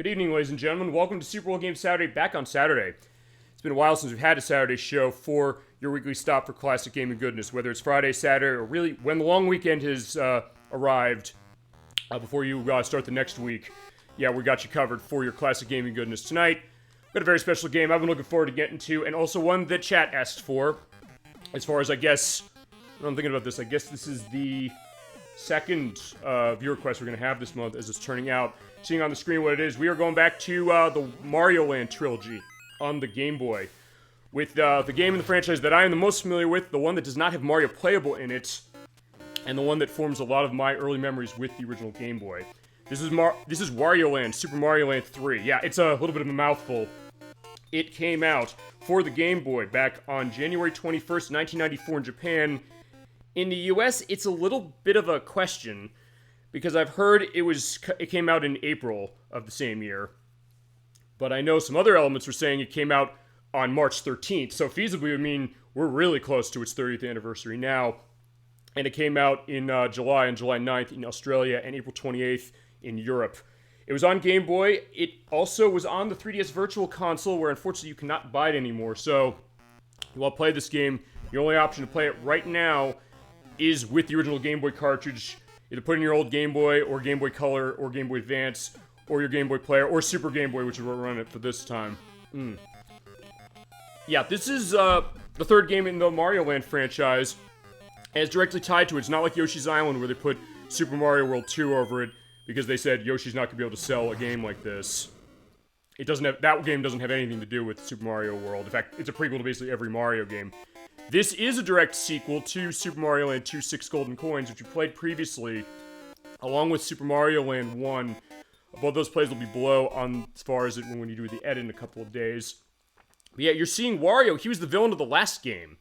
Good evening, ladies and gentlemen. Welcome to Super Bowl Game Saturday, back on Saturday. It's been a while since we've had a Saturday show for your weekly stop for classic gaming goodness, whether it's Friday, Saturday, or really when the long weekend has arrived before you start the next week. Yeah, we got you covered for your classic gaming goodness tonight. We've got a very special game I've been looking forward to getting to, and also one that chat asked for. As far as, I guess, when I'm thinking about this, I guess this is the second viewer request we're going to have this month as it's turning out. Seeing on the screen what it is, we are going back to the Wario Land trilogy on the Game Boy. With the game in the franchise that I am the most familiar with, the one that does not have Mario playable in it, and the one that forms a lot of my early memories with the original Game Boy. This is Wario Land, Super Mario Land 3. Yeah, it's a little bit of a mouthful. It came out for the Game Boy back on January 21st, 1994 in Japan. In the US, it's a little bit of a question, because I've heard it came out in April of the same year. But I know some other elements were saying it came out on March 13th, so feasibly would mean we're really close to its 30th anniversary now. And it came out in July, on July 9th in Australia, and April 28th in Europe. It was on Game Boy. It also was on the 3DS Virtual Console, where unfortunately you cannot buy it anymore. So, you want to play this game, the only option to play it right now is with the original Game Boy cartridge. Either put in your old Game Boy, or Game Boy Color, or Game Boy Advance, or your Game Boy Player, or Super Game Boy, which is what we're running it for this time. Yeah, this is the third game in the Mario Land franchise, and it's directly tied to it. It's not like Yoshi's Island, where they put Super Mario World 2 over it, because they said Yoshi's not going to be able to sell a game like this. That game doesn't have anything to do with Super Mario World. In fact, it's a prequel to basically every Mario game. This is a direct sequel to Super Mario Land 2 6 Golden Coins, which you played previously, along with Super Mario Land 1. Both those plays will be below on as far as when you do the edit in a couple of days. But yeah, you're seeing Wario. He was the villain of the last game.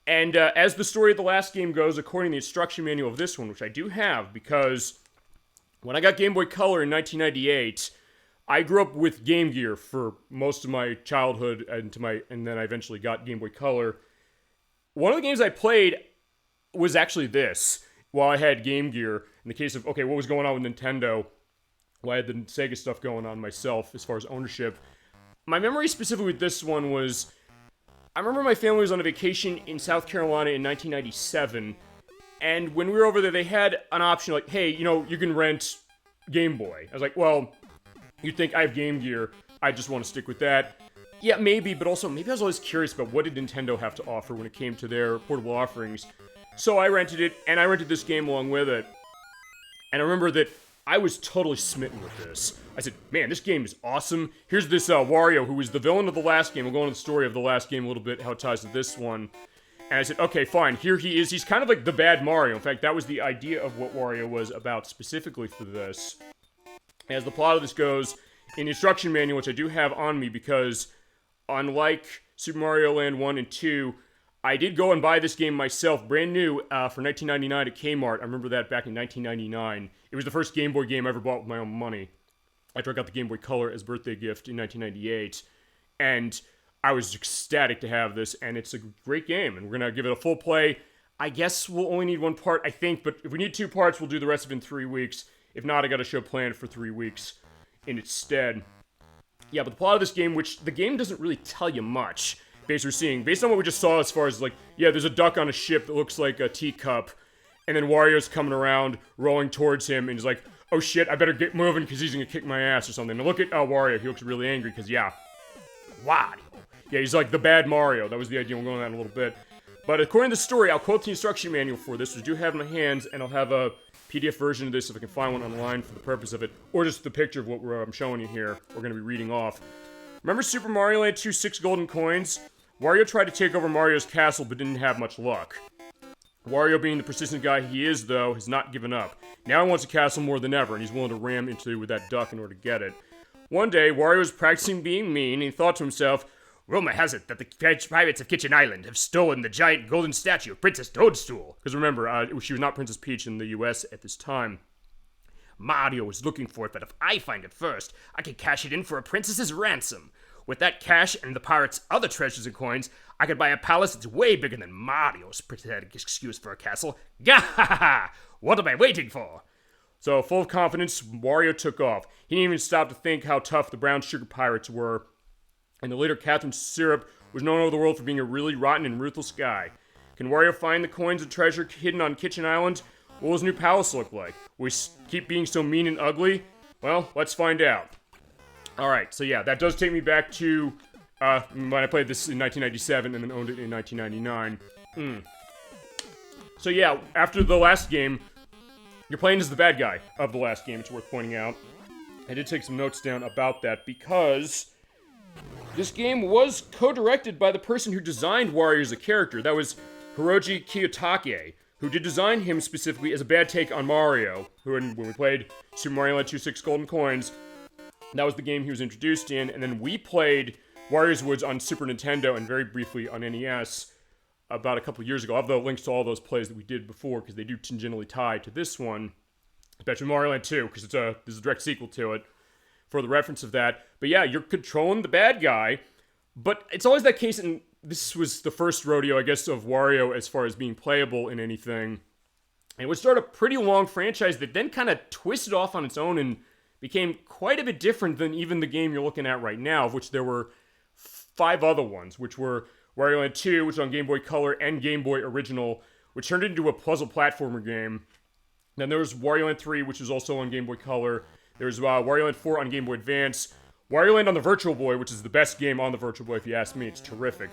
And as the story of the last game goes, according to the instruction manual of this one, which I do have, because when I got Game Boy Color in 1998, I grew up with Game Gear for most of my childhood, and then I eventually got Game Boy Color. One of the games I played was actually this, while I had Game Gear. In the case of, what was going on with Nintendo? Well, I had the Sega stuff going on myself, as far as ownership. My memory specifically with this one was, I remember my family was on a vacation in South Carolina in 1997, and when we were over there, they had an option like, hey, you can rent Game Boy. I was like, well, you'd think I have Game Gear, I just want to stick with that. Yeah, maybe, but also, maybe I was always curious about what did Nintendo have to offer when it came to their portable offerings. So I rented it, and I rented this game along with it. And I remember that I was totally smitten with this. I said, man, this game is awesome. Here's this Wario, who was the villain of the last game. We'll go into the story of the last game a little bit, how it ties to this one. And I said, okay, fine, here he is. He's kind of like the bad Mario. In fact, that was the idea of what Wario was about specifically for this. As the plot of this goes, in the instruction manual, which I do have on me, because unlike Super Mario Land 1 and 2, I did go and buy this game myself, brand new, for $19.99 at Kmart. I remember that back in 1999. It was the first Game Boy game I ever bought with my own money, after I got the Game Boy Color as a birthday gift in 1998. And I was ecstatic to have this, and it's a great game, and we're going to give it a full play. I guess we'll only need one part, I think, but if we need 2 parts, we'll do the rest of it in 3 weeks. If not, I got a show planned for 3 weeks in its stead. Yeah, but the plot of this game, which the game doesn't really tell you much, based on what we just saw as far as, there's a duck on a ship that looks like a teacup, and then Wario's coming around, rolling towards him, and he's like, oh shit, I better get moving because he's gonna kick my ass or something. And look at Wario, he looks really angry because, Wario. Yeah, he's like the bad Mario. That was the idea. We'll go on that in a little bit. But according to the story, I'll quote the instruction manual for this, which I do have in my hands, and I'll have a PDF version of this if I can find one online for the purpose of it, or just the picture of what I'm showing you here. We're going to be reading off. Remember Super Mario Land 2 6 Golden Coins? Wario tried to take over Mario's castle, but didn't have much luck. Wario, being the persistent guy he is, though, has not given up. Now he wants a castle more than ever, and he's willing to ram into with that duck in order to get it. One day, Wario was practicing being mean, and he thought to himself, rumor has it that the pirates of Kitchen Island have stolen the giant golden statue of Princess Toadstool. Because remember, she was not Princess Peach in the US at this time. Mario is looking for it, but if I find it first, I can cash it in for a princess's ransom. With that cash and the pirates' other treasures and coins, I could buy a palace that's way bigger than Mario's pathetic excuse for a castle. Gah ha ha! What am I waiting for? So, full of confidence, Wario took off. He didn't even stop to think how tough the brown sugar pirates were. And the leader, Catherine Syrup, was known over the world for being a really rotten and ruthless guy. Can Wario find the coins and treasure hidden on Kitchen Island? What will his new palace look like? Will he keep being so mean and ugly? Well, let's find out. Alright, so yeah, that does take me back to when I played this in 1997 and then owned it in 1999. So yeah, after the last game, you're playing as the bad guy of the last game, it's worth pointing out. I did take some notes down about that because this game was co-directed by the person who designed Wario as a character. That was Hiroji Kiyotake, who did design him specifically as a bad take on Mario, who when we played Super Mario Land 2 6 Golden Coins, that was the game he was introduced in, and then we played Wario's Woods on Super Nintendo and very briefly on NES about a couple years ago. I have the links to all those plays that we did before because they do tangentially tie to this one, especially Mario Land 2 because there's a direct sequel to it for the reference of that. But yeah, you're controlling the bad guy, but it's always that case, and this was the first rodeo, I guess, of Wario as far as being playable in anything. And it would start a pretty long franchise that then kind of twisted off on its own and became quite a bit different than even the game you're looking at right now, of which there were 5 other ones, which were Wario Land 2, which was on Game Boy Color and Game Boy Original, which turned into a puzzle platformer game. Then there was Wario Land 3, which was also on Game Boy Color. There was Wario Land 4 on Game Boy Advance. Wario Land on the Virtual Boy, which is the best game on the Virtual Boy, if you ask me. It's terrific.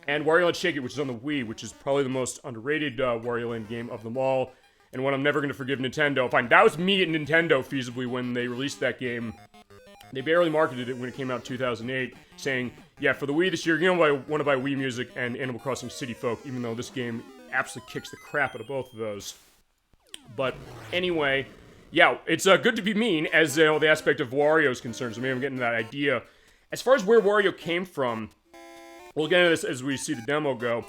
And Wario Land Shake It, which is on the Wii, which is probably the most underrated Wario Land game of them all, and one I'm never going to forgive Nintendo. Fine, that was me at Nintendo, feasibly, when they released that game. They barely marketed it when it came out in 2008, saying, yeah, for the Wii this year, you're going to want to buy Wii Music and Animal Crossing City Folk, even though this game absolutely kicks the crap out of both of those. But anyway, yeah, it's good to be mean as the aspect of Wario is concerned, so maybe I'm getting that idea. As far as where Wario came from, we'll get into this as we see the demo go.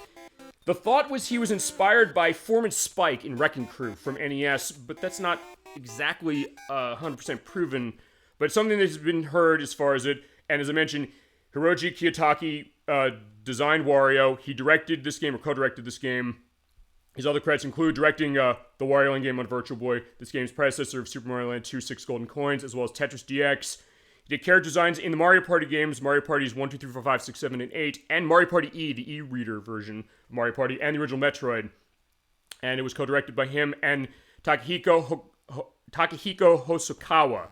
The thought was he was inspired by Foreman Spike in Wrecking Crew from NES, but that's not exactly 100% proven, but it's something that's been heard as far as it, and as I mentioned, Hiroji Kiyotake designed Wario. He directed this game, or co-directed this game. His other credits include directing the Wario Land game on Virtual Boy, this game's predecessor of Super Mario Land 2 6 Golden Coins, as well as Tetris DX. He did character designs in the Mario Party games, Mario Parties 1, 2, 3, 4, 5, 6, 7, and 8, and Mario Party E, the e-reader version of Mario Party, and the original Metroid. And it was co-directed by him and Takahiko Hosokawa,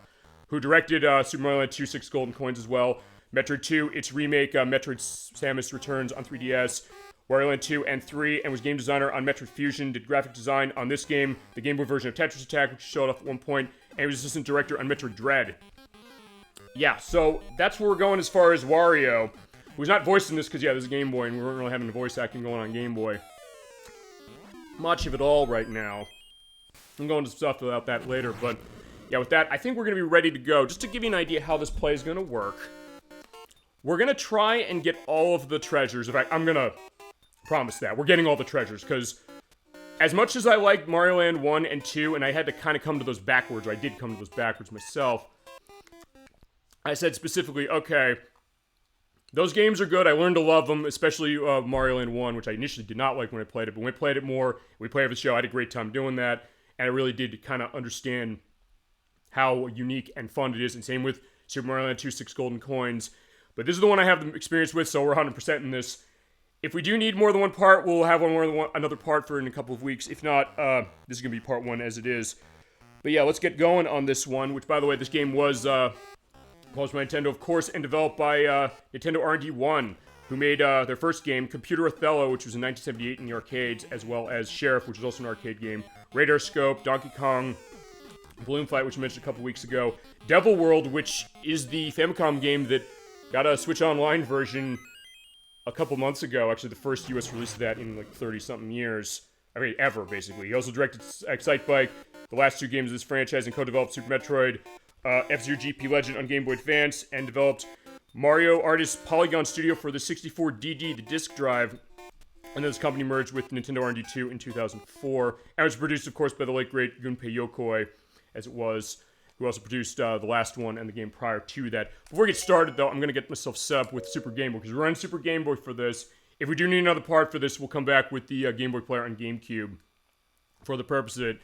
who directed Super Mario Land 2 6 Golden Coins as well, Metroid 2, its remake, Metroid Samus Returns on 3DS, Wario Land 2 and 3, and was game designer on Metroid Fusion, did graphic design on this game, the Game Boy version of Tetris Attack, which showed off at one point, and was assistant director on Metroid Dread. Yeah, so that's where we're going as far as Wario, who's not voiced in this because, yeah, there's a Game Boy, and we weren't really having the voice acting going on Game Boy much of it all right now. I'm going to stuff about that later, but yeah, with that, I think we're going to be ready to go. Just to give you an idea how this play is going to work, we're going to try and get all of the treasures. In fact, I'm going to promise that. We're getting all the treasures, because as much as I liked Mario Land 1 and 2, and I had to kind of come to those backwards, or I did come to those backwards myself, I said specifically, okay, those games are good, I learned to love them, especially Mario Land 1, which I initially did not like when I played it, but when I played it more, we played it for the show, I had a great time doing that, and I really did kind of understand how unique and fun it is, and same with Super Mario Land 2 6 Golden Coins. But this is the one I have the experience with, so we're 100% in this. If we do need more than one part, we'll have another part for in a couple of weeks. If not, this is going to be part 1 as it is. But yeah, let's get going on this one, which, by the way, this game was published by Nintendo, of course, and developed by Nintendo R&D 1, who made their first game, Computer Othello, which was in 1978 in the arcades, as well as Sheriff, which is also an arcade game, Radar Scope, Donkey Kong, Balloon Fight, which I mentioned a couple weeks ago, Devil World, which is the Famicom game that got a Switch Online version a couple months ago. Actually, the first US release of that in like 30-something years. I mean, ever, basically. He also directed Excite Bike, the last 2 games of this franchise, and co-developed Super Metroid, F-Zero GP Legend on Game Boy Advance, and developed Mario Artist Polygon Studio for the 64DD, the disc drive. And then this company merged with Nintendo R&D 2 in 2004. And was produced, of course, by the late, great Gunpei Yokoi, as it was, who also produced the last one and the game prior to that. Before we get started, though, I'm going to get myself set up with Super Game Boy, because we're on Super Game Boy for this. If we do need another part for this, we'll come back with the Game Boy player on GameCube for the purpose of it.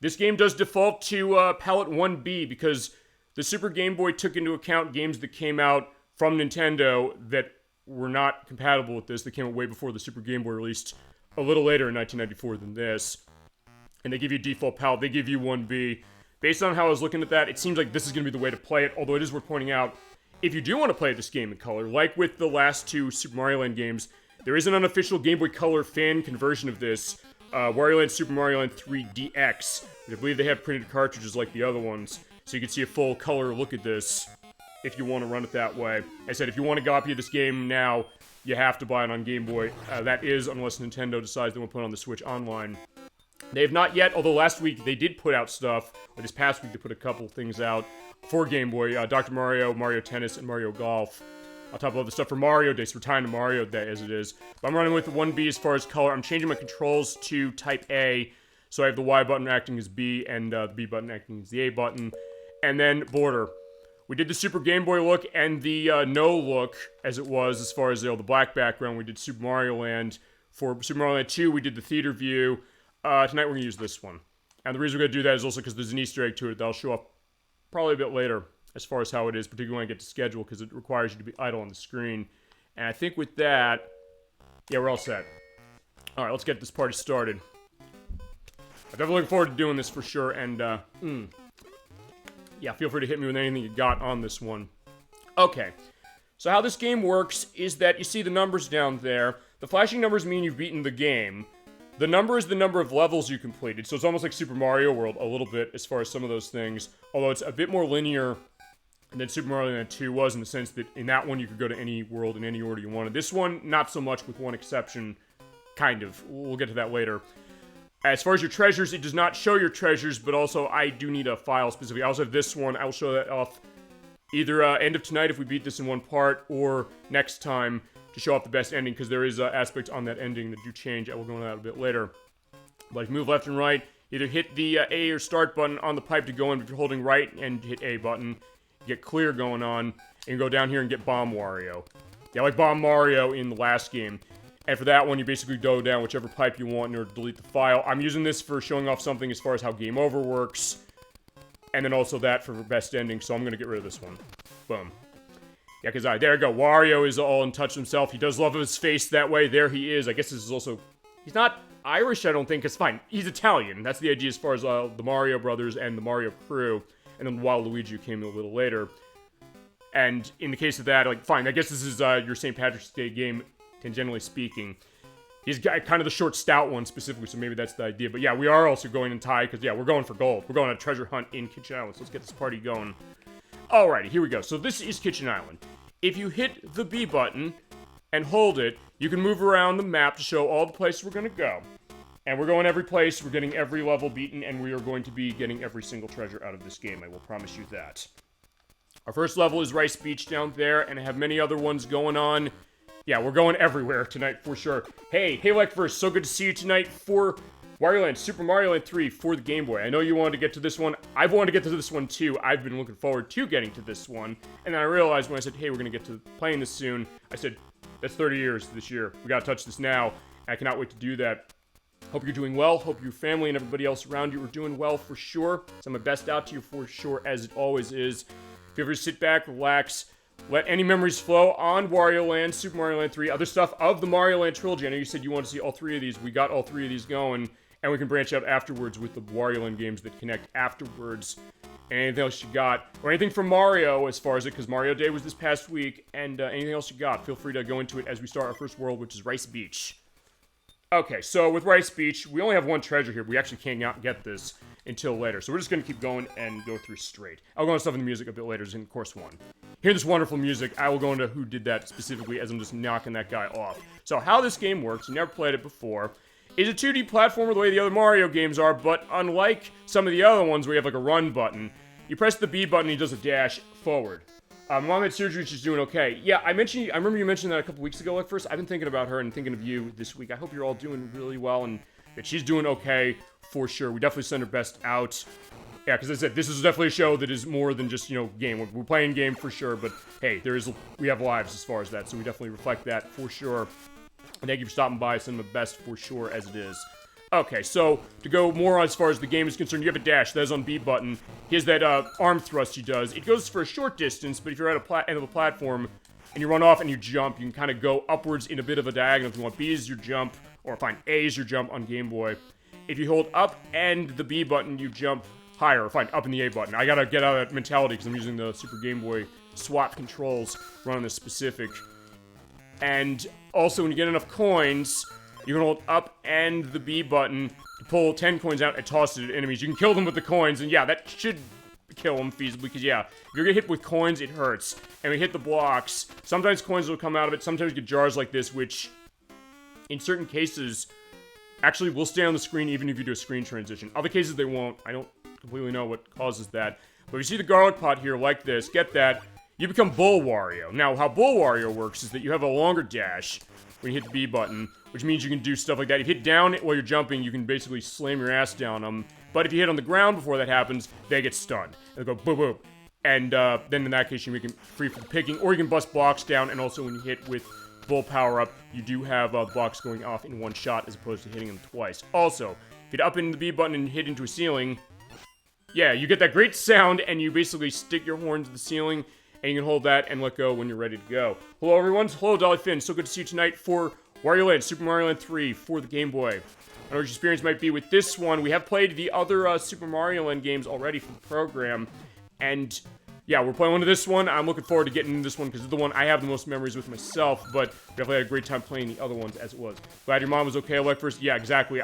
This game does default to Palette 1B because the Super Game Boy took into account games that came out from Nintendo that were not compatible with this. They came out way before the Super Game Boy released a little later in 1994 than this. And they give you default palette. They give you 1B. Based on how I was looking at that, it seems like this is going to be the way to play it. Although it is worth pointing out, if you do want to play this game in color, like with the last two Super Mario Land games, there is an unofficial Game Boy Color fan conversion of this. Wario Land Super Mario Land 3 DX. I believe they have printed cartridges like the other ones. So you can see a full color look at this if you want to run it that way. I said, if you want to copy this game now, you have to buy it on Game Boy. That is, unless Nintendo decides they want to put it on the Switch Online. They have not yet, although last week they did put out stuff. Or this past week they put a couple things out for Game Boy. Dr. Mario, Mario Tennis, and Mario Golf. On top of all the stuff for Mario Day, so we're tying to Mario Day as it is. But I'm running with the 1B as far as color. I'm changing my controls to Type A. So I have the Y button acting as B, and the B button acting as the A button. And then border. We did the Super Game Boy look and the no look, as it was, as far as the black background. We did Super Mario Land. For Super Mario Land 2, we did the theater view. Tonight we're going to use this one. And the reason we're going to do that is also because there's an Easter egg to it that'll show up probably a bit later, as far as how it is, particularly when I get to schedule, because it requires you to be idle on the screen. And I think with that, yeah, we're all set. Alright, let's get this party started. I'm definitely looking forward to doing this for sure, and, yeah, feel free to hit me with anything you got on this one. Okay, so how this game works is that you see the numbers down there. The flashing numbers mean you've beaten the game. The number is the number of levels you completed, so it's almost like Super Mario World a little bit as far as some of those things, although it's a bit more linear than Super Mario Land 2 was, in the sense that in that one you could go to any world in any order you wanted. This one, not so much, with one exception, kind of. We'll get to that later. As far as your treasures, it does not show your treasures, but also I do need a file specifically. I also have this one. I will show that off either end of tonight if we beat this in one part, or next time to show off the best ending, because there is aspects on that ending that do change. I will go into that a bit later. But if you move left and right, either hit the A or start button on the pipe to go in. If you're holding right and hit A button, get clear going on, and go down here and get Bomb Wario. Yeah, like Bomb Mario in the last game. And for that one, you basically go down whichever pipe you want in order to delete the file. I'm using this for showing off something as far as how Game Over works, and then also that for best ending, so I'm going to get rid of this one. Boom. Yeah, because there you go. Wario is all in touch himself. He does love his face that way. There he is. I guess this is also... He's not Irish, I don't think. It's fine. He's Italian. That's the idea as far as the Mario Brothers and the Mario crew. And then Waluigi came a little later. And in the case of that, like, fine. I guess this is your St. Patrick's Day game, tangentially speaking. He's got kind of the short, stout one specifically, so maybe that's the idea. But yeah, we are also going in tie, because, yeah, we're going for gold. We're going on a treasure hunt in Kitchen Island, so let's get this party going. Alrighty, here we go. So this is Kitchen Island. If you hit the B button and hold it, you can move around the map to show all the places we're going to go. And we're going every place, we're getting every level beaten, and we are going to be getting every single treasure out of this game. I will promise you that. Our first level is Rice Beach down there, and I have many other ones going on. Yeah, we're going everywhere tonight for sure. Hey, ElecVerse, so good to see you tonight for Wario Land, Super Mario Land 3 for the Game Boy. I know you wanted to get to this one. I've wanted to get to this one too. I've been looking forward to getting to this one. And then I realized when I said, hey, we're going to get to playing this soon, I said, that's 30 years this year. We got to touch this now. I cannot wait to do that. Hope you're doing well. Hope your family and everybody else around you are doing well for sure. Send my best out to you for sure, as it always is. Feel free to sit back, relax, let any memories flow on Wario Land, Super Mario Land 3, other stuff of the Mario Land trilogy. I know you said you want to see all three of these. We got all three of these going. And we can branch out afterwards with the Wario Land games that connect afterwards. And anything else you got, or anything from Mario as far as it, because Mario Day was this past week, and anything else you got, feel free to go into it as we start our first world, which is Rice Beach. Okay, so with Rice Beach, we only have one treasure here. We actually can't get this until later. So we're just going to keep going and go through straight. I'll go into stuff in the music a bit later, in course one. Hear this wonderful music. I will go into who did that specifically as I'm just knocking that guy off. So how this game works, you never played it before, is a 2D platformer the way the other Mario games are, but unlike some of the other ones where you have like a run button, you press the B button and he does a dash forward. Mom had surgery, she's doing okay. Yeah, I remember you mentioned that a couple weeks ago, like, first. I've been thinking about her and thinking of you this week. I hope you're all doing really well and that she's doing okay for sure. We definitely send her best out. Yeah, because as I said, this is definitely a show that is more than just, game. We're playing game for sure, but hey, we have lives as far as that, so we definitely reflect that for sure. And thank you for stopping by. Send them the best for sure as it is. Okay, so to go more as far as the game is concerned, you have a dash. That is on B button. He has that arm thrust he does. It goes for a short distance, but if you're at a end of a platform and you run off and you jump, you can kind of go upwards in a bit of a diagonal. If you want B is your jump, or fine, A is your jump on Game Boy. If you hold up and the B button, you jump higher. Fine, up in the A button. I gotta get out of that mentality because I'm using the Super Game Boy swap controls running this specific. And also, when you get enough coins, you can hold up and the B button to pull 10 coins out and toss it at enemies. You can kill them with the coins, and yeah, that should kill them feasibly, because yeah, if you're gonna hit with coins, it hurts. And we hit the blocks, sometimes coins will come out of it, sometimes you get jars like this, which, in certain cases, actually will stay on the screen even if you do a screen transition. Other cases they won't. I don't completely know what causes that. But if you see the garlic pot here like this, get that, you become Bull Wario. Now, how Bull Wario works is that you have a longer dash when you hit the B button, which means you can do stuff like that. If you hit down while you're jumping, you can basically slam your ass down them. But if you hit on the ground before that happens, they get stunned. They go boop boop. And then in that case, you make them free for picking, or you can bust blocks down, and also when you hit with Bull power-up, you do have blocks going off in one shot as opposed to hitting them twice. Also, if you hit up in the B button and hit into a ceiling, yeah, you get that great sound, and you basically stick your horn to the ceiling, and you can hold that and let go when you're ready to go. Hello, everyone. Hello, Dolly Finn. So good to see you tonight for Wario Land, Super Mario Land 3 for the Game Boy. I don't know what your experience might be with this one. We have played the other Super Mario Land games already from the program, and yeah, we're playing one of this one. I'm looking forward to getting into this one because it's the one I have the most memories with myself, but definitely had a great time playing the other ones as it was. Glad your mom was okay, ElecVerse. Yeah, exactly.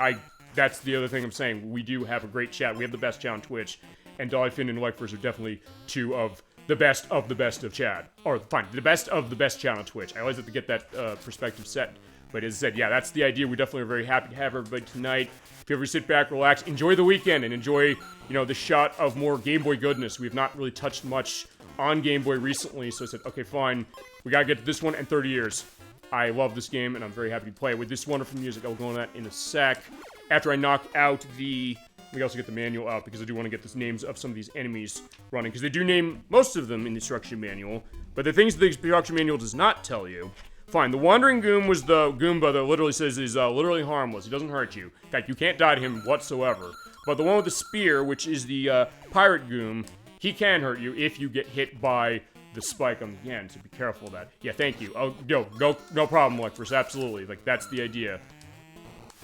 That's the other thing I'm saying. We do have a great chat. We have the best chat on Twitch, and Dolly Finn and ElecVerse are definitely two of the best of Chad. Or, fine, the best of the best chat on Twitch. I always have to get that perspective set. But as I said, yeah, that's the idea. We definitely are very happy to have everybody tonight. If you ever sit back, relax, enjoy the weekend, and enjoy, the shot of more Game Boy goodness. We have not really touched much on Game Boy recently, so I said, okay, fine. We gotta get to this one in 30 years. I love this game, and I'm very happy to play it with this wonderful music. I'll go on that in a sec. After I knock out we also get the manual out, because I do want to get the names of some of these enemies running, because they do name most of them in the instruction manual, but the things the instruction manual does not tell you. Fine, the Wandering Goom was the Goomba that literally says he's literally harmless. He doesn't hurt you. In fact, you can't die to him whatsoever. But the one with the spear, which is the Pirate Goom, he can hurt you if you get hit by the spike on the end, so be careful of that. Yeah, thank you. Oh, no problem, ElecVerse, absolutely. Like, that's the idea.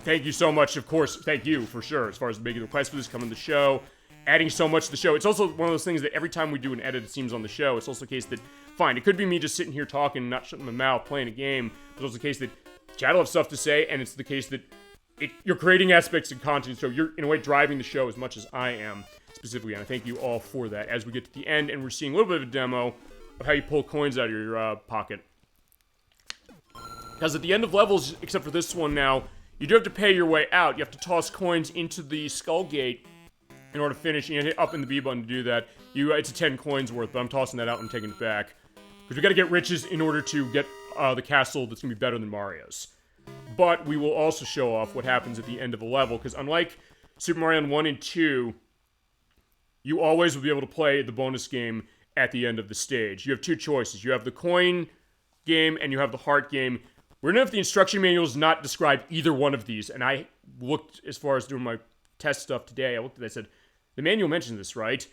Thank you so much, of course. Thank you, for sure, as far as making the request for this, coming to the show, adding so much to the show. It's also one of those things that every time we do an edit, it seems on the show, it's also the case that, fine, it could be me just sitting here talking, not shutting my mouth, playing a game, but it's also the case that Chad will have stuff to say, and it's the case that you're creating aspects of content, so you're, in a way, driving the show as much as I am, specifically, and I thank you all for that. As we get to the end, and we're seeing a little bit of a demo of how you pull coins out of your pocket. Because at the end of levels, except for this one now, you do have to pay your way out. You have to toss coins into the skull gate in order to finish. You hit up in the B button to do that. It's a 10 coins worth, but I'm tossing that out and taking it back. Because we gotta get riches in order to get the castle that's gonna be better than Mario's. But we will also show off what happens at the end of a level, because unlike Super Mario Land 1 and 2, you always will be able to play the bonus game at the end of the stage. You have two choices. You have the coin game and you have the heart game. We're gonna know if the instruction manual does not describe either one of these, and I looked, as far as doing my test stuff today, I said, the manual mentions this, right?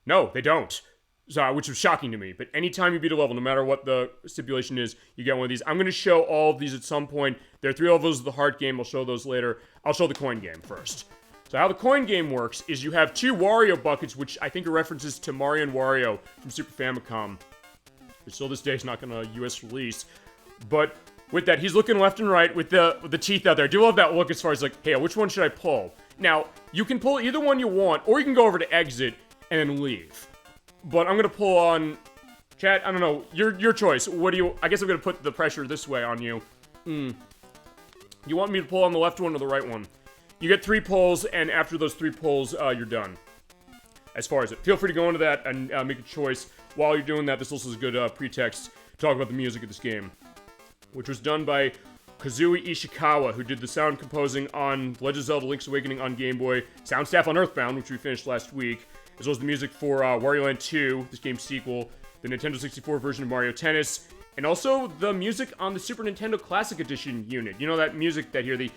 No, they don't. So, which was shocking to me. But anytime you beat a level, no matter what the stipulation is, you get one of these. I'm going to show all of these at some point. There are 3 levels of the heart game. I'll show those later. I'll show the coin game first. So how the coin game works is you have 2 Wario buckets, which I think are references to Mario and Wario from Super Famicom, which still this day is not going to US release. But with that, he's looking left and right with the teeth out there. I do love that look as far as like, hey, which one should I pull? Now, you can pull either one you want, or you can go over to exit and then leave. But I'm gonna pull on Chat. I don't know. Your choice. What do you? I guess I'm gonna put the pressure this way on you. You want me to pull on the left one or the right one? You get 3 pulls, and after those 3 pulls, you're done. As far as it, feel free to go into that and make a choice. While you're doing that, this also is a good pretext to talk about the music of this game, which was done by Kazuo Ishikawa, who did the sound composing on Legend of Zelda: Link's Awakening on Game Boy, sound staff on Earthbound, which we finished last week, as well as the music for Wario Land 2, this game's sequel, the Nintendo 64 version of Mario Tennis, And also the music on the Super Nintendo Classic Edition unit. You know that music that here, the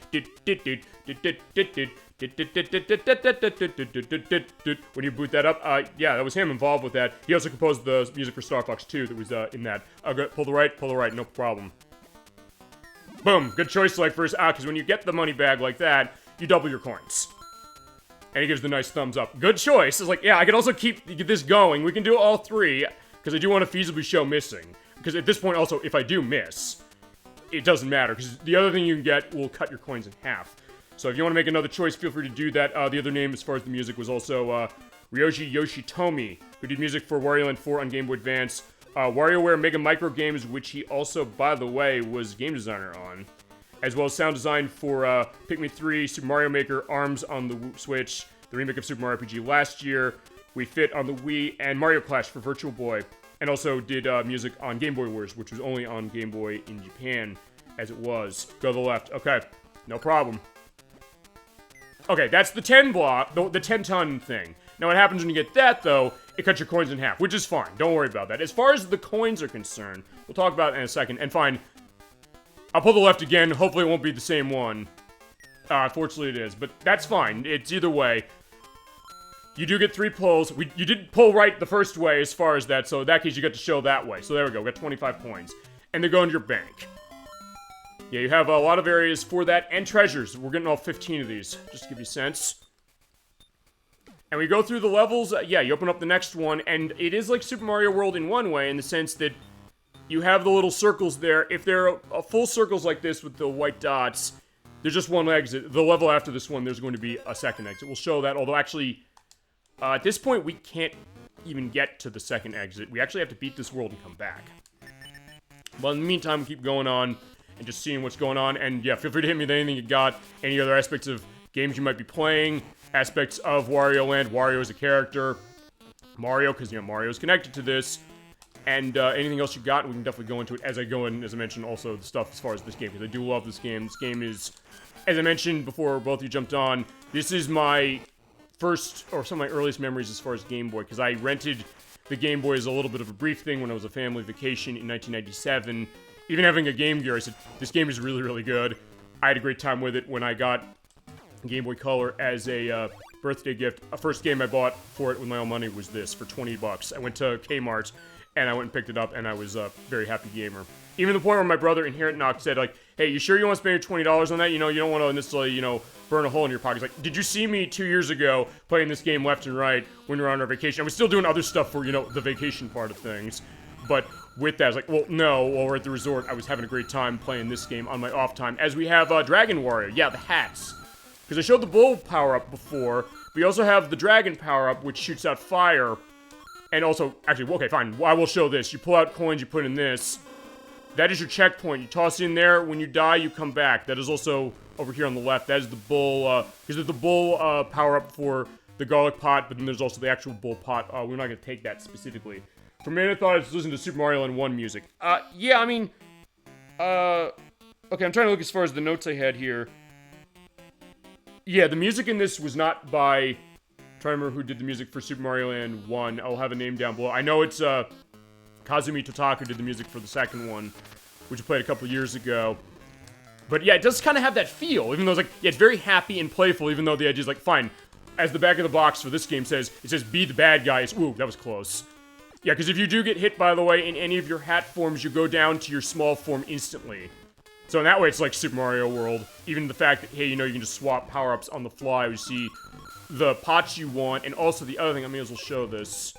when you boot that up, yeah, that was him involved with that. He also composed the music for Star Fox 2 that was in that. Pull the right, no problem. Boom, good choice, ElecVerse, because when you get the money bag like that, you double your coins. And he gives the nice thumbs up. Good choice. It's like, yeah, I can also keep this going. We can do all three, because I do want to feasibly show missing. Because at this point, also, if I do miss, it doesn't matter, because the other thing you can get will cut your coins in half. So if you want to make another choice, feel free to do that. The other name, as far as the music, was also Ryoji Yoshitomi, who did music for Wario Land 4 on Game Boy Advance, WarioWare Mega Micro Games, which he also, by the way, was game designer on, as well as sound design for Pikmin 3, Super Mario Maker, ARMS on the Switch, the remake of Super Mario RPG last year, Wii Fit on the Wii, and Mario Clash for Virtual Boy. And also did music on Game Boy Wars, which was only on Game Boy in Japan, as it was. Go to the left. Okay, no problem. Okay, that's the 10 block, the 10-ton thing. Now what happens when you get that, though, it cuts your coins in half, which is fine. Don't worry about that. As far as the coins are concerned, we'll talk about it in a second. And fine, I'll pull the left again. Hopefully it won't be the same one. Fortunately it is, but that's fine. It's either way. You do get 3 pulls. You did pull right the first way as far as that, so in that case you get to show that way. So there we go, we got 25 coins. And they go into your bank. Yeah, you have a lot of areas for that, and treasures. We're getting all 15 of these, just to give you a sense. And we go through the levels, yeah, you open up the next one, and it is like Super Mario World in one way, in the sense that you have the little circles there. If they're full circles like this with the white dots, there's just one exit. The level after this one, there's going to be a second exit. We'll show that, although actually, at this point, we can't even get to the second exit. We actually have to beat this world and come back. But in the meantime, keep going on and just seeing what's going on. And yeah, feel free to hit me with anything you got, any other aspects of games you might be playing, aspects of Wario Land, Wario as a character, Mario, because, you know, Mario's connected to this, and anything else you got, we can definitely go into it as I go in, as I mentioned, also the stuff as far as this game, because I do love this game. This game is, as I mentioned before both of you jumped on, this is my first, or some of my earliest memories as far as Game Boy, because I rented the Game Boy as a little bit of a brief thing when I was a family vacation in 1997. Even having a Game Gear, I said, this game is really, really good. I had a great time with it when I got Game Boy Color as a birthday gift. A first game I bought for it with my own money was this, for 20 bucks. I went to Kmart, and I went and picked it up, and I was a very happy gamer. Even the point where my brother, Inherent Knock, said, like, hey, you sure you want to spend your $20 on that? You know, you don't want to necessarily, you know, burn a hole in your pockets. Like, did you see me 2 years ago playing this game left and right when we were on our vacation? I was still doing other stuff for, you know, the vacation part of things. But with that, I was like, well, no, while we're at the resort, I was having a great time playing this game on my off time. As we have Dragon Warrior. Yeah, the hats. Because I showed the bull power-up before. We also have the dragon power-up, which shoots out fire. And also, actually, okay, fine. I will show this. You pull out coins, you put in this. That is your checkpoint. You toss in there. When you die, you come back. That is also over here on the left. That is the bull, because there's the bull power-up for the garlic pot, but then there's also the actual bull pot. We're not going to take that specifically. For a minute, I thought I was listening to Super Mario Land 1 music. Yeah, I mean, okay, I'm trying to look as far as the notes I had here. Yeah, the music in this was not by, I'm trying to remember who did the music for Super Mario Land 1. I'll have a name down below. I know it's, Kazumi Totaku did the music for the second one, which I played a couple years ago. But yeah, it does kind of have that feel, even though it's like, yeah, it's very happy and playful, even though the idea is like, fine, as the back of the box for this game says, it says, be the bad guys. Ooh, that was close. Yeah, because if you do get hit, by the way, in any of your hat forms, you go down to your small form instantly. So in that way, it's like Super Mario World. Even the fact that, hey, you know, you can just swap power-ups on the fly. You see the pots you want, and also the other thing, I may as well show this.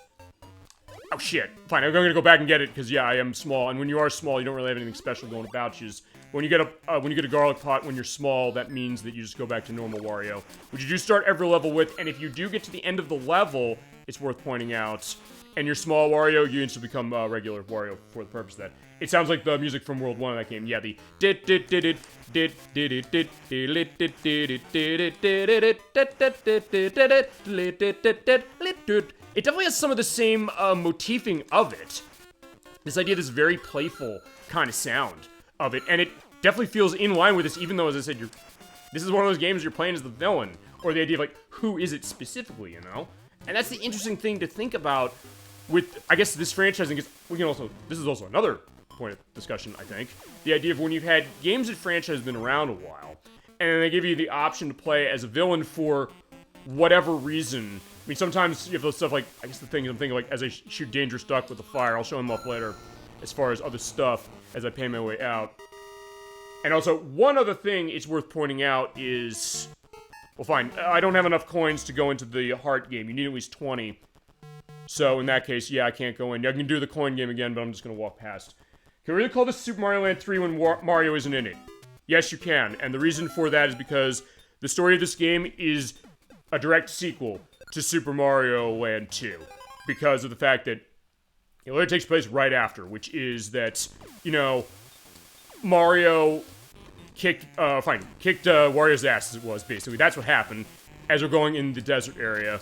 Oh, shit. Fine, I'm going to go back and get it, because, yeah, I am small. And when you are small, you don't really have anything special going about you. When you get a garlic pot when you're small, that means that you just go back to normal Wario, which you do start every level with. And if you do get to the end of the level, it's worth pointing out, and you're small Wario, you instantly become regular Wario for the purpose of that. It sounds like the music from World 1 of that game. Yeah, the it definitely has some of the same motifing of it. This idea, this very playful kind of sound of it, and it definitely feels in line with this, even though, as I said, this is one of those games you're playing as the villain, or the idea of, like, who is it specifically, you know? And that's the interesting thing to think about with, I guess, this franchising, because we can also, this is also another point of discussion, I think. The idea of when you've had games that franchise have been around a while, and then they give you the option to play as a villain for whatever reason. I mean, sometimes you have those stuff like, I guess the thing I'm thinking, like, as I shoot Dangerous Duck with the fire, I'll show him off later, as far as other stuff, as I pay my way out. And also, one other thing it's worth pointing out is... Well, fine, I don't have enough coins to go into the heart game. You need at least 20. So, in that case, yeah, I can't go in. I can do the coin game again, but I'm just gonna walk past. Can we really call this Super Mario Land 3 when Mario isn't in it? Yes, you can. And the reason for that is because the story of this game is a direct sequel to Super Mario Land 2. Because of the fact that it literally takes place right after, which is that, you know, Mario kicked Wario's ass, as it was, basically. That's what happened as we're going in the desert area.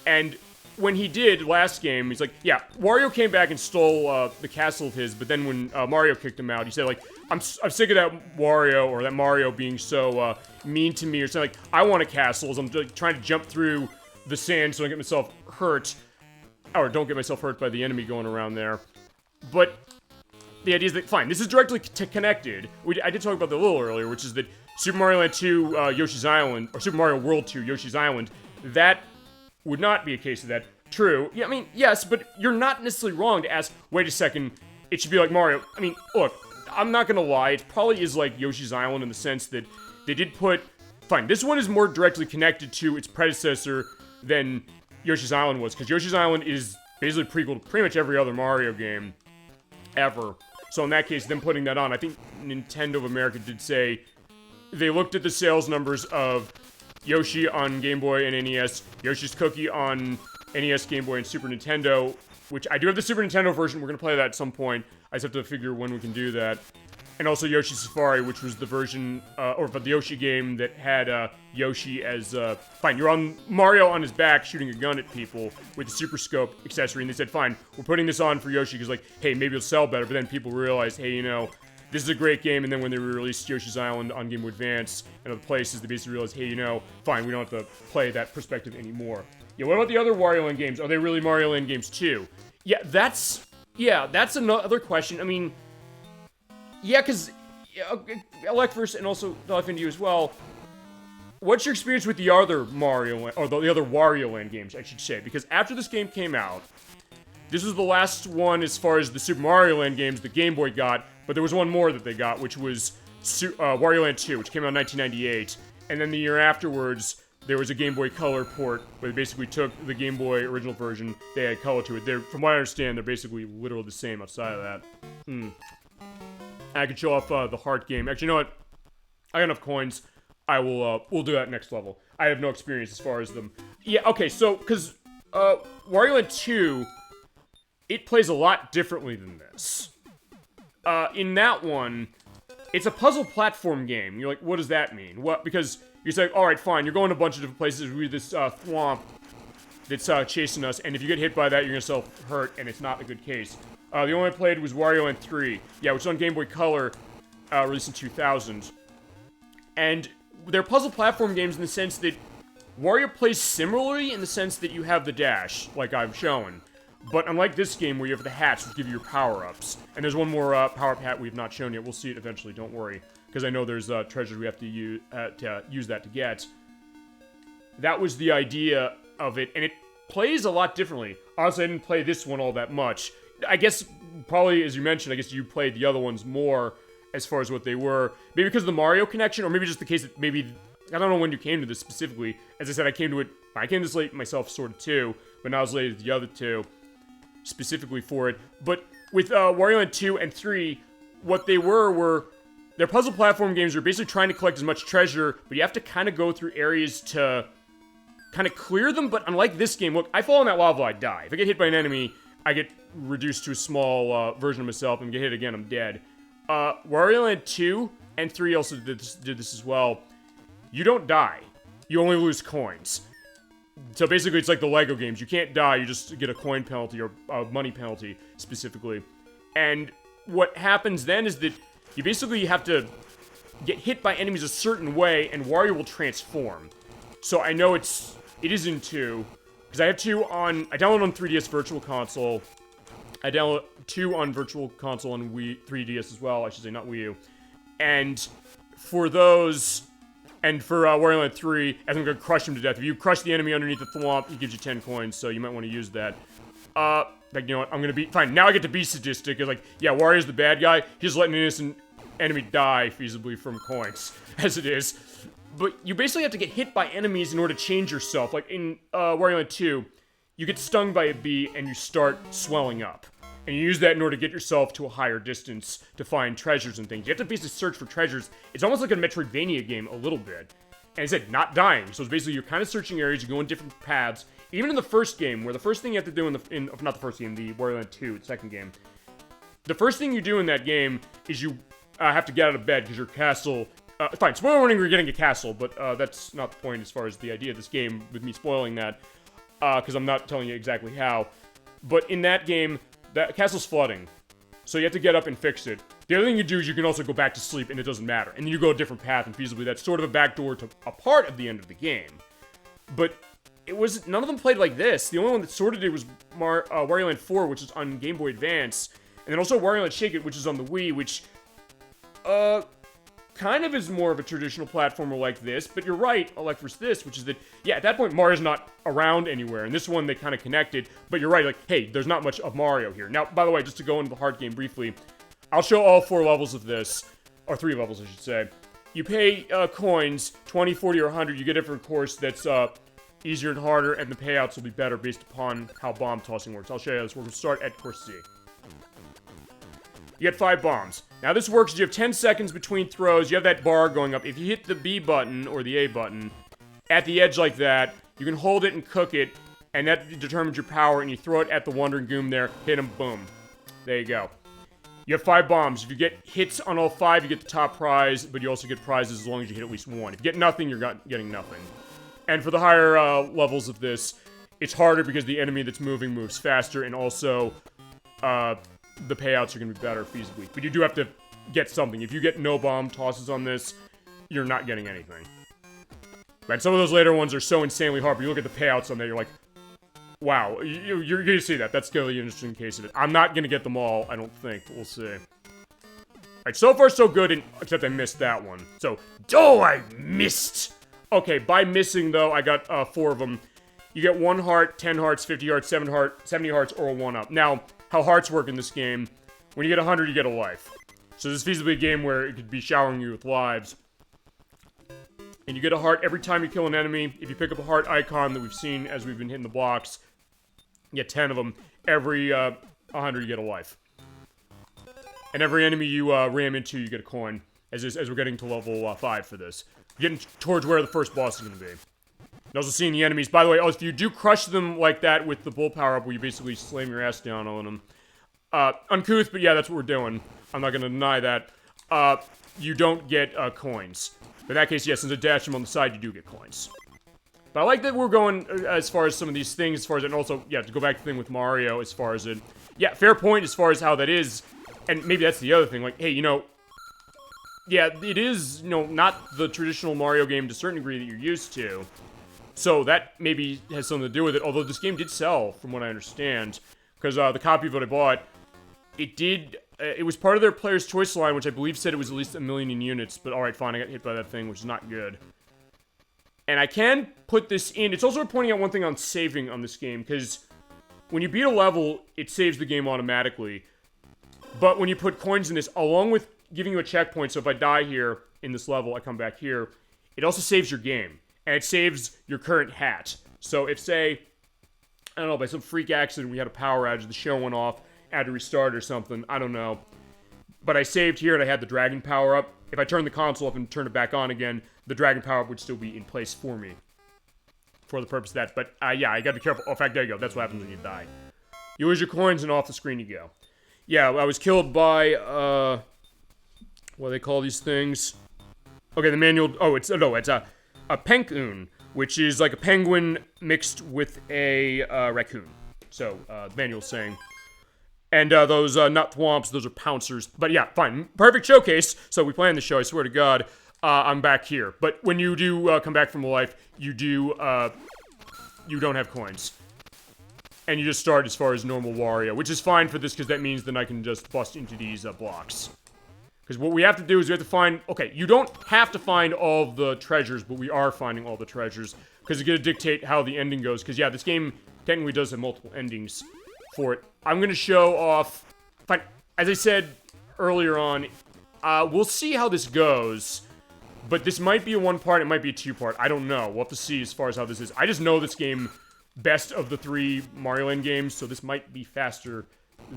And when he did last game, he's like, yeah, Wario came back and stole the castle of his, but then when Mario kicked him out, he said, like, I'm sick of that Wario, or that Mario being so mean to me, or something like, I want a castle, as I'm like, trying to jump through the sand so I don't get myself hurt, or don't get myself hurt by the enemy going around there. But the idea is that, fine, this is directly connected. I did talk about that a little earlier, which is that Super Mario Land 2, Yoshi's Island, or Super Mario World 2, Yoshi's Island, that would not be a case of that. True. Yeah, I mean, yes, but you're not necessarily wrong to ask, wait a second, it should be like Mario. I mean, look, I'm not gonna lie, it probably is like Yoshi's Island in the sense that they did put... Fine, this one is more directly connected to its predecessor than Yoshi's Island was, because Yoshi's Island is basically a prequel to pretty much every other Mario game ever. So in that case, them putting that on, I think Nintendo of America did say they looked at the sales numbers of Yoshi on Game Boy and NES, Yoshi's Cookie on NES, Game Boy, and Super Nintendo, which I do have the Super Nintendo version. We're going to play that at some point. I just have to figure when we can do that. And also Yoshi's Safari, which was the version, or the Yoshi game that had Yoshi as, fine, you're on Mario on his back shooting a gun at people with the Super Scope accessory, and they said, fine, we're putting this on for Yoshi, because, like, hey, maybe it'll sell better, but then people realized, hey, you know, this is a great game, and then when they released Yoshi's Island on Game Boy Advance and other places, they basically realized, hey, you know, fine, we don't have to play that perspective anymore. Yeah, what about the other Wario Land games? Are they really Mario Land games too? Yeah, that's another question. I mean, yeah, because ElecVerse and also DohIMissed as well. What's your experience with the other Mario Land, or the other Wario Land games, I should say? Because after this game came out, this was the last one as far as the Super Mario Land games the Game Boy got, but there was one more that they got, which was Wario Land 2, which came out in 1998. And then the year afterwards, there was a Game Boy Color port, where they basically took the Game Boy original version, they had color to it. From what I understand, they're basically literally the same outside of that. I could show off the heart game. Actually, you know what? I got enough coins. We'll do that next level. I have no experience as far as them. Yeah, okay, so, because, Wario Land 2, it plays a lot differently than this. In that one, it's a puzzle platform game. You're like, what does that mean? What? Because you're saying, alright, fine, you're going to a bunch of different places with this, thwomp that's, chasing us, and if you get hit by that, you're gonna self-hurt, and it's not a good case. The only one I played was Wario Land 3. Yeah, which is on Game Boy Color, released in 2000. And they're puzzle platform games in the sense that Wario plays similarly in the sense that you have the dash, like I've shown. But unlike this game where you have the hats which give you your power-ups, and there's one more power-up hat we've not shown yet, we'll see it eventually, don't worry. Because I know there's treasures we have to use that to get. That was the idea of it, and it plays a lot differently. Honestly, I didn't play this one all that much. I guess, probably, as you mentioned, I guess you played the other ones more as far as what they were. Maybe because of the Mario connection, or maybe just the case that maybe... I don't know when you came to this specifically. As I said, I came to this late myself, sort of, too. But not as late as the other two, specifically for it. But with Wario Land 2 and 3, what they were... They're puzzle platform games. You're basically trying to collect as much treasure, but you have to kind of go through areas to kind of clear them. But unlike this game, look, I fall in that lava, I die. If I get hit by an enemy... I get reduced to a small version of myself, and get hit again, I'm dead. Wario Land 2 and 3 also did this as well. You don't die. You only lose coins. So basically, it's like the Lego games. You can't die, you just get a coin penalty, or a money penalty, specifically. And what happens then is that you basically have to get hit by enemies a certain way, and Wario will transform. So I know it is in 2... Because I have 2 I downloaded on 3DS Virtual Console, I downloaded 2 on Virtual Console and 3DS as well. I should say, not Wii U. And for those, and for Wario Land 3, as I'm gonna crush him to death. If you crush the enemy underneath the thwomp, he gives you 10 coins, so you might want to use that. Like, you know what, I'm gonna be, fine, now I get to be sadistic, it's like, yeah, Wario's the bad guy, he's letting an innocent enemy die, feasibly, from coins, as it is. But you basically have to get hit by enemies in order to change yourself. Like, in Wario Land 2, you get stung by a bee, and you start swelling up. And you use that in order to get yourself to a higher distance to find treasures and things. You have to basically search for treasures. It's almost like a Metroidvania game, a little bit. And it said, not dying. So it's basically, you're kind of searching areas, you go in different paths. Even in the first game, where the first thing you have to do not the first game, the Wario Land 2, the second game. The first thing you do in that game is you have to get out of bed because your castle... fine, spoiler warning, we're getting a castle, but that's not the point as far as the idea of this game, with me spoiling that. Because I'm not telling you exactly how. But in that game... that castle's flooding, so you have to get up and fix it. The other thing you do is you can also go back to sleep, and it doesn't matter. And then you go a different path, and feasibly that's sort of a backdoor to a part of the end of the game. But none of them played like this. The only one that sort of did was Wario Land 4, which is on Game Boy Advance, and then also Wario Land Shake It, which is on the Wii, which, kind of is more of a traditional platformer like this, but you're right, ElecVerse this, which is that, yeah, at that point, Mario's not around anywhere, and this one, they kind of connected, but you're right, like, hey, there's not much of Mario here. Now, by the way, just to go into the hard game briefly, I'll show all 4 levels of this, or 3 levels, I should say. You pay coins, 20, 40, or 100, you get a different course that's easier and harder, and the payouts will be better based upon how bomb tossing works. I'll show you this. We're going to start at course C. You get 5 bombs. Now this works, you have 10 seconds between throws, you have that bar going up. If you hit the B button, or the A button, at the edge like that, you can hold it and cook it, and that determines your power, and you throw it at the Wandering Goom there, hit him, boom. There you go. You have 5 bombs. If you get hits on all 5, you get the top prize, but you also get prizes as long as you hit at least 1. If you get nothing, you're getting nothing. And for the higher levels of this, it's harder because the enemy that's moving moves faster, and also, the payouts are going to be better feasibly. But you do have to get something. If you get no bomb tosses on this, you're not getting anything. Right, some of those later ones are so insanely hard, but you look at the payouts on there, you're like, wow, you're going to see that. That's going to be an interesting case of it. I'm not going to get them all, I don't think. We'll see. Alright, so far so good, except I missed that one. So, I missed! Okay, by missing, though, I got 4 of them. You get 1 heart, 10 hearts, 50 hearts, 70 hearts, or a 1-up. Now, how hearts work in this game, when you get 100, you get a life. So this is feasibly a game where it could be showering you with lives. And you get a heart every time you kill an enemy. If you pick up a heart icon that we've seen as we've been hitting the blocks, you get 10 of them. Every 100, you get a life. And every enemy you ram into, you get a coin. As we're getting to level 5 for this. We're getting towards where the first boss is going to be. And also seeing the enemies. By the way, if you do crush them like that with the bull power-up, where you basically slam your ass down on them. Uncouth, but yeah, that's what we're doing. I'm not going to deny that. You don't get coins. In that case, yes, since I dash them on the side, you do get coins. But I like that we're going as far as some of these things, as far as, and also, yeah, to go back to the thing with Mario, as far as it, yeah, fair point as far as how that is, and maybe that's the other thing, like, hey, you know, yeah, it is, you know, not the traditional Mario game to a certain degree that you're used to, so that maybe has something to do with it, although this game did sell, from what I understand, because the copy of it I bought, it was part of their Player's Choice line, which I believe said it was at least 1 million in units, but alright, fine, I got hit by that thing, which is not good. And I can put this in, it's also pointing out one thing on saving on this game, because when you beat a level, it saves the game automatically. But when you put coins in this, along with giving you a checkpoint, so if I die here in this level, I come back here, it also saves your game. And it saves your current hat. So if, say, I don't know, by some freak accident we had a power outage, the show went off, I had to restart or something, I don't know. But I saved here and I had the dragon power up. If I turn the console up and turn it back on again, the dragon power up would still be in place for me. For the purpose of that. But, yeah, I gotta be careful. Oh, in fact, there you go. That's what happens when you die. You lose your coins and off the screen you go. Yeah, I was killed by, what do they call these things? Okay, the manual, it's a penguin, which is like a penguin mixed with a, raccoon. So, the manual's saying. And, those, not thwomps, those are pouncers. But yeah, fine. Perfect showcase. So we planned the show, I swear to God. I'm back here. But when you do, come back from life, you do, you don't have coins. and you just start as far as normal Wario, which is fine for this because that means then I can just bust into these blocks. Because what we have to do is we have to find... Okay, you don't have to find all of the treasures, but we are finding all the treasures because it's going to dictate how the ending goes. Because, yeah, this game technically does have multiple endings for it. I'm going to show off... Fine. As I said earlier on, we'll see how this goes. But this might be a one-part, it might be a two-part. I don't know. We'll have to see as far as how this is. I just know this game best of the 3 Mario Land games, so this might be faster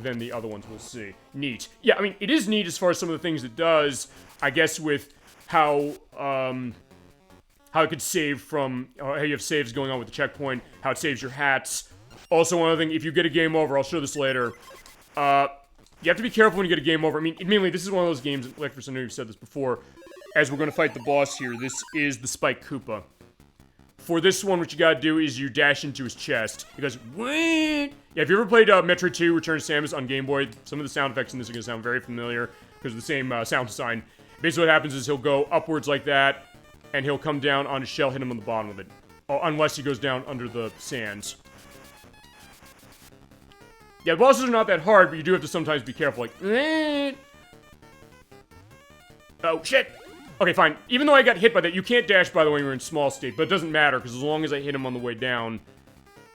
than the other ones. We'll see. Neat. Yeah, I mean, it is neat as far as some of the things it does. I guess with how it could save from... how you have saves going on with the checkpoint, how it saves your hats. Also, one other thing, if you get a game over, I'll show this later, you have to be careful when you get a game over. I mean, admittedly, this is one of those games, ElecVerse, I know you've said this before, as we're going to fight the boss here, this is the Spike Koopa. For this one, what you gotta do is you dash into his chest. He goes, what? Yeah, if you ever played Metroid 2 Return to Samus on Game Boy, some of the sound effects in this are gonna sound very familiar because of the same sound design. Basically what happens is he'll go upwards like that, and he'll come down on his shell, hit him on the bottom of it. Unless he goes down under the sands. Yeah, the bosses are not that hard, but you do have to sometimes be careful, like, oh, shit! Okay, fine. Even though I got hit by that, you can't dash, by the way, when you're in small state, but it doesn't matter, because as long as I hit him on the way down,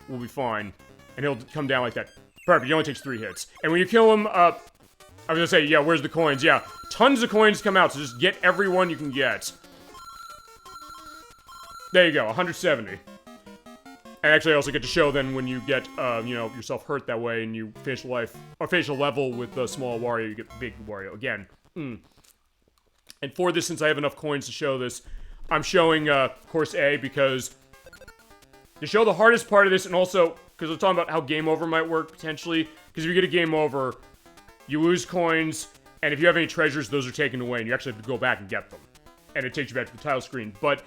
we'll be fine. And he'll come down like that. Perfect, he only takes 3 hits. And when you kill him, I was gonna say, yeah, where's the coins? Yeah, tons of coins come out, so just get every one you can get. There you go, 170. And actually, I also get to show then when you get, you know, yourself hurt that way, and you finish life, or finish a level with small Wario, you get big Wario again. And for this, since I have enough coins to show this, I'm showing course A because to show the hardest part of this, and also because we're talking about how game over might work potentially. Because if you get a game over, you lose coins, and if you have any treasures, those are taken away, and you actually have to go back and get them, and it takes you back to the title screen. But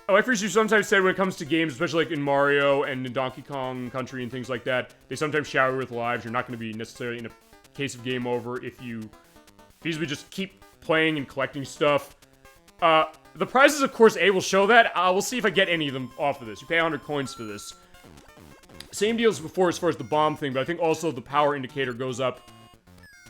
ElecVerse, you sometimes said when it comes to games, especially like in Mario and in Donkey Kong Country and things like that, they sometimes shower with lives. You're not going to be necessarily in a case of game over if you feasibly just keep playing and collecting stuff. The prizes of course A will show that. We'll see if I get any of them off of this. You pay 100 coins for this. Same deal as before as far as the bomb thing, but I think also the power indicator goes up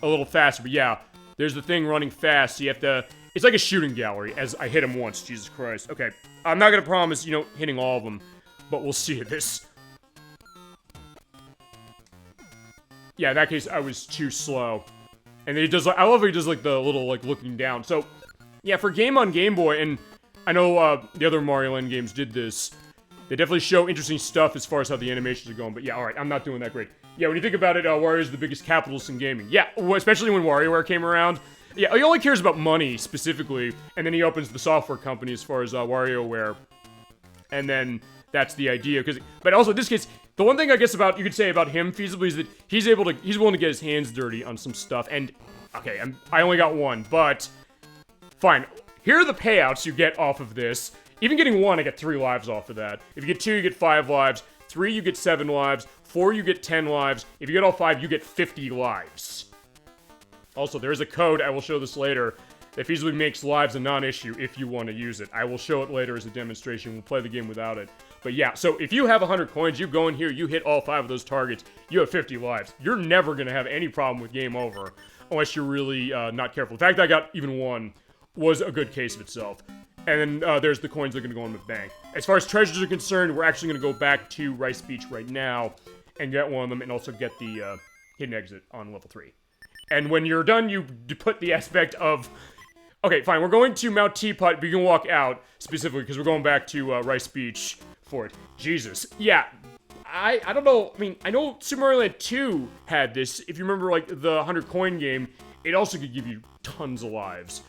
a little faster. But yeah, there's the thing running fast, so you have to... It's like a shooting gallery, as I hit him once, Jesus Christ. Okay, I'm not gonna promise, you know, hitting all of them, but we'll see this. Yeah, in that case, I was too slow. And then he does, I love how he does, like, the little, like, looking down. So, yeah, for game on Game Boy, and I know, the other Mario Land games did this, they definitely show interesting stuff as far as how the animations are going, but yeah, alright, I'm not doing that great. Yeah, when you think about it, Wario's the biggest capitalist in gaming. Yeah, especially when WarioWare came around. Yeah, he only cares about money, specifically, and then he opens the software company as far as, WarioWare. And then, that's the idea, but also, in this case, the one thing I guess you could say about him, feasibly, is that he's willing to get his hands dirty on some stuff, and, okay, I only got 1, but, fine. Here are the payouts you get off of this. Even getting 1, I get 3 lives off of that. If you get 2, you get 5 lives. 3, you get 7 lives. 4, you get 10 lives. If you get all 5, you get 50 lives. Also, there is a code, I will show this later, that feasibly makes lives a non-issue if you want to use it. I will show it later as a demonstration. We'll play the game without it. But yeah, so if you have 100 coins, you go in here, you hit all 5 of those targets, you have 50 lives. You're never going to have any problem with game over, unless you're really not careful. The fact that I got even 1 was a good case of itself. And then there's the coins that are going to go in the bank. As far as treasures are concerned, we're actually going to go back to Rice Beach right now and get one of them, and also get the hidden exit on level 3. And when you're done, you put the aspect of... Okay, fine, we're going to Mount Teapot, but you can walk out, specifically, because we're going back to Rice Beach for it. Jesus. Yeah, I don't know, I mean, I know Super Mario Land 2 had this. If you remember, like, the 100 coin game, it also could give you tons of lives,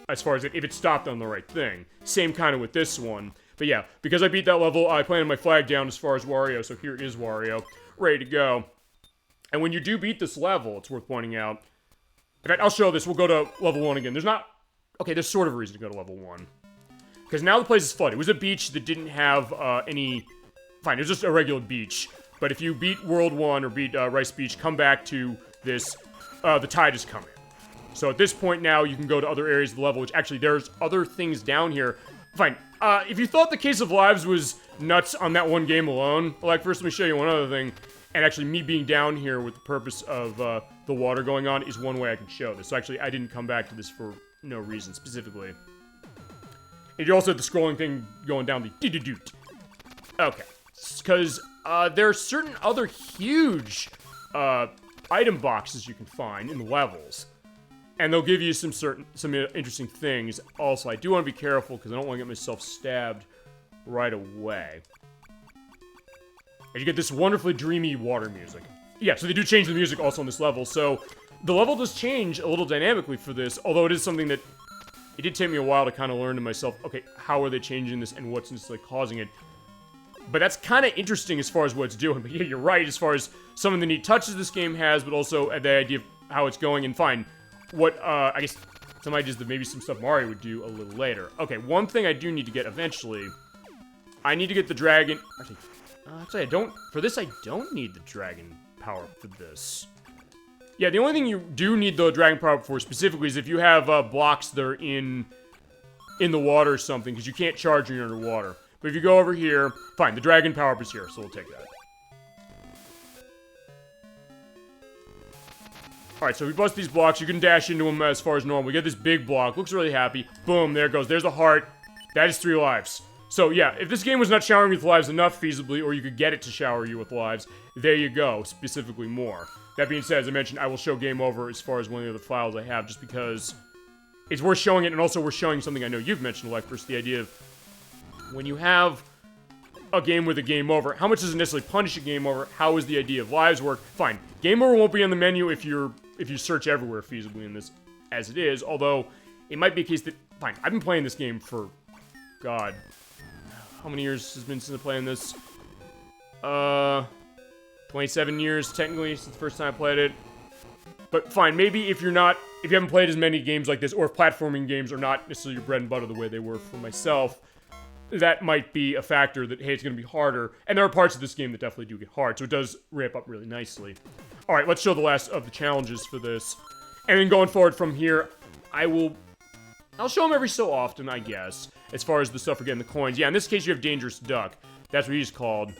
as far as if it stopped on the right thing. Same kind of with this one. But yeah, because I beat that level, I planted my flag down as far as Wario, so here is Wario, ready to go. And when you do beat this level, it's worth pointing out. In fact, I'll show this, we'll go to level 1 again. There's sort of a reason to go to level 1. Because now the place is flooded. It was a beach that didn't have any... Fine, it was just a regular beach. But if you beat World 1 or beat Rice Beach, come back to this, the tide is coming. So at this point now, you can go to other areas of the level, which actually, there's other things down here. Fine, if you thought the case of lives was nuts on that one game alone, like, first let me show you one other thing. And actually, me being down here with the purpose of the water going on is one way I can show this. So actually, I didn't come back to this for no reason specifically. And you also have the scrolling thing going down the doo-doo-doot. Okay. Because there are certain other huge item boxes you can find in the levels. And they'll give you some interesting things. Also, I do want to be careful because I don't want to get myself stabbed right away. And you get this wonderfully dreamy water music. Yeah, so they do change the music also on this level. So the level does change a little dynamically for this, although it is something that it did take me a while to kind of learn to myself, okay, how are they changing this and what's necessarily causing it? But that's kind of interesting as far as what it's doing. But yeah, you're right as far as some of the neat touches this game has, but also the idea of how it's going. And fine, what, I guess some ideas that maybe some stuff Mario would do a little later. Okay, one thing I do need to get eventually, I need to get the dragon. Actually, for this, I don't need the dragon power for this. Yeah, the only thing you do need the dragon power for specifically is if you have blocks that are in the water or something, because you can't charge when you're underwater. But if you go over here, fine, the dragon power up is here, so we'll take that. Alright, so if we bust these blocks, you can dash into them as far as normal. We get this big block, looks really happy. Boom, there it goes. There's a heart. That is 3 lives. So yeah, if this game was not showering you with lives enough feasibly, or you could get it to shower you with lives, there you go, specifically more. That being said, as I mentioned, I will show game over as far as one of the other files I have, just because it's worth showing it, and also we're showing something I know you've mentioned, ElecVerse, the idea of when you have a game with a game over, how much does it necessarily punish a game over? How is the idea of lives work? Fine, game over won't be on the menu if you search everywhere feasibly in this, as it is, although it might be a case that, fine, I've been playing this game for, God, how many years has been since I'm playing this? 27 years, technically, since the first time I played it. But fine, maybe if you haven't played as many games like this, or if platforming games are not necessarily your bread and butter the way they were for myself, that might be a factor that, hey, it's going to be harder. And there are parts of this game that definitely do get hard, so it does ramp up really nicely. Alright, let's show the last of the challenges for this. And then going forward from here, I'll show them every so often, I guess, as far as the stuff for getting the coins. Yeah, in this case, you have Dangerous Duck. That's what he's called.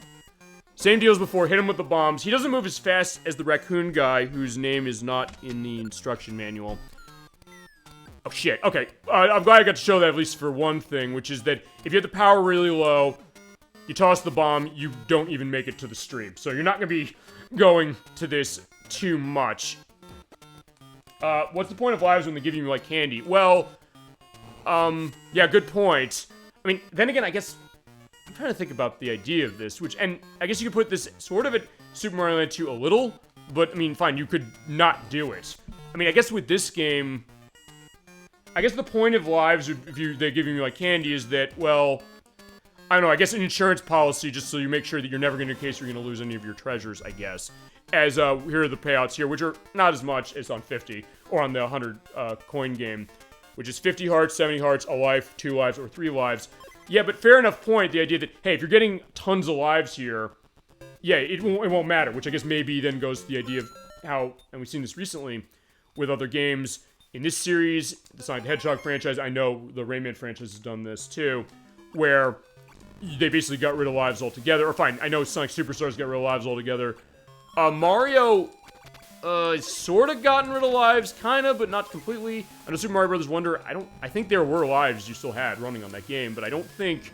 Same deal as before, hit him with the bombs. He doesn't move as fast as the raccoon guy, whose name is not in the instruction manual. Oh, shit. Okay, I'm glad I got to show that at least for one thing, which is that if you have the power really low, you toss the bomb, you don't even make it to the stream. So you're not going to be going to this too much. What's the point of lives when they give you, like, candy? Well, yeah, good point. I mean, then again, I guess I'm trying to think about the idea of this, and I guess you could put this sort of at Super Mario Land 2 a little, but, I mean, fine, you could not do it. I mean, I guess with this game, I guess the point of lives, if they're giving you, like, candy, is that, well, I don't know, I guess an insurance policy, just so you make sure that you're never going to, in case you're going to lose any of your treasures, I guess. As, here are the payouts here, which are not as much as on 50, or on the 100, coin game, which is 50 hearts, 70 hearts, a life, 2 lives, or 3 lives. Yeah, but fair enough point, the idea that, hey, if you're getting tons of lives here, yeah, it won't matter, which I guess maybe then goes to the idea of how, and we've seen this recently with other games in this series, the Sonic the Hedgehog franchise, I know the Rayman franchise has done this too, where they basically got rid of lives altogether, or fine, I know Sonic Superstars got rid of lives altogether. Mario, sort of gotten rid of lives, kind of, but not completely. I know Super Mario Bros. Wonder, I think there were lives you still had running on that game, but I don't think,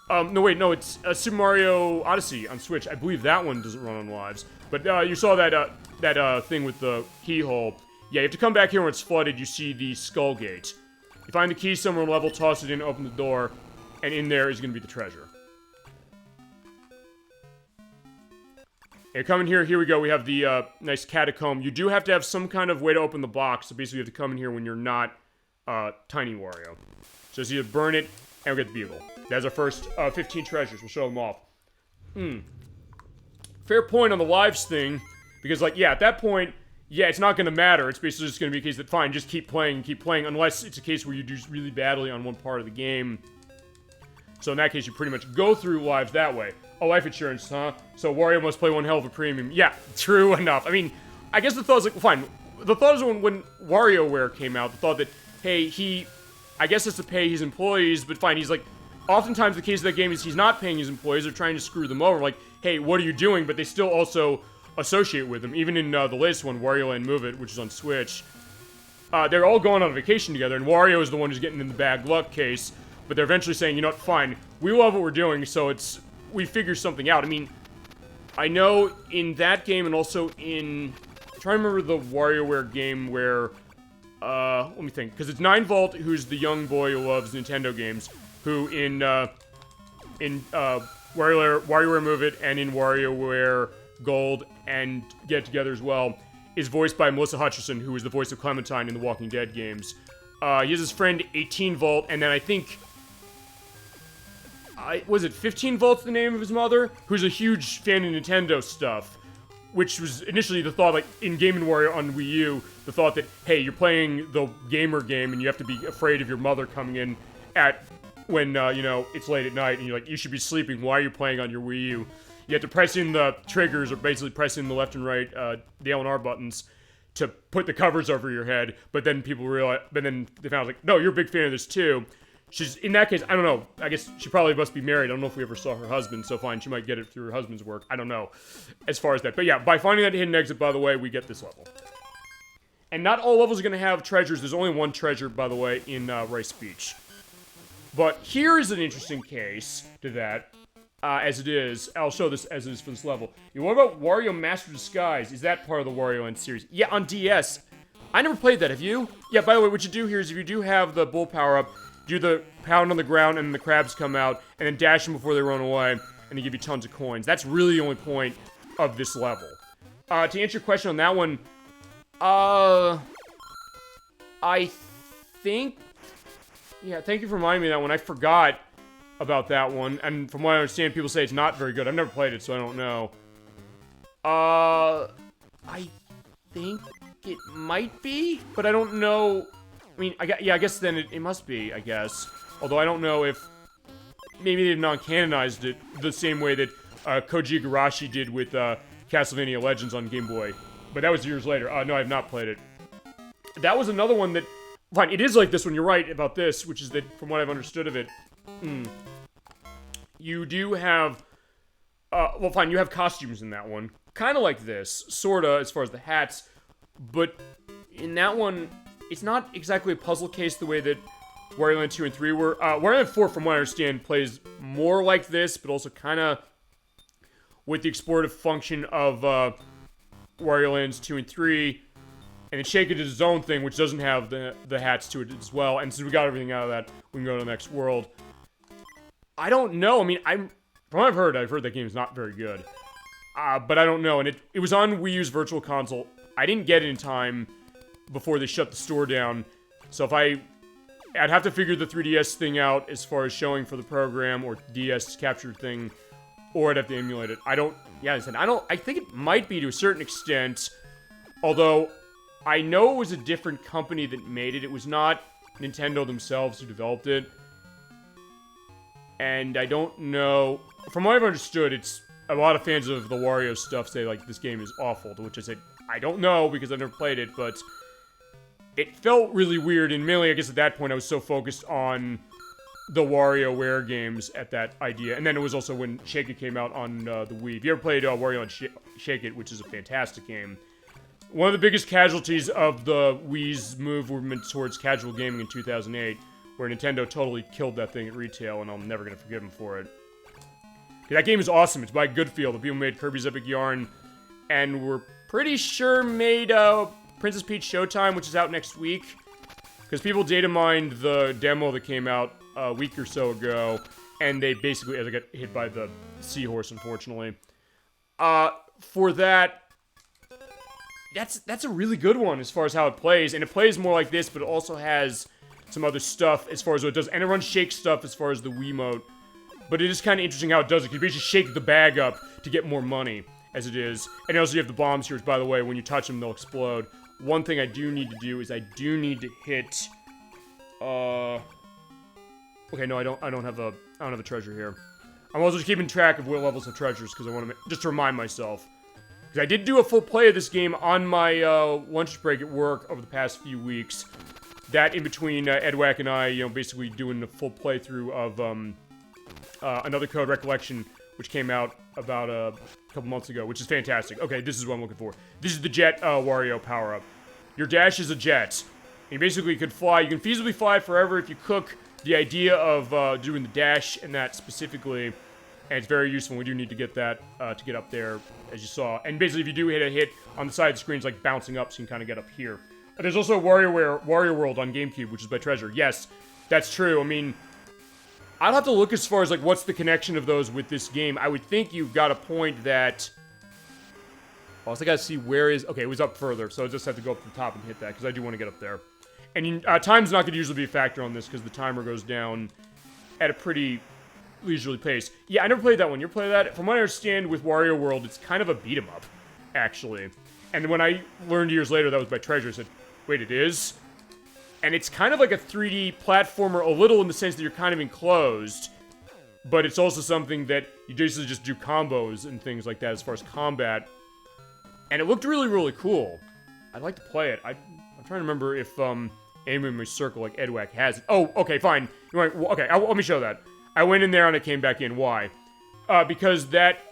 no wait, no, it's Super Mario Odyssey on Switch. I believe that one doesn't run on lives. But, you saw that thing with the keyhole. Yeah, you have to come back here when it's flooded, you see the skull gate. You find the key somewhere on level, toss it in, open the door, and in there is gonna be the treasure. Okay, come in here, here we go, we have the, nice catacomb. You do have to have some kind of way to open the box, so basically you have to come in here when you're not, Tiny Wario. So it's either burn it, and we get the beagle. That's our first, 15 treasures, we'll show them off. Fair point on the lives thing, because, like, yeah, at that point, yeah, it's not gonna matter, it's basically just gonna be a case that, fine, just keep playing, unless it's a case where you do really badly on one part of the game. So in that case, you pretty much go through lives that way. Oh, life insurance, huh? So Wario must play one hell of a premium. Yeah, true enough. I mean, I guess the thought was like, fine. The thought was when WarioWare came out, the thought that, hey, I guess has to pay his employees, but fine, he's like, oftentimes the case of that game is he's not paying his employees, they're trying to screw them over, like, hey, what are you doing? But they still also associate with him. Even in the latest one, Wario Land Move It, which is on Switch, they're all going on vacation together, and Wario is the one who's getting in the bad luck case, but they're eventually saying, you know what, fine, we love what we're doing, so we figure something out. I mean, I know in that game and also in, I'm trying to remember the WarioWare game where, let me think, because it's 9Volt, who's the young boy who loves Nintendo games, who in WarioWare Move It and in WarioWare Gold and Get Together as well, is voiced by Melissa Hutcherson, who is the voice of Clementine in the Walking Dead games. He has his friend 18Volt, and then I think, was it 15Volt's the name of his mother? Who's a huge fan of Nintendo stuff. Which was initially the thought, like, in Game & Wario on Wii U, the thought that, hey, you're playing the gamer game and you have to be afraid of your mother coming in when, you know, it's late at night and you're like, you should be sleeping, why are you playing on your Wii U? You have to press in the triggers, or basically press in the left and right, the L and R buttons, to put the covers over your head, but then people realize, but then they found out, like, no, you're a big fan of this too. She's, in that case, I don't know, I guess she probably must be married. I don't know if we ever saw her husband, so fine, she might get it through her husband's work. I don't know, as far as that. But yeah, by finding that hidden exit, by the way, we get this level. And not all levels are going to have treasures. There's only one treasure, by the way, in Rice Beach. But here is an interesting case to that, as it is. I'll show this as it is for this level. What about Wario Master Disguise? Is that part of the Wario Land series? Yeah, on DS. I never played that, have you? Yeah, by the way, what you do here is if you do have the bull power-up, do the pound on the ground and the crabs come out, and then dash them before they run away, and they give you tons of coins. That's really the only point of this level. To answer your question on that one, I think, yeah, thank you for reminding me of that one. I forgot about that one, and from what I understand, people say it's not very good. I've never played it, so I don't know. I think it might be, but I don't know. I mean, I guess then it must be, I guess. Although I don't know if maybe they've non-canonized it the same way that Koji Igarashi did with Castlevania Legends on Game Boy. But that was years later. No, I have not played it. That was another one that, fine, it is like this one, you're right about this, which is that, from what I've understood of it, you do have, well, fine, you have costumes in that one. Kind of like this, sorta, as far as the hats, but in that one, it's not exactly a puzzle case the way that Wario Land 2 and 3 were. Wario Land 4, from what I understand, plays more like this, but also kind of with the explorative function of Wario Lands 2 and 3. And then Shake It is its own thing, which doesn't have the hats to it as well. And since we got everything out of that, we can go to the next world. I don't know. I mean, from what I've heard that game is not very good. But I don't know. And it was on Wii U's Virtual Console. I didn't get it in time before they shut the store down. So if I'd have to figure the 3DS thing out as far as showing for the program, or DS capture thing, or I'd have to emulate it. I think it might be to a certain extent, although I know it was a different company that made it. It was not Nintendo themselves who developed it. And I don't know, from what I've understood, it's a lot of fans of the Wario stuff say, like, this game is awful, to which I said, I don't know, because I've never played it, but it felt really weird, and mainly, I guess at that point, I was so focused on the WarioWare games at that idea. And then it was also when Shake It came out on the Wii. If you ever played Wario Land Shake It, which is a fantastic game, one of the biggest casualties of the Wii's movement towards casual gaming in 2008, where Nintendo totally killed that thing at retail, and I'm never going to forgive them for it. That game is awesome. It's by Goodfield. The people who made Kirby's Epic Yarn, and we're pretty sure made Princess Peach Showtime, which is out next week. Because people data mined the demo that came out a week or so ago, and they basically got hit by the seahorse, unfortunately. For that, that's a really good one as far as how it plays, and it plays more like this, but it also has some other stuff as far as what it does, and it runs shake stuff as far as the Wiimote. But it is kind of interesting how it does it. You basically shake the bag up to get more money, as it is. And also you have the bombs here, which, by the way, when you touch them, they'll explode. One thing I do need to do is I do need to hit, okay, no, I don't have a treasure here. I'm also just keeping track of what levels of treasures, because I want to, just to remind myself. Because I did do a full play of this game on my lunch break at work over the past few weeks. That in between Edwack and I, basically doing a full playthrough of another code, Recollection, which came out about a couple months ago, which is fantastic. Okay, this is what I'm looking for. This is the jet Wario power-up. Your dash is a jet. And you basically could fly. You can feasibly fly forever if you cook the idea of doing the dash and that specifically. And it's very useful. We do need to get that to get up there, as you saw. And basically, if you do hit a hit on the side of the screen, it's like bouncing up, so you can kind of get up here. There's also Wario World on GameCube, which is by Treasure. Yes, that's true. I mean, I'd have to look as far as, like, what's the connection of those with this game. I would think you've got a point that... Also, I gotta see where is... Okay, it was up further, so I just have to go up to the top and hit that, because I do want to get up there. And time's not going to usually be a factor on this, because the timer goes down at a pretty leisurely pace. Yeah, I never played that one. You ever play that? From what I understand with Wario World, it's kind of a beat-em-up, actually. And when I learned years later that was by Treasure, I said, wait, it is? And it's kind of like a 3D platformer, a little in the sense that you're kind of enclosed, but it's also something that you basically just do combos and things like that as far as combat. And it looked really, really cool. I'd like to play it. I'm trying to remember if anyone in my circle, like Edwack, has it. Oh, okay, fine. Okay, let me show that. I went in there and I came back in. Why? Because that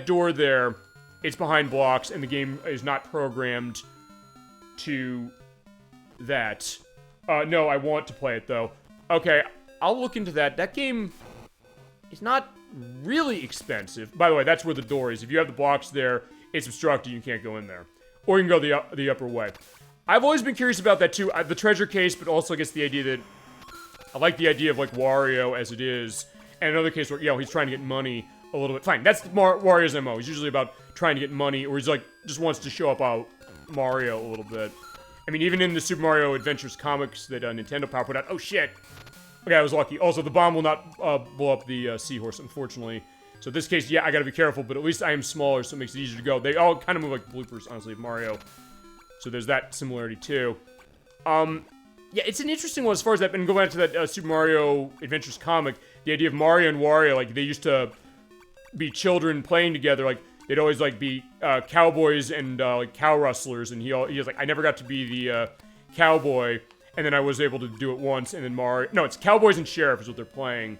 door there, it's behind blocks, and the game is not programmed to... that. No, I want to play it, though. Okay, I'll look into that. That game is not really expensive. By the way, that's where the door is. If you have the blocks there, it's obstructed, you can't go in there. Or you can go the upper way. I've always been curious about that, too. The treasure case, but also I guess the idea that... I like the idea of, like, Wario as it is. And another case where, you know, he's trying to get money a little bit. Fine, that's Wario's MO. He's usually about trying to get money, or he's, like, just wants to show up Mario a little bit. I mean, even in the Super Mario Adventures comics that Nintendo Power put out... Oh, shit! Okay, I was lucky. Also, the bomb will not blow up the seahorse, unfortunately. So in this case, yeah, I gotta be careful, but at least I am smaller, so it makes it easier to go. They all kind of move like bloopers, honestly, of Mario. So there's that similarity, too. Yeah, it's an interesting one as far as that, and go back to that Super Mario Adventures comic, the idea of Mario and Wario, like, they used to be children playing together, like, they'd always, like, be cowboys and, like, cow rustlers, and he was like, I never got to be the cowboy, and then I was able to do it once, and then Mario... No, it's cowboys and sheriff is what they're playing.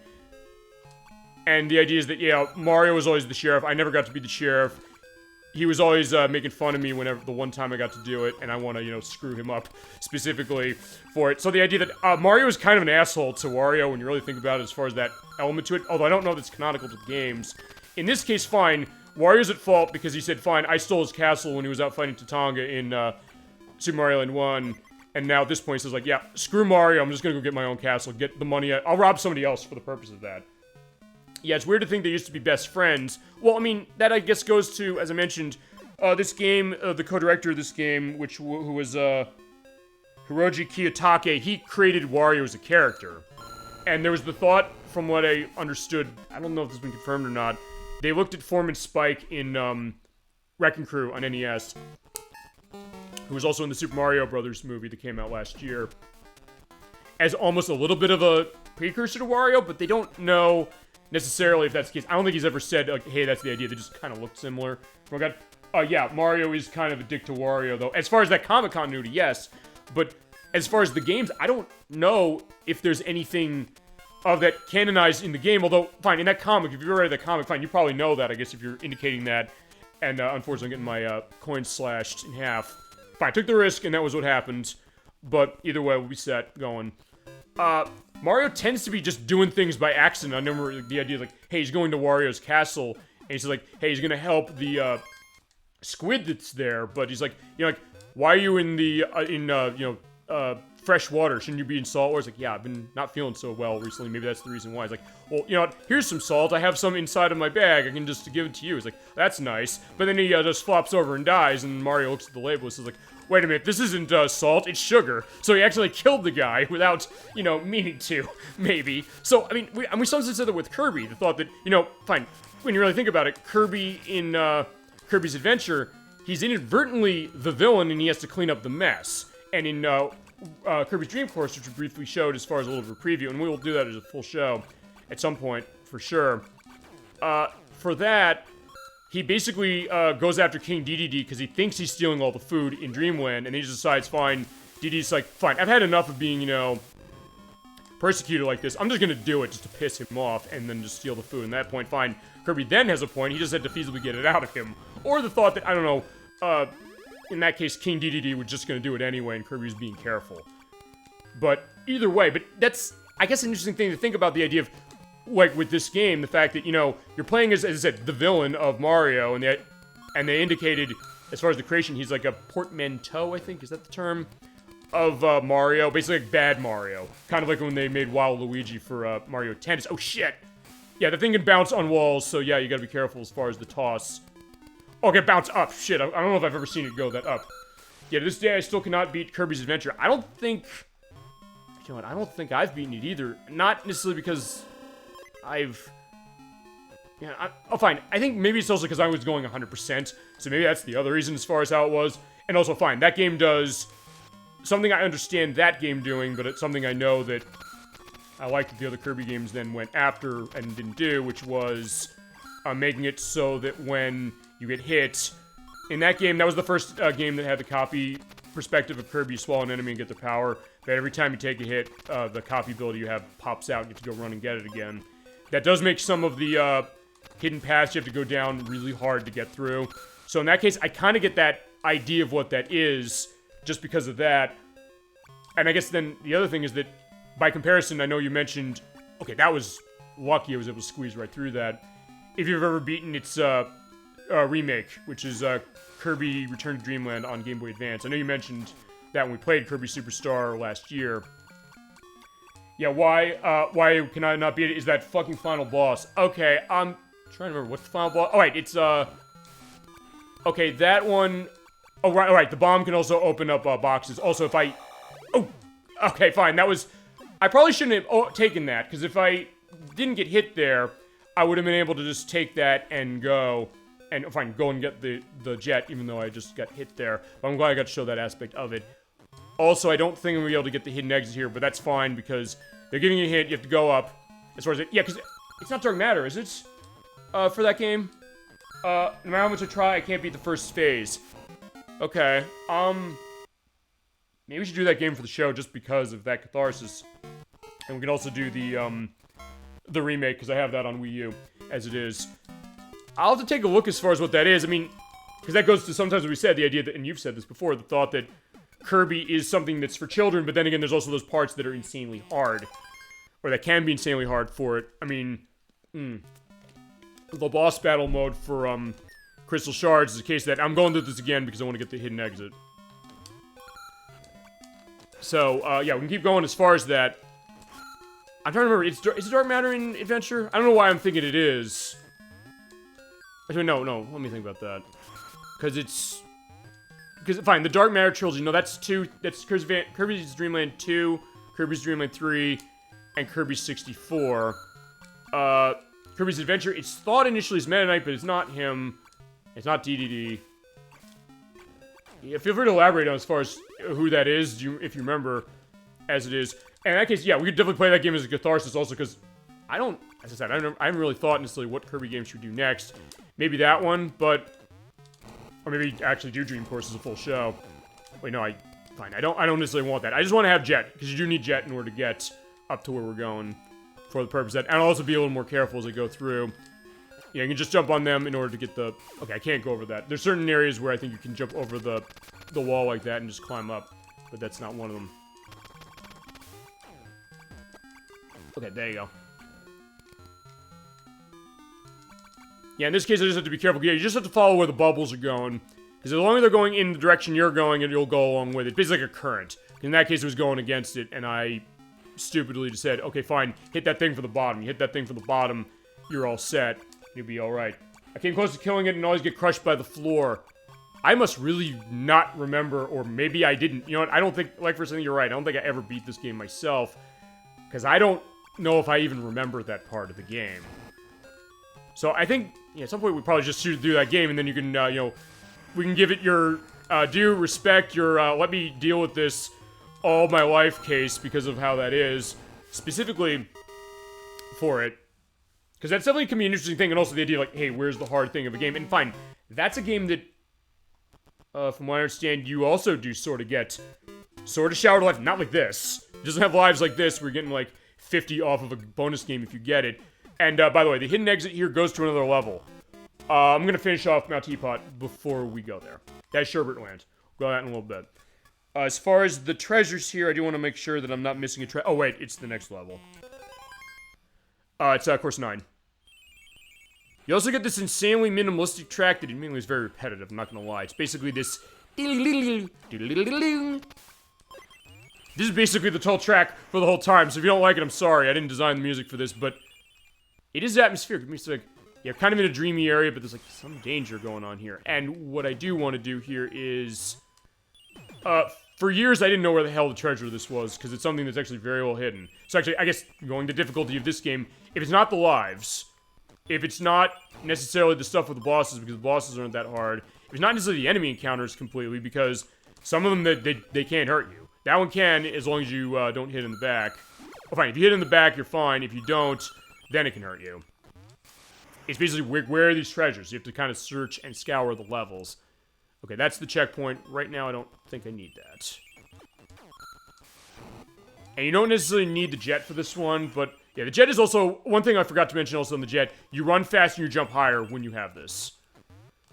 And the idea is that, yeah, Mario was always the sheriff, I never got to be the sheriff. He was always making fun of me whenever the one time I got to do it, and I want to, you know, screw him up specifically for it. So the idea that Mario is kind of an asshole to Wario when you really think about it as far as that element to it, although I don't know if it's canonical to the games. In this case, fine, Wario's at fault because he said, fine, I stole his castle when he was out fighting Tatanga in Super Mario Land 1, and now at this point he says, like, yeah, screw Mario, I'm just gonna go get my own castle, get the money, I'll rob somebody else for the purpose of that. Yeah, it's weird to think they used to be best friends. Well, I mean, that I guess goes to, as I mentioned, this game, the co-director of this game, who was, Hiroji Kiyotake, he created Wario as a character. And there was the thought, from what I understood, I don't know if this has been confirmed or not, they looked at Foreman Spike in, Wrecking Crew on NES, who was also in the Super Mario Brothers movie that came out last year, as almost a little bit of a precursor to Wario, but they don't know necessarily if that's the case. I don't think he's ever said, like, hey, that's the idea. They just kind of look similar. Oh, God. Yeah, Mario is kind of a dick to Wario, though. As far as that comic continuity, yes. But as far as the games, I don't know if there's anything of that canonized in the game. Although, fine, in that comic, if you've read that comic, fine, you probably know that, I guess, if you're indicating that. And, unfortunately, I'm getting my coin slashed in half. Fine, I took the risk, and that was what happened. But either way, we'll be set going. Mario tends to be just doing things by accident. I remember the idea, like, hey, he's going to Wario's castle, and he's like, hey, he's gonna help the, squid that's there, but he's like, you know, like, why are you in the, fresh water? Shouldn't you be in salt water? He's like, yeah, I've been not feeling so well recently, maybe that's the reason why. He's like, well, you know what, here's some salt, I have some inside of my bag, I can just give it to you. He's like, that's nice, but then he, just flops over and dies, and Mario looks at the label and says, like, wait a minute, this isn't, salt, it's sugar. So he actually killed the guy without, you know, meaning to, maybe. So, I mean, we sometimes said that with Kirby, the thought that, you know, fine, when you really think about it, Kirby in, Kirby's Adventure, he's inadvertently the villain and he has to clean up the mess. And in, Kirby's Dream Course, which we briefly showed as far as a little bit of a preview, and we will do that as a full show at some point, for sure. For that, he basically goes after King Dedede because he thinks he's stealing all the food in Dreamland, and he just decides, fine, Dedede's like, fine, I've had enough of being, you know, persecuted like this, I'm just gonna do it just to piss him off and then just steal the food. And at that point, fine. Kirby then has a point. He just had to feasibly get it out of him. Or the thought that, I don't know, in that case, King DDD was just gonna do it anyway and Kirby was being careful. But either way, but that's, I guess, an interesting thing to think about, the idea of, like, with this game, the fact that, you know, you're playing as I said, the villain of Mario, and they indicated, as far as the creation, he's like a portmanteau, I think, is that the term? Of Mario, basically like bad Mario. Kind of like when they made Waluigi for Mario Tennis. Oh shit! Yeah, the thing can bounce on walls, so yeah, you gotta be careful as far as the toss. Okay, bounce up. Shit, I don't know if I've ever seen it go that up. Yeah, to this day, I still cannot beat Kirby's Adventure. I don't think... You know what, I don't think I've beaten it either. Not necessarily because I've... Yeah, oh, fine. I think maybe it's also because I was going 100%, so maybe that's the other reason as far as how it was. And also, fine, that game does... something I understand that game doing, but it's something I know that I like that the other Kirby games then went after and didn't do, which was making it so that when you get hit, in that game, that was the first game that had the copy perspective of Kirby. You swallow an enemy and get the power, but every time you take a hit, the copy ability you have pops out and you have to go run and get it again. That does make some of the hidden paths you have to go down really hard to get through. So in that case, I kind of get that idea of what that is, just because of that. And I guess then the other thing is that, by comparison, I know you mentioned... Okay, that was lucky I was able to squeeze right through that. If you've ever beaten its remake, which is Kirby Return to Dreamland on Game Boy Advance. I know you mentioned that when we played Kirby Superstar last year. Yeah, why can I not beat it is that fucking final boss. Okay, I'm trying to remember, what's the final boss? Oh, right, it's, okay, that one... Oh, right, the bomb can also open up boxes. Also, if I... Oh, okay, fine, that was... I probably shouldn't have taken that, because if I didn't get hit there, I would have been able to just take that and go... And, fine, go and get the jet, even though I just got hit there. But I'm glad I got to show that aspect of it. Also, I don't think I'm going to be able to get the hidden exit here, but that's fine, because they're giving you a hint, you have to go up. As far as it... Yeah, because it's not Dark Matter, is it? For that game? No matter how much I try, I can't beat the first phase. Okay, maybe we should do that game for the show just because of that catharsis. And we can also do the remake, because I have that on Wii U, as it is. I'll have to take a look as far as what that is. I mean, because that goes to sometimes what we said, the idea that, and you've said this before, the thought that Kirby is something that's for children, but then again, there's also those parts that are insanely hard. Or that can be insanely hard for it. I mean, the boss battle mode for, Crystal Shards is a case that I'm going through this again because I want to get the hidden exit. So, yeah, we can keep going as far as that. I'm trying to remember, is it Dark Matter in Adventure? I don't know why I'm thinking it is. Actually, no, let me think about that. Because fine, the Dark Matter trilogy, no, that's Kirby's Dream Land 2, Kirby's Dream Land 3, and Kirby 64. Kirby's Adventure, it's thought initially is Meta Knight, but it's not him. It's not DDD. Yeah, feel free to elaborate on as far as who that is, if you remember, as it is. And in that case, yeah, we could definitely play that game as a catharsis also, because I don't, as I said, I haven't really thought necessarily what Kirby game should we do next. Maybe that one, but... Or maybe actually do Dream Course as a full show. Wait, no, fine, I don't necessarily want that. I just want to have Jet, because you do need Jet in order to get up to where we're going for the purpose of that. And I'll also be a little more careful as I go through. Yeah, you can just jump on them in order to get the... Okay, I can't go over that. There's certain areas where I think you can jump over the wall like that and just climb up. But that's not one of them. Okay, there you go. Yeah, in this case, I just have to be careful. Yeah, you just have to follow where the bubbles are going. Because as long as they're going in the direction you're going, and you'll go along with it. It's basically like a current. In that case, it was going against it, and I stupidly just said, okay, fine, hit that thing for the bottom. You hit that thing for the bottom, you're all set. You'll be alright. I came close to killing it and always get crushed by the floor. I must really not remember, or maybe I didn't. You know what, I don't think, like for something, you're right. I don't think I ever beat this game myself. Because I don't know if I even remember that part of the game. So I think, yeah, at some point we probably just shoot through that game, and then you can, you know, we can give it your due respect, your let me deal with this all my life case because of how that is, specifically for it. Because that's definitely can be an interesting thing, and also the idea of, like, hey, where's the hard thing of a game? And fine, that's a game that, from what I understand, you also do sort of get sort of showered life. Not like this. It doesn't have lives like this. We're getting, like, 50 off of a bonus game if you get it. And by the way, the hidden exit here goes to another level. I'm going to finish off Mount Teapot before we go there. That's Sherbert Land. We'll go that in a little bit. As far as the treasures here, I do want to make sure that I'm not missing a treasure. Oh, wait, it's the next level. It's course 9. You also get this insanely minimalistic track that admittedly is very repetitive, I'm not going to lie. It's basically this... This is basically the whole track for the whole time, so if you don't like it, I'm sorry. I didn't design the music for this, but... It is atmospheric. It's like, yeah, kind of in a dreamy area, but there's like some danger going on here. And what I do want to do here is, for years I didn't know where the hell the treasure of this was, because it's something that's actually very well hidden. So actually, I guess, going the difficulty of this game, if it's not the lives, if it's not necessarily the stuff with the bosses, because the bosses aren't that hard, if it's not necessarily the enemy encounters completely, because some of them, they can't hurt you. That one can, as long as you don't hit in the back. Well, fine, if you hit in the back, you're fine. If you don't, then it can hurt you. It's basically, where are these treasures? You have to kind of search and scour the levels. Okay, that's the checkpoint. Right now, I don't think I need that. And you don't necessarily need the jet for this one, but... Yeah, the jet is also... One thing I forgot to mention also on the jet, you run fast and you jump higher when you have this.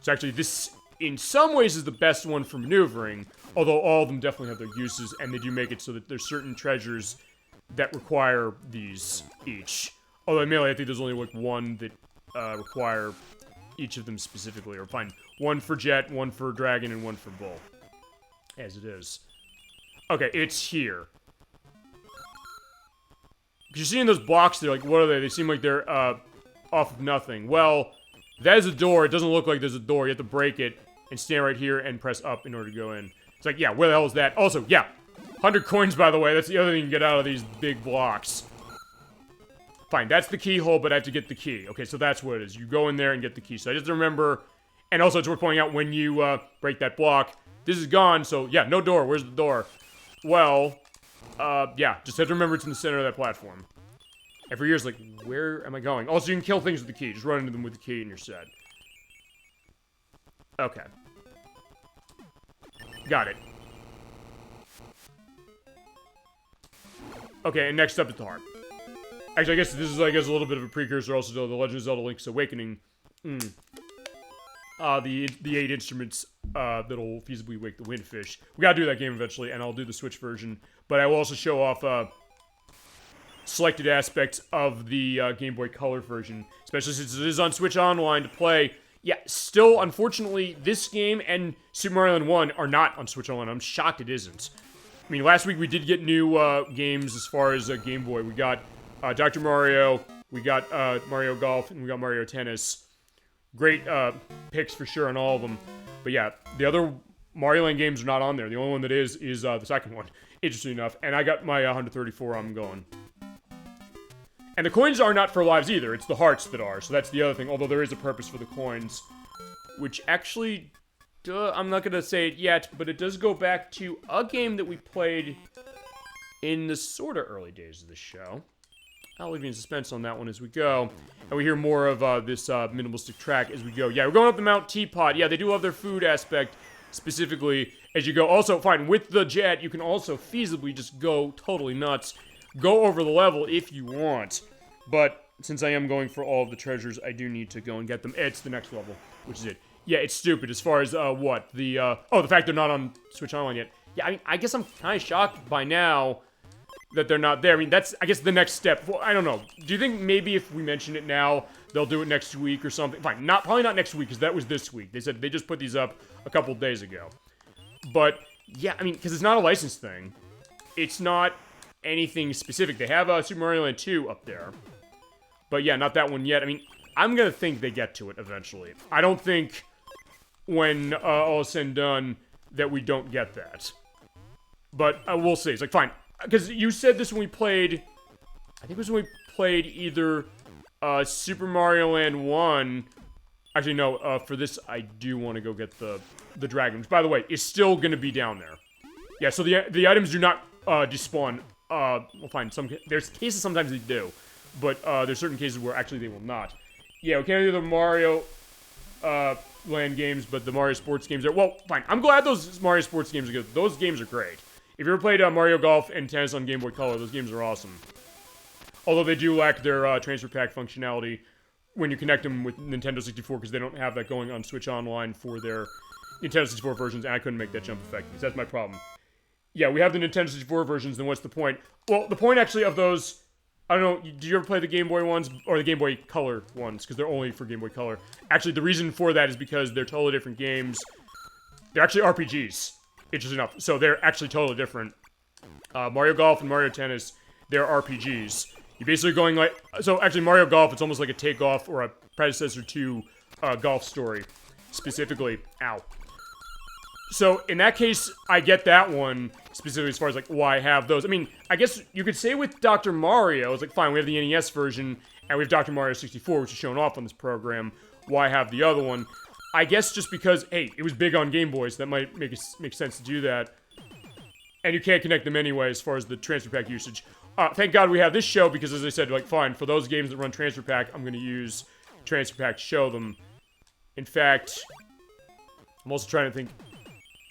So actually, this, in some ways, is the best one for maneuvering, although all of them definitely have their uses, and they do make it so that there's certain treasures that require these each. Although, admittedly, I think there's only, like, one that require each of them specifically. Or fine, one for jet, one for dragon, and one for bull. As it is. Okay, it's here. Because you're seeing those blocks, they're like, what are they? They seem like they're, off of nothing. Well, that is a door. It doesn't look like there's a door. You have to break it and stand right here and press up in order to go in. It's like, yeah, where the hell is that? Also, yeah, 100 coins, by the way. That's the other thing you can get out of these big blocks. Fine, that's the keyhole, but I have to get the key. Okay, so that's what it is. You go in there and get the key. So I just remember, and also it's worth pointing out when you break that block, this is gone, so yeah, no door. Where's the door? Well, yeah, just have to remember it's in the center of that platform. Every year's like, where am I going? Also, you can kill things with the key. Just run into them with the key and you're set. Okay. Got it. Okay, and next up is the harp. Actually, I guess this is, a little bit of a precursor also to The Legend of Zelda Link's Awakening. The 8 instruments that'll feasibly wake the windfish. We gotta do that game eventually, and I'll do the Switch version. But I will also show off selected aspects of the Game Boy Color version, especially since it is on Switch Online to play. Yeah, still, unfortunately, this game and Super Mario Land 1 are not on Switch Online. I'm shocked it isn't. I mean, last week we did get new games as far as Game Boy. We got Dr. Mario, we got Mario Golf, and we got Mario Tennis. Great picks for sure on all of them. But yeah, the other Mario Land games are not on there. The only one that is the second one, interesting enough. And I got my 134 I'm going. And the coins are not for lives either. It's the hearts that are. So that's the other thing. Although there is a purpose for the coins. Which actually, I'm not going to say it yet, but it does go back to a game that we played in the sort of early days of the show. I'll leave you in suspense on that one as we go. And we hear more of this minimalistic track as we go. Yeah, we're going up the Mount Teapot. Yeah, they do have their food aspect specifically as you go. Also, fine, with the jet, you can also feasibly just go totally nuts. Go over the level if you want. But since I am going for all of the treasures, I do need to go and get them. It's the next level, which is it. Yeah, it's stupid as far as, what? The fact they're not on Switch Online yet. Yeah, I mean, I guess I'm kind of shocked by now that they're not there. I mean, that's, I guess, the next step. Well, I don't know. Do you think maybe if we mention it now, they'll do it next week or something? Fine, probably not next week, because that was this week. They said they just put these up a couple days ago. But, yeah, I mean, because it's not a licensed thing. It's not anything specific. They have Super Mario Land 2 up there. But, yeah, not that one yet. I mean, I'm going to think they get to it eventually. I don't think when all is said and done that we don't get that. But we'll see. It's like, fine. Because you said this when we played, I think it was when we played either Super Mario Land 1. Actually, no, for this, I do want to go get the dragon, which, by the way, is still going to be down there. Yeah, so the items do not despawn. Well, fine, there's cases sometimes they do, but there's certain cases where actually they will not. Yeah, we can't do the Mario Land games, but the Mario Sports games are, well, fine. I'm glad those Mario Sports games are good. Those games are great. If you ever played Mario Golf and Tennis on Game Boy Color, those games are awesome. Although they do lack their transfer pack functionality when you connect them with Nintendo 64, because they don't have that going on Switch Online for their Nintendo 64 versions, and I couldn't make that jump effective. That's my problem. Yeah, we have the Nintendo 64 versions, then what's the point? Well, the point actually of those, I don't know, do you ever play the Game Boy ones, or the Game Boy Color ones, because they're only for Game Boy Color. Actually, the reason for that is because they're totally different games. They're actually RPGs, interesting enough. So they're actually totally different. Mario Golf and Mario Tennis, they're RPGs. You're basically going like... So actually, Mario Golf, it's almost like a takeoff or a predecessor to Golf Story, specifically. Ow. So in that case, I get that one, specifically as far as like why I have those. I mean, I guess you could say with Dr. Mario, it's like, fine, we have the NES version, and we have Dr. Mario 64, which is shown off on this program. Why have the other one? I guess just because, hey, it was big on Game Boys, that might make sense to do that. And you can't connect them anyway as far as the transfer pack usage. Thank God we have this show, because as I said, like, fine, for those games that run transfer pack, I'm going to use transfer pack to show them. In fact, I'm also trying to think.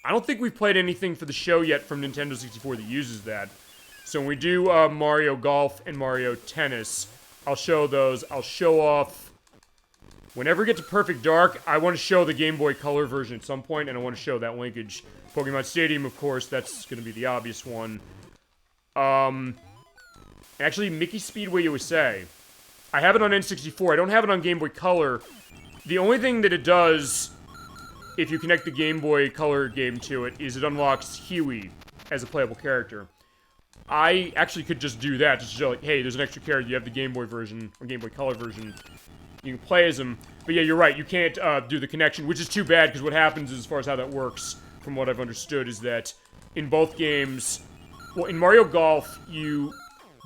I don't think we've played anything for the show yet from Nintendo 64 that uses that. So when we do Mario Golf and Mario Tennis, I'll show those. I'll show off... Whenever we get to Perfect Dark, I want to show the Game Boy Color version at some point, and I want to show that linkage. Pokemon Stadium, of course, that's going to be the obvious one. Actually, Mickey Speedway USA. I have it on N64. I don't have it on Game Boy Color. The only thing that it does, if you connect the Game Boy Color game to it, is it unlocks Huey as a playable character. I actually could just do that, just to show, like, hey, there's an extra character. You have the Game Boy version, or Game Boy Color version. You can play as him. But yeah, you're right. You can't do the connection, which is too bad, because what happens is, as far as how that works, from what I've understood, is that in both games... Well, in Mario Golf, you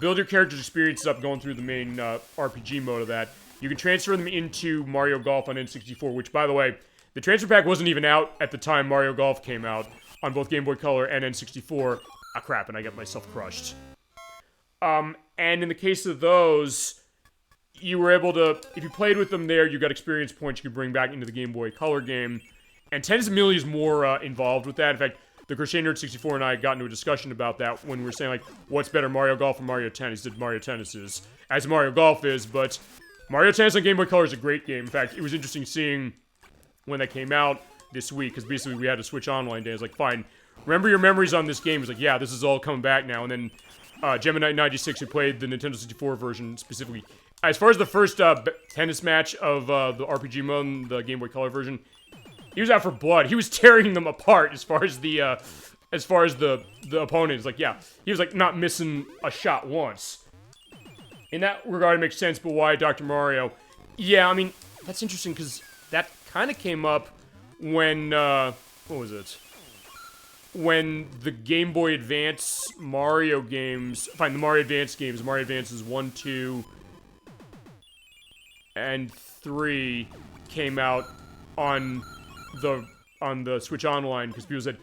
build your character's experiences up going through the main RPG mode of that. You can transfer them into Mario Golf on N64, which, by the way, the transfer pack wasn't even out at the time Mario Golf came out on both Game Boy Color and N64. Ah, crap, and I got myself crushed. And in the case of those... You were able to, if you played with them there, you got experience points you could bring back into the Game Boy Color game. And Tennis Amelia is more involved with that. In fact, the Crochet Nerd 64 and I got into a discussion about that when we were saying, like, what's better, Mario Golf or Mario Tennis? He said Mario Tennis is, as Mario Golf is, but Mario Tennis on Game Boy Color is a great game. In fact, it was interesting seeing when that came out this week, because basically we had to Switch Online day. I was like, fine, remember your memories on this game. It was like, yeah, this is all coming back now. And then Gemini 96, who played the Nintendo 64 version specifically, as far as the first tennis match of the RPG mode, the Game Boy Color version, he was out for blood. He was tearing them apart as far as the opponents. Like, yeah, he was like not missing a shot once. In that regard, it makes sense. But why Dr. Mario? Yeah, I mean that's interesting because that kind of came up when what was it? When the Game Boy Advance Mario games, the Mario Advance games, Mario Advances 1, 2. And 3 came out on the Switch Online, because people said,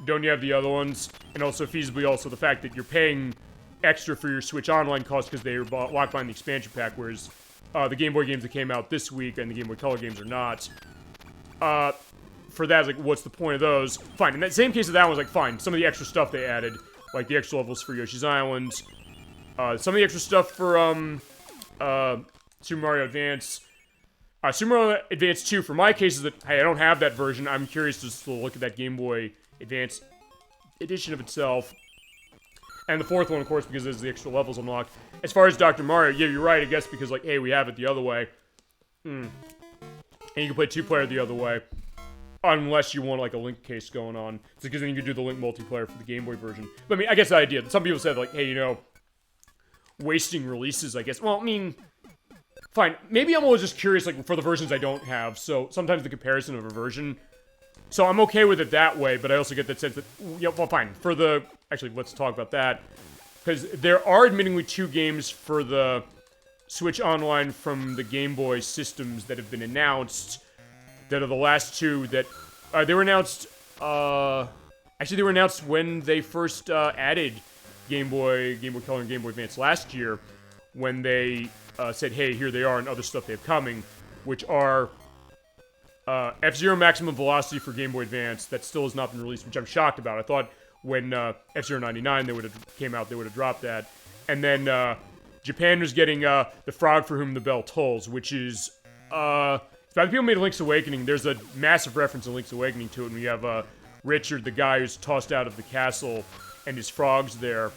don't you have the other ones? And also, feasibly, also the fact that you're paying extra for your Switch Online cost because they are locked behind the expansion pack, whereas the Game Boy games that came out this week and the Game Boy Color games are not. For that, like, what's the point of those? Fine. In that same case of that one was like, fine. Some of the extra stuff they added, like the extra levels for Yoshi's Island, some of the extra stuff for Super Mario Advance. Super Mario Advance 2, for my case, is that, hey, I don't have that version. I'm curious to look at that Game Boy Advance edition of itself. And the fourth one, of course, because there's the extra levels unlocked. As far as Dr. Mario, yeah, you're right, I guess, because, like, hey, we have it the other way. And you can play two-player the other way. Unless you want, like, a Link case going on. It's because then you can do the Link multiplayer for the Game Boy version. But, I mean, I guess the idea. Some people said, like, hey, you know, wasting releases, I guess. Well, I mean... Fine, maybe I'm always just curious, like, for the versions I don't have, so sometimes the comparison of a version. So I'm okay with it that way, but I also get that sense that, yeah, well, fine, for the, actually, let's talk about that. Because there are admittingly 2 games for the Switch Online from the Game Boy systems that have been announced, that are the last 2 that, they were announced, actually they were announced when they first, added Game Boy Color and Game Boy Advance last year, when they... said, hey, here they are, and other stuff they have coming, which are F-Zero Maximum Velocity for Game Boy Advance, that still has not been released, which I'm shocked about. I thought when F-Zero 99 came out, they would have dropped that. And then Japan was getting the Frog for Whom the Bell Tolls, which is by the people who made Link's Awakening. There's a massive reference in Link's Awakening to it, and we have Richard, the guy who's tossed out of the castle, and his frogs there.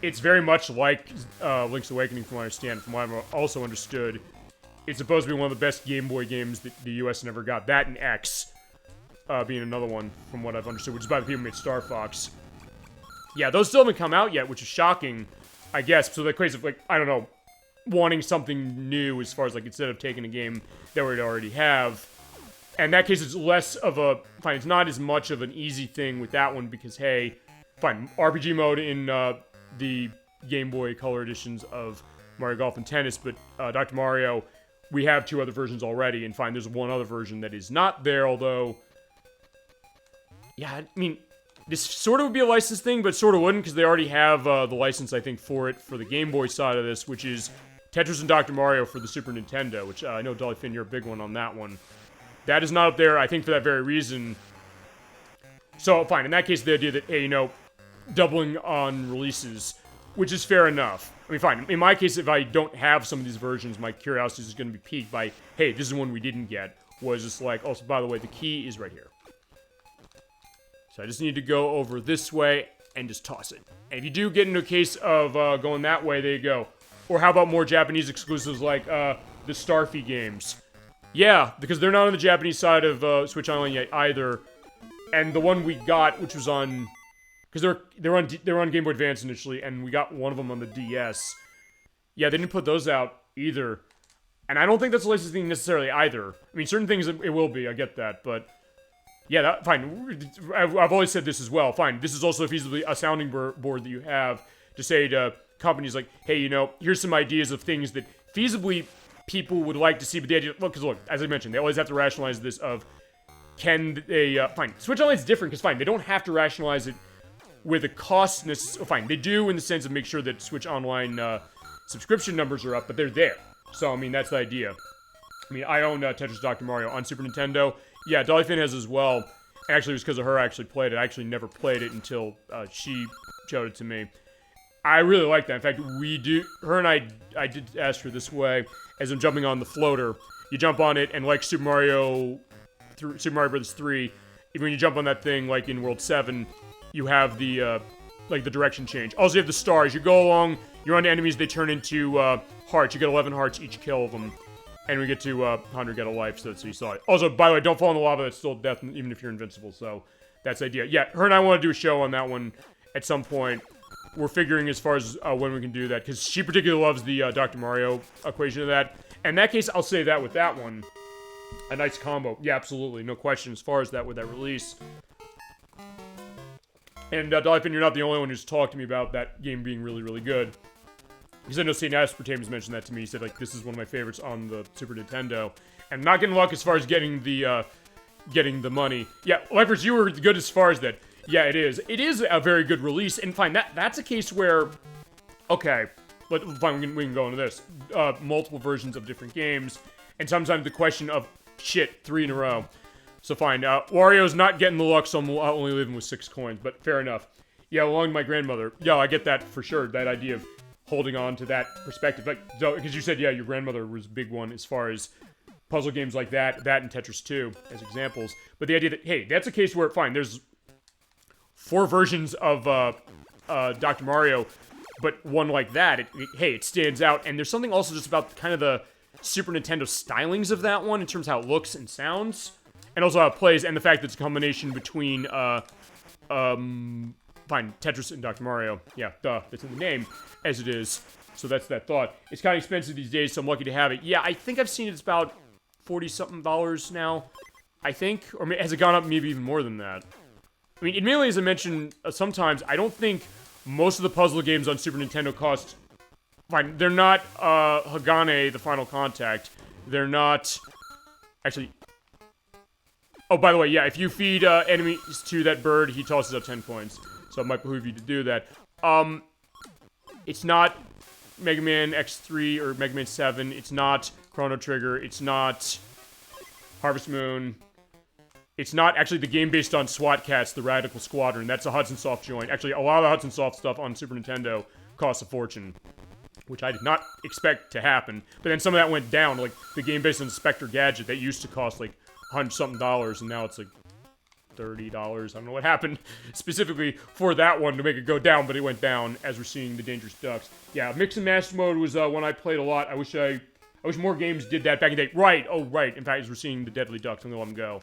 It's very much like Link's Awakening, from what I understand, from what I've also understood. It's supposed to be one of the best Game Boy games that the US never got. That and X being another one, from what I've understood, which is by the people who made Star Fox. Yeah, those still haven't come out yet, which is shocking, I guess. So the case of, like, I don't know, wanting something new as far as, like, instead of taking a game that we'd already have. And in that case, it's less of a... Fine, it's not as much of an easy thing with that one because, hey, fine, RPG mode in the Game Boy Color editions of Mario Golf and Tennis, but Dr. Mario, we have 2 other versions already, and fine, there's one other version that is not there, although... Yeah, I mean, this sort of would be a license thing, but sort of wouldn't, because they already have the license, I think, for it, for the Game Boy side of this, which is Tetris and Dr. Mario for the Super Nintendo, which I know, Dolly Finn, you're a big one on that one. That is not up there, I think, for that very reason. So, fine, in that case, the idea that, hey, you know, doubling on releases, which is fair enough. I mean, fine, in my case, if I don't have some of these versions, my curiosity is going to be piqued by, hey, this is one we didn't get, was just like, also, by the way, the key is right here. So I just need to go over this way and just toss it. And if you do get into a case of going that way, there you go. Or how about more Japanese exclusives like the Starfy games? Yeah, because they're not on the Japanese side of Switch Online yet either. And the one we got, which was on... Because they're on Game Boy Advance initially, and we got one of them on the DS. Yeah, they didn't put those out either. And I don't think that's a licensing thing necessarily either. I mean, certain things it will be, I get that, but... Yeah, fine. I've always said this as well. Fine, this is also feasibly a sounding board that you have to say to companies like, hey, you know, here's some ideas of things that feasibly people would like to see, but the idea, because look, as I mentioned, they always have to rationalize this of, can they, fine, Switch Online's different, because fine, they don't have to rationalize it with a cost, fine, they do in the sense of make sure that Switch Online subscription numbers are up, but they're there. So, I mean, that's the idea. I mean, I own Tetris Dr. Mario on Super Nintendo. Yeah, Dolly Finn has as well. Actually, it was because of her I actually played it. I actually never played it until she showed it to me. I really like that. In fact, her and I did ask her this way, as I'm jumping on the floater. You jump on it, and like Super Mario Bros. 3, when you jump on that thing, like in World 7, you have the, like, the direction change. Also, you have the stars. You go along, you're on enemies, they turn into hearts. You get 11 hearts each kill of them. And we get to 100 get a life, so you saw it. Also, by the way, don't fall in the lava, that's still death, even if you're invincible, so that's the idea. Yeah, her and I want to do a show on that one at some point. We're figuring as far as when we can do that, because she particularly loves the Dr. Mario equation of that. In that case, I'll say that with that one. A nice combo. Yeah, absolutely, no question as far as that with that release. And Dolly Finn, you're not the only one who's talked to me about that game being really, really good. Because I know St. Aspartame has mentioned that to me. He said, like, this is one of my favorites on the Super Nintendo. And I'm not getting luck as far as getting the money. Yeah, ElecVerse, you were good as far as that. Yeah, it is. It is a very good release. And fine, that's a case where... Okay, but fine, we can go into this. Multiple versions of different games. And sometimes the question of, shit, 3 in a row. So fine, Wario's not getting the luck, so I'm only leaving with 6 coins. But fair enough. Yeah, along with my grandmother. Yeah, I get that for sure. That idea of holding on to that perspective. Like, because you said, yeah, your grandmother was a big one as far as puzzle games like that and Tetris 2 as examples. But the idea that, hey, that's a case where, fine, there's 4 versions of Dr. Mario, but one like that, hey, it stands out. And there's something also just about kind of the Super Nintendo stylings of that one in terms of how it looks and sounds. And also how it plays, and the fact that it's a combination between, fine, Tetris and Dr. Mario. Yeah, duh, that's in the name, as it is. So that's that thought. It's kind of expensive these days, so I'm lucky to have it. Yeah, I think I've seen it's about $40-something now, I think. Or has it gone up maybe even more than that? I mean, admittedly, as I mentioned, sometimes, I don't think most of the puzzle games on Super Nintendo cost... Fine, they're not, Hagane, the Final Contact. They're not... Actually... Oh, by the way, yeah, if you feed enemies to that bird, he tosses up 10 coins. So it might behoove you to do that. It's not Mega Man X3 or Mega Man 7. It's not Chrono Trigger. It's not Harvest Moon. It's not actually the game based on SWAT Cats, the Radical Squadron. That's a Hudson Soft joint. Actually, a lot of the Hudson Soft stuff on Super Nintendo costs a fortune. which I did not expect to happen. But then some of that went down, like the game based on Spectre Gadget that used to cost like $100-something, and now it's like $30. I don't know what happened specifically for that one to make it go down, but it went down as we're seeing the Dangerous Ducks. Yeah, Mix and Match mode was one I played a lot. I wish more games did that back in the day. Right, oh right. In fact, as we're seeing the Deadly Ducks, I'm gonna let them go.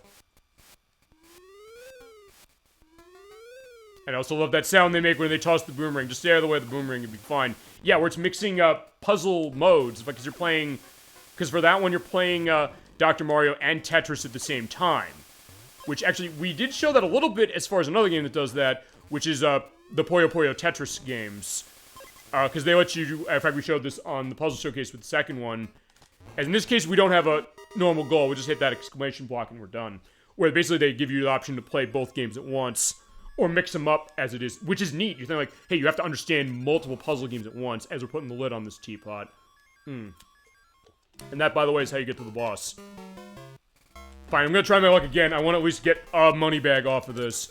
And I also love that sound they make when they toss the boomerang. Just stay out of the way of the boomerang, it'd be fine. Yeah, where it's mixing puzzle modes, because you're playing, because for that one you're playing Dr. Mario and Tetris at the same time. Which actually, we did show that a little bit as far as another game that does that, which is the Puyo Puyo Tetris games. Because they let you, in fact we showed this on the puzzle showcase with the second one. And in this case, we don't have a normal goal, we just hit that exclamation block and we're done. Where basically they give you the option to play both games at once, or mix them up as it is, which is neat. You think like, hey, you have to understand multiple puzzle games at once as we're putting the lid on this teapot. And that, by the way, is how you get to the boss. Fine, I'm gonna try my luck again. I want to at least get a money bag off of this.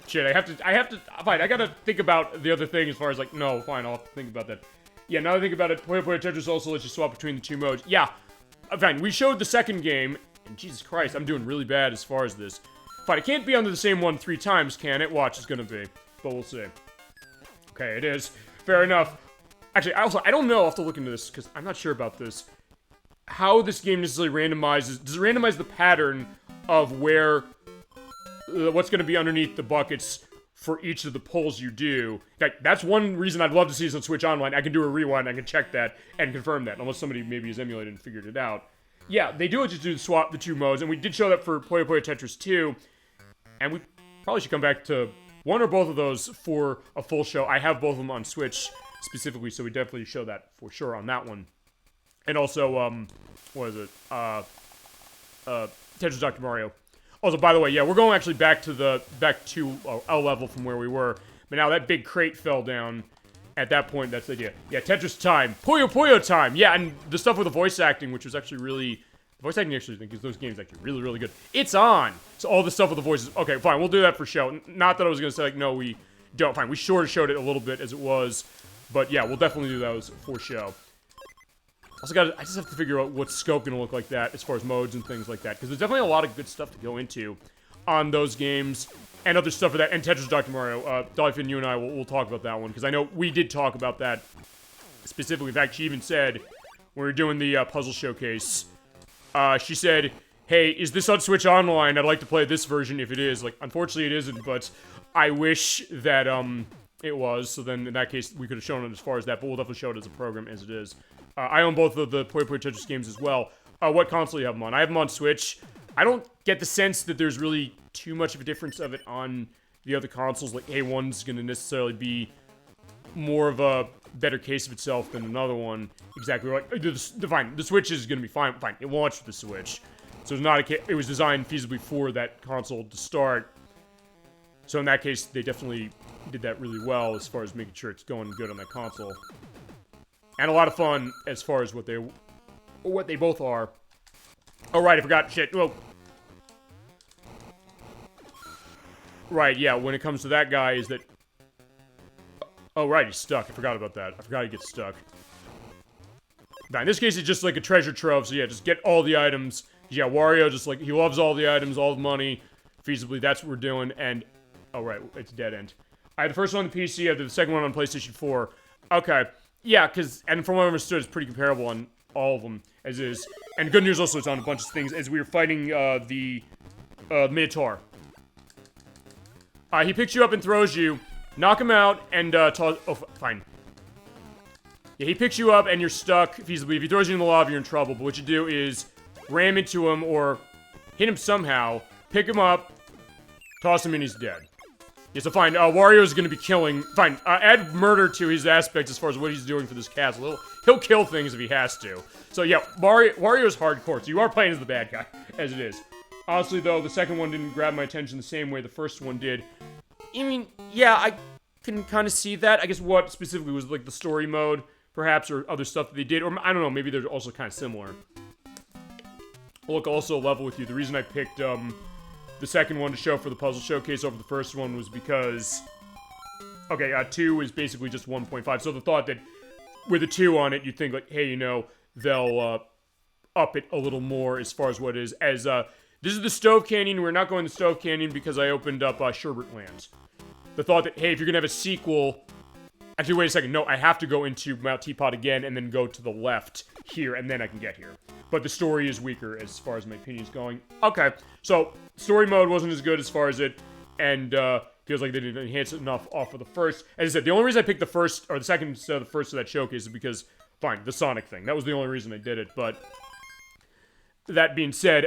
Shit, I have to, fine, I gotta think about the other thing as far as like, no, fine, I'll have to think about that. Yeah, now that I think about it, Puyo Puyo Tetris also lets you swap between the two modes. Yeah, fine, we showed the second game, and Jesus Christ, I'm doing really bad as far as this. Fine, it can't be under the same one 3 times, can it? Watch, it's gonna be, but we'll see. Okay, it is. Fair enough. Actually, I don't know, I'll have to look into this, because I'm not sure about this. How this game necessarily randomizes, does it randomize the pattern of where, what's going to be underneath the buckets for each of the pulls you do? That's one reason I'd love to see this on Switch Online. I can do a rewind, I can check that, and confirm that, unless somebody maybe has emulated and figured it out. Yeah, they do it just to swap the two modes, and we did show that for Puyo Puyo Tetris 2, and we probably should come back to one or both of those for a full show. I have both of them on Switch, specifically, so we definitely show that for sure on that one. And also, what is it? Tetris Dr. Mario. Also, by the way, yeah, we're going actually back to L level from where we were. But now that big crate fell down. At that point, that's the idea. Yeah, Tetris time. Puyo Puyo time. Yeah, and the stuff with the voice acting, which was actually really... The voice acting actually, I think, those games actually really, really good. It's on! So all the stuff with the voices... Okay, fine, we'll do that for show. Not that I was going to say, like, no, we don't. Fine, we sort of showed it a little bit as it was. But yeah, we'll definitely do those for show. Also I just have to figure out what scope gonna look like that as far as modes and things like that, because there's definitely a lot of good stuff to go into on those games and other stuff for that, and Tetris Dr. Mario. Dolphin, you and I will talk about that one, because I know we did talk about that specifically. In fact, she even said, when we were doing the puzzle showcase, she said, hey, is this on Switch Online? I'd like to play this version if it is. Like, unfortunately it isn't, but I wish that, it was, so then in that case, we could have shown it as far as that, but we'll definitely show it as a program as it is. I own both of the Puyo Puyo Tetris games as well. What console do you have them on? I have them on Switch. I don't get the sense that there's really too much of a difference of it on the other consoles. Like, hey, one's gonna necessarily be more of a better case of itself than another one. Exactly right. Fine, the Switch is gonna be fine. Fine, it launched with the Switch. So it's not it was designed feasibly for that console to start. So in that case, they definitely did that really well as far as making sure it's going good on that console. And a lot of fun as far as what they both are. Oh, right, I forgot. Shit. Whoa. Right, yeah, when it comes to that guy is that... Oh, right, he's stuck. I forgot about that. I forgot he gets stuck. Now, in this case, it's just like a treasure trove, so yeah, just get all the items. Yeah, Wario, just like, he loves all the items, all the money. Feasibly, that's what we're doing, and... Oh, right, it's dead end. I had the first one on the PC, I had the second one on PlayStation 4. Okay. Yeah, because, and from what I understood, it's pretty comparable on all of them, as is. And good news also, it's on a bunch of things, as we were fighting, the Minotaur. He picks you up and throws you, knock him out, and, toss, oh, fine. Yeah, he picks you up, and you're stuck, feasibly. If he throws you in the lava, you're in trouble, but what you do is ram into him, or hit him somehow, pick him up, toss him, and he's dead. Yeah, so fine, Wario's gonna be killing... Fine, add murder to his aspect as far as what he's doing for this castle. He'll kill things if he has to. So yeah, Wario's hardcore, so you are playing as the bad guy, as it is. Honestly, though, the second one didn't grab my attention the same way the first one did. I mean, yeah, I can kind of see that. I guess what specifically was, like, the story mode, perhaps, or other stuff that they did. Or, I don't know, maybe they're also kind of similar. Look, also level with you. The reason I picked, the second one to show for the puzzle showcase over the first one was because Okay, 2 is basically just 1.5. So the thought that with a 2 on it, you'd think like, hey, you know, they'll up it a little more as far as what is. As this is the Stove Canyon. We're not going to Stove Canyon because I opened up Sherbert Land. The thought that, hey, if you're gonna have a sequel, actually, wait a second. No, I have to go into Mount Teapot again and then go to the left here, and then I can get here. But the story is weaker as far as my opinion's going. Okay, so story mode wasn't as good as far as it, and feels like they didn't enhance it enough off of the first. As I said, the only reason I picked the first, or the second instead of the first of that showcase is because, fine, the Sonic thing. That was the only reason I did it, but that being said,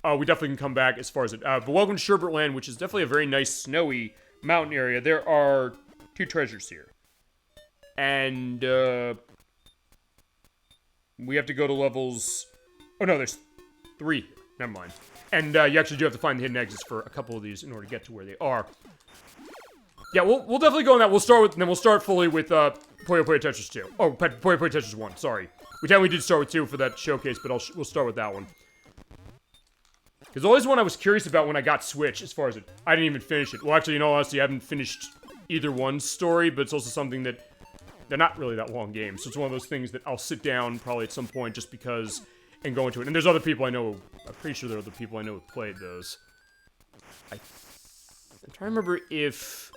we definitely can come back as far as it. But welcome to Sherbert Land, which is definitely a very nice, snowy mountain area. There are 2 treasures here. And, we have to go to levels... Oh, no, there's 3. Never mind. And, you actually do have to find the hidden exits for a couple of these in order to get to where they are. Yeah, we'll definitely go on that. We'll start fully with, Puyo Puyo Tetris 2. Oh, Puyo Puyo Tetris 1, sorry. We technically did start with 2 for that showcase, but we'll start with that one. Because always one I was curious about when I got Switch, as far as it... I didn't even finish it. Well, actually, in all honesty, I haven't finished either one's story, but it's also something that... They're not really that long games, so it's one of those things that I'll sit down probably at some point just because and go into it. And there's other people I know, I'm pretty sure there are other people I know who played those. I'm trying to remember if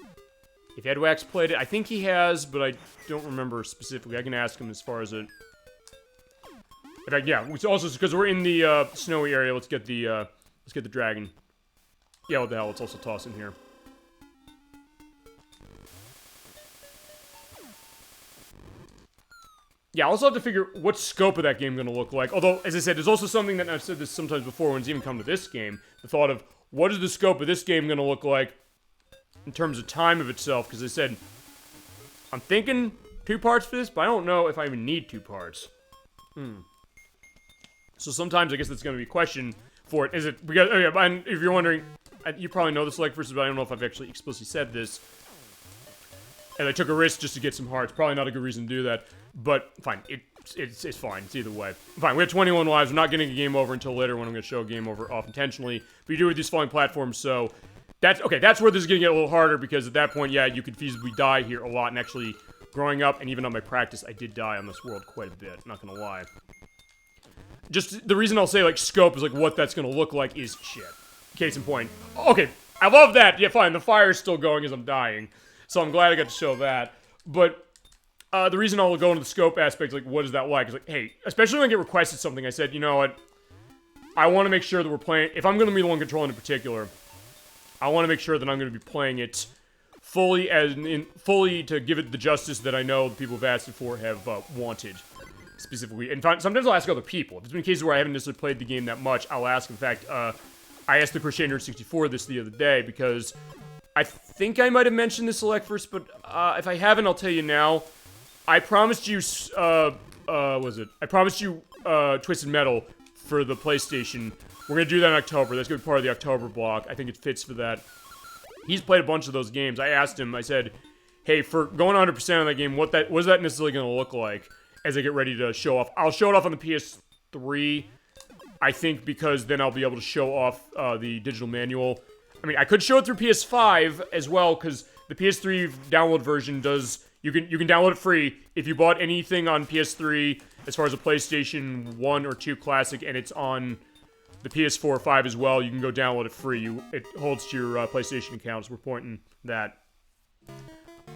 Edwax played it. I think he has, but I don't remember specifically. I can ask him as far as it... In fact, yeah, it's also because we're in the snowy area, let's get the dragon. Yeah, what the hell, let's also toss in here. Yeah, I also have to figure what scope of that game going to look like. Although, as I said, there's also something that, and I've said this sometimes before when it's even come to this game, the thought of, what is the scope of this game going to look like in terms of time of itself? Because I said, I'm thinking 2 parts for this, but I don't know if I even need 2 parts. So sometimes I guess that's going to be a question for it. Is it, because, and if you're wondering, you probably know this ElecVerse, but I don't know if I've actually explicitly said this. And I took a risk just to get some hearts. Probably not a good reason to do that. But, fine. It's fine. It's either way. Fine, we have 21 lives. We're not getting a game over until later when I'm going to show a game over off intentionally. But you do it with these falling platforms, so... That's where this is going to get a little harder, because at that point, yeah, you could feasibly die here a lot. And actually, growing up, and even on my practice, I did die on this world quite a bit. Not going to lie. Just, the reason I'll say, like, scope is, like, what that's going to look like is shit. Case in point. Okay, I love that. Yeah, fine, the fire's still going as I'm dying. So I'm glad I got to show that. But... the reason I'll go into the scope aspect, like, what is that like? Is like, hey, especially when I get requested something, I said, you know what? I want to make sure that we're playing... If I'm going to be the one controlling in particular, I want to make sure that I'm going to be playing it fully to give it the justice that I know the people who've asked it for have wanted, specifically. And sometimes I'll ask other people. If it's been cases where I haven't necessarily played the game that much, I'll ask. In fact, I asked the Crochet Nerd 64 this the other day, because I think I might have mentioned this ElecVerse, but if I haven't, I'll tell you now. I promised you, I promised you, Twisted Metal for the PlayStation. We're gonna do that in October. That's gonna be part of the October block. I think it fits for that. He's played a bunch of those games. I asked him, I said, hey, for going 100% on that game, what is that necessarily gonna look like as I get ready to show off? I'll show it off on the PS3, I think, because then I'll be able to show off, the digital manual. I mean, I could show it through PS5 as well, because the PS3 download version does... You can download it free if you bought anything on PS3 as far as a PlayStation 1 or 2 Classic, and it's on the PS4 or 5 as well. You can go download it free. It holds to your PlayStation account, so we're pointing that.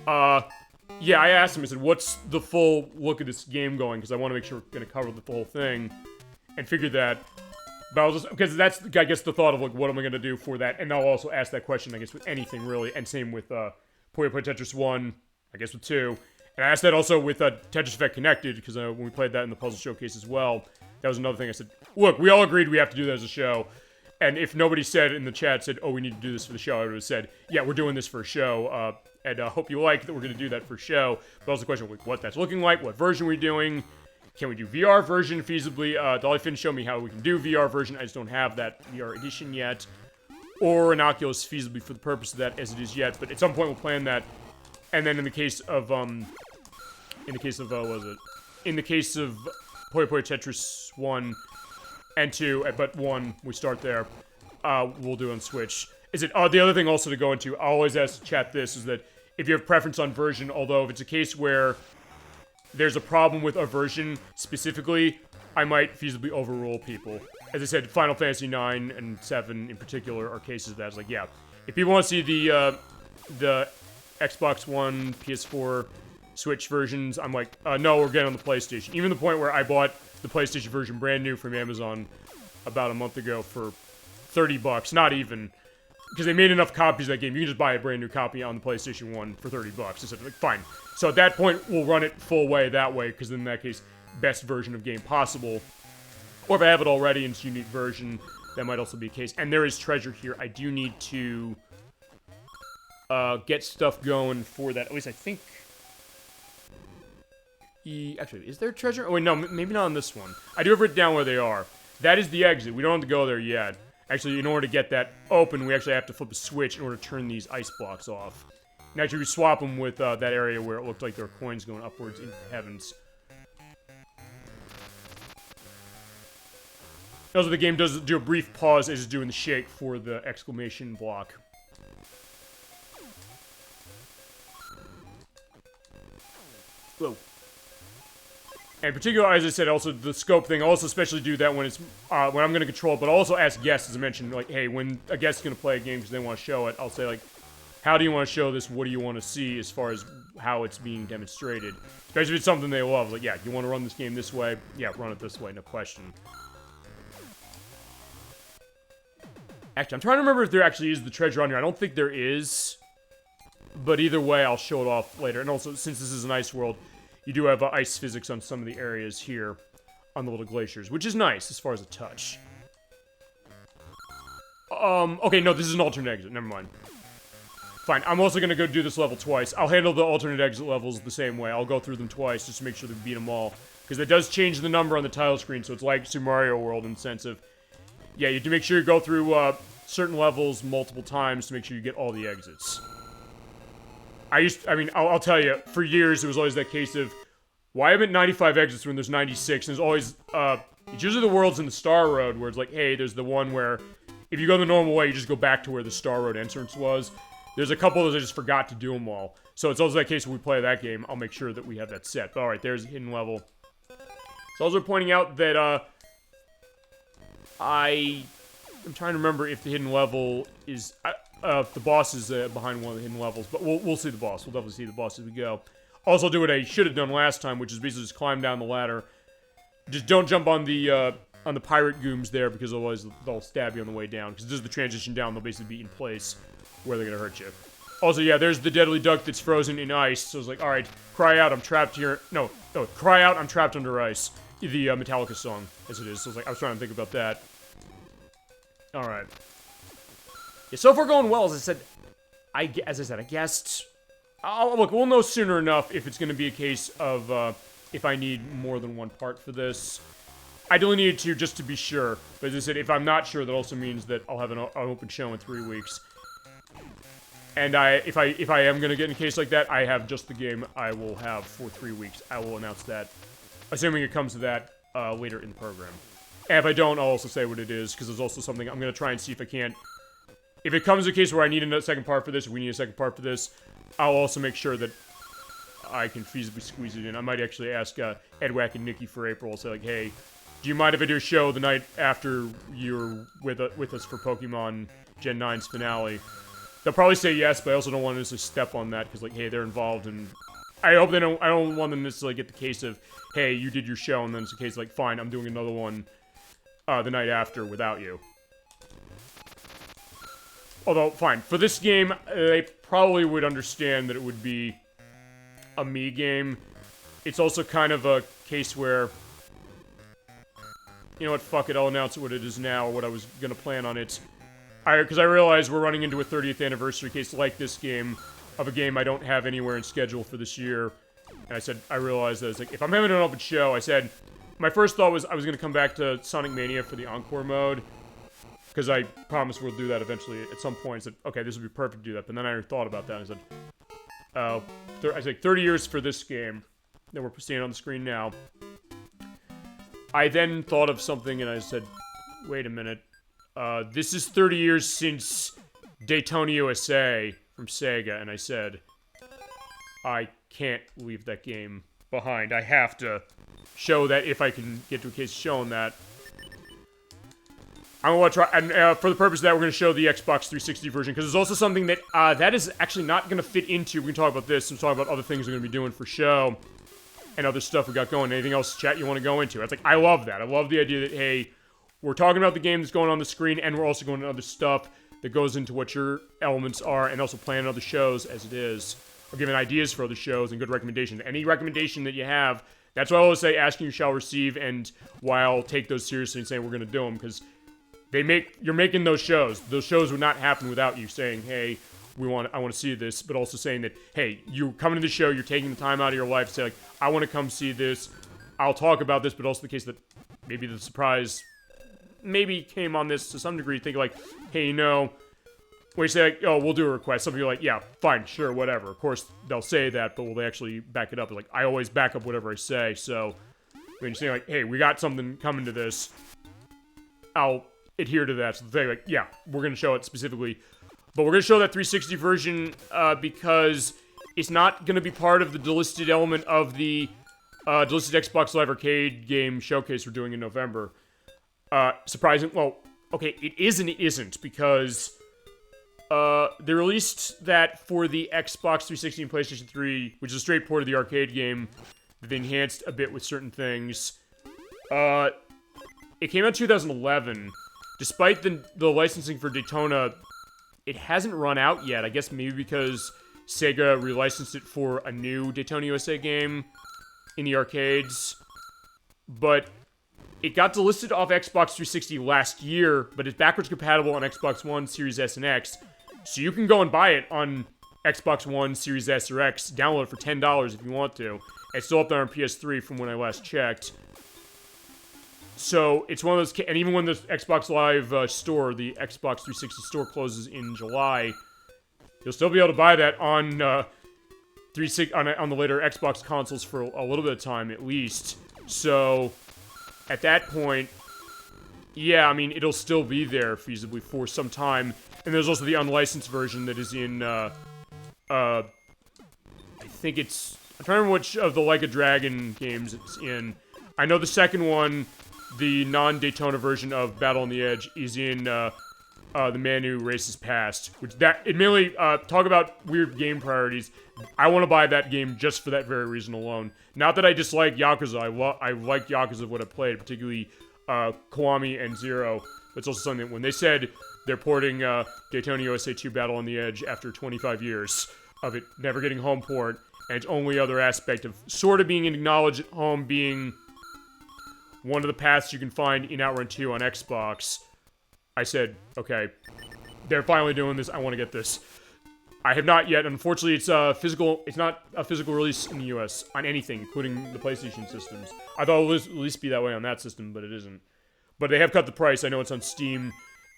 Yeah, I asked him, I said, what's the full look of this game going? Because I want to make sure we're going to cover the whole thing, and figured that. But I was just, because that's, I guess, the thought of, like, what am I going to do for that? And I'll also ask that question, I guess, with anything, really. And same with Puyo Puyo Tetris 1. I guess with 2. And I asked that also with Tetris Effect Connected, because when we played that in the puzzle showcase as well, that was another thing I said, look, we all agreed we have to do that as a show. And if nobody said in the chat, said, oh, we need to do this for the show, I would have said, yeah, we're doing this for a show, and hope you like that we're going to do that for a show. But also the question, like, what that's looking like, what version we're doing, can we do VR version feasibly? Dollyfin showed me how we can do VR version, I just don't have that VR edition yet, or an Oculus feasibly for the purpose of that as it is yet, but at some point we'll plan that. And then in the case of Puyo Puyo Tetris 1 and 2, but 1, we start there, we'll do on Switch. The other thing also to go into, I always ask the chat this, is that if you have preference on version, although if it's a case where there's a problem with a version specifically, I might feasibly overrule people. As I said, Final Fantasy 9 and 7 in particular are cases that it's like, yeah, if people want to see the Xbox One, PS4, Switch versions, I'm like, no, we're getting on the PlayStation. Even the point where I bought the PlayStation version brand new from Amazon about a month ago for $30, not even, because they made enough copies of that game. You can just buy a brand new copy on the PlayStation 1 for $30. I said, like, fine. So at that point, we'll run it full way that way, because in that case, best version of game possible. Or if I have it already in its unique version, that might also be a case. And there is treasure here. I do need to get stuff going for that. At least I think... Actually, is there treasure? Oh, wait, no, maybe not on this one. I do have written down where they are. That is the exit. We don't have to go there yet. Actually, in order to get that open, we actually have to flip a switch in order to turn these ice blocks off. And actually, we swap them with that area where it looked like there were coins going upwards into the heavens. Also, the game does do a brief pause as it's doing the shake for the exclamation block. Whoa. And in particular, as I said, also the scope thing, I'll also especially do that when it's, when I'm going to control it, but I'll also ask guests, as I mentioned, like, hey, when a guest is going to play a game because they want to show it, I'll say, like, how do you want to show this? What do you want to see as far as how it's being demonstrated? Especially if it's something they love. Like, yeah, you want to run this game this way? Yeah, run it this way, no question. Actually, I'm trying to remember if there actually is the treasure on here. I don't think there is. But either way, I'll show it off later. And also, since this is an ice world, you do have ice physics on some of the areas here on the little glaciers, which is nice as far as a touch. Okay, no, this is an alternate exit. Never mind. Fine, I'm also gonna go do this level twice. I'll handle the alternate exit levels the same way. I'll go through them twice just to make sure that we beat them all. Because it does change the number on the title screen, so it's like Super Mario World in the sense of, yeah, you have to make sure you go through certain levels multiple times to make sure you get all the exits. I mean, I'll tell you, for years, it was always that case of, why haven't 95 exits when there's 96? And there's always, it's usually the worlds in the Star Road, where it's like, hey, there's the one where, if you go the normal way, you just go back to where the Star Road entrance was. There's a couple of those I just forgot to do them all. So it's also that case when we play that game, I'll make sure that we have that set. But alright, there's a hidden level. It's also pointing out that, I'm trying to remember if the hidden level is... if the boss is behind one of the hidden levels, but we'll see the boss. We'll definitely see the boss as we go. Also do what I should have done last time, which is basically just climb down the ladder. Just don't jump on the pirate gooms there, because otherwise they'll stab you on the way down. Because this is the transition down, they'll basically be in place where they're gonna hurt you. Also, yeah, there's the deadly duck that's frozen in ice, so it's like, alright, cry out, I'm trapped here. No, cry out, I'm trapped under ice. The Metallica song, as it is. So it's like, I was trying to think about that. Alright. Yeah, so far going well, as I said, I guessed... look, we'll know sooner enough if it's going to be a case of, if I need more than one part for this. I delineated two just to be sure, but as I said, if I'm not sure, that also means that I'll have an open show in 3 weeks. And if I am going to get in a case like that, I have just the game I will have for 3 weeks. I will announce that, assuming it comes to that, later in the program. And if I don't, I'll also say what it is, because there's also something I'm going to try and see if I can't... If it comes to a case where I need a second part for this, or we need a second part for this, I'll also make sure that I can feasibly squeeze it in. I might actually ask Edwack and Nikki for April. I'll say, like, hey, do you mind if I do a show the night after you're with us for Pokemon Gen 9's finale? They'll probably say yes, but I also don't want to just step on that, because, like, hey, they're involved, and I hope they don't... I don't want them to necessarily get the case of, hey, you did your show, and then it's a case like, fine, I'm doing another one the night after without you. Although, fine, for this game, they probably would understand that it would be a me game. It's also kind of a case where, you know what, fuck it, I'll announce what it is now, or what I was gonna plan on it. Because I realize we're running into a 30th anniversary case like this game, of a game I don't have anywhere in schedule for this year. And I said, I realized that, I was like, if I'm having an open show, I said, my first thought was I was gonna come back to Sonic Mania for the Encore mode. Because I promised we'll do that eventually at some point. I said, okay, this would be perfect to do that. But then I thought about that and I said, I said 30 years for this game that we're seeing on the screen now. I then thought of something and I said, wait a minute. This is 30 years since Daytona USA from Sega. And I said, I can't leave that game behind. I have to show that if I can get to a case showing that. I want to try, and for the purpose of that, we're going to show the Xbox 360 version, because there's also something that, that is actually not going to fit into, we can talk about this, and talk about other things we're going to be doing for show, and other stuff we got going. Anything else, chat, you want to go into? It's like, I love that. I love the idea that, hey, we're talking about the game that's going on the screen, and we're also going into other stuff that goes into what your elements are, and also planning other shows as it is, or giving ideas for other shows and good recommendations. Any recommendation that you have, that's why I always say, asking you shall receive, and why I'll take those seriously and say we're going to do them, because you're making those shows. Those shows would not happen without you saying, hey, I want to see this, but also saying that, hey, you're coming to the show, you're taking the time out of your life to say, like, I want to come see this, I'll talk about this, but also the case that maybe the surprise maybe came on this to some degree, think like, hey, you know, when you say, like, oh, we'll do a request, some people are like, yeah, fine, sure, whatever. Of course, they'll say that, but will they actually back it up? It's like, I always back up whatever I say, so when you say, like, hey, we got something coming to this, I'll adhere to that. So the thing, like, yeah, we're going to show it specifically. But we're going to show that 360 version because it's not going to be part of the delisted element of the delisted Xbox Live Arcade game showcase we're doing in November. Surprising. Well, okay, it is and it isn't, because they released that for the Xbox 360 and PlayStation 3, which is a straight port of the arcade game that they enhanced a bit with certain things. It came out in 2011. Despite the licensing for Daytona, it hasn't run out yet. I guess maybe because Sega relicensed it for a new Daytona USA game in the arcades. But it got delisted off Xbox 360 last year, but it's backwards compatible on Xbox One, Series S, and X. So you can go and buy it on Xbox One, Series S, or X. Download it for $10 if you want to. It's still up there on PS3 from when I last checked. So, it's one of those, and even when the Xbox Live store, the Xbox 360 store closes in July, you'll still be able to buy that on, on the later Xbox consoles for a little bit of time, at least. So, at that point, yeah, I mean, it'll still be there, feasibly, for some time. And there's also the unlicensed version that is in, I think it's, I'm trying to remember which of the Like a Dragon games it's in. I know the second one, the non-Daytona version of Battle on the Edge, is in the Man Who Races Past. Which, that, admittedly, talk about weird game priorities. I want to buy that game just for that very reason alone. Not that I dislike Yakuza. I like Yakuza of what I played, particularly Kiwami and Zero. But it's also something that when they said they're porting Daytona USA 2 Battle on the Edge after 25 years of it never getting home port, and its only other aspect of sort of being acknowledged at home being one of the paths you can find in Outrun 2 on Xbox, I said, okay, they're finally doing this, I want to get this. I have not yet, unfortunately it's not a physical release in the US on anything, including the PlayStation systems. I thought it would at least be that way on that system, but it isn't. But they have cut the price, I know it's on Steam,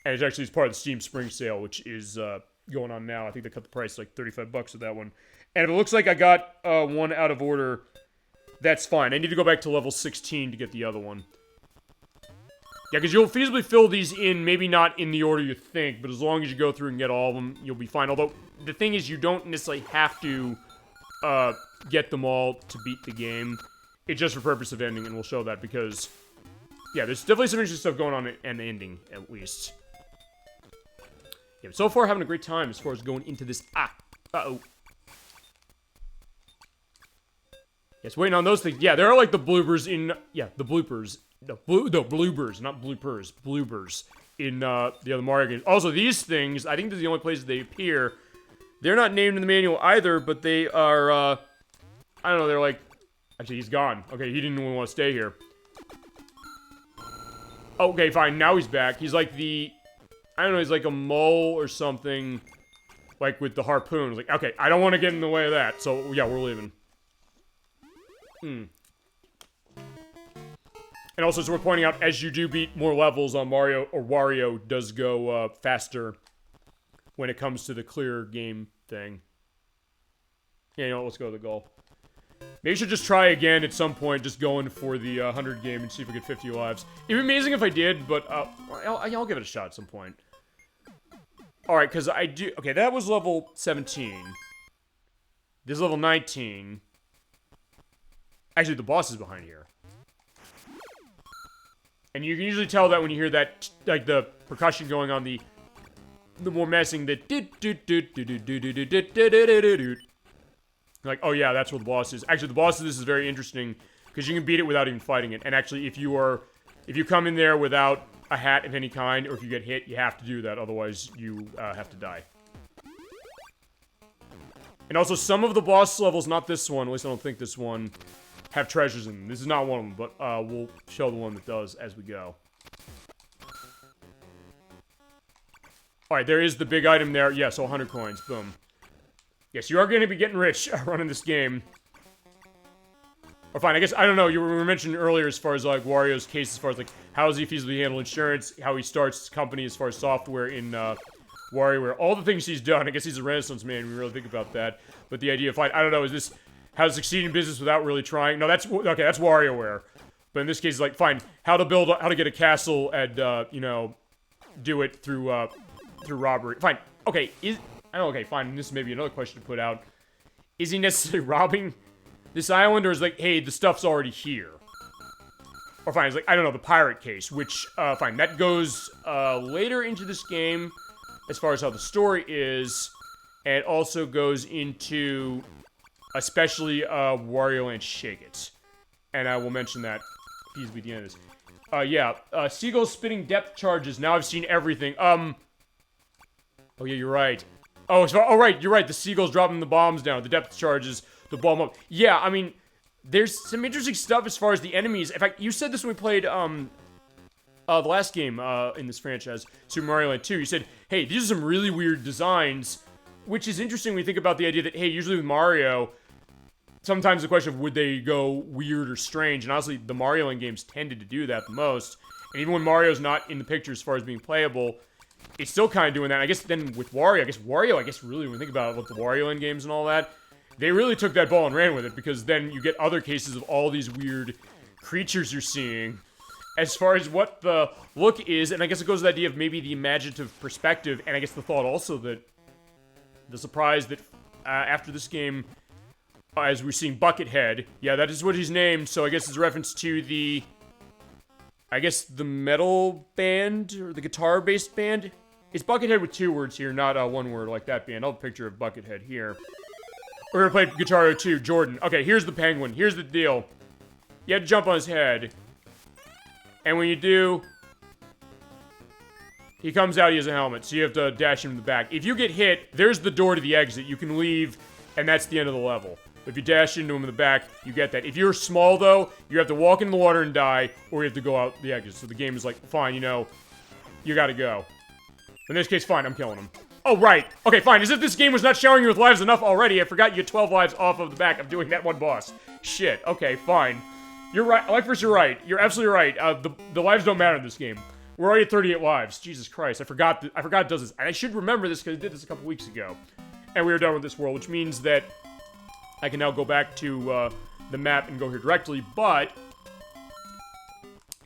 and it's actually part of the Steam Spring Sale, which is going on now. I think they cut the price like $35 with that one. And if it looks like I got one out of order, that's fine. I need to go back to level 16 to get the other one. Yeah, because you'll feasibly fill these in, maybe not in the order you think, but as long as you go through and get all of them, you'll be fine. Although, the thing is, you don't necessarily have to get them all to beat the game. It's just for purpose of ending, and we'll show that because, yeah, there's definitely some interesting stuff going on in the ending, at least. Yeah, but so far, having a great time as far as going into this. Uh-oh. Yes, waiting on those things. Yeah, there are like the bloopers in... Yeah, the bloopers. No, bloopers, not bloopers. Bloopers in the other Mario games. Also, these things, I think this is the only places they appear. They're not named in the manual either, but they are, I don't know, they're like... Actually, he's gone. Okay, he didn't even want to stay here. Okay, fine, now he's back. He's like the... I don't know, he's like a mole or something. Like with the harpoon. It's like, okay, I don't want to get in the way of that. So, yeah, we're leaving. And also, it's worth pointing out, as you do beat more levels on Mario, or Wario does go faster when it comes to the clear game thing. Yeah, you know what, let's go to the goal. Maybe I should just try again at some point, just going for the 100 game and see if we get 50 lives. It'd be amazing if I did, but I'll give it a shot at some point. Alright, because I do... Okay, that was level 17. This is level 19. Actually, the boss is behind here. And you can usually tell that when you hear that, like, the percussion going on, the more messing, the like, oh yeah, that's where the boss is. Actually, the boss of this is very interesting, because you can beat it without even fighting it. And actually, if you come in there without a hat of any kind, or if you get hit, you have to do that, otherwise you have to die. And also, some of the boss levels, not this one, at least I don't think this one, have treasures in them. This is not one of them, but we'll show the one that does as we go. Alright, there is the big item there. Yeah, so 100 coins. Boom. Yes, you are going to be getting rich running this game. Or fine, I guess, I don't know, you were mentioning earlier as far as, like, Wario's case, as far as, like, how does he feasibly handle insurance, how he starts his company as far as software in, WarioWare. All the things he's done. I guess he's a Renaissance man, when we really think about that. But the idea of, I don't know, is this how to succeed in business without really trying? No, that's, okay, that's WarioWare. But in this case, like, fine, how to get a castle and, you know, do it through robbery. Fine, okay, okay, fine, this may be another question to put out. Is he necessarily robbing this island, or is like, hey, the stuff's already here? Or fine, it's like, I don't know, the pirate case, which, fine, that goes, later into this game, as far as how the story is, and also goes into, especially, Wario Land Shake It. And I will mention that feasibly at the end of this. Yeah, seagulls spitting depth charges, now I've seen everything, oh yeah, you're right. Oh, right, you're right, the seagulls dropping the bombs down, the depth charges, the bomb up. Yeah, I mean, there's some interesting stuff as far as the enemies. In fact, you said this when we played, the last game, in this franchise, Super Mario Land 2. You said, hey, these are some really weird designs, which is interesting when you think about the idea that, hey, usually with Mario, sometimes the question of would they go weird or strange, and honestly, the Mario Land games tended to do that the most. And even when Mario's not in the picture as far as being playable, it's still kind of doing that. I guess then with Wario, really, when you think about it, with the Wario Land games and all that, they really took that ball and ran with it, because then you get other cases of all these weird creatures you're seeing as far as what the look is, and I guess it goes to the idea of maybe the imaginative perspective, and I guess the thought also that the surprise that after this game, as we're seeing Buckethead, yeah, that is what he's named, so I guess it's a reference to the, I guess, the metal band, or the guitar-based band. It's Buckethead with 2 words here, not one word like that band. I'll have a picture of Buckethead here. We're gonna play Guitar Hero 2, Jordan. Okay, here's the penguin. Here's the deal. You have to jump on his head. And when you do, he comes out, he has a helmet, so you have to dash him in the back. If you get hit, there's the door to the exit. You can leave, and that's the end of the level. If you dash into him in the back, you get that. If you're small, though, you have to walk into the water and die, or you have to go out the exit. So the game is like, fine, you know, you gotta go. In this case, fine, I'm killing him. Oh, right. Okay, fine. As if this game was not showering you with lives enough already. I forgot you had 12 lives off of the back of doing that one boss. Shit. Okay, fine. You're right. ElecVerse, you're right. You're absolutely right. The lives don't matter in this game. We're already at 38 lives. Jesus Christ. I forgot it does this. And I should remember this because I did this a couple weeks ago. And we were done with this world, which means that I can now go back to the map and go here directly. But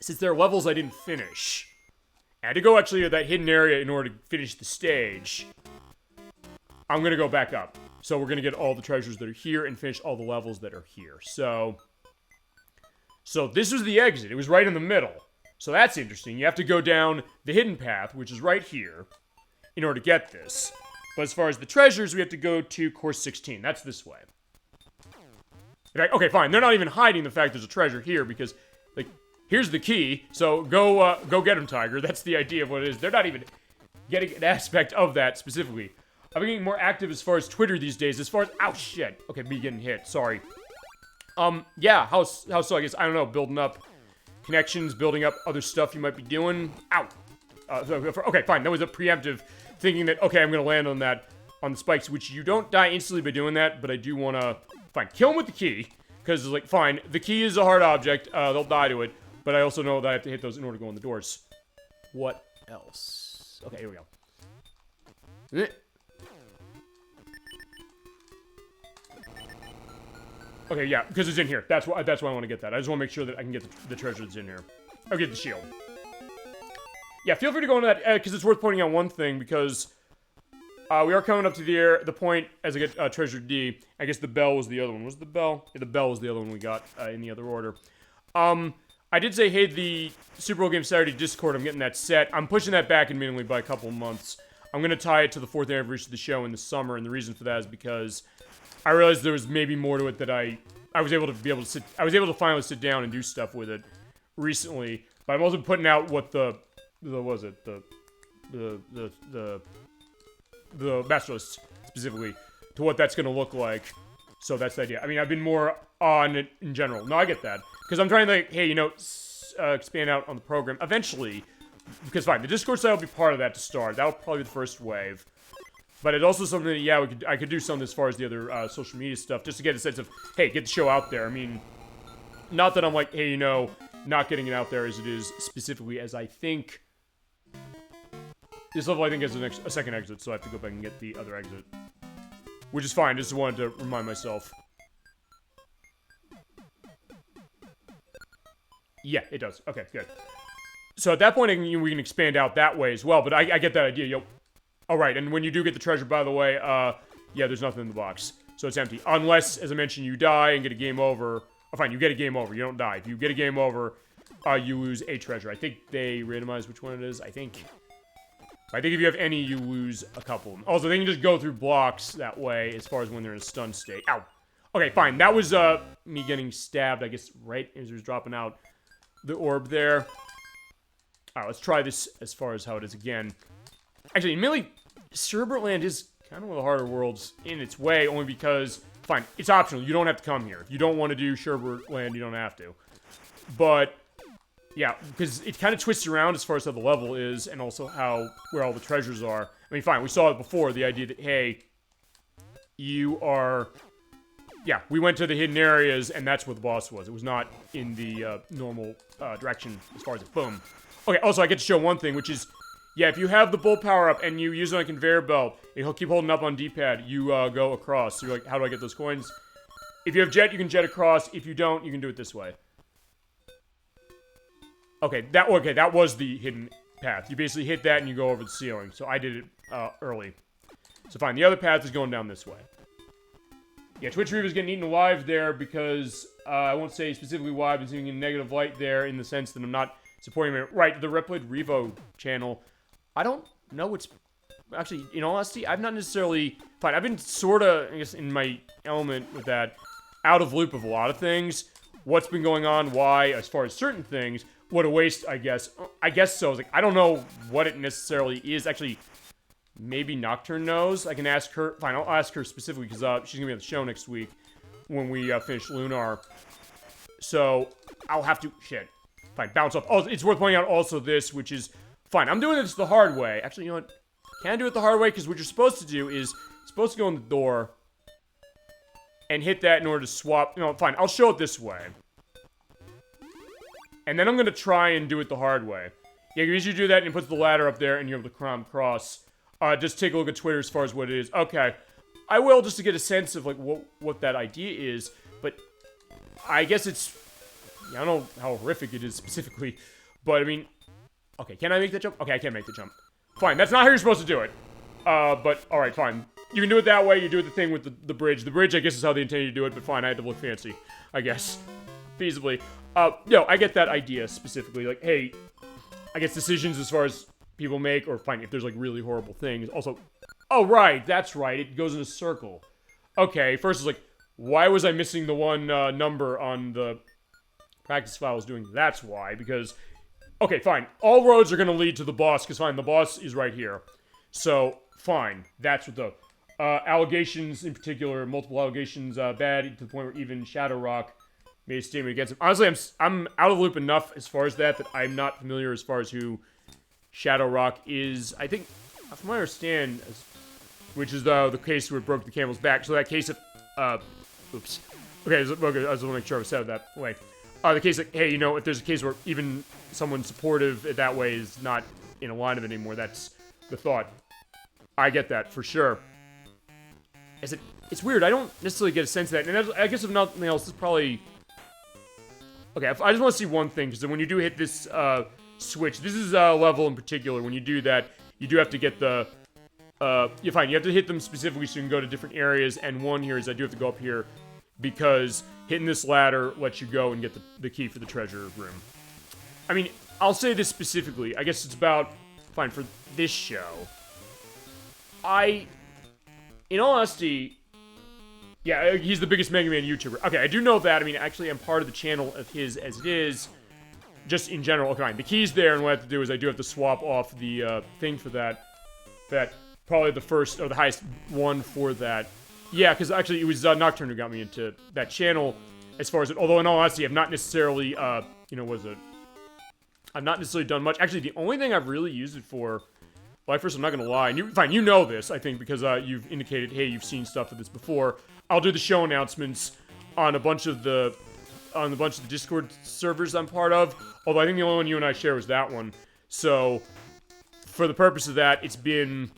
since there are levels I didn't finish, I had to go actually to that hidden area in order to finish the stage. I'm gonna go back up. So we're gonna get all the treasures that are here and finish all the levels that are here. So this was the exit. It was right in the middle. So that's interesting. You have to go down the hidden path, which is right here, in order to get this. But as far as the treasures, we have to go to course 16. That's this way. In fact, okay, fine. They're not even hiding the fact there's a treasure here because, like, here's the key, so go get him, Tiger. That's the idea of what it is. They're not even getting an aspect of that specifically. I'm getting more active as far as Twitter these days, as far as, ow, shit. Okay, me getting hit, sorry. Yeah, how so, I guess, I don't know, building up connections, building up other stuff you might be doing. Ow. Okay, fine, that was a preemptive thinking that, okay, I'm gonna land on that, on the spikes, which you don't die instantly by doing that, but I do wanna, fine, kill him with the key, because, like, fine, the key is a hard object, they'll die to it. But I also know that I have to hit those in order to go in the doors. What else? Okay, here we go. Okay, yeah, because it's in here. That's why I want to get that. I just want to make sure that I can get the treasure that's in here. I'll get the shield. Yeah, feel free to go into that, because it's worth pointing out one thing, because We are coming up to the point as I get Treasure D. I guess the bell was the other one. Was the bell? Yeah, the bell was the other one we got in the other order. I did say, hey, the Super Bowl Game Saturday Discord, I'm getting that set. I'm pushing that back admittedly by a couple of months. I'm going to tie it to the 4th anniversary of the show in the summer, and the reason for that is because I realized there was maybe more to it that I was able to finally sit down and do stuff with it recently. But I'm also putting out what the Master List specifically, to what that's going to look like. So that's the idea. I mean, I've been more on it in general. No, I get that. Because I'm trying to, like, hey, expand out on the program eventually. Because, fine, the Discord site will be part of that to start. That'll probably be the first wave. But it's also something that, yeah, I could do something as far as the other social media stuff, just to get a sense of, hey, get the show out there. I mean, not that I'm like, hey, not getting it out there as it is specifically as I think. This level, I think, has a second exit, so I have to go back and get the other exit. Which is fine, just wanted to remind myself. Yeah, it does. Okay, good. So at that point, we can expand out that way as well, but I get that idea. Alright, and when you do get the treasure, by the way, yeah, there's nothing in the box. So it's empty. Unless, as I mentioned, you die and get a game over. Oh, fine, you get a game over. You don't die. If you get a game over, you lose a treasure. I think they randomize which one it is. I think if you have any, you lose a couple. Also, they can just go through blocks that way as far as when they're in a stun state. Ow! Okay, fine. That was, me getting stabbed, I guess, right as it was dropping out the orb there. Alright, let's try this as far as how it is again. Actually, admittedly, Sherbert Land is kind of one of the harder worlds in its way, only because, fine, it's optional. You don't have to come here. If you don't want to do Sherbert Land, you don't have to. But, yeah, because it kind of twists around as far as how the level is, and also where all the treasures are. I mean, fine, we saw it before, the idea that, hey, you are... Yeah, we went to the hidden areas, and that's where the boss was. It was not in the normal direction as far as it. Boom. Okay, also, I get to show one thing, which is, yeah, if you have the bull power-up and you use it on a conveyor belt, and he'll keep holding up on D-pad, you go across. So you're like, how do I get those coins? If you have jet, you can jet across. If you don't, you can do it this way. Okay, that was the hidden path. You basically hit that and you go over the ceiling. So I did it early. So fine, the other path is going down this way. Yeah, Twitch Reaver's getting eaten alive there because, I won't say specifically why, I've been seeing a negative light there in the sense that I'm not supporting him. Right, the Replayed Revo channel. I don't know what's... Actually, in all honesty, I've not necessarily... Fine, I've been sorta, I guess, in my element with that, out of loop of a lot of things. What's been going on, why, as far as certain things. What a waste, I guess. I guess so. I was like, I don't know what it necessarily is. Actually... Maybe Nocturne knows. I can ask her. Fine, I'll ask her specifically because she's going to be on the show next week when we finish Lunar. So, I'll have to... Shit. Fine, bounce off. Oh, it's worth pointing out also this, which is... Fine, I'm doing this the hard way. Actually, you know what? Can I do it the hard way? Because what you're supposed to do is... Supposed to go in the door and hit that in order to swap... No, fine, I'll show it this way. And then I'm going to try and do it the hard way. Yeah, because you do that and it puts the ladder up there and you're able to climb across... just take a look at Twitter as far as what it is. Okay. I will, just to get a sense of, like, what that idea is. But I guess it's... I don't know how horrific it is specifically. But, I mean... Okay, can I make that jump? Okay, I can't make the jump. Fine, that's not how you're supposed to do it. But, alright, fine. You can do it that way, you do the thing with the bridge. The bridge, I guess, is how they intended to do it, but fine, I had to look fancy. I guess. Feasibly. No, I get that idea, specifically. Like, hey... I guess decisions as far as... people make, or fine, if there's, like, really horrible things. Also, oh, right, that's right, it goes in a circle. Okay, first it's like, why was I missing the one, number on the practice file I was doing? That's why, because, okay, fine, all roads are gonna lead to the boss, because fine, the boss is right here. So, fine, that's what the, allegations in particular, multiple allegations, bad, to the point where even Shadow Rock made a statement against him. Honestly, I'm out of the loop enough as far as that I'm not familiar as far as who Shadow Rock is, I think, from what I understand, which is the case where it broke the camel's back. So that case of, oops. Okay, I just want to make sure I said it that way. The case of, hey, if there's a case where even someone supportive that way is not in a line of it anymore, that's the thought. I get that, for sure. It's weird, I don't necessarily get a sense of that, and I guess if nothing else, it's probably... Okay, I just want to see one thing, because when you do hit this, switch. This is a level in particular. When you do that, you do have to get the you find you have to hit them specifically so you can go to different areas, and one here is I do have to go up here because hitting this ladder lets you go and get the key for the treasure room. I mean, I'll say this specifically. I guess it's about, fine, for this show. In all honesty, yeah, he's the biggest Mega Man YouTuber. Okay, I do know that. I mean, actually, I'm part of the channel of his as it is. Just in general, okay, fine. The key's there, and what I have to do is I do have to swap off the thing for that. Probably the first, or the highest one for that. Yeah, because actually it was Nocturne who got me into that channel as far as it. Although, in all honesty, I've not necessarily, I've not necessarily done much. Actually, the only thing I've really used it for, well, first, I'm not gonna lie, and you know this, I think, because you've indicated, hey, you've seen stuff of this before. I'll do the show announcements on a bunch of the Discord servers I'm part of. Although I think the only one you and I share was that one. So, for the purpose of that, it's been,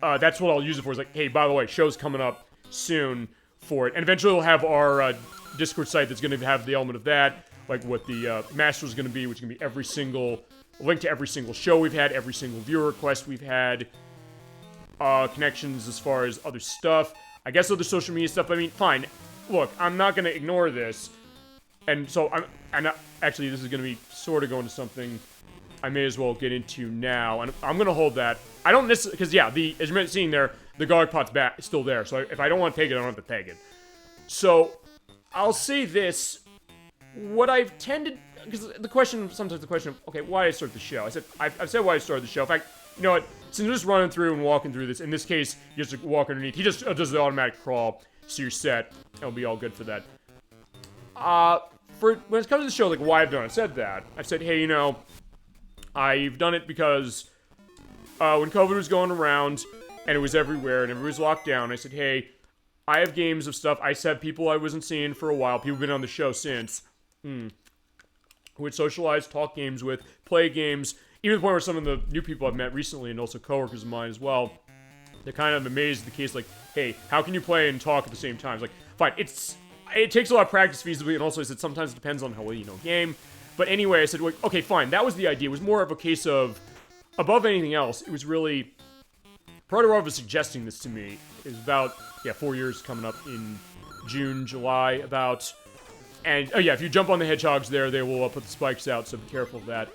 that's what I'll use it for. Is like, hey, by the way, show's coming up soon for it. And eventually we'll have our Discord site that's going to have the element of that. Like what the master is going to be, which is going to be every single, link to every single show we've had, every single viewer request we've had, connections as far as other stuff. I guess other social media stuff. I mean, fine. Look, I'm not going to ignore this. And so, actually, this is going to be sort of going to something I may as well get into now. And I'm going to hold that. I don't necessarily, because yeah, as you're seeing there, the garlic pot's still there. So if I don't want to take it, I don't have to take it. So, I'll say this. What I've tended, because sometimes the question of, okay, why did I start the show? I've said why I started the show. In fact, you know what, since we're just running through and walking through this, in this case, you just walk underneath. He just does the automatic crawl, so you're set. It'll be all good for that. When it comes to the show, like, why I've done it, I said that. I said, hey, I've done it because, when COVID was going around, and it was everywhere, and everybody was locked down, I said, hey, I have games of stuff. I said people I wasn't seeing for a while, people who've been on the show since, who would socialize, talk games with, play games, even to the point where some of the new people I've met recently, and also coworkers of mine as well, they're kind of amazed at the case, like, hey, how can you play and talk at the same time? It's like, fine, it takes a lot of practice feasibly, and also I said sometimes it depends on how well you know game. But anyway, I said, well, okay, fine, that was the idea. It was more of a case of, above anything else, it was really, Proto was suggesting this to me. It was about, 4 years coming up in June, July, about. And, oh yeah, if you jump on the hedgehogs there, they will put the spikes out, so be careful of that.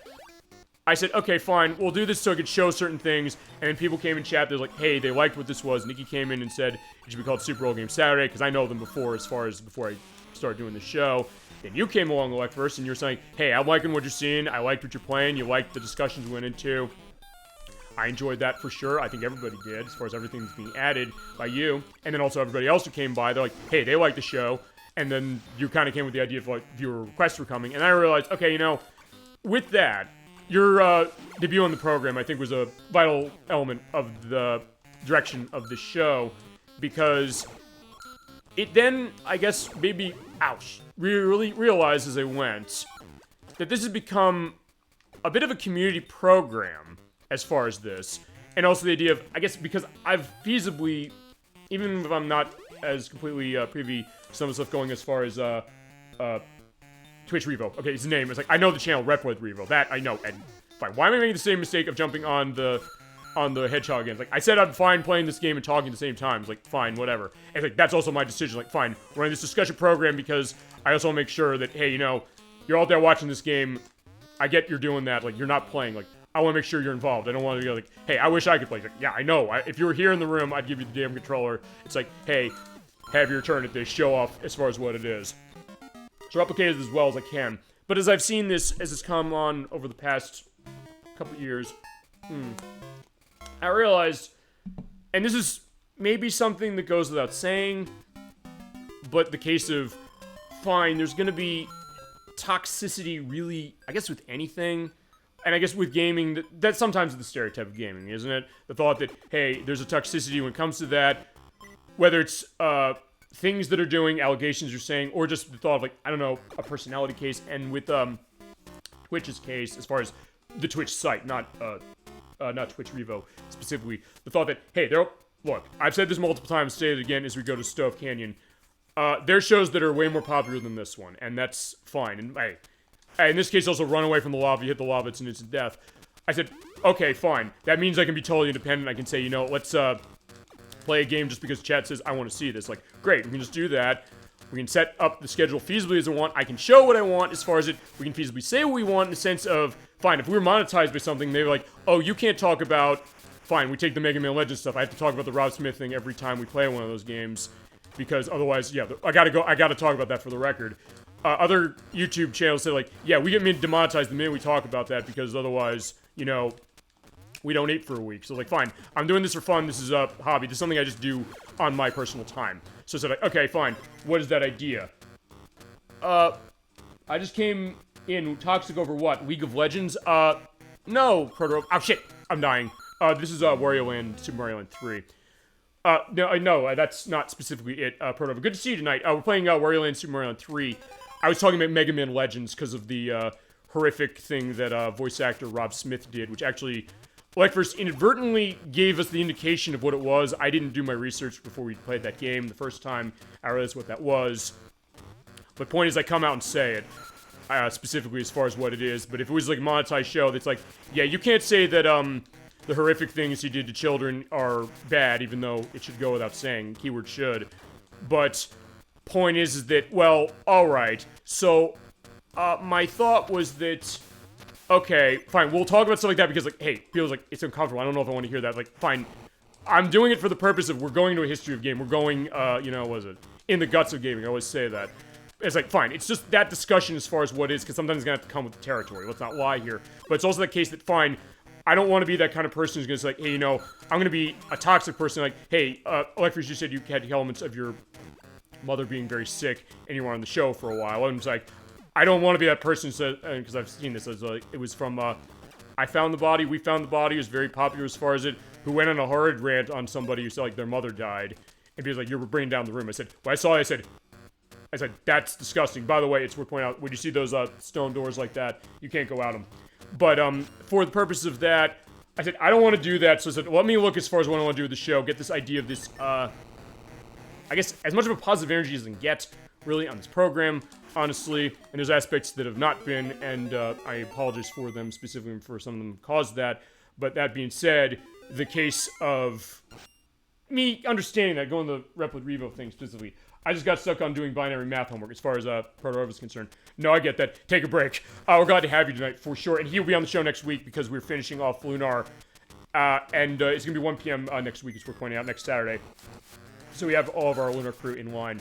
I said, okay, fine, we'll do this so I could show certain things, and then people came in chat, they're like, hey, they liked what this was. Nikki came in and said it should be called Super Roll Game Saturday, because I know them before I started doing the show. Then you came along, ElecVerse, and you're saying, hey, I'm liking what you're seeing, I liked what you're playing, you liked the discussions we went into. I enjoyed that for sure, I think everybody did, as far as everything that's being added by you. And then also everybody else who came by, they're like, hey, they liked the show. And then you kind of came with the idea of, like, viewer requests were coming, and I realized, okay, with that, your debut on the program, I think, was a vital element of the direction of the show, because it then, I guess, maybe, really realized as I went, that this has become a bit of a community program as far as this, and also the idea of, I guess, because I've feasibly, even if I'm not as completely privy to some of the stuff going as far as, Twitch Revo. Okay, his name is like, I know the channel Repwood Revo. That I know. And fine. Why am I making the same mistake of jumping on the hedgehog again? Like, I said I'm fine playing this game and talking at the same time. It's like, fine, whatever. And like, that's also my decision. Like, fine, we're in this discussion program because I also want to make sure that, hey, you're out there watching this game. I get you're doing that. Like, you're not playing. Like, I want to make sure you're involved. I don't want to be like, hey, I wish I could play. Like, yeah, I know. If you were here in the room, I'd give you the damn controller. It's like, hey, have your turn at this. Show off as far as what it is. So replicate it as well as I can. But as I've seen this, as it's come on over the past couple years, I realized, and this is maybe something that goes without saying, but the case of, fine, there's gonna be toxicity really, I guess with anything, and I guess with gaming, that's sometimes the stereotype of gaming, isn't it? The thought that, hey, there's a toxicity when it comes to that, whether it's, things that are doing, allegations you're saying, or just the thought of, like, I don't know, a personality case. And with Twitch's case, as far as the Twitch site, not Twitch Revo specifically, the thought that, hey, look, I've said this multiple times, say it again as we go to Stove Canyon. There's shows that are way more popular than this one, and that's fine. And hey, in this case, also run away from the lava, you hit the lava, it's an instant death. I said, okay, fine. That means I can be totally independent. I can say, you know, let's play a game just because chat says I want to see this. Like, great, we can just do that. We can set up the schedule feasibly as I want. I can show what I want as far as we can feasibly say what we want in the sense of, fine, if we were monetized by something, they were like, oh, you can't talk about, fine, we take the Mega Man Legends stuff. I have to talk about the Rob Smith thing every time we play one of those games. Because otherwise, yeah, I gotta talk about that for the record. Other YouTube channels say like, yeah, we get demonetized the minute we talk about that because otherwise, you know, we don't eat for a week. So like, fine, I'm doing this for fun. This is a hobby. This is something I just do on my personal time. So I said, like, okay, fine. What is that idea? I just came in toxic over what? League of Legends? No, Proto. Oh shit, I'm dying. This is Wario Land, Super Mario Land 3. No, that's not specifically it, Proto. Good to see you tonight. We're playing Wario Land, Super Mario Land 3. I was talking about Mega Man Legends because of the horrific thing that voice actor Rob Smith did, which actually, ElecVerse inadvertently gave us the indication of what it was. I didn't do my research before we played that game the first time. I realized what that was. But point is, I come out and say it, specifically as far as what it is. But if it was like a monetized show, that's like, yeah, you can't say that the horrific things he did to children are bad, even though it should go without saying. Keyword should. But point is that, well, alright. So, my thought was that, okay, fine, we'll talk about stuff like that because, like, hey, feels like it's uncomfortable. I don't know if I want to hear that. Like, fine, I'm doing it for the purpose of we're going to a history of game. We're going, you know, what is it? In the guts of gaming. I always say that. It's like, fine, it's just that discussion as far as what is, because sometimes it's going to have to come with the territory. Let's not lie here. But it's also the case that, fine, I don't want to be that kind of person who's going to say, like, hey, you know, I'm going to be a toxic person. Like, hey, ElecVerse, you said you had elements of your mother being very sick and you were on the show for a while. And it's like, I don't want to be that person, because I've seen this. It was from, I Found the Body, We Found the Body. It was very popular as far as it, who went on a horrid rant on somebody who said, like, their mother died. And he was like, you were bringing down the room. I said, when I saw it, I said, that's disgusting. By the way, it's worth pointing out, when you see those stone doors like that, you can't go out them. But for the purpose of that, I said, I don't want to do that. So I said, let me look as far as what I want to do with the show, get this idea of this, I guess, as much of a positive energy as I can get, really, on this program, honestly. And there's aspects that have not been, and I apologize for them, specifically for some of them caused that. But that being said, the case of me understanding that, going to the Replit Revo thing specifically, I just got stuck on doing binary math homework as far as Proto is concerned. No, I get that. Take a break. We're glad to have you tonight, for sure. And he'll be on the show next week because we're finishing off Lunar. And it's going to be 1 p.m. Next week, as we're pointing out, next Saturday. So we have all of our Lunar crew in line.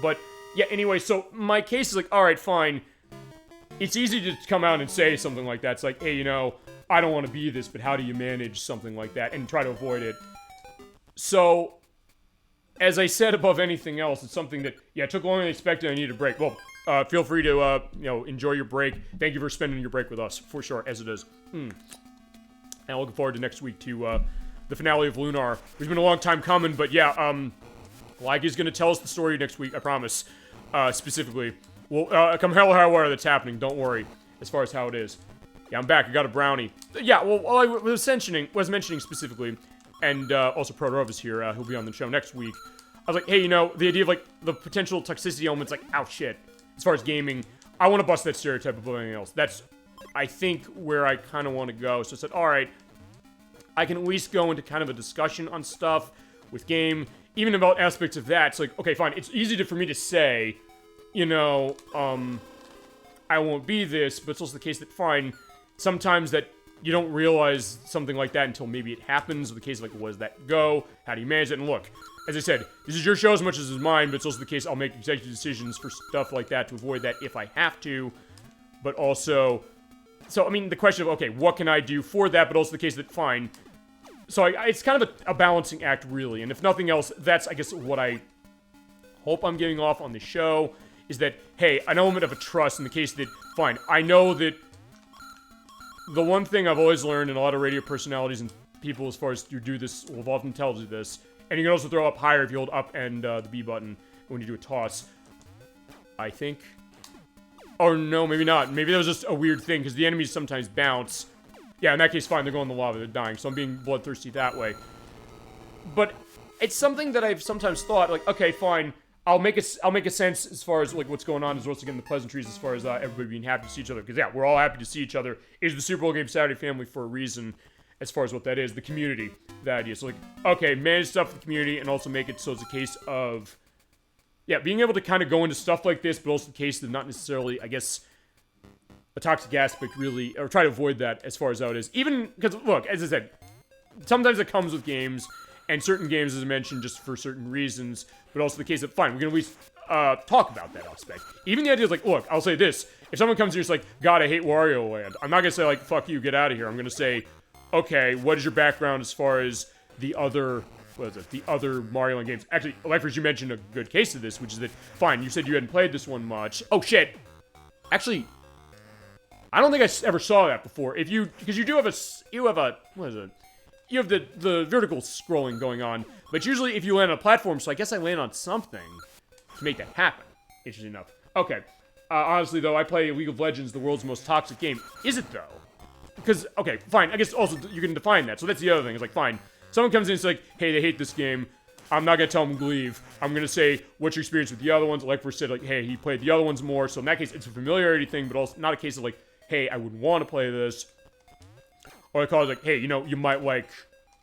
But, yeah, anyway, so my case is like, alright, fine. It's easy to come out and say something like that. It's like, hey, you know, I don't want to be this, but how do you manage something like that and try to avoid it? So, as I said above anything else, it's something that, yeah, it took longer than expected. I needed a break. Well, feel free to, you know, enjoy your break. Thank you for spending your break with us, for sure, as it is. And I'm looking forward to next week to, the finale of Lunar. It's been a long time coming, but yeah, Laggy's gonna tell us the story next week, I promise. Specifically. Well, come hell or high water that's happening, don't worry, as far as how it is. Yeah, I'm back, I got a brownie. Yeah, well, I was mentioning specifically, and also Proto is here, who'll be on the show next week. I was like, hey, you know, the idea of, like, the potential toxicity elements, like, oh, shit. As far as gaming, I want to bust that stereotype above anything else. That's, I think, where I kind of want to go. So I said, alright, I can at least go into kind of a discussion on stuff with game, even about aspects of that. It's like, okay, fine, it's easy for me to say, you know, I won't be this, but it's also the case that, fine, sometimes that you don't realize something like that until maybe it happens. The case of, like, what does that go? How do you manage it? And look, as I said, this is your show as much as it's mine, but it's also the case I'll make executive decisions for stuff like that to avoid that if I have to. But also, so, I mean, the question of, okay, what can I do for that? But also the case that, fine. So it's kind of a balancing act, really. And if nothing else, that's, I guess, what I hope I'm getting off on the show, is that, hey, an element of a trust in the case that, fine, I know that the one thing I've always learned in a lot of radio personalities and people as far as you do this will have often tells you this, and you can also throw up higher if you hold up and the B button when you do a toss. I think. Or no, maybe not. Maybe that was just a weird thing, because the enemies sometimes bounce. Yeah, in that case, fine, they're going in the lava, they're dying, so I'm being bloodthirsty that way. But it's something that I've sometimes thought, like, okay, fine, I'll make a sense as far as like what's going on, as well as again the pleasantries as far as everybody being happy to see each other. Because yeah, we're all happy to see each other. Is the Super Bowl Game Saturday family for a reason, as far as what that is, the community, the idea. So like, okay, manage stuff for the community, and also make it so it's a case of, yeah, being able to kind of go into stuff like this, but also the case of not necessarily, I guess, a toxic aspect really, or try to avoid that as far as how it is. Even because look, as I said, sometimes it comes with games. And certain games, as I mentioned, just for certain reasons, but also the case of, fine, we can at least talk about that aspect. Even the idea is like, look, I'll say this. If someone comes here and is like, God, I hate Wario Land, I'm not going to say like, fuck you, get out of here. I'm going to say, okay, what is your background as far as the other, the other Mario Land games? Actually, ElecVerse, you mentioned a good case of this, which is that, fine, you said you hadn't played this one much. Oh, shit. Actually, I don't think I ever saw that before. Because you have what is it? You have the vertical scrolling going on, but usually if you land on a platform, so I guess I land on something to make that happen. Interesting enough. Okay. Honestly, though, I play League of Legends, the world's most toxic game. Is it, though? Because, okay, fine. I guess also you can define that. So that's the other thing. It's like, fine. Someone comes in and says, like, hey, they hate this game. I'm not going to tell them to leave. I'm going to say, what's your experience with the other ones? ElecVerse said, like, hey, he played the other ones more. So in that case, it's a familiarity thing, but also not a case of, like, hey, I would want to play this. Or I call it like, hey, you know, you might like,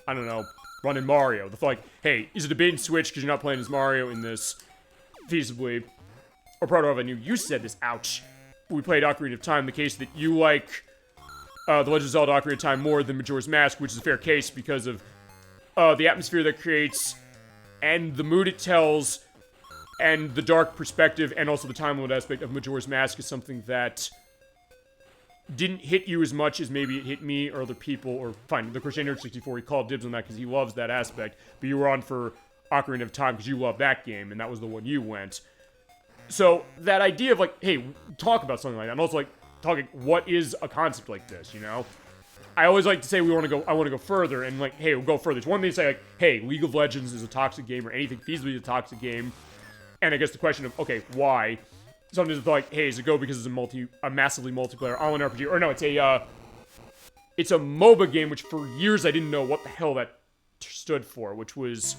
I don't know, running Mario. The thought like, hey, is it a bait and switch because you're not playing as Mario in this feasibly? Or Proto, I knew you said this, ouch. We played Ocarina of Time, the case that you like The Legend of Zelda Ocarina of Time more than Majora's Mask, which is a fair case because of the atmosphere that creates, and the mood it tells, and the dark perspective, and also the time limit aspect of Majora's Mask is something that didn't hit you as much as maybe it hit me or other people, or fine, the Crochet Nerd 64, he called dibs on that because he loves that aspect, but you were on for Ocarina of Time because you love that game, and that was the one you went. So, that idea of like, hey, talk about something like that, and also like, talking, what is a concept like this, you know? I always like to say I want to go further, and like, hey, we'll go further. It's one thing to say like, hey, League of Legends is a toxic game, or anything feasibly a toxic game, and I guess the question of, okay, why? Sometimes it's like, hey, does it go because it's a massively multiplayer online RPG? Or no, it's a MOBA game, which for years I didn't know what the hell that stood for, which was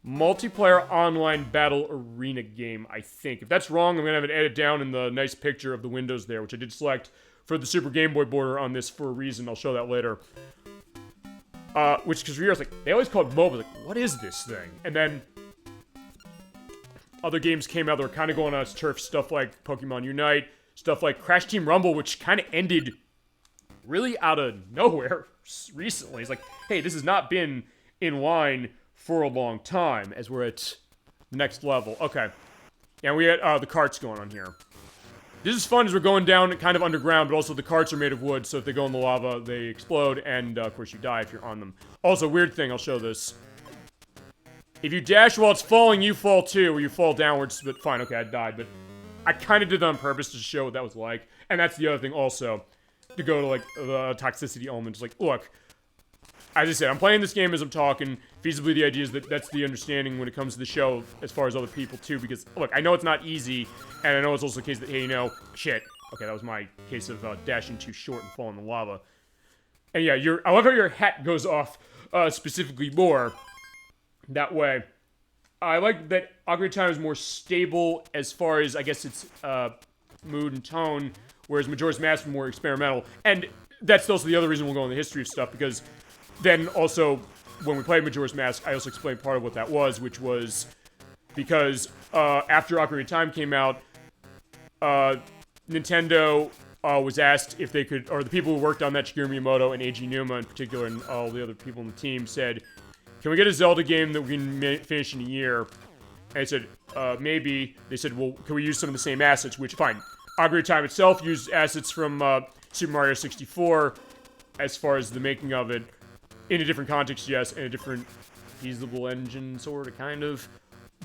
Multiplayer Online Battle Arena Game, I think. If that's wrong, I'm going to have it edit down in the nice picture of the windows there, which I did select for the Super Game Boy border on this for a reason. I'll show that later. Which, because for years, like, they always called MOBA, like, what is this thing? And then other games came out that were kind of going on its turf, stuff like Pokemon Unite, stuff like Crash Team Rumble, which kind of ended really out of nowhere recently. It's like, hey, this has not been in line for a long time, as we're at the next level. Okay. And we had the carts going on here. This is fun as we're going down kind of underground, but also the carts are made of wood, so if they go in the lava, they explode, and of course you die if you're on them. Also, weird thing, I'll show this. If you dash while it's falling, you fall too, or you fall downwards, but fine, okay, I died, but I kind of did that on purpose to show what that was like. And that's the other thing also, to go to, like, the toxicity elements. Like, look, as I said, I'm playing this game as I'm talking. Feasibly, the idea is that that's the understanding when it comes to the show, as far as other people, too, because, look, I know it's not easy, and I know it's also the case that, hey, you know, shit. Okay, that was my case of dashing too short and falling in the lava. And yeah, I love how your hat goes off specifically more that way. I like that Ocarina of Time is more stable as far as, I guess, its mood and tone, whereas Majora's Mask is more experimental. And that's also the other reason we'll go in the history of stuff, because then also, when we played Majora's Mask, I also explained part of what that was, which was because after Ocarina of Time came out, Nintendo was asked if they could, or the people who worked on that, Shigeru Miyamoto and Eiji Numa in particular, and all the other people on the team said, can we get a Zelda game that we can finish in a year? And I said, maybe. They said, well, can we use some of the same assets? Which, fine. Ocarina of Time itself used assets from Super Mario 64 as far as the making of it. In a different context, yes, and a different feasible engine, sort of, kind of.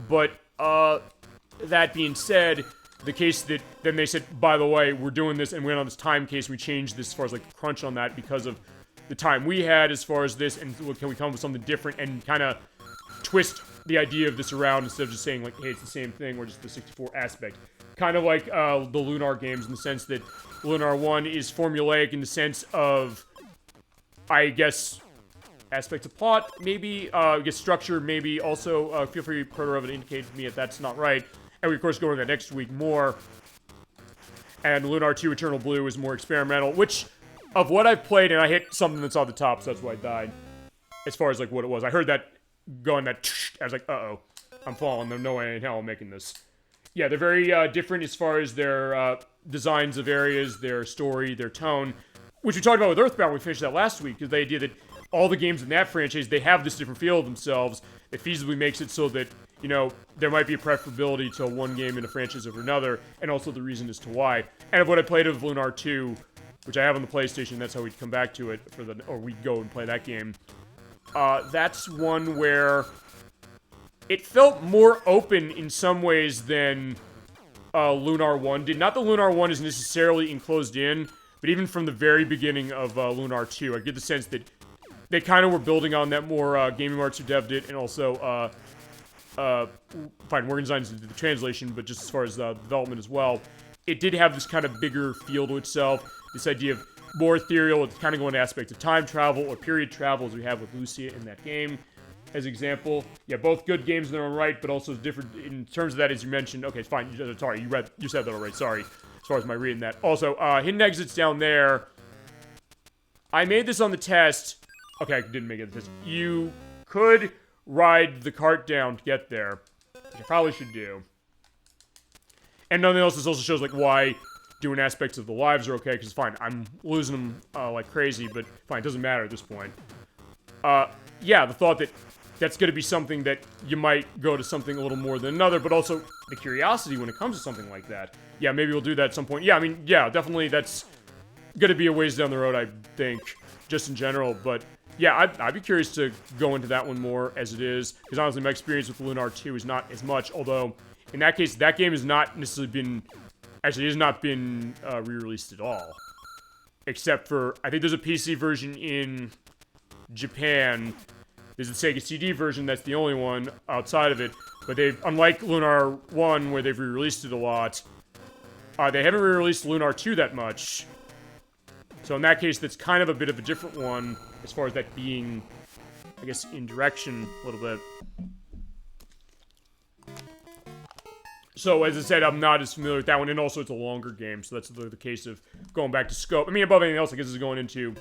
But, that being said, the case that, then they said, by the way, we're doing this, and we went on this time case, we changed this as far as, like, crunch on that because of the time we had as far as this, and can we come up with something different and kind of twist the idea of this around instead of just saying, like, hey, it's the same thing, or just the 64 aspect. Kind of like the Lunar games in the sense that Lunar 1 is formulaic in the sense of, I guess, aspects of plot, maybe, I guess structure, maybe. Also, feel free, Proto, to indicate to me if that's not right. And we, of course, go over that next week more. And Lunar 2 Eternal Blue is more experimental, which, of what I've played, and I hit something that's on the top, so that's why I died. As far as, like, what it was. I heard that going, that, I was like, uh-oh, I'm falling. There's no way in hell I'm making this. Yeah, they're very different as far as their designs of areas, their story, their tone, which we talked about with Earthbound when we finished that last week, because the idea that all the games in that franchise, they have this different feel of themselves. It feasibly makes it so that, you know, there might be a preferability to one game in a franchise over another, and also the reason as to why. And of what I played of Lunar 2, which I have on the PlayStation, that's how we'd come back to it, or we'd go and play that game. That's one where it felt more open in some ways than Lunar 1 did. Not that Lunar 1 is necessarily enclosed in, but even from the very beginning of Lunar 2, I get the sense that they kind of were building on that more. Gaming Arts who devved it, and also fine, Morgan Design's did the translation, but just as far as development as well, it did have this kind of bigger feel to itself. This idea of more ethereal, it's kind of going to aspects of time travel or period travel, as we have with Lucia in that game, as example. Yeah, both good games in their own right, but also different in terms of that, as you mentioned. Okay, fine. Sorry, you said that already. Sorry, as far as my reading that. Also, hidden exits down there. I made this on the test. Okay, I didn't make it on the test. You could ride the cart down to get there, which I probably should do. And nothing else. This also shows like why doing aspects of the lives are okay, because fine, I'm losing them like crazy, but fine, it doesn't matter at this point. Yeah, the thought that that's going to be something that you might go to something a little more than another, but also the curiosity when it comes to something like that. Yeah, maybe we'll do that at some point. Yeah, I mean, yeah, definitely that's going to be a ways down the road, I think, just in general, but yeah, I'd be curious to go into that one more as it is, because honestly, my experience with Lunar 2 is not as much, although, in that case, that game has not necessarily been, actually, it has not been re-released at all. Except for, I think there's a PC version in Japan. There's the Sega CD version, that's the only one outside of it. But they've, unlike Lunar 1, where they've re-released it a lot, they haven't re-released Lunar 2 that much. So in that case, that's kind of a bit of a different one, as far as that being, I guess, in direction a little bit. So, as I said, I'm not as familiar with that one, and also it's a longer game, so that's the case of going back to scope. I mean, above anything else, I guess this is going into,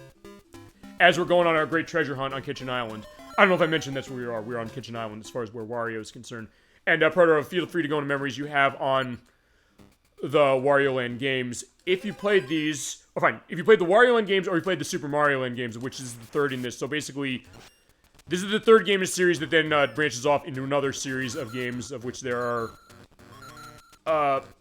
as we're going on our great treasure hunt on Kitchen Island. I don't know if I mentioned that's where we are. We're on Kitchen Island as far as where Wario is concerned. And, Proto, feel free to go into memories you have on the Wario Land games. If you played these, or fine, if you played the Wario Land games, or you played the Super Mario Land games, which is the third in this, so basically, this is the third game in a series that then branches off into another series of games, of which there are 5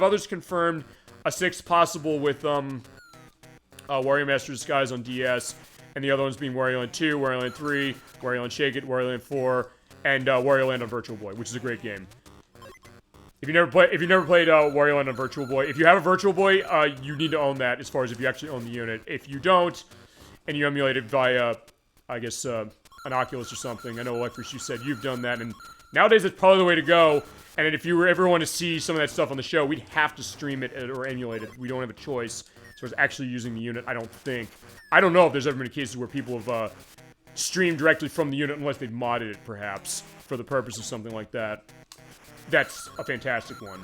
others confirmed, a 6th possible with Wario Master Disguise on DS, and the other ones being Wario Land 2, Wario Land 3, Wario Land Shake It, Wario Land 4, and Wario Land on Virtual Boy, which is a great game. If you never played Wario Land on Virtual Boy, if you have a Virtual Boy, you need to own that as far as if you actually own the unit. If you don't, and you emulate it via, I guess, an Oculus or something, I know ElecVerse, you said you've done that, and nowadays it's probably the way to go. And if you ever want to see some of that stuff on the show, we'd have to stream it or emulate it. We don't have a choice as far as actually using the unit, I don't think. I don't know if there's ever been cases where people have streamed directly from the unit unless they've modded it, perhaps, for the purpose of something like that. That's a fantastic one.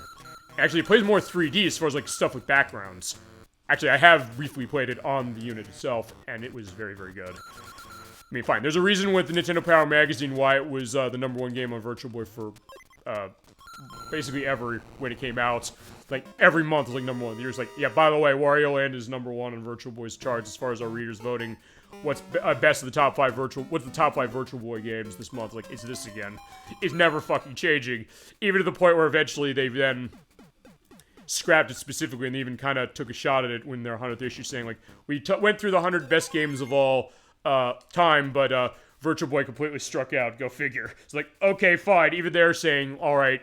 Actually, it plays more 3D as far as, like, stuff with backgrounds. Actually, I have briefly played it on the unit itself, and it was very, very good. I mean, fine. There's a reason with the Nintendo Power Magazine why it was the #1 game on Virtual Boy for basically ever when it came out. Like, every month was like #1. The year's like, yeah, by the way, Wario Land is #1 on Virtual Boy's charts as far as our readers voting. What's best of the top 5 what's the top 5 Virtual Boy games this month? Like, it's this again. It's never fucking changing. Even to the point where eventually they then scrapped it specifically, and they even kind of took a shot at it when their 100th issue, saying, like, we went through the 100 best games of all time, but Virtual Boy completely struck out. Go figure. It's like, okay, fine. Even they're saying, all right,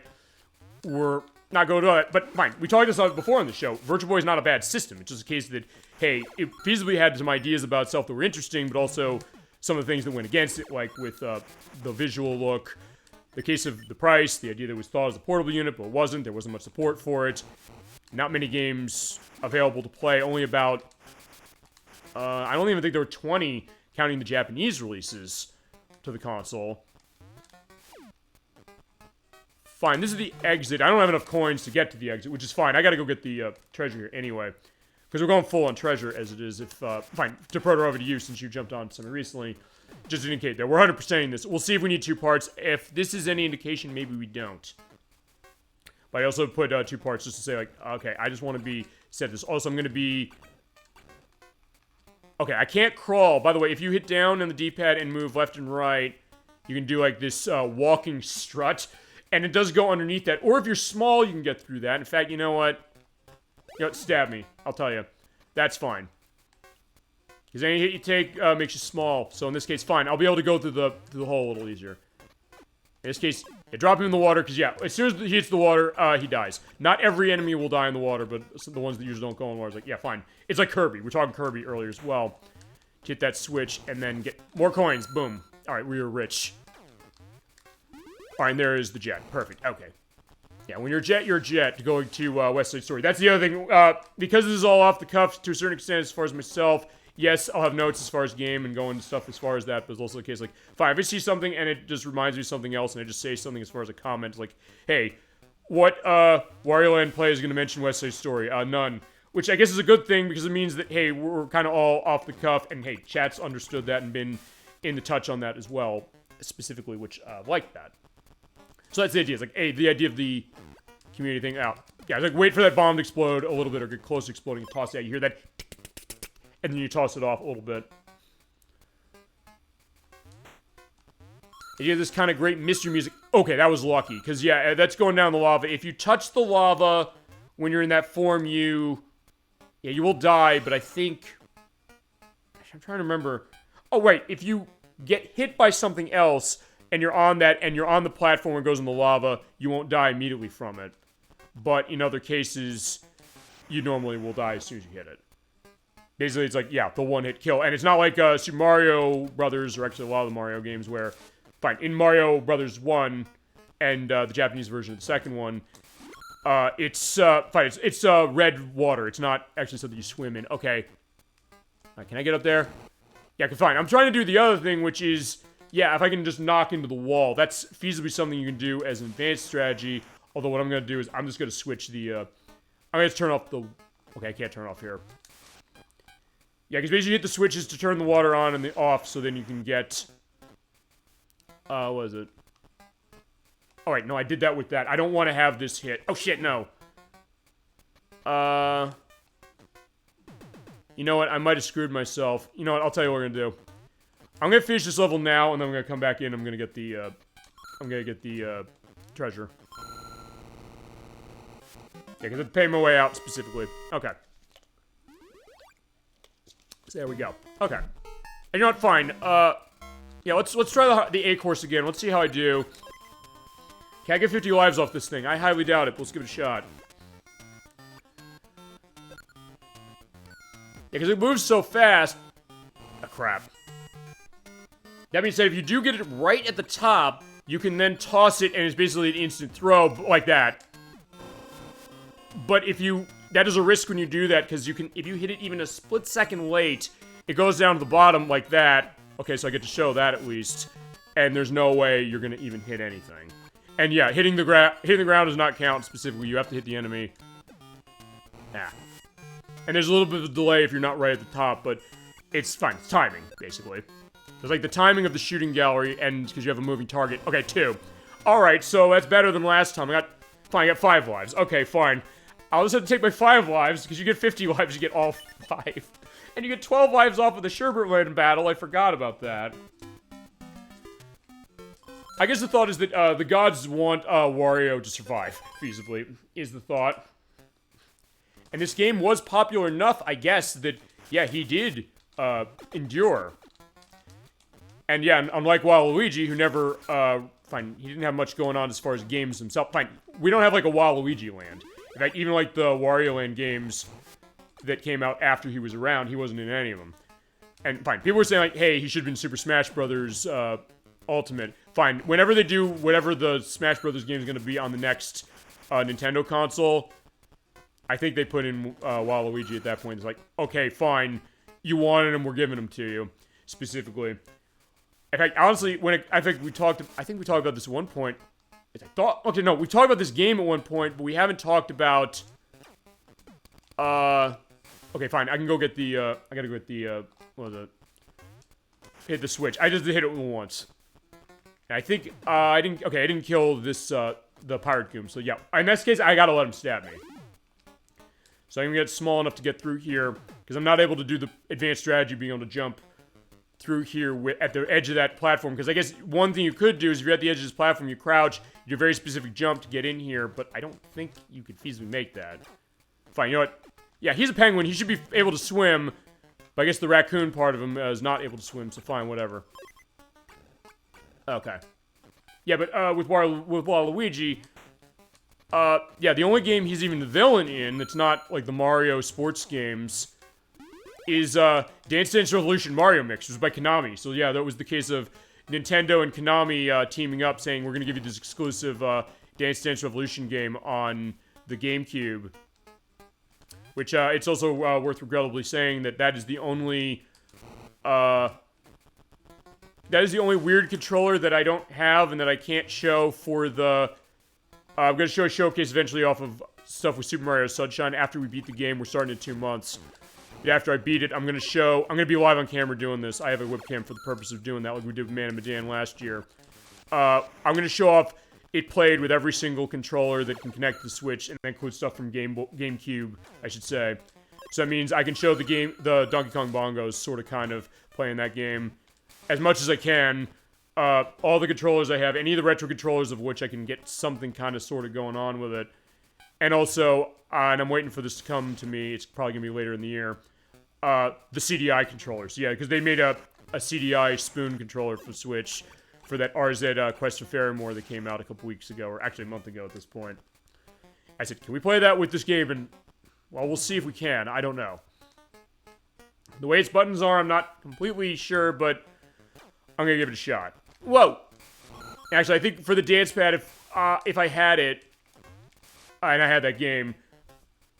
we're not going to do that. But fine, we talked this about before on the show. Virtual Boy is not a bad system. It's just a case that, hey, it feasibly had some ideas about itself that were interesting, but also some of the things that went against it, like with the visual look, the case of the price, the idea that it was thought as a portable unit, but it wasn't. There wasn't much support for it. Not many games available to play. Only about, I don't even think there were 20 counting the Japanese releases to the console. Fine, this is the exit. I don't have enough coins to get to the exit, which is fine. I gotta go get the treasure here anyway. Because we're going full on treasure as it is. If fine, to proto over to you since you jumped on something recently. Just to indicate that we're 100%ing this. We'll see if we need 2 parts. If this is any indication, maybe we don't. But I also put 2 parts just to say, like, okay, I just want to be set this. Also, I'm going to be... Okay, I can't crawl. By the way, if you hit down on the D-pad and move left and right, you can do, like, this walking strut. And it does go underneath that. Or if you're small, you can get through that. In fact, you know what? You know what? Stab me. I'll tell you. That's fine. Because any hit you take makes you small. So in this case, fine. I'll be able to go through the hole a little easier. In this case, you drop him in the water. Because, yeah, as soon as he hits the water, he dies. Not every enemy will die in the water, but the ones that usually don't go in the water is like, yeah, fine. It's like Kirby. We're talking Kirby earlier as well. Hit that switch and then get more coins. Boom. All right, we are rich. Fine, there is the jet. Perfect. Okay. Yeah, when you're a jet, you're a jet. Going to West Side Story. That's the other thing. Because this is all off the cuff to a certain extent as far as myself, yes, I'll have notes as far as game and going to stuff as far as that, but it's also the case, like, fine, if I see something and it just reminds me of something else and I just say something as far as a comment, like, hey, what Wario Land play is going to mention West Side Story? None. Which I guess is a good thing because it means that, hey, we're kind of all off the cuff and, hey, chat's understood that and been in the touch on that as well, specifically, which like that. So that's the idea. It's like, hey, the idea of the community thing out. Yeah, it's like, wait for that bomb to explode a little bit or get close to exploding and toss it out. You hear that, and then you toss it off a little bit. And you have this kind of great mystery music. Okay, that was lucky. Because, yeah, that's going down the lava. If you touch the lava when you're in that form, you will die. But I think... I'm trying to remember. Oh, wait. If you get hit by something else... and you're on that, and you're on the platform and it goes in the lava, you won't die immediately from it. But in other cases, you normally will die as soon as you hit it. Basically, it's like, yeah, the one-hit kill. And it's not like Super Mario Brothers, or actually a lot of the Mario games, where, fine, in Mario Brothers 1, and the Japanese version of the second one, it's red water. It's not actually something you swim in. Okay. Can I get up there? Yeah, fine. I'm trying to do the other thing, which is... yeah, if I can just knock into the wall, that's feasibly something you can do as an advanced strategy. Although what I'm going to do is I'm just going to switch the, I'm going to turn off the... okay, I can't turn off here. Yeah, because basically you hit the switches to turn the water on and the off, so then you can get... what is it? Oh, wait, no, I did that with that. I don't want to have this hit. Oh, shit, no. You know what? I might have screwed myself. You know what? I'll tell you what we're going to do. I'm gonna finish this level now, and then I'm gonna come back in. I'm gonna get the treasure. Yeah, because I'm paying my way out specifically. Okay. So there we go. Okay. And you know what? Fine. Yeah, let's try the A course again. Let's see how I do. Can I get 50 lives off this thing? I highly doubt it, but let's give it a shot. Yeah, because it moves so fast. Ah, crap. That being said, if you do get it right at the top, you can then toss it, and it's basically an instant throw, like that. But if you... that is a risk when you do that, because you can... if you hit it even a split second late, it goes down to the bottom like that. Okay, so I get to show that at least. And there's no way you're going to even hit anything. And yeah, hitting the ground does not count specifically. You have to hit the enemy. Ah. And there's a little bit of a delay if you're not right at the top, but it's fine. It's timing, basically. There's like the timing of the shooting gallery ends because you have a moving target. Okay, 2. Alright, so that's better than last time. I got 5 lives. Okay, fine. I'll just have to take my 5 lives, because you get 50 lives, you get all 5. And you get 12 lives off of the Sherbert Land battle. I forgot about that. I guess the thought is that the gods want Wario to survive, feasibly, is the thought. And this game was popular enough, I guess, that, yeah, he did endure. And yeah, unlike Waluigi, who never, fine, he didn't have much going on as far as games himself. Fine, we don't have like a Waluigi Land. In fact, even like the Wario Land games that came out after he was around, he wasn't in any of them. And fine, people were saying like, hey, he should have been Super Smash Brothers Ultimate. Fine, whenever they do whatever the Smash Brothers game is going to be on the next Nintendo console, I think they put in Waluigi at that point. It's like, okay, fine, you wanted him, we're giving him to you. specifically. In fact, honestly, I think we talked about this at one point. Okay, no, we talked about this game at one point, but we haven't talked about, okay, fine, I can go get the, I gotta go get the, what was it? Hit the switch. I just hit it once. And I think, I didn't kill this, the pirate goon, so yeah. In this case, I gotta let him stab me. So I'm gonna get small enough to get through here, because I'm not able to do the advanced strategy being able to jump through here at the edge of that platform, because I guess one thing you could do is if you're at the edge of this platform, you crouch, you do a very specific jump to get in here, but I don't think you could feasibly make that. Fine, you know what? Yeah, he's a penguin, he should be able to swim, but I guess the raccoon part of him is not able to swim, so fine, whatever. Okay. Yeah, but with Waluigi, yeah, the only game he's even the villain in that's not like the Mario sports games is Dance Dance Revolution Mario Mix, which was by Konami. So yeah, that was the case of Nintendo and Konami teaming up, saying we're gonna give you this exclusive Dance Dance Revolution game on the GameCube. Which it's also worth regrettably saying that is the only weird controller that I don't have and that I can't show for the. I'm gonna show a showcase eventually off of stuff with Super Mario Sunshine after we beat the game. We're starting in 2 months. After I beat it, I'm gonna be live on camera doing this. I have a webcam for the purpose of doing that, like we did with Man and Medan last year. I'm gonna show off it played with every single controller that can connect to the Switch, and that includes stuff from GameCube, I should say. So that means I can show the Donkey Kong bongos, sort of, kind of, playing that game as much as I can. All the controllers I have, any of the retro controllers of which I can get something kind of, sort of going on with it. And also, and I'm waiting for this to come to me, it's probably gonna be later in the year, the CDI controllers. Yeah, because they made a CDI spoon controller for Switch for that RZ Quest for Fairy that came out a couple weeks ago, or actually a month ago at this point. I said, can we play that with this game? And, well, we'll see if we can. I don't know. The way its buttons are, I'm not completely sure, but I'm gonna give it a shot. Whoa! Actually, I think for the dance pad, if I had it, and I had that game,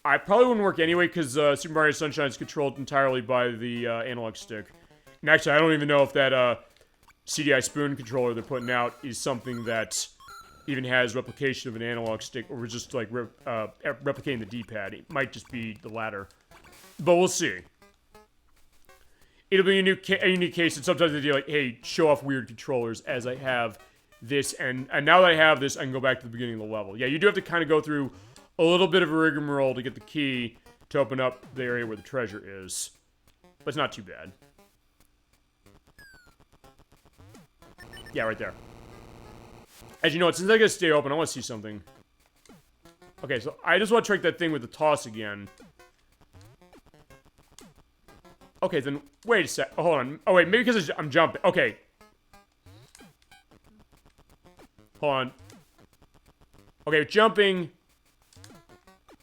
I probably wouldn't work anyway, because Super Mario Sunshine is controlled entirely by the analog stick. And actually, I don't even know if that CDI spoon controller they're putting out is something that even has replication of an analog stick, or just like replicating the D-pad. It might just be the latter, but we'll see. It'll be a unique case, and sometimes they do like, hey, show off weird controllers as I have this, and now that I have this, I can go back to the beginning of the level. Yeah, you do have to kind of go through a little bit of a rigmarole to get the key to open up the area where the treasure is, but it's not too bad. Yeah, right there. As you know, since I gotta stay open, I want to see something. Okay, so I just want to trick that thing with the toss again. Okay, then wait a sec. Oh, hold on. Oh wait, maybe because I'm jumping. Okay. Hold on. Okay, jumping.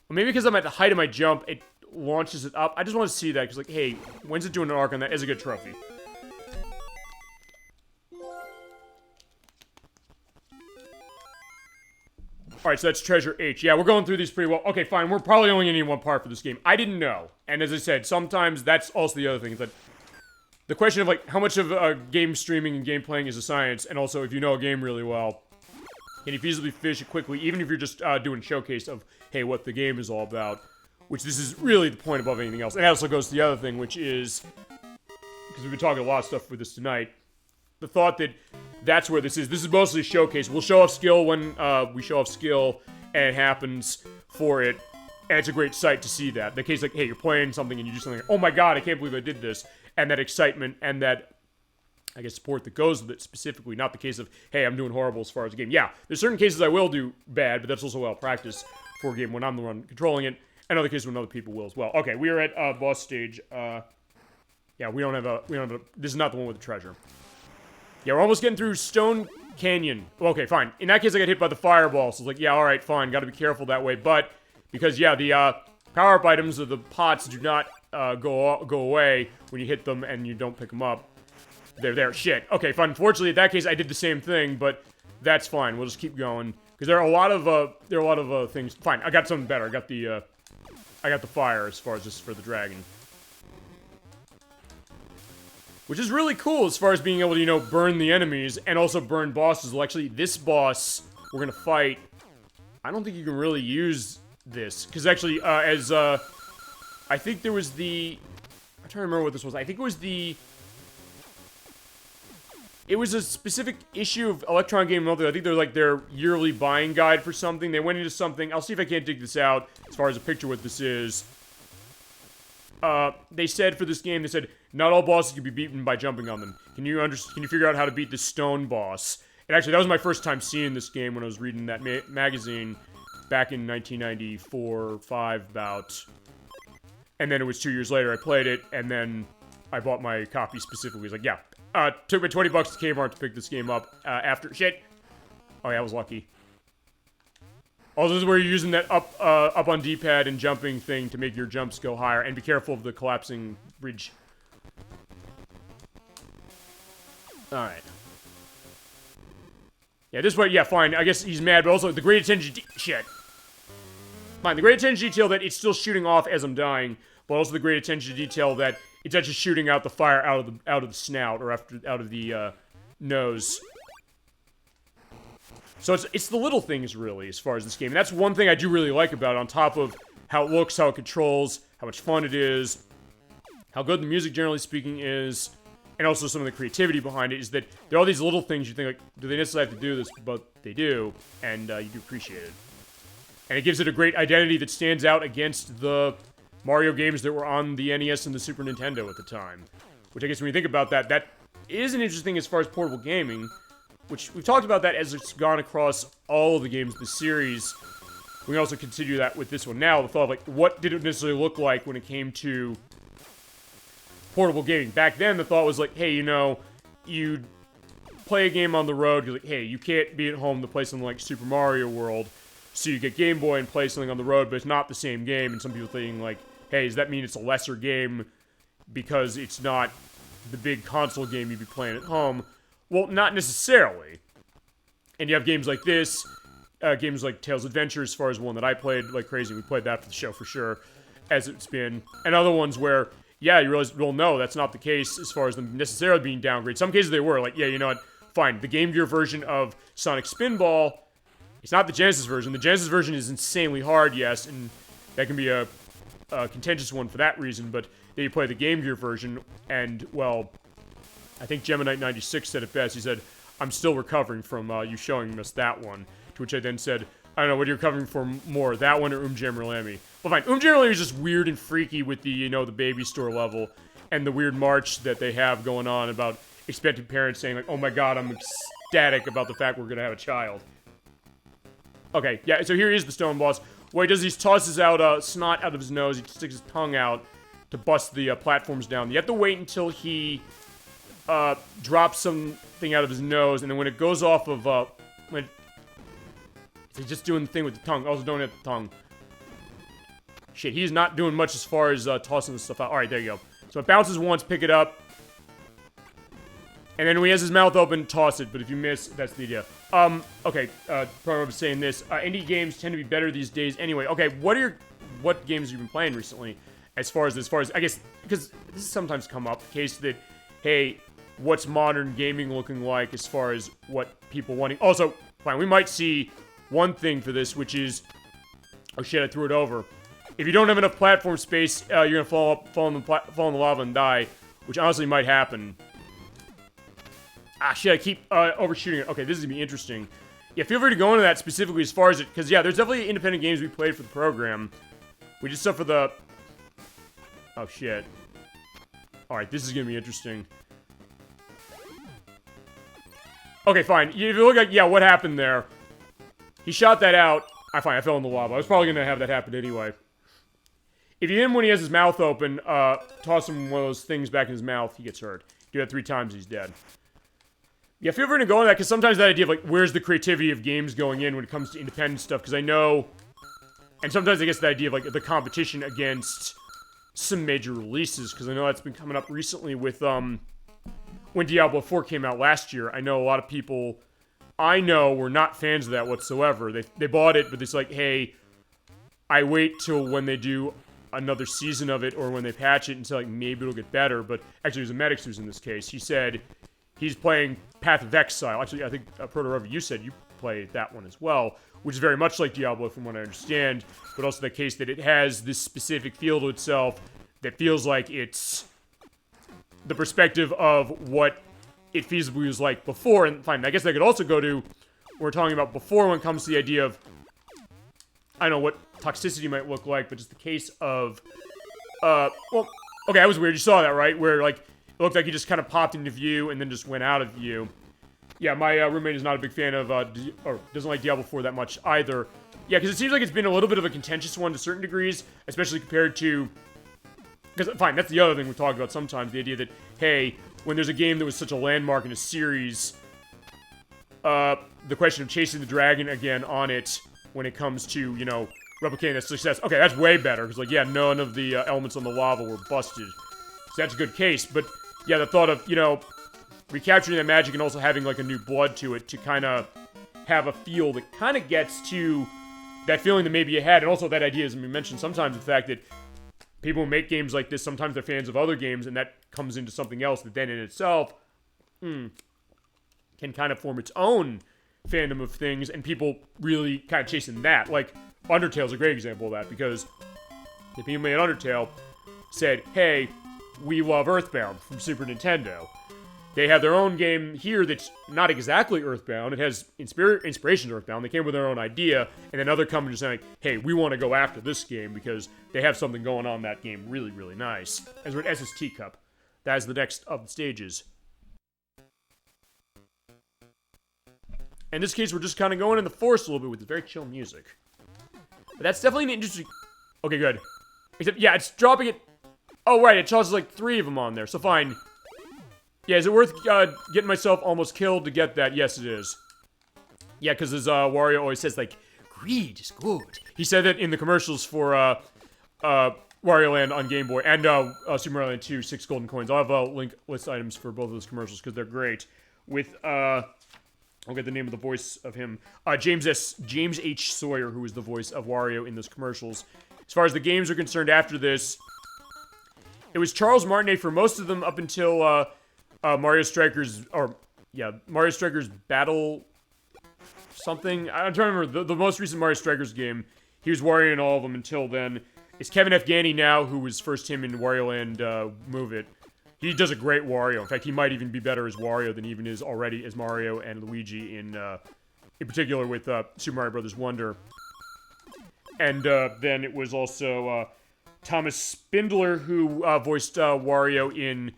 Well, maybe because I'm at the height of my jump, it launches it up. I just want to see that because, like, hey, when's it doing an arc on that? Is a good trophy. Alright, so that's Treasure H. Yeah, we're going through these pretty well. Okay, fine. We're probably only going to need one part for this game. I didn't know. And as I said, sometimes that's also the other thing. Is that the question of, like, how much of game streaming and game playing is a science, and also if you know a game really well, can you feasibly finish it quickly, even if you're just doing a showcase of, hey, what the game is all about. Which this is really the point above anything else. And that also goes to the other thing, which is, because we've been talking a lot of stuff with this tonight, the thought that that's where this is. This is mostly a showcase. We'll show off skill when we show off skill, and it happens for it. And it's a great sight to see that. The case, like, hey, you're playing something and you do something, like, oh my god, I can't believe I did this. And that excitement and that, I guess, support that goes with it specifically. Not the case of, hey, I'm doing horrible as far as the game. Yeah, there's certain cases I will do bad, but that's also well practiced for a game when I'm the one controlling it. And other cases when other people will as well. Okay, we are at boss stage. Yeah, we don't have a, this is not the one with the treasure. Yeah, we're almost getting through Stone Canyon. Okay, fine. In that case, I got hit by the fireball, so it's like, yeah, alright, fine, gotta be careful that way. But, because, yeah, the power-up items of the pots do not go away when you hit them and you don't pick them up. They're there. Shit. Okay, fine. Unfortunately, in that case, I did the same thing, but that's fine. We'll just keep going. Because there are a lot of things. Fine, I got something better. I got the fire as far as this for the dragon. which is really cool as far as being able to, you know, burn the enemies and also burn bosses. Well, actually, this boss we're gonna fight, I don't think you can really use this, because actually, I think there was the, I'm trying to remember what this was. I think it was a specific issue of Electron Game Monthly. I think they're like their yearly buying guide for something. They went into something. I'll see if I can't dig this out as far as a picture what this is. They said for this game, they said, not all bosses can be beaten by jumping on them. Can you figure out how to beat the stone boss? And actually, that was my first time seeing this game when I was reading that magazine back in 1994, 5 about. And then it was 2 years later, I played it, and then I bought my copy specifically. It was like, yeah. Took me 20 bucks to Kmart to pick this game up, after, shit. Oh yeah, I was lucky. Also, this is where you're using that up on D-pad and jumping thing to make your jumps go higher, and be careful of the collapsing bridge. Alright. Yeah, this way, yeah, fine, I guess he's mad, but also the great attention shit. Fine, the great attention to detail that it's still shooting off as I'm dying, but also the great attention to detail that it's actually shooting out the fire out of the snout, or out of the nose. So it's the little things, really, as far as this game. And that's one thing I do really like about it, on top of how it looks, how it controls, how much fun it is, how good the music, generally speaking, is, and also some of the creativity behind it, is that there are all these little things you think, like, do they necessarily have to do this? But they do, and you do appreciate it. And it gives it a great identity that stands out against the Mario games that were on the NES and the Super Nintendo at the time. Which I guess when you think about that, that is an interesting as far as portable gaming, which we've talked about that as it's gone across all of the games of the series. We can also continue that with this one now, the thought of, like, what did it necessarily look like when it came to portable gaming? Back then, the thought was like, hey, you know, you'd play a game on the road, you're like, hey, you can't be at home to play something like Super Mario World, so you get Game Boy and play something on the road, but it's not the same game, and some people thinking, like, hey, does that mean it's a lesser game because it's not the big console game you'd be playing at home? Well, not necessarily. And you have games like this, games like Tails Adventure, as far as one that I played like crazy. We played that for the show for sure, as it's been. And other ones where, yeah, you realize, well, no, that's not the case as far as them necessarily being downgraded. Some cases they were, like, yeah, you know what, fine, the Game Gear version of Sonic Spinball, it's not the Genesis version. The Genesis version is insanely hard, yes, and that can be a contentious one for that reason, but then you play the Game Gear version, and, well, I think Gemini96 said it best. He said, I'm still recovering from you showing us that one. To which I then said, I don't know, what are you recovering from more, that one or Jammerlami? Well, fine, Jammerlami is just weird and freaky with the, you know, the baby store level, and the weird march that they have going on about expecting parents saying, like, oh my god, I'm ecstatic about the fact we're gonna have a child. Okay, yeah, so here is the stone boss. What he does is he tosses out snot out of his nose, he sticks his tongue out to bust the platforms down. You have to wait until he drops something out of his nose, and then when it goes off of, he's just doing the thing with the tongue. Also, don't hit the tongue. Shit, he's not doing much as far as tossing the stuff out. Alright, there you go. So it bounces once, pick it up. And then when he has his mouth open, toss it. But if you miss, that's the idea. Okay, probably was saying this. Indie games tend to be better these days anyway. Okay, what games have you been playing recently? As far as, I guess, because this has sometimes come up, the case that, hey, what's modern gaming looking like as far as what people wanting. Also, fine, we might see one thing for this, which is, oh shit, I threw it over. If you don't have enough platform space, you're gonna fall in the lava and die, which honestly might happen. Ah, shit, I keep overshooting it. Okay, this is gonna be interesting. Yeah, feel free to go into that specifically as far as it, because yeah, there's definitely independent games we played for the program. We just suffer the... Oh, shit. Alright, this is gonna be interesting. Okay, fine. If you look at, yeah, what happened there. He shot that out. I fell in the lava. I was probably gonna have that happen anyway. If you hit him when he has his mouth open, toss him one of those things back in his mouth, he gets hurt. Do that 3 times, he's dead. Yeah, feel free to go into that, because sometimes that idea of, like, where's the creativity of games going in when it comes to independent stuff, because I know... And sometimes I guess the idea of, like, the competition against some major releases, because I know that's been coming up recently with, when Diablo 4 came out last year. I know a lot of people I know were not fans of that whatsoever. They bought it, but it's like, hey, I wait till when they do another season of it or when they patch it and say, like, maybe it'll get better. But actually, it was a Medics who's in this case. He said he's playing Path of Exile. Actually, I think, Proto-Rover, you said you played that one as well, which is very much like Diablo from what I understand, but also the case that it has this specific feel to itself that feels like it's the perspective of what it feasibly was like before. And fine, I guess that could also go to what we're talking about before when it comes to the idea of, I don't know what toxicity might look like, but just the case of, well, okay, that was weird. You saw that, right? Where, like, it looked like he just kind of popped into view and then just went out of view. Yeah, my roommate is not a big fan of, or doesn't like Diablo 4 that much either. Yeah, because it seems like it's been a little bit of a contentious one to certain degrees, especially compared to, because, fine, that's the other thing we talk about sometimes, the idea that, hey, when there's a game that was such a landmark in a series, the question of chasing the dragon again on it when it comes to, you know, replicating that success. Okay, that's way better, because, like, yeah, none of the elements on the lava were busted. So that's a good case, but, yeah, the thought of, you know, recapturing that magic and also having, like, a new blood to it to kind of have a feel that kind of gets to that feeling that maybe you had, and also that idea, as we mentioned, sometimes the fact that people who make games like this, sometimes they're fans of other games, and that comes into something else that then in itself can kind of form its own fandom of things, and people really kind of chasing that. Like, Undertale's a great example of that, because the people who made Undertale said, hey, we love Earthbound from Super Nintendo. They have their own game here that's not exactly Earthbound. It has inspiration to Earthbound. They came with their own idea, and then other companies saying, hey, we want to go after this game because they have something going on in that game really, really nice. As we're at SST Cup. That is the next of the stages. In this case, we're just kind of going in the forest a little bit with very chill music. But that's definitely an interesting... Okay, good. Except, yeah, it's dropping it... Oh, right, it charges like 3 of them on there, so fine. Yeah, is it worth getting myself almost killed to get that? Yes, it is. Yeah, because as Wario always says, like, greed is good. He said that in the commercials for Wario Land on Game Boy and Super Mario Land 2, 6 golden coins. I'll have link list items for both of those commercials because they're great. With, I'll get the name of the voice of him. James H. Sawyer, who is the voice of Wario in those commercials. As far as the games are concerned after this, it was Charles Martinet for most of them up until... Mario Strikers Battle something. I'm trying to remember the most recent Mario Strikers game. He was Wario in all of them until then. It's Kevin F. Ganny now, who was first him in Wario Land Move It. He does a great Wario. In fact, he might even be better as Wario than even is already as Mario and Luigi in particular with Super Mario Bros. Wonder. And then it was also Thomas Spindler who voiced Wario in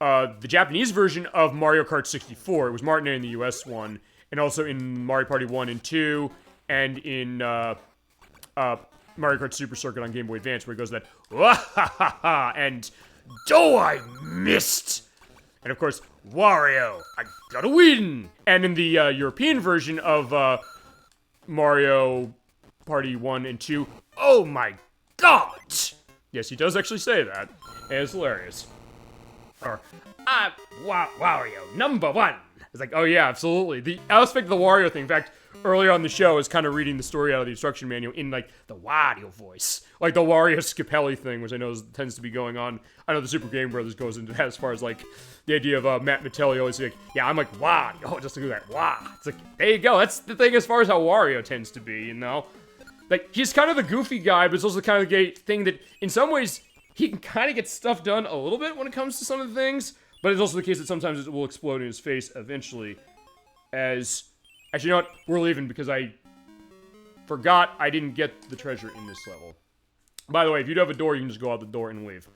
the Japanese version of Mario Kart 64. It was Martinet in the US one, and also in Mario Party 1 and 2, and in Mario Kart Super Circuit on Game Boy Advance, where he goes that, "Wahahaha," and "DohIMissed!" And of course, Wario, I gotta win! And in the European version of Mario Party 1 and 2, oh my god! Yes, he does actually say that, and it's hilarious. Or, Wario, #1. It's like, oh yeah, absolutely. The aspect of the Wario thing, in fact, earlier on the show, I was kind of reading the story out of the instruction manual in, like, the Wario voice. Like, the Wario Scapelli thing, which I know tends to be going on. I know the Super Game Brothers goes into that as far as, like, the idea of Matt Mattelli always like, yeah, I'm like, Wario, just to do that, wah. It's like, there you go, that's the thing as far as how Wario tends to be, you know? Like, he's kind of the goofy guy, but it's also kind of the thing that, in some ways... He can kind of get stuff done a little bit when it comes to some of the things, but it's also the case that sometimes it will explode in his face eventually. Actually, you know what? We're leaving because I forgot I didn't get the treasure in this level. By the way, if you do have a door, you can just go out the door and leave.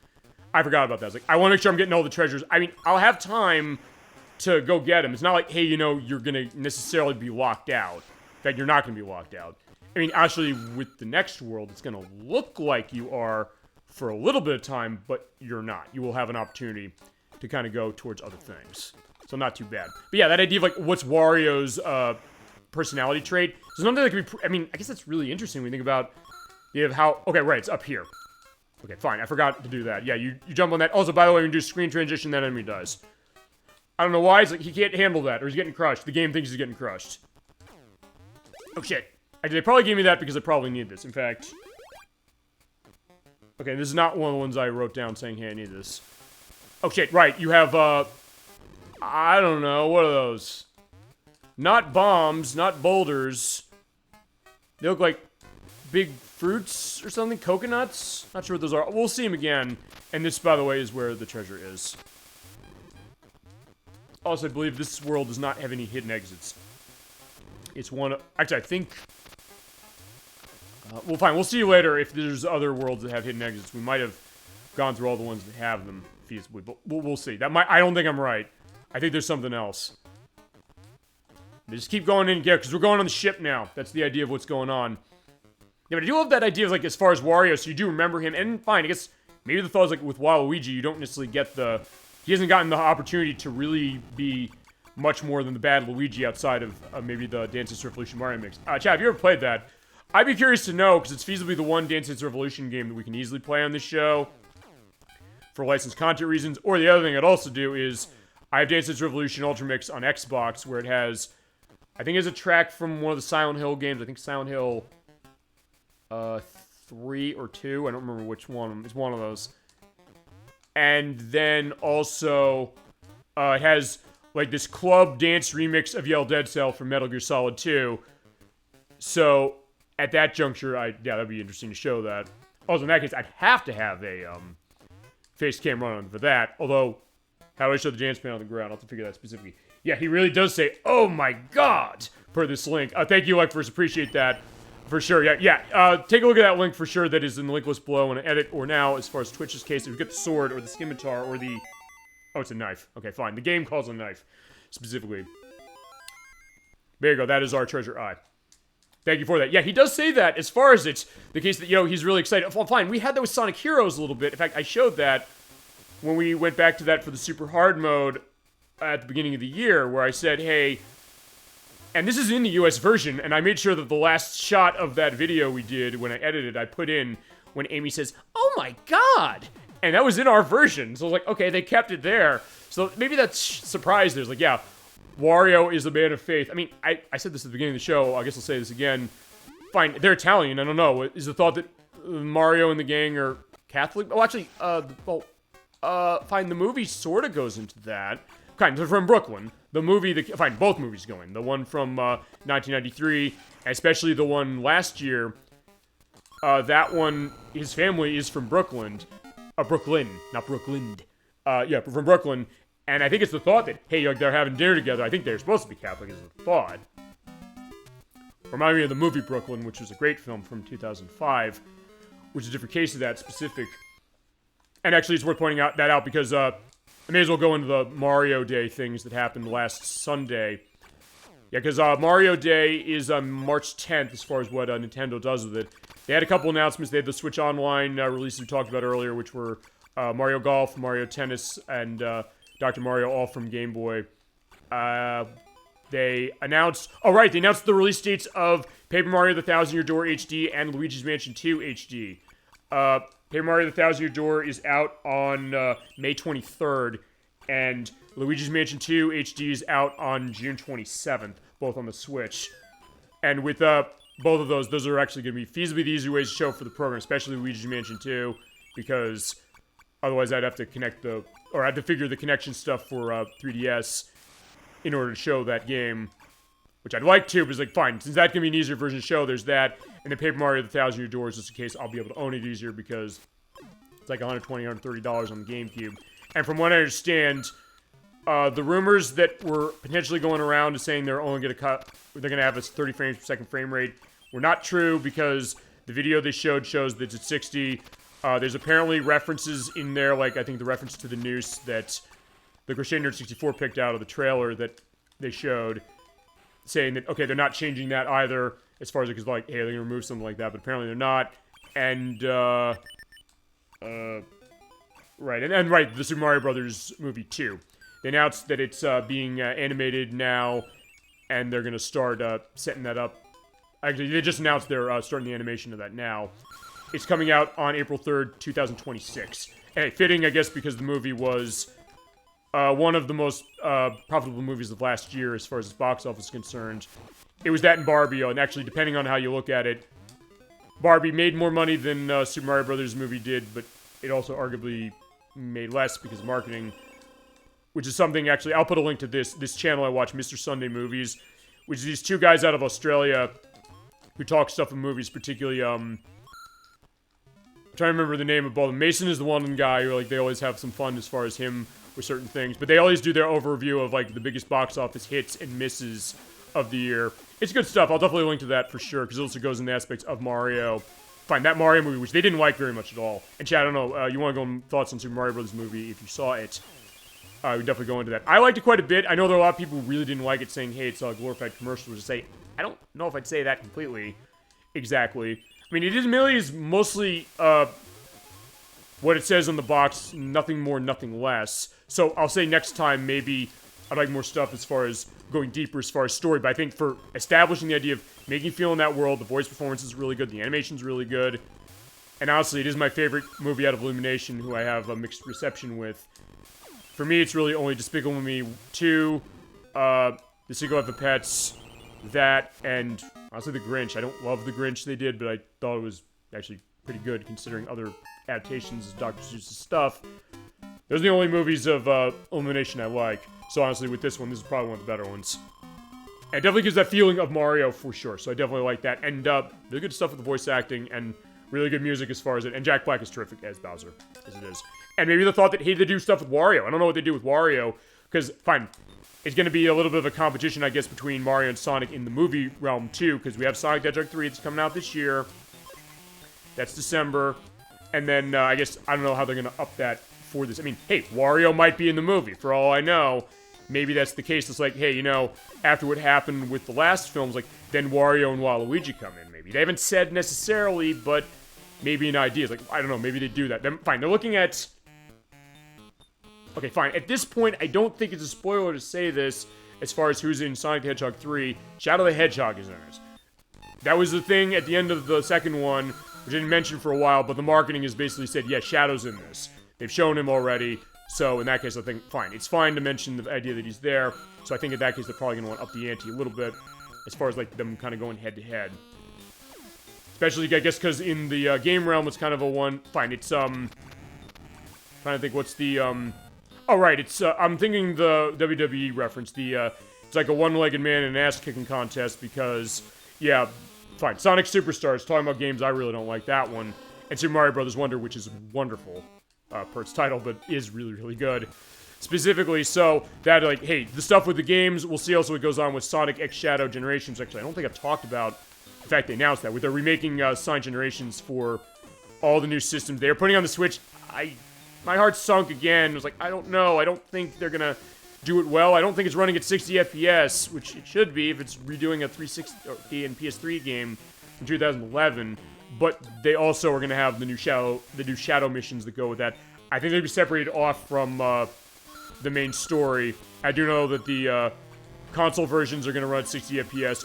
I forgot about that. I was like, I want to make sure I'm getting all the treasures. I mean, I'll have time to go get them. It's not like, hey, you know, you're going to necessarily be locked out. In fact, you're not going to be locked out. I mean, actually, with the next world, it's going to look like you are... for a little bit of time, but you're not. You will have an opportunity to kind of go towards other things. So not too bad. But yeah, that idea of, like, what's Wario's personality trait? There's nothing that can be... I mean, I guess that's really interesting when you think about the idea of how... Okay, right, it's up here. Okay, fine. I forgot to do that. Yeah, you jump on that. Also, by the way, when you do screen transition, that enemy dies. I don't know why. It's like, he can't handle that, or he's getting crushed. The game thinks he's getting crushed. Oh, shit. They probably gave me that because I probably need this. In fact... Okay, this is not one of the ones I wrote down saying, hey, I need this. Oh, shit, right. You have, I don't know. What are those? Not bombs, not boulders. They look like big fruits or something. Coconuts? Not sure what those are. We'll see them again. And this, by the way, is where the treasure is. Also, I believe this world does not have any hidden exits. It's one... Actually, I think... well, fine. We'll see you later if there's other worlds that have hidden exits. We might have gone through all the ones that have them feasibly, but we'll see. That might... I don't think I'm right. I think there's something else. They just keep going in and get... Because we're going on the ship now. That's the idea of what's going on. Yeah, but I do love that idea of, like, as far as Wario, so you do remember him. And fine, I guess maybe the thought is, like, with Waluigi, you don't necessarily get the... He hasn't gotten the opportunity to really be much more than the bad Luigi outside of maybe the Dance Dance Revolution Mario mix. Chad, have you ever played that? I'd be curious to know, because it's feasibly the one Dance Dance Revolution game that we can easily play on this show for licensed content reasons. Or the other thing I'd also do is, I have Dance Dance Revolution Ultra Mix on Xbox, where it has, I think it has a track from one of the Silent Hill games. I think Silent Hill 3 or 2. I don't remember which one. It's one of those. And then also, it has, like, this club dance remix of Yell Dead Cell from Metal Gear Solid 2. So, at that juncture, yeah, that'd be interesting to show that. Also, in that case, I'd have to have a, face cam run on for that. Although, how do I show the dance panel on the ground? I'll have to figure that specifically. Yeah, he really does say, oh my god, per this link. Thank you, ElecVerse, appreciate that. For sure, yeah. Take a look at that link for sure that is in the link list below in an edit or now, as far as Twitch's case. If you get the sword or the scimitar or the... Oh, it's a knife. Okay, fine. The game calls it a knife, specifically. There you go. That is our treasure eye. Thank you for that. Yeah, he does say that as far as it's the case that, you know, he's really excited. Well, fine. We had that with Sonic Heroes a little bit. In fact, I showed that when we went back to that for the super hard mode at the beginning of the year, where I said, hey... And this is in the US version, and I made sure that the last shot of that video we did, when I edited, I put in when Amy says, oh my god! And that was in our version, so I was like, okay, they kept it there. So maybe that surprised us, like, yeah, Wario is a man of faith. I mean, I said this at the beginning of the show, I guess I'll say this again. Fine, they're Italian, I don't know. Is the thought that Mario and the gang are Catholic? Oh, actually, fine, the movie sort of goes into that. Kind of from Brooklyn. The movie, fine, both movies going. The one from 1993, especially the one last year. That one, his family is from Brooklyn. Brooklyn, not Brooklyn. Yeah, from Brooklyn. And I think it's the thought that, hey, they're having dinner together. I think they're supposed to be Catholic, is the thought. Remind me of the movie Brooklyn, which was a great film from 2005, which is a different case of that specific. And actually, it's worth pointing out because I may as well go into the Mario Day things that happened last Sunday. Yeah, because Mario Day is March 10th as far as what Nintendo does with it. They had a couple announcements. They had the Switch Online releases we talked about earlier, which were Mario Golf, Mario Tennis, and Dr. Mario, all from Game Boy. They announced... Oh, right, they announced the release dates of Paper Mario The Thousand Year Door HD and Luigi's Mansion 2 HD. Paper Mario The Thousand Year Door is out on May 23rd, and Luigi's Mansion 2 HD is out on June 27th, both on the Switch. And with both of those are actually going to be feasibly the easy ways to show for the program, especially Luigi's Mansion 2, because otherwise I'd have to I'd have to figure the connection stuff for 3DS in order to show that game, which I'd like to, but it's like, fine, since that's going to be an easier version to show, there's that. And then Paper Mario The Thousand Year Door is just in case I'll be able to own it easier because it's like $120, $130 on the GameCube. And from what I understand, the rumors that were potentially going around is saying they're only going to they're going to have a 30 frames per second frame rate were not true because the video they showed shows that it's at 60. There's apparently references in there, like I think the reference to the noose that the Crochet Nerd 64 picked out of the trailer that they showed, saying that, okay, they're not changing that either. As far as it goes, like, hey, they're gonna remove something like that, but apparently they're not. And, right, and right, the Super Mario Brothers movie 2. They announced that it's, being, animated now, and they're gonna start, setting that up. Actually, they just announced they're, starting the animation of that now. It's coming out on April 3rd, 2026. Hey, fitting, I guess, because the movie was, one of the most, profitable movies of last year as far as its box office is concerned. It was that and Barbie, and actually, depending on how you look at it, Barbie made more money than Super Mario Brothers movie did, but it also arguably made less because of marketing, which is something, actually, I'll put a link to this channel I watch, Mr. Sunday Movies, which is these two guys out of Australia who talk stuff in movies, particularly, I'm trying to remember the name of both of them. Mason is the one guy who, like, they always have some fun as far as him with certain things, but they always do their overview of, like, the biggest box office hits and misses of the year. It's good stuff. I'll definitely link to that for sure, because it also goes into aspects of Mario. Fine, that Mario movie, which they didn't like very much at all. And Chad, I don't know, you want to go on thoughts on Super Mario Bros. Movie if you saw it. We definitely go into that. I liked it quite a bit. I know there are a lot of people who really didn't like it, saying, hey, it's a glorified commercial, which is say, I don't know if I'd say that completely. Exactly. I mean, it is mostly, what it says on the box, nothing more, nothing less. So I'll say next time, maybe I'd like more stuff as far as going deeper as far as story, but I think for establishing the idea of making you feel in that world, the voice performance is really good, the animation's really good, and honestly, it is my favorite movie out of Illumination, who I have a mixed reception with. For me, it's really only Despicable Me 2, The Secret Life of Pets, that, and honestly, The Grinch. I don't love The Grinch they did, but I thought it was actually pretty good, considering other adaptations of Dr. Seuss's stuff. Those are the only movies of Illumination I like. So honestly, with this one, this is probably one of the better ones. And it definitely gives that feeling of Mario for sure, so I definitely like that. And really good stuff with the voice acting, and really good music as far as it. And Jack Black is terrific as Bowser, as it is. And maybe the thought that, hey, they do stuff with Wario. I don't know what they do with Wario, because, fine, it's going to be a little bit of a competition, I guess, between Mario and Sonic in the movie realm, too, because we have Sonic the Hedgehog 3 that's coming out this year. That's December. And then, I guess, I don't know how they're going to up that for this. I mean, hey, Wario might be in the movie, for all I know. Maybe that's the case. It's like, hey, you know, after what happened with the last films, like, then Wario and Waluigi come in, maybe. They haven't said necessarily, but maybe an idea. It's like, I don't know, maybe they do that. Then, fine, they're looking at... Okay, fine. At this point, I don't think it's a spoiler to say this, as far as who's in Sonic the Hedgehog 3. Shadow the Hedgehog is in it. That was the thing at the end of the second one, which I didn't mention for a while, but the marketing has basically said, yeah, Shadow's in this. They've shown him already. So, in that case, I think, fine. It's fine to mention the idea that he's there. So, I think in that case, they're probably going to want to up the ante a little bit. As far as, like, them kind of going head-to-head. Especially, I guess, because in the game realm, it's kind of a one... Fine, it's, trying to think what's the, Oh, right, it's, I'm thinking the WWE reference. It's like a one-legged man in an ass-kicking contest because, yeah, fine. Sonic Superstars, talking about games, I really don't like that one. And Super Mario Bros. Wonder, which is wonderful. Per its title, but is really, really good. Specifically, so that, like, hey, the stuff with the games, we'll see also what goes on with Sonic X Shadow Generations. Actually, I don't think I've talked about, in fact, they announced that, with their remaking Sonic Generations for all the new systems they are putting on the Switch. My heart sunk again. I was like, I don't know. I don't think they're gonna do it well. I don't think it's running at 60 FPS, which it should be if it's redoing a 360 and PS3 game from 2011. But they also are going to have the new shadow missions that go with that. I think they'll be separated off from the main story. I do know that the console versions are going to run at 60 FPS.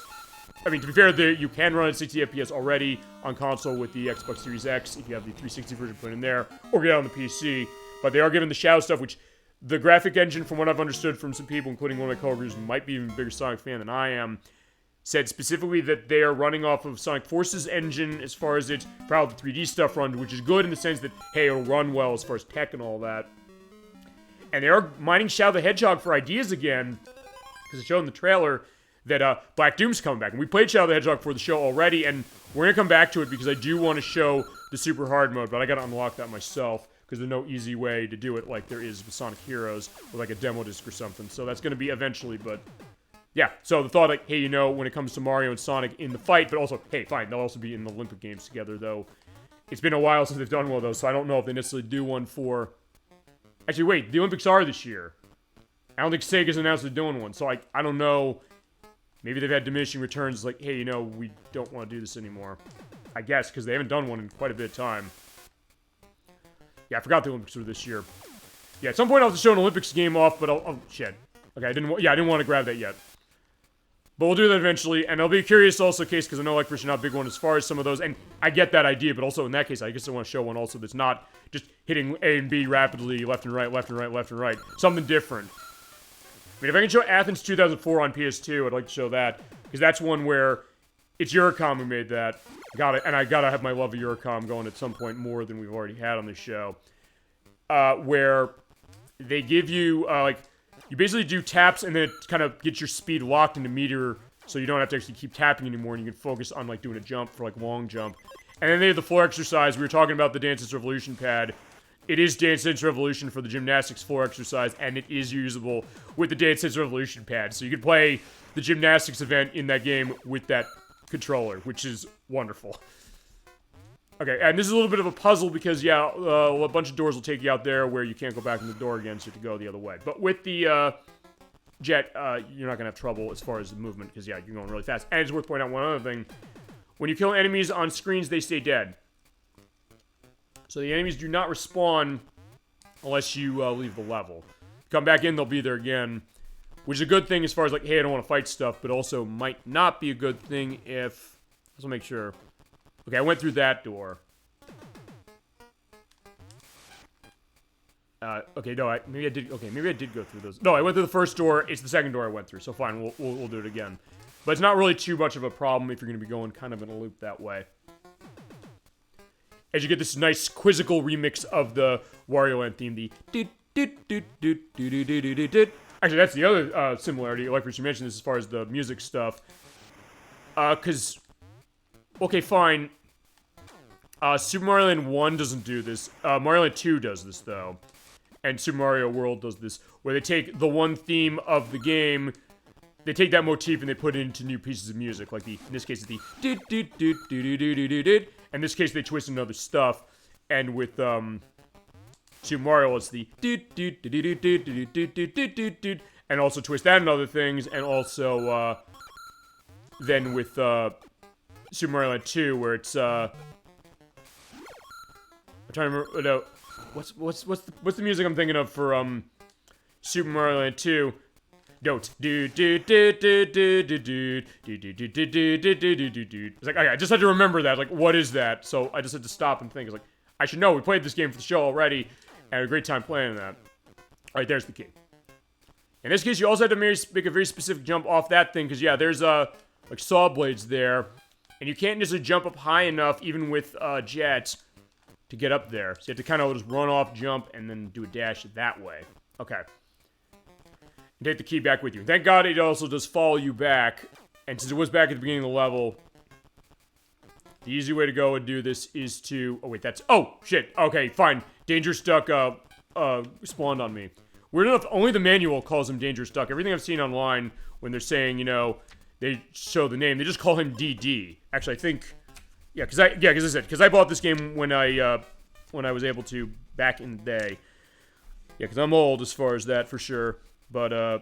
I mean, to be fair, you can run at 60 FPS already on console with the Xbox Series X if you have the 360 version put in there, or get it on the PC. But they are giving the shadow stuff, which the graphic engine, from what I've understood from some people, including one of my coworkers who might be even a bigger Sonic fan than I am, said specifically that they are running off of Sonic Forces engine as far as it's probably the 3D stuff runs, which is good in the sense that, hey, it'll run well as far as tech and all that. And they are mining Shadow the Hedgehog for ideas again, because it showed in the trailer that Black Doom's coming back. And we played Shadow the Hedgehog for the show already, and we're going to come back to it because I do want to show the super hard mode, but I got to unlock that myself, because there's no easy way to do it like there is with Sonic Heroes, with like a demo disc or something. So that's going to be eventually, but... yeah, so the thought, like, hey, you know, when it comes to Mario and Sonic in the fight, but also, hey, fine, they'll also be in the Olympic Games together, though. It's been a while since they've done one of those, so I don't know if they necessarily do one for... Actually, wait, the Olympics are this year. I don't think Sega's announced they're doing one, so I don't know. Maybe they've had diminishing returns, like, hey, you know, we don't want to do this anymore. I guess, because they haven't done one in quite a bit of time. Yeah, I forgot the Olympics were this year. Yeah, at some point I'll have to show an Olympics game off, but oh, shit. Okay, I didn't want to grab that yet. But we'll do that eventually, and I'll be curious also, case, because I know ElecVerse is not a big one as far as some of those, and I get that idea, but also in that case, I guess I want to show one also that's not just hitting A and B rapidly, left and right, left and right, left and right. Something different. I mean, if I can show Athens 2004 on PS2, I'd like to show that, because that's one where It's Eurocom who made that. And I gotta have my love of Eurocom going at some point more than we've already had on the show. Where they give you, you basically do taps and then it kind of gets your speed locked into meter so you don't have to actually keep tapping anymore and you can focus on, doing a jump for, long jump. And then they have the floor exercise. We were talking about the Dance Dance Revolution pad. It is Dance Dance Revolution for the gymnastics floor exercise, and it is usable with the Dance Dance Revolution pad. So you can play the gymnastics event in that game with that controller, which is wonderful. Okay, and this is a little bit of a puzzle because, a bunch of doors will take you out there where you can't go back in the door again, so you have to go the other way. But with the jet, you're not going to have trouble as far as the movement because, you're going really fast. And it's worth pointing out one other thing. When you kill enemies on screens, they stay dead. So the enemies do not respawn unless you leave the level. Come back in, they'll be there again. Which is a good thing as far as, hey, I don't want to fight stuff, but also might not be a good thing if... Let's make sure. Okay, I went through that door. Okay, no, maybe I did go through those. No, I went through the first door. It's the second door I went through, so fine, we'll do it again. But it's not really too much of a problem if you're going to be going kind of in a loop that way. As you get this nice quizzical remix of the Wario Land theme, the Actually, that's the other similarity. ElecVerse, you mentioned this as far as the music stuff. Okay, fine. Super Mario Land 1 doesn't do this. Mario Land 2 does this, though. And Super Mario World does this, where they take the one theme of the game, they take that motif and they put it into new pieces of music. Like in this case, it's the in this case, they twist into other stuff. And with Super Mario, it's the and also twist that into other things. And also then with Super Mario Land 2, where it's I'm trying to remember. No, what's the music I'm thinking of for Super Mario Land 2? Notes. It's like, okay, I just had to remember that. Like, what is that? So I just had to stop and think. It's like, I should know. We played this game for the show already. And had a great time playing that. Alright, there's the key. In this case, you also have to make a very specific jump off that thing. Because, there's, like, saw blades there. And you can't necessarily jump up high enough, even with, jets, to get up there. So you have to kind of just run off, jump, and then do a dash that way. Okay. And take the key back with you. Thank God it also does follow you back. And since it was back at the beginning of the level, the easy way to go and do this is to... Oh, wait, that's... Oh, shit. Okay, fine. Dangerous Duck, spawned on me. Weird enough, only the manual calls him Dangerous Duck. Everything I've seen online, when they're saying, they show the name, they just call him DD. Actually, I think... Because I bought this game when I was able to back in the day. Yeah, because I'm old as far as that, for sure. But, oh,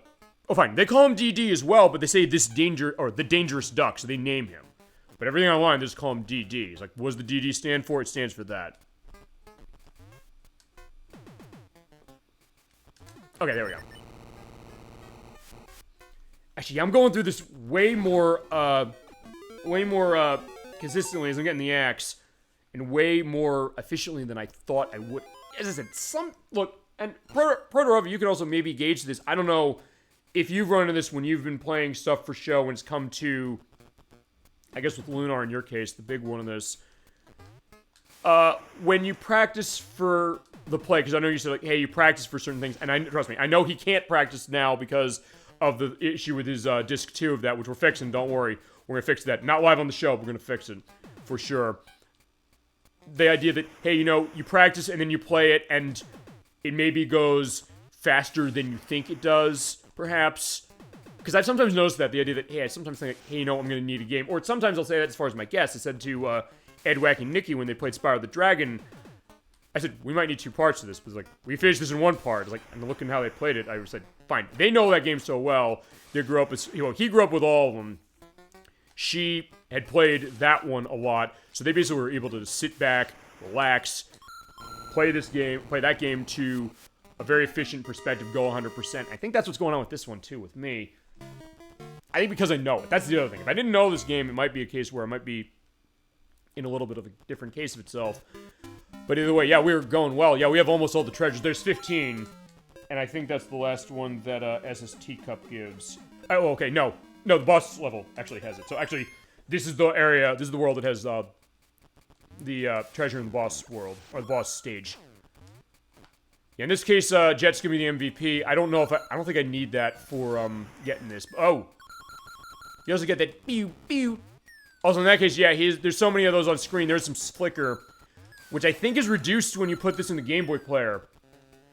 fine. They call him DD as well, but they say the Dangerous Duck, so they name him. But everything online, they just call him DD. It's like, what does the DD stand for? It stands for that. Okay, there we go. Actually, I'm going through this way more consistently as I'm getting the axe, and way more efficiently than I thought I would. As I said, look, and Proto, you could also maybe gauge this. I don't know if you've run into this when you've been playing stuff for show, when it's come to, I guess with Lunar in your case, the big one of this. When you practice for the play, because I know you said, like, hey, you practice for certain things, and trust me, I know he can't practice now because of the issue with his disc 2 of that, which we're fixing, don't worry. We're going to fix that. Not live on the show, but we're going to fix it, for sure. The idea that, hey, you practice and then you play it, and it maybe goes faster than you think it does, perhaps. Because I've sometimes noticed that, the idea that, hey, I sometimes think, hey, I'm going to need a game. Or sometimes I'll say that as far as my guests. I said to Ed, Wack, and Nikki when they played Spyro the Dragon, I said, we might need 2 parts to this. Because, like, we finished this in 1 part. Like, and looking how they played it, I said, fine. They know that game so well. They grew up he grew up with all of them. She had played that one a lot. So they basically were able to sit back, relax, play that game to a very efficient perspective, go 100%. I think that's what's going on with this one, too, with me. I think because I know it. That's the other thing. If I didn't know this game, it might be a case where it might be in a little bit of a different case of itself. But either way, yeah, we're going well. Yeah, we have almost all the treasures. There's 15. And I think that's the last one that SST Cup gives. Oh, okay, no. No, the boss level actually has it. So actually, this is the area, this is the world that has, the, treasure in the boss world, or the boss stage. Yeah, in this case, Jet's gonna be the MVP. I don't know if I don't think I need that for, getting this. Oh! You also get that pew, pew. Also, in that case, yeah, there's so many of those on screen. There's some flicker, which I think is reduced when you put this in the Game Boy player.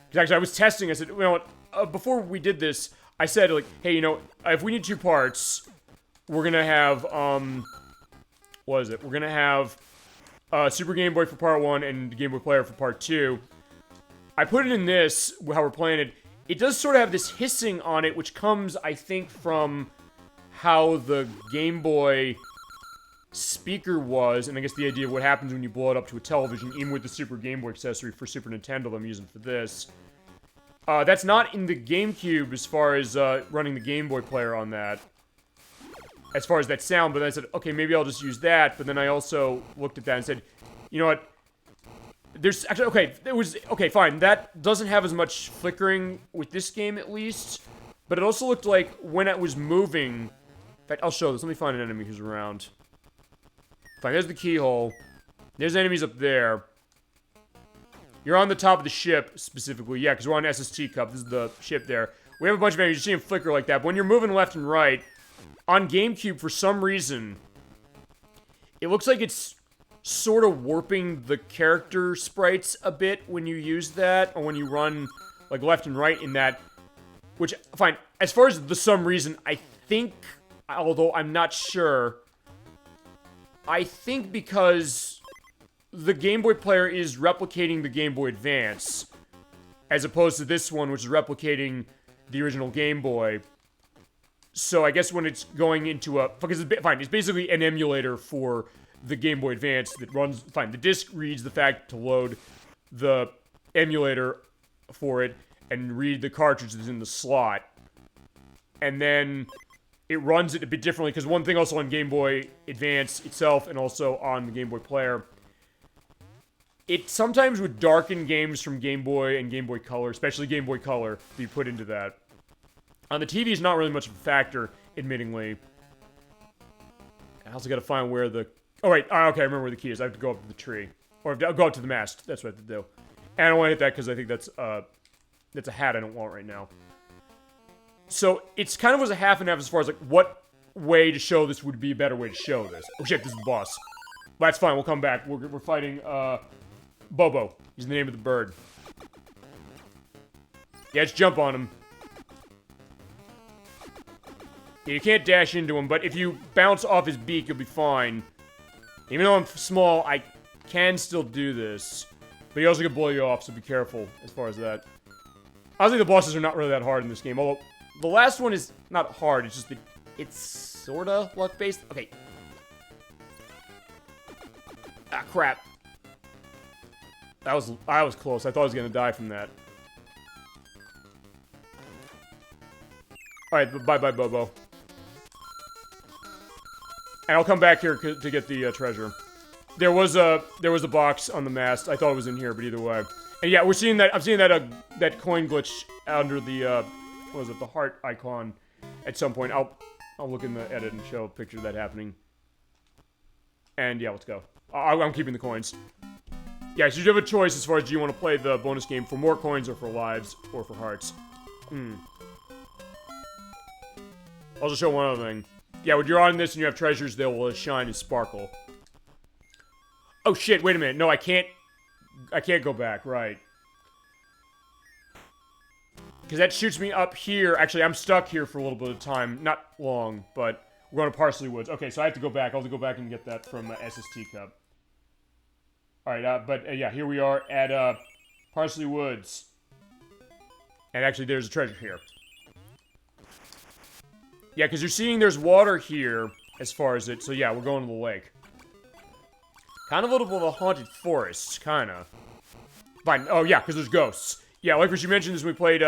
Because actually, I was testing. I said, you know what, before we did this, I said, like, hey, you know, if we need 2 parts, we're gonna have, what is it? We're gonna have, Super Game Boy for part 1 and Game Boy Player for part 2. I put it in this, how we're playing it. It does sort of have this hissing on it, which comes, I think, from how the Game Boy speaker was, and I guess the idea of what happens when you blow it up to a television, even with the Super Game Boy accessory for Super Nintendo that I'm using for this. That's not in the GameCube as far as running the Game Boy player on that. As far as that sound, but then I said, okay, maybe I'll just use that, but then I also looked at that and said, you know what, there's, actually, okay, fine, that doesn't have as much flickering with this game at least, but it also looked like when it was moving, in fact, I'll show this, let me find an enemy who's around. Fine, there's the keyhole, there's enemies up there. You're on the top of the ship, specifically, yeah, because we're on SST Cup, this is the ship there. We have a bunch of enemies, you see them flicker like that, but when you're moving left and right, on GameCube, for some reason, it looks like it's sort of warping the character sprites a bit when you use that, or when you run, like, left and right in that. Which, fine, as far as the some reason, I think, although I'm not sure, I think because the Game Boy player is replicating the Game Boy Advance, as opposed to this one, which is replicating the original Game Boy. So I guess when it's going into a... Because it's basically an emulator for the Game Boy Advance that runs... Fine, the disc reads the fact to load the emulator for it and read the cartridge that's in the slot. And then it runs it a bit differently, because one thing also on Game Boy Advance itself and also on the Game Boy player, it sometimes would darken games from Game Boy and Game Boy Color, especially Game Boy Color, that you put into that. On the TV is not really much of a factor, admittingly. I also gotta find where the... Oh, wait. Okay, I remember where the key is. I have to go up to the tree. Or go up to the mast. That's what I have to do. And I don't want to hit that because I think that's a hat I don't want right now. So, it's kind of was a half and half as far as, like, what way to show this would be a better way to show this. Oh, shit, this is the boss. But that's fine. We'll come back. We're fighting, Bobo. He's the name of the bird. Yeah, just jump on him. Yeah, you can't dash into him, but if you bounce off his beak, you'll be fine. Even though I'm small, I can still do this. But he also can blow you off, so be careful as far as that. Honestly, the bosses are not really that hard in this game, although the last one is not hard, it's just that it's sorta luck-based. Okay. Ah, crap. I was close. I thought I was gonna die from that. Alright, bye-bye, Bobo. And I'll come back here to get the treasure. There was a box on the mast. I thought it was in here, but either way. And yeah, we're seeing that. I'm seeing that that coin glitch under the what was it? The heart icon. At some point, I'll look in the edit and show a picture of that happening. And yeah, let's go. I'm keeping the coins. Yeah, so you have a choice as far as do you want to play the bonus game for more coins or for lives or for hearts. I'll just show one other thing. Yeah, when you're on this and you have treasures, they will shine and sparkle. Oh shit, wait a minute. No, I can't go back, right. Because that shoots me up here. Actually, I'm stuck here for a little bit of time. Not long, but we're going to Parsley Woods. Okay, so I have to go back. I'll have to go back and get that from SST Cup. Alright, but yeah, here we are at Parsley Woods. And actually, there's a treasure here. Yeah, because you're seeing there's water here, as far as it... So yeah, we're going to the lake. Kind of a little bit of a haunted forest, kind of. Fine. Oh, yeah, because there's ghosts. Yeah, like what you mentioned this when we played,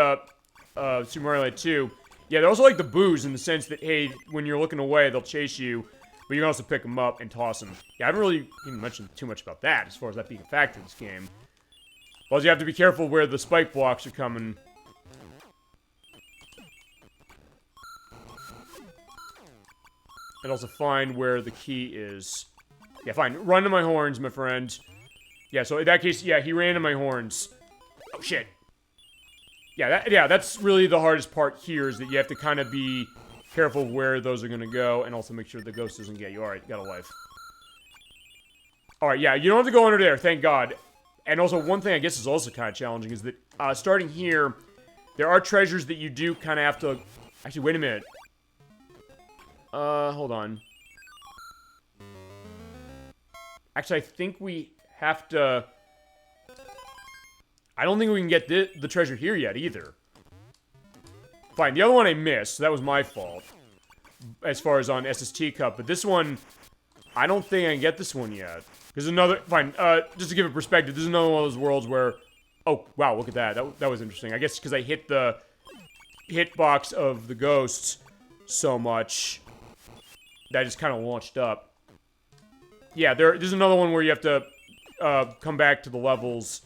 Super Mario Land 2. Yeah, they're also like the boos in the sense that, hey, when you're looking away, they'll chase you. But you can also pick them up and toss them. Yeah, I haven't really even mentioned too much about that, as far as that being a factor in this game. Plus, you have to be careful where the spike blocks are coming. and also find where the key is. Yeah, fine. Run to my horns, my friend. Yeah, so in that case, yeah, he ran to my horns. Oh, shit. Yeah, that's really the hardest part here, is that you have to kind of be careful of where those are going to go, and also make sure the ghost doesn't get you. Alright, you got a life. Alright, yeah, you don't have to go under there, thank God. And also, one thing I guess is also kind of challenging is that, starting here, there are treasures that you do kind of have to... Actually, wait a minute. Hold on. Actually, I think we have to... I don't think we can get the treasure here yet, either. Fine, the other one I missed, so that was my fault. As far as on SST Cup, but this one... I don't think I can get this one yet. There's another... Fine, just to give it perspective, this is another one of those worlds where... Oh, wow, look at that. That was interesting. I guess because I hit the hitbox of the ghosts so much that I just kind of launched up. Yeah, there's another one where you have to come back to the levels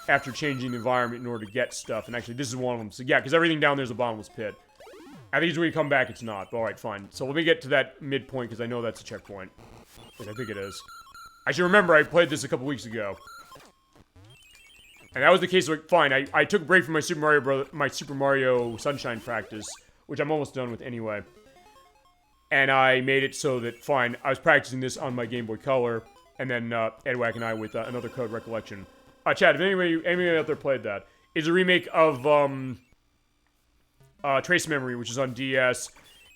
after changing the environment in order to get stuff. And actually, this is one of them. So yeah, because everything down there is a bottomless pit. I think when you come back, it's not. But alright, fine. So let me get to that midpoint, because I know that's a checkpoint. I think it is. I should remember I played this a couple weeks ago. And that was the case, like, fine, I took a break from my Super Mario Sunshine practice, which I'm almost done with anyway. And I made it so that, fine, I was practicing this on my Game Boy Color, and then Edwack and I with another Code Recollection. Chad, if anybody out there played that, it's a remake of Trace Memory, which is on DS,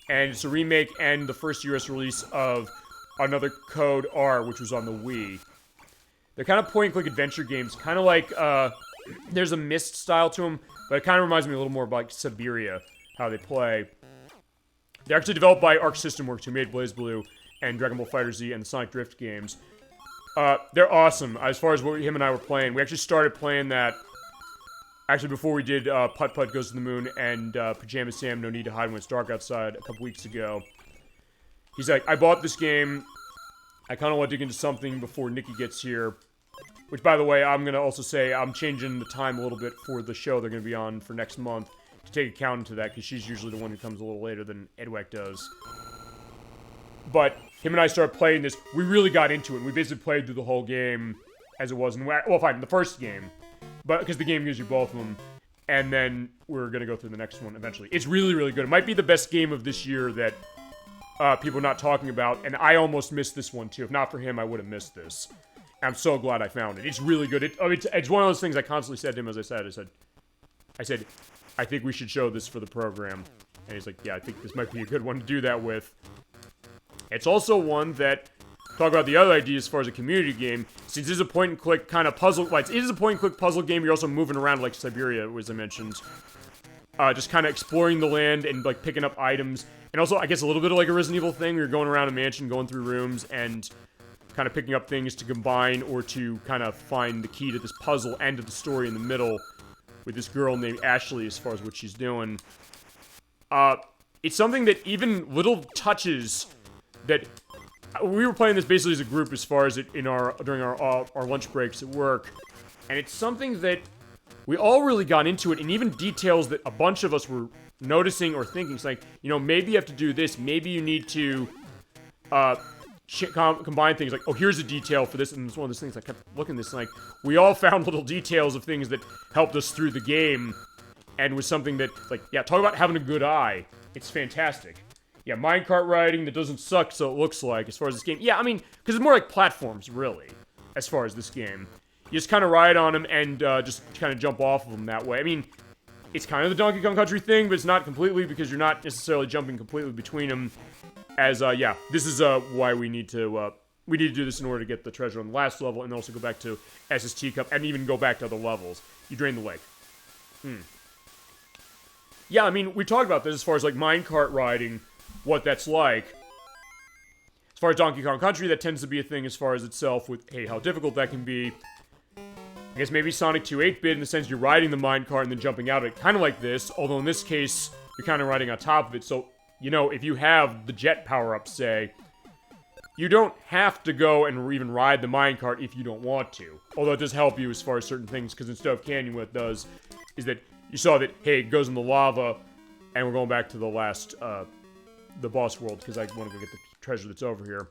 and it's a remake and the first US release of another Code R, which was on the Wii. They're kind of point-and-click adventure games, kind of like, there's a Myst style to them, but it kind of reminds me a little more of, like, Siberia, how they play. They're actually developed by Arc System Works, who made BlazBlue and Dragon Ball FighterZ and the Sonic Drift games. They're awesome, as far as what him and I were playing. We actually started playing that, actually before we did Putt Putt Goes to the Moon and Pajama Sam No Need to Hide When It's Dark Outside a couple weeks ago. He's like, I bought this game, I kind of want to dig into something before Nikki gets here. Which, by the way, I'm going to also say I'm changing the time a little bit for the show they're going to be on for next month to take account into that, because she's usually the one who comes a little later than Edwack does. But him and I started playing this. We really got into it. We basically played through the whole game as it was. Well, fine, the first game. But because the game gives you both of them. And then we're going to go through the next one eventually. It's really, really good. It might be the best game of this year that people are not talking about. And I almost missed this one, too. If not for him, I would have missed this. I'm so glad I found it. It's really good. It's one of those things I constantly said to him, as I said, I think we should show this for the program. And he's like, yeah, I think this might be a good one to do that with. It's also one that, talk about the other idea as far as a community game, since it is a point-and-click kind of puzzle, like, it is a point-and-click puzzle game, you're also moving around like Siberia, as I mentioned. Just kind of exploring the land and, like, picking up items. And also, I guess, a little bit of, like, a Resident Evil thing, where you're going around a mansion, going through rooms, and kind of picking up things to combine or to kind of find the key to this puzzle and to the story in the middle with this girl named Ashley as far as what she's doing. It's something that even little touches that... We were playing this basically as a group as far as it during our lunch breaks at work. And it's something that we all really got into it, and even details that a bunch of us were noticing or thinking. It's like, you know, maybe you have to do this, maybe you need to, combine things, like, oh, here's a detail for this, and it's one of those things I kept looking at this, like, we all found little details of things that helped us through the game, and was something that, like, yeah, talk about having a good eye. It's fantastic. Yeah, minecart riding that doesn't suck, so it looks like, as far as this game. Yeah, I mean, because it's more like platforms, really, as far as this game. You just kind of ride on them and just kind of jump off of them that way. I mean, it's kind of the Donkey Kong Country thing, but it's not completely, because you're not necessarily jumping completely between them. As, yeah, this is, why we need to do this in order to get the treasure on the last level, and also go back to SST Cup, and even go back to other levels. You drain the lake. Yeah, I mean, we talked about this as far as, like, minecart riding, what that's like. As far as Donkey Kong Country, that tends to be a thing as far as itself with, hey, how difficult that can be. I guess maybe Sonic 2 8-bit in the sense you're riding the minecart and then jumping out of it, kind of like this, although in this case, you're kind of riding on top of it, so... You know, if you have the jet power-up, say, you don't have to go and even ride the minecart if you don't want to. Although it does help you as far as certain things, because instead of Canyon, what it does is that you saw that, hey, it goes in the lava, and we're going back to the last the boss world, because I want to go get the treasure that's over here.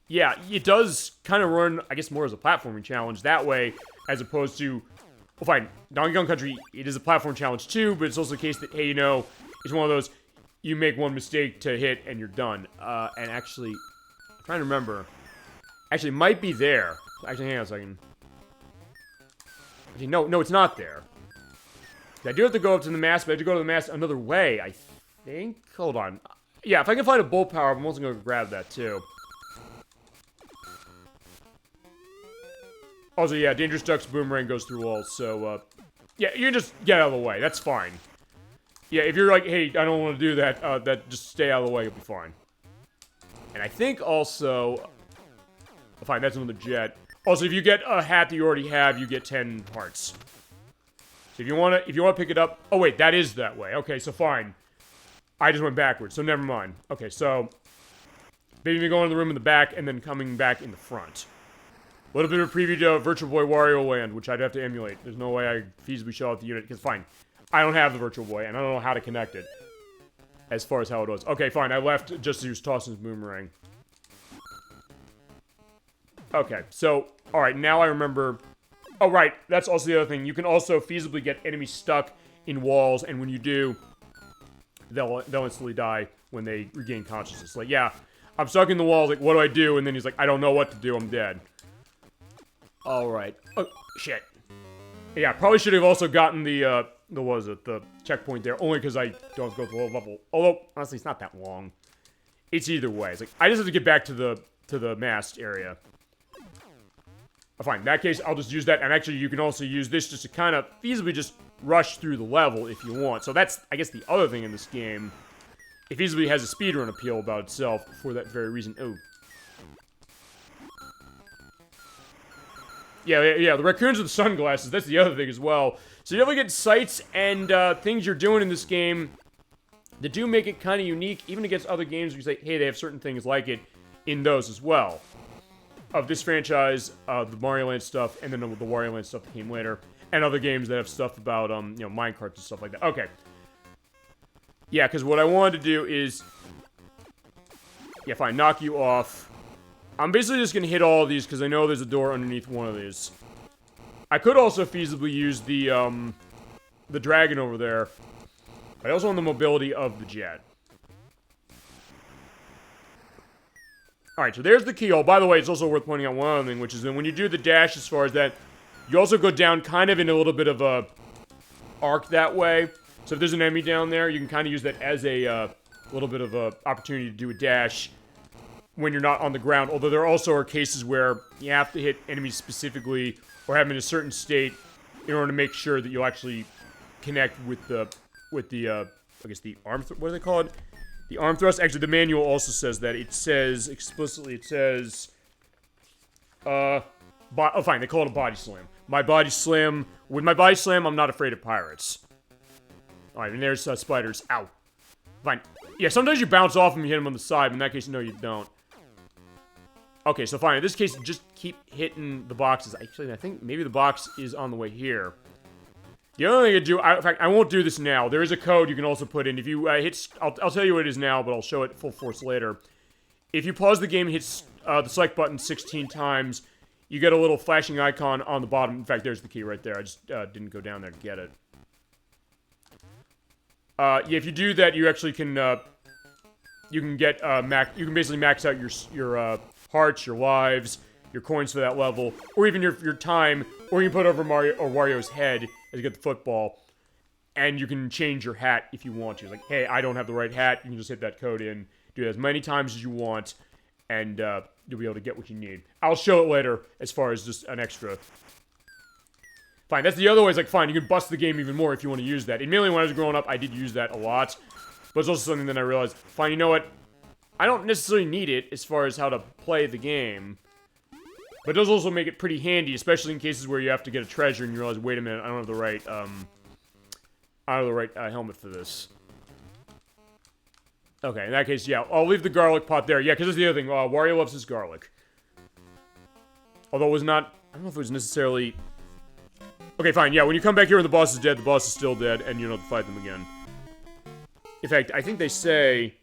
Yeah, it does kind of run, I guess, more as a platforming challenge that way, as opposed to, well, fine, Donkey Kong Country, it is a platform challenge too, but it's also the case that, hey, you know, it's one of those, you make one mistake to hit and you're done. And actually, I'm trying to remember, actually, it might be there. Actually, hang on a second. Actually, no, it's not there. I do have to go up to the mast, but I have to go to the mast another way, I think. Hold on. Yeah, if I can find a bolt power, I'm also going to grab that too. Also, yeah, Dangerous Duck's boomerang goes through walls, so, yeah, you can just get out of the way. That's fine. Yeah, if you're like, hey, I don't want to do that, just stay out of the way, you'll be fine. And I think also... Oh, fine, that's another jet. Also, if you get a hat that you already have, you get 10 hearts. So if you want to pick it up... Oh, wait, that is that way. Okay, so fine. I just went backwards, so never mind. Okay, so... Maybe going in the room in the back, and then coming back in the front. A little bit of a preview to Virtual Boy Wario Land, which I'd have to emulate. There's no way I feasibly show out the unit, because fine. I don't have the Virtual Boy, and I don't know how to connect it. As far as how it was. Okay, fine, I left just as he was tossing his boomerang. Okay, so, alright, now I remember... Oh, right, that's also the other thing. You can also feasibly get enemies stuck in walls, and when you do, they'll instantly die when they regain consciousness. Like, yeah, I'm stuck in the walls, like, what do I do? And then he's like, I don't know what to do, I'm dead. Alright. Oh, shit. Yeah, probably should have also gotten the checkpoint there, only because I don't have to go through the whole level. Although, honestly, it's not that long. It's either way. It's like, I just have to get back to the mast area. Oh, fine, in that case, I'll just use that, and actually, you can also use this just to kind of feasibly just rush through the level if you want. So that's, I guess, the other thing in this game. It feasibly has a speedrun appeal about itself for that very reason. Oh. Yeah, the raccoons with the sunglasses, that's the other thing as well. So you definitely get sights and things you're doing in this game that do make it kind of unique, even against other games where you say, hey, they have certain things like it in those as well. Of this franchise, the Mario Land stuff, and then the Wario Land stuff that came later, and other games that have stuff about, you know, minecarts and stuff like that. Okay. Yeah, because what I wanted to do is... Yeah, fine, knock you off. I'm basically just going to hit all of these, because I know there's a door underneath one of these. I could also feasibly use the dragon over there. But I also want the mobility of the jet. Alright, so there's the keyhole. By the way, it's also worth pointing out one other thing, which is that when you do the dash as far as that, you also go down kind of in a little bit of a arc that way. So if there's an enemy down there, you can kind of use that as a little bit of a opportunity to do a dash when you're not on the ground. Although there also are cases where you have to hit enemies specifically or have them in a certain state in order to make sure that you'll actually connect with the I guess the arm, what do they call it? The arm thrust. Actually, the manual also says that. It says, explicitly, it says, oh, fine, they call it a body slam. My body slam, with my body slam, I'm not afraid of pirates. Alright, and there's spiders. Ow. Fine. Yeah, sometimes you bounce off them and you hit them on the side, but in that case, no, you don't. Okay, so fine. In this case, just keep hitting the boxes. Actually, I think maybe the box is on the way here. The other thing to do, in fact, I won't do this now. There is a code you can also put in. If you hit, I'll tell you what it is now, but I'll show it full force later. If you pause the game and hit the select button 16 times, you get a little flashing icon on the bottom. In fact, there's the key right there. I just didn't go down there to get it. Yeah, if you do that, you actually can, you can get, you can basically max out your hearts, your lives, your coins for that level, or even your time, or you can put over Mario or Wario's head as you get the football, and you can change your hat if you want to. It's like, hey, I don't have the right hat, you can just hit that code in, do it as many times as you want, and you'll be able to get what you need. I'll show it later as far as just an extra. Fine, that's the other way. It's like, fine, you can bust the game even more if you want to use that. Admittedly, when I was growing up, I did use that a lot, but it's also something that I realized, fine, you know what? I don't necessarily need it as far as how to play the game, but it does also make it pretty handy, especially in cases where you have to get a treasure and you realize, wait a minute, I don't have the right, helmet for this. Okay, in that case, yeah, I'll leave the garlic pot there. Yeah, because that's the other thing, Wario loves his garlic. Although it was not, I don't know if it was necessarily... Okay, fine, yeah, when you come back here and the boss is dead, the boss is still dead, and you don't have to fight them again. In fact, I think they say...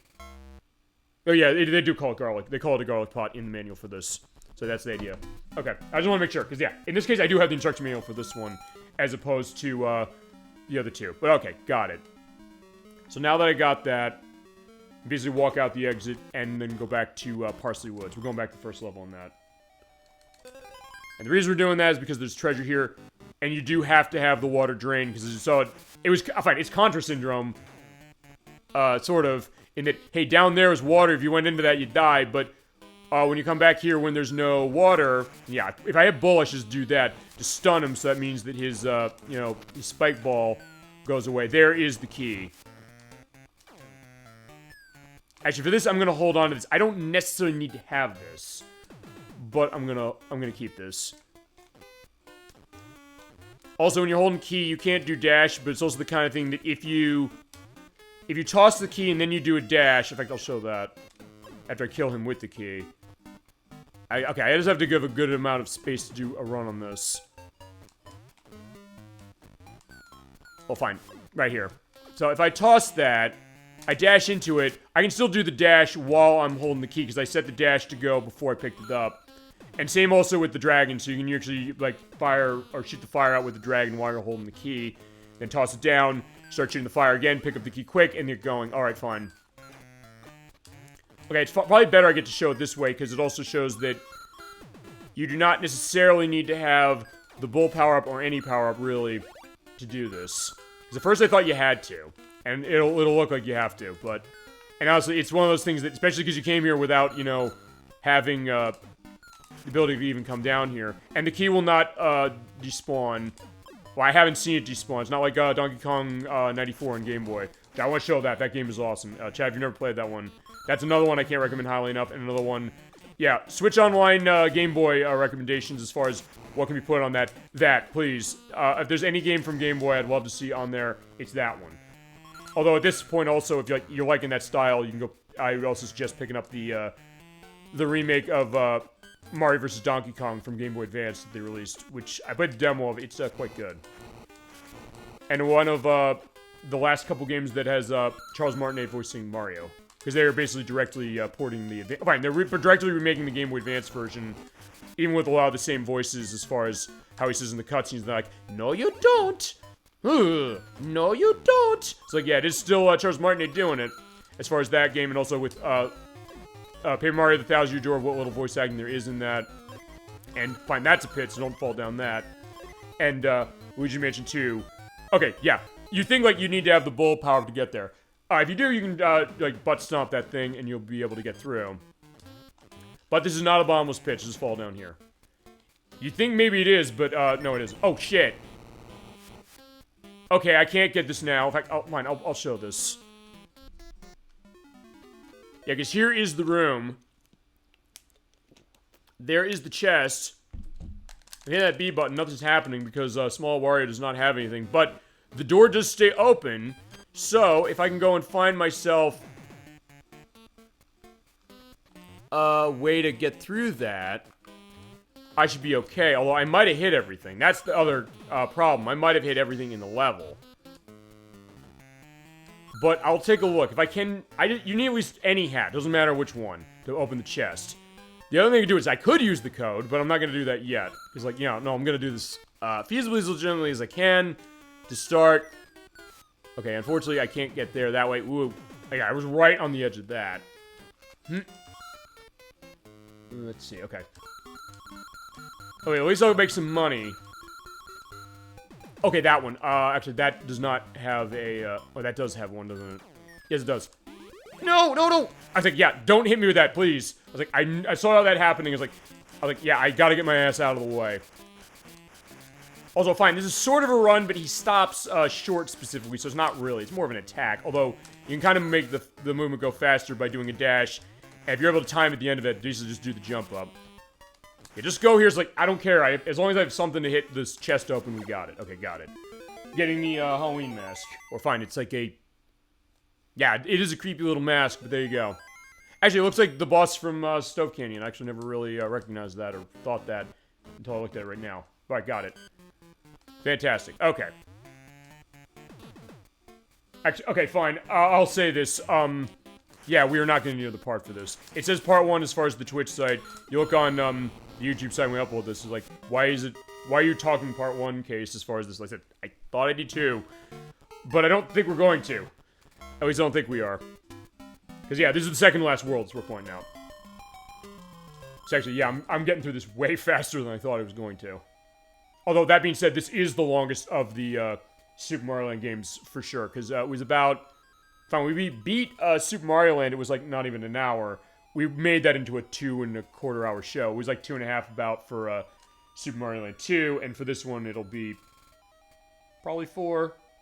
Oh yeah, they do call it garlic. They call it a garlic pot in the manual for this. So that's the idea. Okay, I just want to make sure, because yeah, in this case I do have the instruction manual for this one, as opposed to the other two. But okay, got it. So now that I got that, basically walk out the exit and then go back to Parsley Woods. We're going back to the first level on that. And the reason we're doing that is because there's treasure here, and you do have to have the water drain, because as you saw, it was fine. It's Contra Syndrome, sort of, in that, hey, down there is water. If you went into that, you'd die, but when you come back here when there's no water, yeah, if I have Bull, I should just do that to stun him, so that means that his, you know, his spike ball goes away. There is the key. Actually, for this, I'm gonna hold on to this. I don't necessarily need to have this, but I'm gonna keep this. Also, when you're holding key, you can't do dash, but it's also the kind of thing that if you toss the key and then you do a dash, in fact, I'll show that after I kill him with the key. Okay, I just have to give a good amount of space to do a run on this. Oh, fine. Right here. So if I toss that, I dash into it, I can still do the dash while I'm holding the key, because I set the dash to go before I picked it up. And same also with the dragon, so you can actually, like, fire, or shoot the fire out with the dragon while you're holding the key. Then toss it down, start shooting the fire again, pick up the key quick, and you're going. Alright, fine. Okay, it's probably better I get to show it this way, because it also shows that you do not necessarily need to have the Bull power-up, or any power-up, really, to do this. Because at first I thought you had to. And it'll look like you have to, but... And honestly, it's one of those things that, especially because you came here without, you know, having, the ability to even come down here. And the key will not, despawn. Well, I haven't seen it despawn. It's not like, Donkey Kong, 94 on Game Boy. I want to show that. That game is awesome. Chad, if you've never played that one, that's another one I can't recommend highly enough. And another one, yeah, Switch Online, Game Boy, recommendations as far as what can be put on that. That, please. If there's any game from Game Boy I'd love to see on there, it's that one. Although at this point also, if you're liking that style, you can go. I would also suggest picking up the remake of Mario vs. Donkey Kong from Game Boy Advance that they released, which I played the demo of. It's quite good. And one of the last couple games that has Charles Martinet voicing Mario, because they are basically directly porting the. Fine, they're directly remaking the Game Boy Advance version, even with a lot of the same voices as far as how he says in the cutscenes. They're like, "No, you don't." No, you don't! It's like, yeah, it is still Charles Martinet doing it, as far as that game, and also with Paper Mario the Thousand Year Door, what little voice acting there is in that. And fine, that's a pit, so don't fall down that. And Luigi Mansion 2. Okay, yeah, you think like you need to have the Bull power to get there. If you do, you can like butt stomp that thing, and you'll be able to get through. But this is not a bottomless pit, just fall down here. You think maybe it is, but no, it isn't. Oh shit! Okay, I can't get this now. In fact, fine, I'll show this. Yeah, because here is the room. There is the chest. I hit that B button, nothing's happening because Small Wario does not have anything. But the door does stay open, so if I can go and find myself a way to get through that, I should be okay, although I might have hit everything. That's the other problem. I might have hit everything in the level. But I'll take a look. If I can... you need at least any hat, doesn't matter which one, to open the chest. The other thing I could do is I could use the code, but I'm not going to do that yet. Because, like, you know, no, I'm going to do this feasibly as legitimately as I can to start. Okay, unfortunately, I can't get there that way. Ooh, yeah, I was right on the edge of that. Let's see, okay. Okay, at least I'll make some money. Okay, that one. Actually, that does not have a, oh, that does have one, doesn't it? Yes, it does. No, no, no! I was like, yeah, don't hit me with that, please. I was like, I saw all that happening. I was like, yeah, I gotta get my ass out of the way. Also, fine, this is sort of a run, but he stops, short specifically, so it's not really. It's more of an attack. Although, you can kind of make the movement go faster by doing a dash. And if you're able to time at the end of it, just do the jump up. Yeah, just go here. It's like, I don't care. As long as I have something to hit this chest open, we got it. Okay, got it. Getting the Halloween mask. Or fine, it's like a... Yeah, it is a creepy little mask, but there you go. Actually, it looks like the boss from Stove Canyon. I actually never really recognized that or thought that until I looked at it right now. Alright, got it. Fantastic. Okay. Actually, okay, fine. I'll say this. Yeah, we are not getting near the part for this. It says part 1 as far as the Twitch site. You look on the YouTube site when we upload this, it's like, why are you talking part 1 case as far as this? Like I said, I thought I did too. But I don't think we're going to. At least I don't think we are. Because, yeah, this is the second to last worlds we're pointing out. So actually, yeah, I'm getting through this way faster than I thought I was going to. Although, that being said, this is the longest of the Super Mario Land games for sure. Because it was about... Fine, we beat Super Mario Land, it was like not even an hour. We made that into a 2.25 hour show. It was like 2.5 about for Super Mario Land 2. And for this one, it'll be probably 4:15,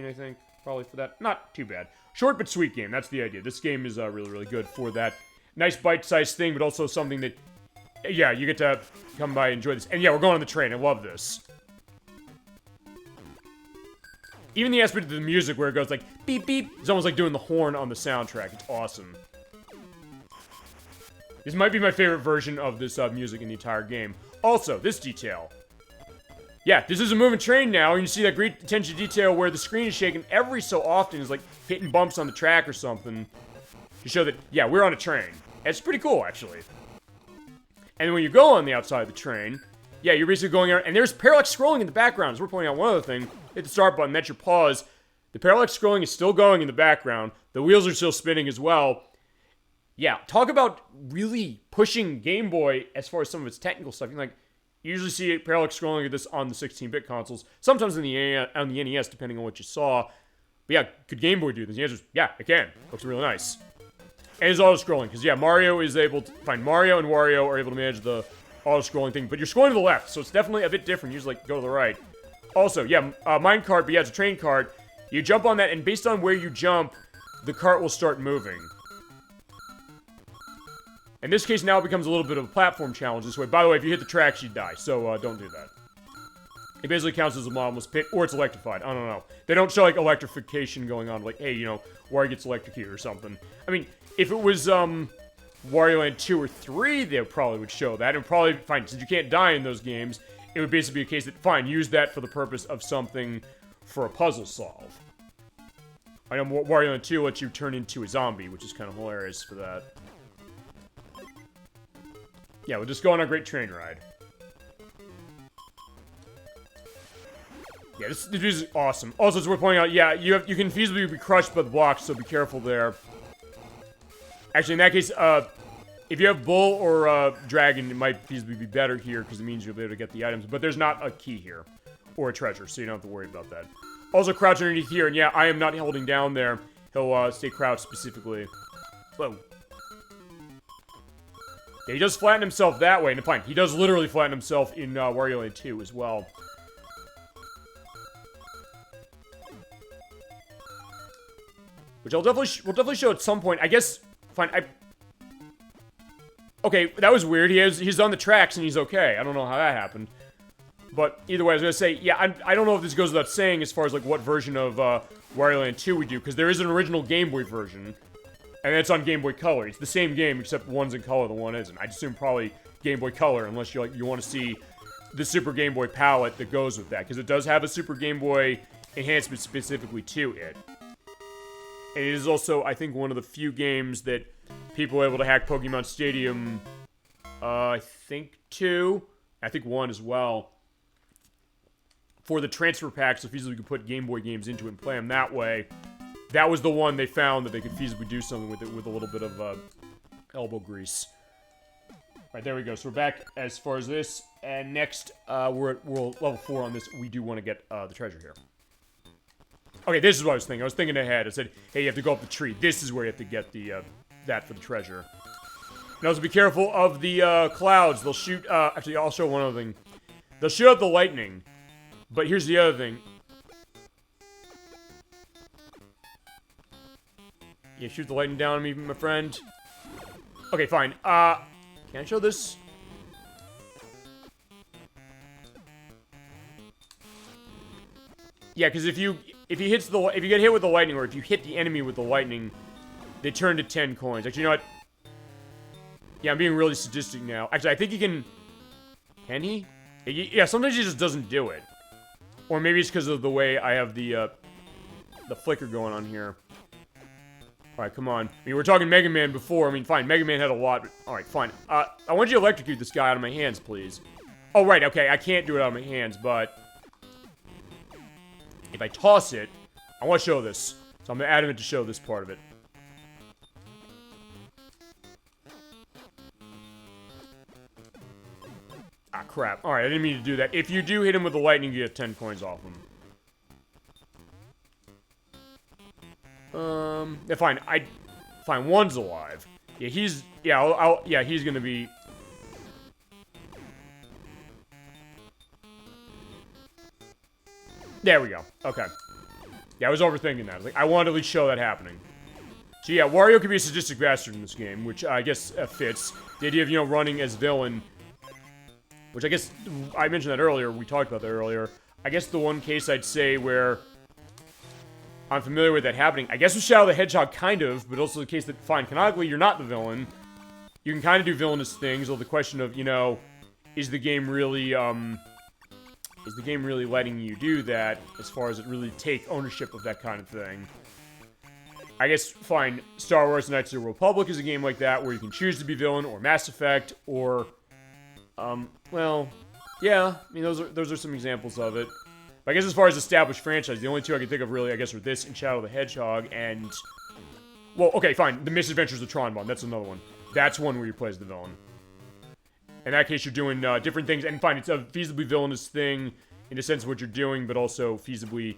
I think. Probably for that. Not too bad. Short but sweet game. That's the idea. This game is really, really good for that. Nice bite-sized thing, but also something that... Yeah, you get to come by and enjoy this. And yeah, we're going on the train. I love this. Even the aspect of the music where it goes like, beep, beep. It's almost like doing the horn on the soundtrack. It's awesome. This might be my favorite version of this music in the entire game. Also, this detail. Yeah, this is a moving train now, and you see that great attention to detail where the screen is shaking every so often. It's like hitting bumps on the track or something to show that, yeah, we're on a train. It's pretty cool, actually. And when you go on the outside of the train, yeah, you're basically going around, and there's parallax scrolling in the background. As we're pointing out one other thing, hit the start button, that's your pause. The parallax scrolling is still going in the background. The wheels are still spinning as well. Yeah, talk about really pushing Game Boy as far as some of its technical stuff. You usually see parallax scrolling like this on the 16-bit consoles, sometimes on the NES, depending on what you saw. But yeah, could Game Boy do this? The answer is, yeah, it can. Looks really nice. And it's auto-scrolling, because yeah, Mario is able to... Mario and Wario are able to manage the auto-scrolling thing, but you're scrolling to the left, so it's definitely a bit different. Usually, go to the right. Also, yeah, mine cart, but yeah, it's a train cart. You jump on that, and based on where you jump, the cart will start moving. In this case, now it becomes a little bit of a platform challenge this way. By the way, if you hit the tracks, you die, so don't do that. It basically counts as a bottomless pit, or it's electrified. I don't know. They don't show, like, electrification going on, like, hey, you know, Wario gets electrocuted or something. I mean, if it was, Wario Land 2 or 3, they probably would show that. And probably, fine, since you can't die in those games, it would basically be a case that, fine, use that for the purpose of something for a puzzle solve. I know Wario Land 2 lets you turn into a zombie, which is kind of hilarious for that. Yeah, we'll just go on a great train ride. Yeah, this is awesome. Also, as we're pointing out, yeah, you can feasibly be crushed by the blocks, so be careful there. Actually, in that case, if you have Bull or Dragon, it might feasibly be better here, because it means you'll be able to get the items. But there's not a key here, or a treasure, so you don't have to worry about that. Also, crouch underneath here, and yeah, I am not holding down there. He'll stay crouched specifically. Whoa. Yeah, he does flatten himself that way, and fine, he does literally flatten himself in Wario Land 2 as well. Which we'll definitely show at some point. I guess, fine, okay, that was weird. He's on the tracks and he's okay. I don't know how that happened. But either way, I was gonna say, yeah, I don't know if this goes without saying as far as, like, what version of Wario Land 2 we do, because there is an original Game Boy version. And it's on Game Boy Color. It's the same game, except one's in color, the one isn't. I'd assume probably Game Boy Color, unless you want to see the Super Game Boy palette that goes with that. Because it does have a Super Game Boy enhancement specifically to it. And it is also, I think, one of the few games that people were able to hack Pokemon Stadium, I think 2, I think 1 as well, for the transfer pack, so feasibly you could put Game Boy games into it and play them that way. That was the one they found that they could feasibly do something with it with a little bit of elbow grease. Right, there we go. So we're back as far as this. And next, we're at level 4 on this. We do want to get the treasure here. Okay, this is what I was thinking. I was thinking ahead. I said, hey, you have to go up the tree. This is where you have to get the that for the treasure. Now, also be careful of the clouds. They'll shoot... actually, I'll show one other thing. They'll shoot out the lightning. But here's the other thing. Yeah, shoot the lightning down on me, my friend. Okay, fine. Can I show this? Yeah, because if you get hit with the lightning, or if you hit the enemy with the lightning, they turn to 10 coins. Actually, you know what? Yeah, I'm being really sadistic now. Actually, I think he can... Can he? Yeah, sometimes he just doesn't do it. Or maybe it's because of the way I have the flicker going on here. Alright, come on. I mean, we were talking Mega Man before. I mean, fine, Mega Man had a lot, but... Alright, fine. I want you to electrocute this guy out of my hands, please. Oh, right, okay, I can't do it out of my hands, but... if I toss it, I want to show this. So I'm adamant to show this part of it. Ah, crap. Alright, I didn't mean to do that. If you do hit him with the lightning, you get 10 coins off him. Yeah, fine. Fine, one's alive. Yeah, he's... yeah, yeah, he's gonna be... There we go. Okay. Yeah, I was overthinking that. I was like, I wanted to at least show that happening. So yeah, Wario can be a sadistic bastard in this game, which I guess fits. The idea of, you know, running as villain, which I guess, I mentioned that earlier, we talked about that earlier. I guess the one case I'd say where I'm familiar with that happening, I guess with Shadow the Hedgehog, kind of, but also the case that, fine, canonically, you're not the villain. You can kind of do villainous things, or the question of, you know, is the game really letting you do that, as far as it really take ownership of that kind of thing? I guess, fine, Star Wars Knights of the Republic is a game like that, where you can choose to be villain, or Mass Effect, or, well, yeah, I mean, those are some examples of it. But I guess as far as established franchise, the only two I can think of really, I guess, are this and Shadow the Hedgehog, and, well, okay, fine, The Misadventures of Tron Bonne, that's another one. That's one where you play as the villain. In that case, you're doing different things, and fine, it's a feasibly villainous thing in the sense of what you're doing, but also feasibly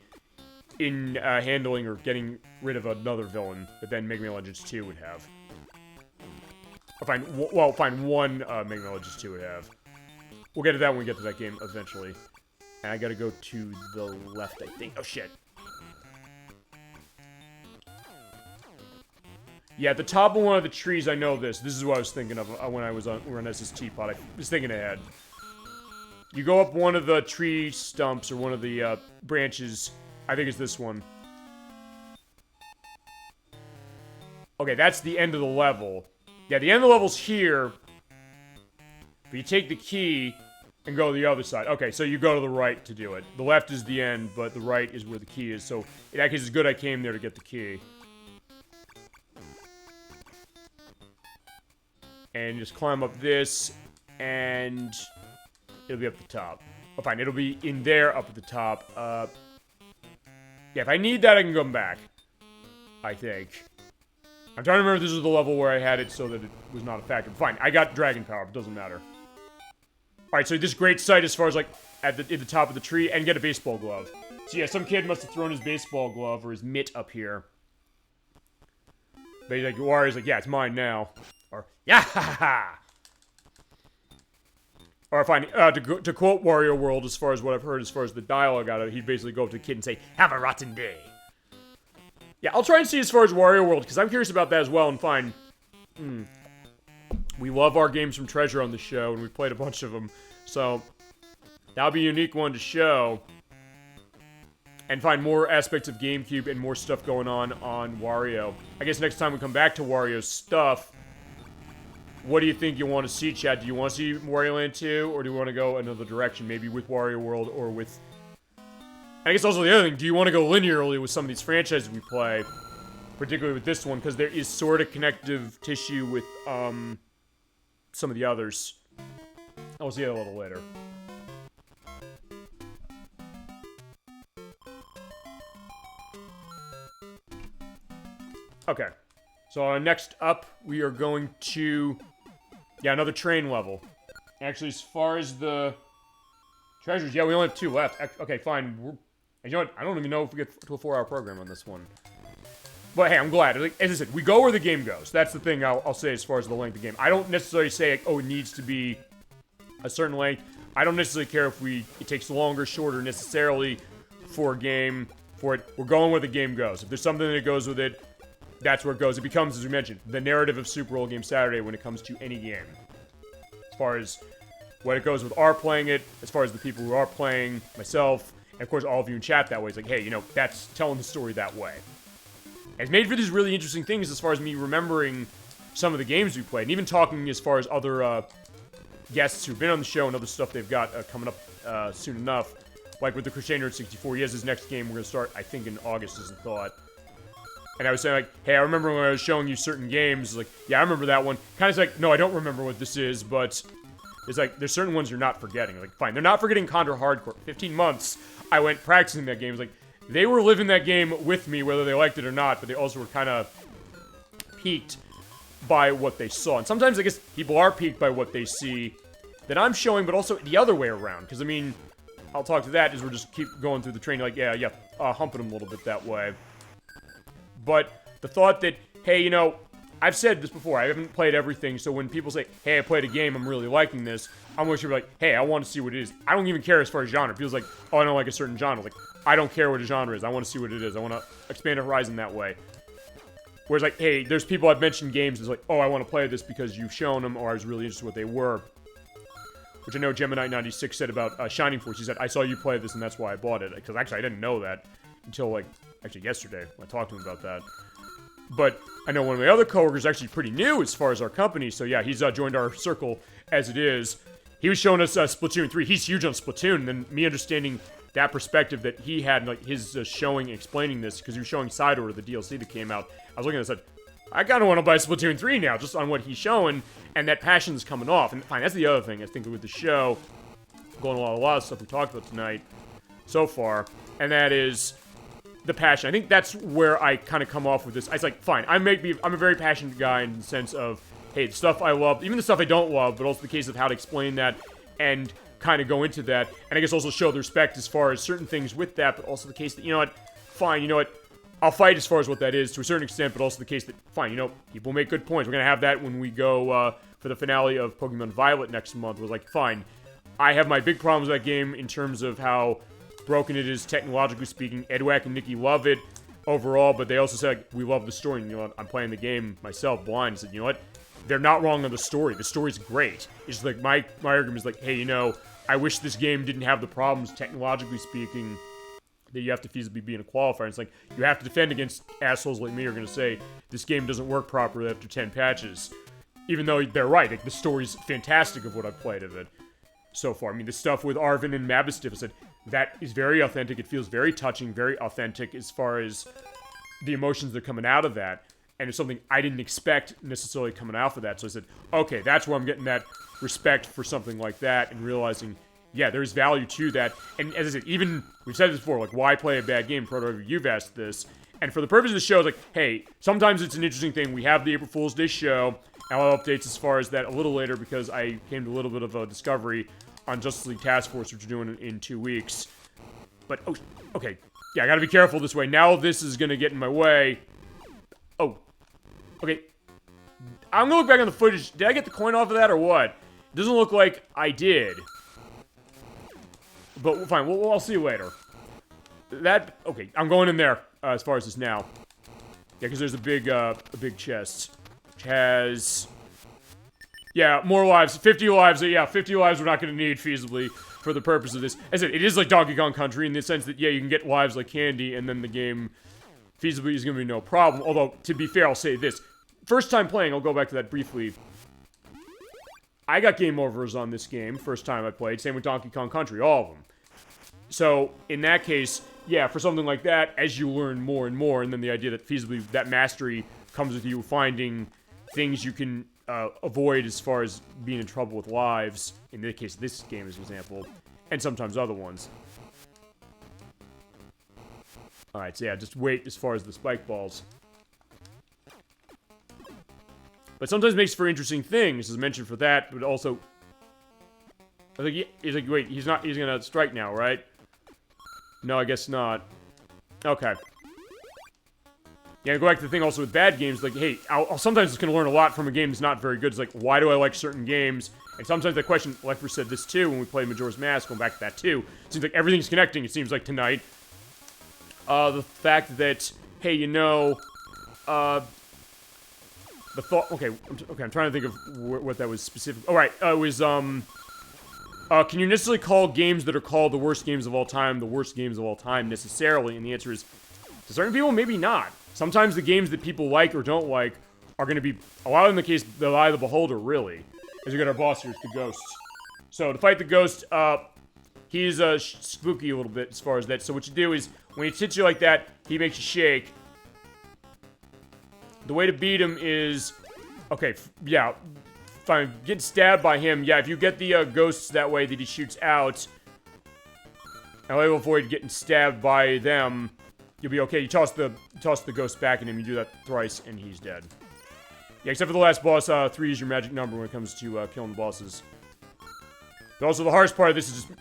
in handling or getting rid of another villain that then Mega Man Legends 2 would have. Or fine, one Mega Man Legends 2 would have. We'll get to that when we get to that game eventually. And I gotta go to the left, I think. Oh, shit. Yeah, at the top of one of the trees, I know this. This is what I was thinking of when we were on SST Pod. I was thinking ahead. You go up one of the tree stumps, or one of the branches. I think it's this one. Okay, that's the end of the level. Yeah, the end of the level's here. But you take the key and go to the other side. Okay, so you go to the right to do it. The left is the end, but the right is where the key is. So, in that case, it's good I came there to get the key. And just climb up this, and it'll be up the top. Oh, fine, it'll be in there, up at the top. Yeah, if I need that, I can come back. I think. I'm trying to remember if this was the level where I had it so that it was not a factor. Fine, I got dragon power, it doesn't matter. Alright, so this great sight as far as, like, at the top of the tree, and get a baseball glove. So yeah, some kid must have thrown his baseball glove, or his mitt up here. But he's like, Wario's like, yeah, it's mine now. Or, yeah, ha, ha, ha. Or fine, to quote Wario World, as far as what I've heard, as far as the dialogue out of it, he'd basically go up to the kid and say, have a rotten day. Yeah, I'll try and see as far as Wario World, because I'm curious about that as well, and fine. We love our games from Treasure on the show, and we've played a bunch of them, so that'll be a unique one to show. And find more aspects of GameCube and more stuff going on Wario. I guess next time we come back to Wario's stuff, what do you think you want to see, Chad? Do you want to see Wario Land 2, or do you want to go another direction? Maybe with Wario World, or with... I guess also the other thing, do you want to go linearly with some of these franchises we play? Particularly with this one, because there is sort of connective tissue with, some of the others. I'll see that a little later. Okay. So next up, we are going to... yeah, another train level. Actually, as far as the treasures, yeah, we only have 2 left. Okay, fine. And you know what? I don't even know if we get to a 4-hour program on this one. But hey, I'm glad. As I said, we go where the game goes. That's the thing I'll say as far as the length of the game. I don't necessarily say, like, oh, it needs to be a certain length. I don't necessarily care if it takes longer, shorter, necessarily for a game. We're going where the game goes. If there's something that goes with it, that's where it goes. It becomes, as we mentioned, the narrative of Super Old Game Saturday when it comes to any game. As far as what it goes with our playing it, as far as the people who are playing, myself, and of course all of you in chat that way. It's like, hey, you know, that's telling the story that way. And it's made for these really interesting things as far as me remembering some of the games we played, and even talking as far as other guests who've been on the show and other stuff they've got coming up soon enough. Like with the Crusader at 64, he has his next game we're going to start, I think, in August, as a thought. And I was saying, like, hey, I remember when I was showing you certain games. Like, yeah, I remember that one. Kind of like, no, I don't remember what this is, but it's like, there's certain ones you're not forgetting. Like, fine, they're not forgetting Condor Hardcore. 15 months, I went practicing that game. It's like, they were living that game with me, whether they liked it or not, but they also were kind of piqued by what they saw. And sometimes, I guess, people are piqued by what they see that I'm showing, but also the other way around. Because, I mean, I'll talk to that as we're just keep going through the train, like, yeah, humping them a little bit that way. But the thought that, hey, you know, I've said this before, I haven't played everything, so when people say, hey, I played a game, I'm really liking this, I'm always like, hey, I want to see what it is. I don't even care as far as genre. People's like, oh, I don't like a certain genre. Like, I don't care what a genre is. I want to see what it is. I want to expand a horizon that way. Whereas, like, hey, there's people I've mentioned games that's like, oh, I want to play this because you've shown them, or I was really interested in what they were. Which I know Gemini96 said about Shining Force. He said, I saw you play this, and that's why I bought it. Because actually, I didn't know that until, like, actually yesterday when I talked to him about that. But I know one of my other coworkers is actually pretty new as far as our company. So, yeah, he's joined our circle as it is. He was showing us Splatoon 3. He's huge on Splatoon. And then me understanding that perspective that he had, like, his showing and explaining this, because he was showing Side Order, the DLC that came out. I was looking at it and said, I kind of want to buy Splatoon 3 now, just on what he's showing, and that passion's coming off. And fine, that's the other thing, I think, with the show, going along a lot of stuff we talked about tonight so far, and that is the passion. I think that's where I kind of come off with this. It's like, fine, I'm a very passionate guy in the sense of, hey, the stuff I love, even the stuff I don't love, but also the case of how to explain that, and kind of go into that, and I guess also show the respect as far as certain things with that, but also the case that, you know what, fine, you know what, I'll fight as far as what that is to a certain extent, but also the case that, fine, you know, people make good points. We're going to have that when we go for the finale of Pokemon Violet next month. We're like, fine, I have my big problems with that game in terms of how broken it is technologically speaking. Edwack and Nikki love it overall, but they also said, like, we love the story. And, you know, I'm playing the game myself blind. I said, you know what, they're not wrong on the story. The story's great. It's just like, my argument is like, hey, you know, I wish this game didn't have the problems technologically speaking that you have to feasibly be in a qualifier. It's like, you have to defend against assholes like me who are going to say, this game doesn't work properly after 10 patches. Even though they're right, like, the story's fantastic of what I've played of it so far. I mean, the stuff with Arvin and Mabestiff, I said, that is very authentic. It feels very touching, very authentic as far as the emotions that are coming out of that. And it's something I didn't expect necessarily coming out of that. So I said, okay, that's where I'm getting that respect for something like that and realizing, yeah, there's value to that. And as I said, even, we've said this before, like, why play a bad game? Proto, you've asked this. And for the purpose of the show, it's like, hey, sometimes it's an interesting thing. We have the April Fool's Day show, and I'll have updates as far as that a little later because I came to a little bit of a discovery on Justice League Task Force, which we're doing in 2 weeks. But, oh, okay. Yeah, I gotta be careful this way. Now this is gonna get in my way. Oh. Okay. I'm gonna look back on the footage. Did I get the coin off of that or what? It doesn't look like I did. But fine, I'll see you later. Okay, I'm going in there as far as this now. Yeah, because there's a big chest. Which has... Yeah, more lives. 50 lives. Yeah, 50 lives we're not going to need feasibly for the purpose of this. As I said, it is like Donkey Kong Country in the sense that, yeah, you can get lives like candy, and then the game feasibly is going to be no problem. Although, to be fair, I'll say this. First time playing, I'll go back to that briefly. I got game overs on this game, first time I played. Same with Donkey Kong Country, all of them. So, in that case, yeah, for something like that, as you learn more and more, and then the idea that feasibly that mastery comes with you finding things you can avoid as far as being in trouble with lives, in the case of this game as an example, and sometimes other ones. Alright, so yeah, just wait as far as the spike balls. But sometimes it makes for interesting things, as mentioned for that, but also... I think he's like, wait, he's gonna strike now, right? No, I guess not. Okay. Yeah, go back to the thing also with bad games, like, hey, I'll sometimes just gonna learn a lot from a game that's not very good. It's like, why do I like certain games? And sometimes that question, ElecVerse said this too when we played Majora's Mask, going back to that too. It seems like everything's connecting, it seems like tonight. The fact that, hey, you know, the thought, okay, I'm trying to think of what that was specific. Alright, it was, can you necessarily call games that are called the worst games of all time the worst games of all time necessarily? And the answer is, to certain people, maybe not. Sometimes the games that people like or don't like are going to be, a lot in the case, the eye of the beholder, really. As we got our boss here, the Ghost. So, to fight the Ghost, he's spooky a little bit as far as that. So what you do is, when he hits you like that, he makes you shake. the way to beat him is... Okay, yeah. Fine, get stabbed by him. Yeah, if you get the ghosts that way that he shoots out, and will avoid getting stabbed by them, you'll be okay. You toss the ghost back at him, you do that thrice, and he's dead. Yeah, except for the last boss, 3 is your magic number when it comes to killing the bosses. But also, the hardest part of this is just...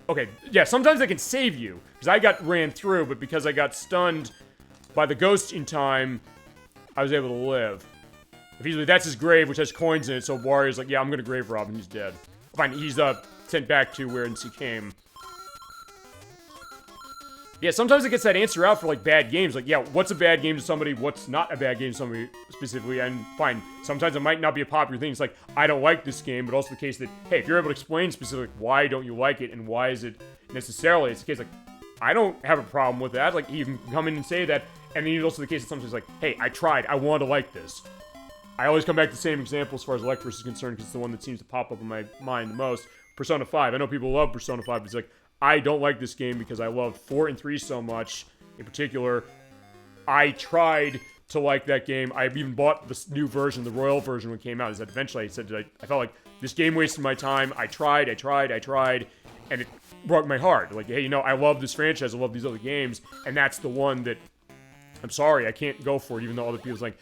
Okay, yeah, sometimes they can save you, because I got ran through, but because I got stunned by the ghost in time, I was able to live. Usually that's his grave, which has coins in it, so Wario's like, yeah, I'm gonna grave rob him, he's dead. Fine, he's, sent back to where he came. Yeah, sometimes it gets that answer out for, like, bad games. Like, yeah, what's a bad game to somebody, what's not a bad game to somebody specifically, and fine, sometimes it might not be a popular thing. It's like, I don't like this game, but also the case that, hey, if you're able to explain specifically why don't you like it, and why is it necessarily, it's the case, like, I don't have a problem with that. Like, you can come in and say that, and then it's also the case that sometimes like, hey, I tried, I want to like this. I always come back to the same example as far as ElecVerse is concerned, because it's the one that seems to pop up in my mind the most. Persona 5. I know people love Persona 5, but it's like, I don't like this game because I love 4 and 3 so much. In particular, I tried to like that game. I even bought this new version, the Royal version, when it came out. Is that eventually I felt like this game wasted my time. I tried, and it broke my heart. Like, hey, you know, I love this franchise, I love these other games, and that's the one that, I'm sorry, I can't go for it, even though other people's like,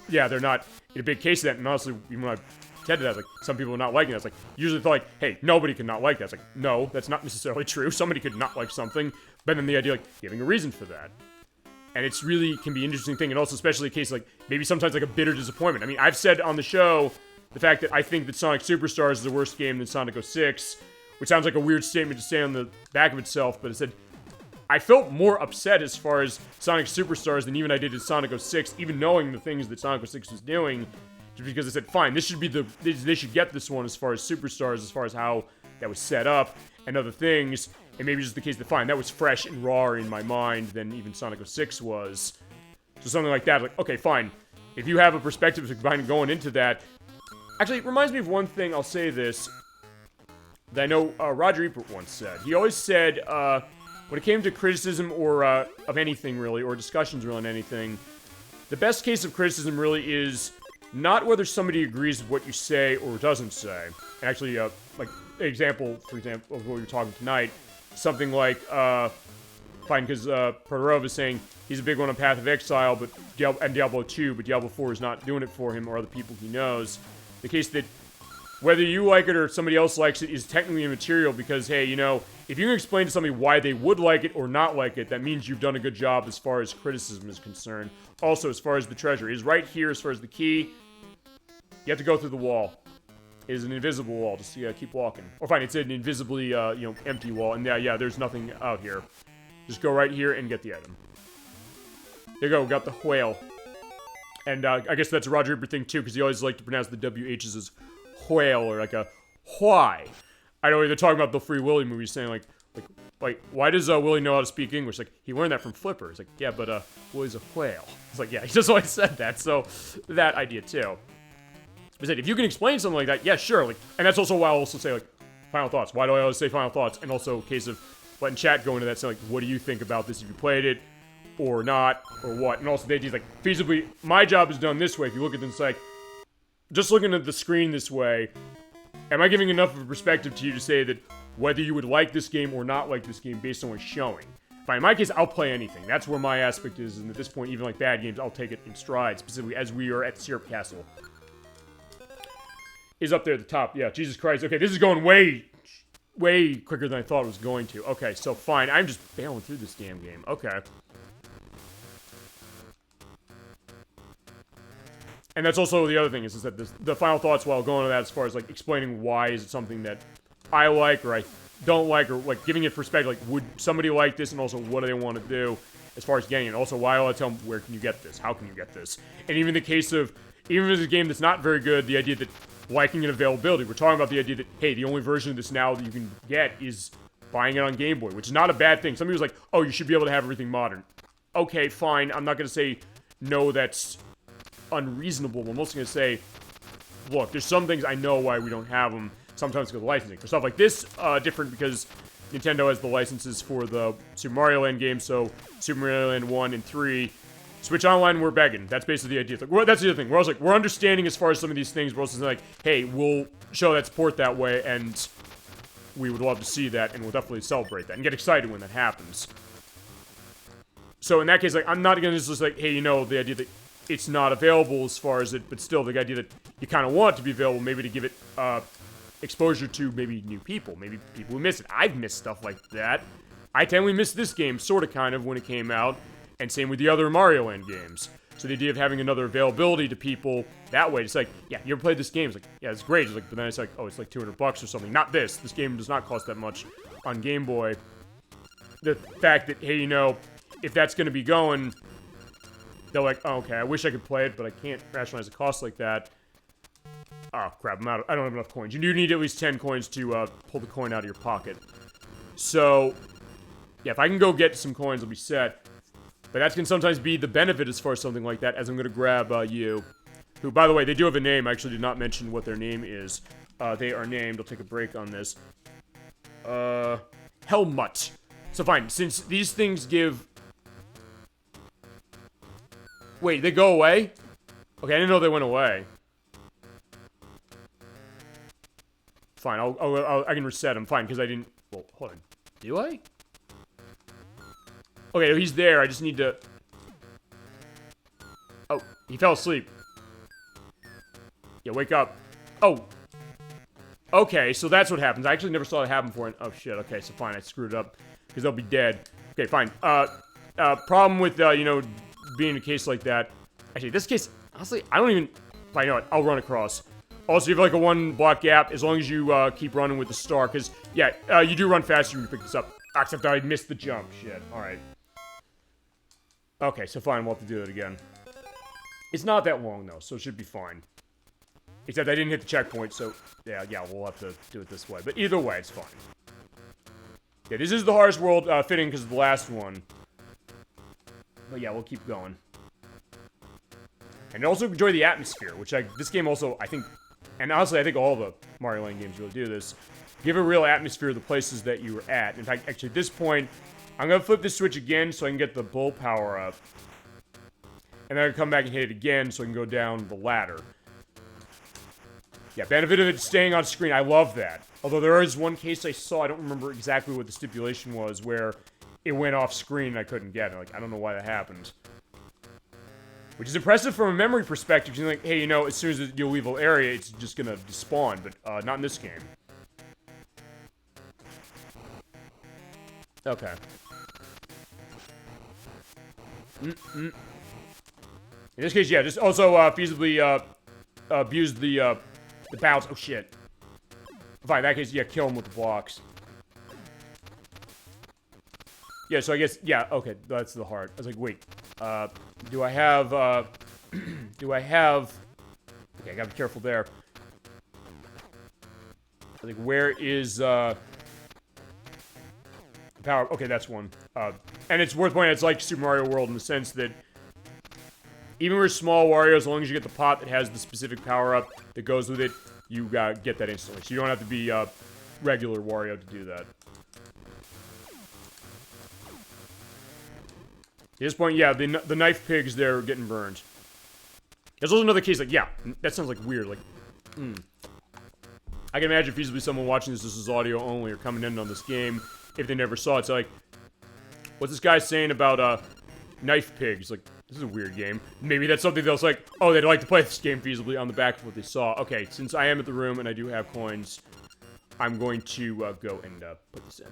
yeah, they're not in a big case of that. And honestly, even when I said that, I was like, some people are not liking that. It's like, usually thought like, hey, nobody can not like that. It's like, no, that's not necessarily true. Somebody could not like something, but then the idea, like, giving a reason for that. And it's really can be an interesting thing, and also especially a case like, maybe sometimes like a bitter disappointment. I mean, I've said on the show, the fact that I think that Sonic Superstars is the worst game than Sonic 06, which sounds like a weird statement to say on the back of itself, but it said, I felt more upset as far as Sonic Superstars than even I did at Sonic 06, even knowing the things that Sonic 06 was doing, just because I said, fine, this should be they should get this one as far as Superstars, as far as how that was set up, and other things, and maybe just the case that, fine, that was fresh and rawer in my mind than even Sonic 06 was. So something like that, like, okay, fine, if you have a perspective behind going into that, actually, it reminds me of one thing, I'll say this, that I know Roger Ebert once said. He always said, when it came to criticism or of anything really, or discussions really on anything, the best case of criticism really is not whether somebody agrees with what you say or doesn't say. And actually, like, example, for example, of what we were talking tonight, something like, fine, because Protorov is saying he's a big one on Path of Exile, but Diablo 2, but Diablo 4 is not doing it for him or other people he knows. The case that whether you like it or somebody else likes it is technically immaterial because, hey, you know, if you can explain to somebody why they would like it or not like it, that means you've done a good job as far as criticism is concerned. Also, as far as the treasure, it is right here as far as the key. You have to go through the wall. It is an invisible wall. Just keep walking. Or fine, it's an invisibly, you know, empty wall. And yeah, there's nothing out here. Just go right here and get the item. There you go, got the whale. And I guess that's a Roger Ebert thing too, because he always liked to pronounce the WHs as whale or like a why. I know they're talking about the Free Willy movie, saying like, why does Willy know how to speak English? Like, he learned that from Flipper. It's like, yeah, but Willy's a whale. It's like, yeah, he just always said that. So that idea too. But if you can explain something like that, yeah, sure. Like, and that's also why I'll also say like, final thoughts. Why do I always say final thoughts? And also a case of letting chat go into that, saying like, what do you think about this? If you played it or not, or what? And also the idea is like, feasibly, my job is done this way. If you look at this, like, just looking at the screen this way, am I giving enough of a perspective to you to say that whether you would like this game or not like this game based on what's showing? Fine, in my case, I'll play anything. That's where my aspect is, and at this point, even like bad games, I'll take it in stride, specifically as we are at Syrup Castle. Is up there at the top. Yeah, Jesus Christ. Okay, this is going way quicker than I thought it was going to. Okay, so fine. I'm just bailing through this damn game. Okay. And that's also the other thing, is that the final thoughts while going to that as far as, like, explaining why is it something that I like or I don't like, or, like, giving it perspective, like, would somebody like this, and also what do they want to do as far as getting it. Also, why do I tell them, where can you get this? How can you get this? And even the case of, even if it's a game that's not very good, the idea that liking and availability, we're talking about the idea that, hey, the only version of this now that you can get is buying it on Game Boy, which is not a bad thing. Somebody was like, oh, you should be able to have everything modern. Okay, fine, I'm not going to say, no, that's unreasonable. I'm also going to say, look, there's some things I know why we don't have them, sometimes because of licensing. For stuff like this, different because Nintendo has the licenses for the Super Mario Land games, so Super Mario Land 1 and 3 Switch Online, we're begging. That's basically the idea. Like, well, that's the other thing. We're also like, we're understanding as far as some of these things. We're also like, hey, we'll show that support that way, and we would love to see that, and we'll definitely celebrate that and get excited when that happens. So in that case, like, I'm not gonna just like, hey, you know, the idea that it's not available as far as it, but still the idea that you kind of want it to be available, maybe to give it exposure to maybe new people, maybe people who miss it. I've missed stuff like that. I totally missed this game, sort of, kind of, when it came out, and same with the other Mario Land games. So the idea of having another availability to people that way, it's like, yeah, you ever played this game? It's like, yeah, it's great. It's like, but then it's like, oh, it's like $200 or something. Not this. This game does not cost that much on Game Boy. The fact that, hey, you know, if that's going to be going, they're like, oh, okay, I wish I could play it, but I can't rationalize the cost like that. Oh, crap, I don't have enough coins. You do need at least 10 coins to pull the coin out of your pocket. So, yeah, if I can go get some coins, I'll be set. But that can sometimes be the benefit as far as something like that, as I'm going to grab you. Who, by the way, they do have a name. I actually did not mention what their name is. They are named, I'll take a break on this. Helmut. So fine, since these things give... Wait, they go away? Okay, I didn't know they went away. Fine, I can reset them. Fine, because I didn't... Well, hold on. Do I? Okay, he's there. I just need to... Oh, he fell asleep. Yeah, wake up. Oh. Okay, so that's what happens. I actually never saw it happen before. Oh, shit. Okay, so fine. I screwed it up. Because they'll be dead. Okay, fine. Problem with, you know, being a case like that. Actually, this case, honestly, I don't even... Fine, you know what? I'll run across. Also, you have like a 1-block gap as long as you keep running with the star. Because, yeah, you do run faster when you pick this up. Except I missed the jump. Shit. Alright. Okay, so fine, we'll have to do it again. It's not that long, though, so it should be fine. Except I didn't hit the checkpoint, so... Yeah, we'll have to do it this way. But either way, it's fine. Yeah, this is the hardest world, fitting because of the last one. But yeah, we'll keep going. And also enjoy the atmosphere, which this game also, I think... And honestly, I think all the Mario Land games really do this. Give a real atmosphere to the places that you were at. In fact, actually, at this point... I'm gonna flip this switch again so I can get the bull power up. And then I can come back and hit it again so I can go down the ladder. Yeah, benefit of it staying on screen. I love that. Although there is one case I saw, I don't remember exactly what the stipulation was, where it went off screen and I couldn't get it. Like, I don't know why that happened. Which is impressive from a memory perspective. You're like, hey, you know, as soon as you leave an area, it's just gonna despawn. But not in this game. Okay. In this case, yeah, just also feasibly abuse the bounce. Oh shit. Fine, in that case, yeah, kill him with the blocks. Yeah, so I guess, yeah, okay, that's the heart. I was like, wait, do I have, do I have... Okay, I gotta be careful there. I think, where is, power... Okay, that's one. And it's worth pointing out, it's like Super Mario World in the sense that even with small Wario, as long as you get the pot that has the specific power-up that goes with it, you get that instantly. So you don't have to be regular Wario to do that. At this point, yeah, the knife pigs, they're getting burned. There's also another case, like, yeah, that sounds like weird, like, I can imagine feasibly someone watching this is audio only or coming in on this game if they never saw it. It's like, what's this guy saying about, knife pigs? Like, this is a weird game. Maybe that's something that's like, oh, they'd like to play this game feasibly on the back of what they saw. Okay, since I am at the room and I do have coins, I'm going to go and put this in.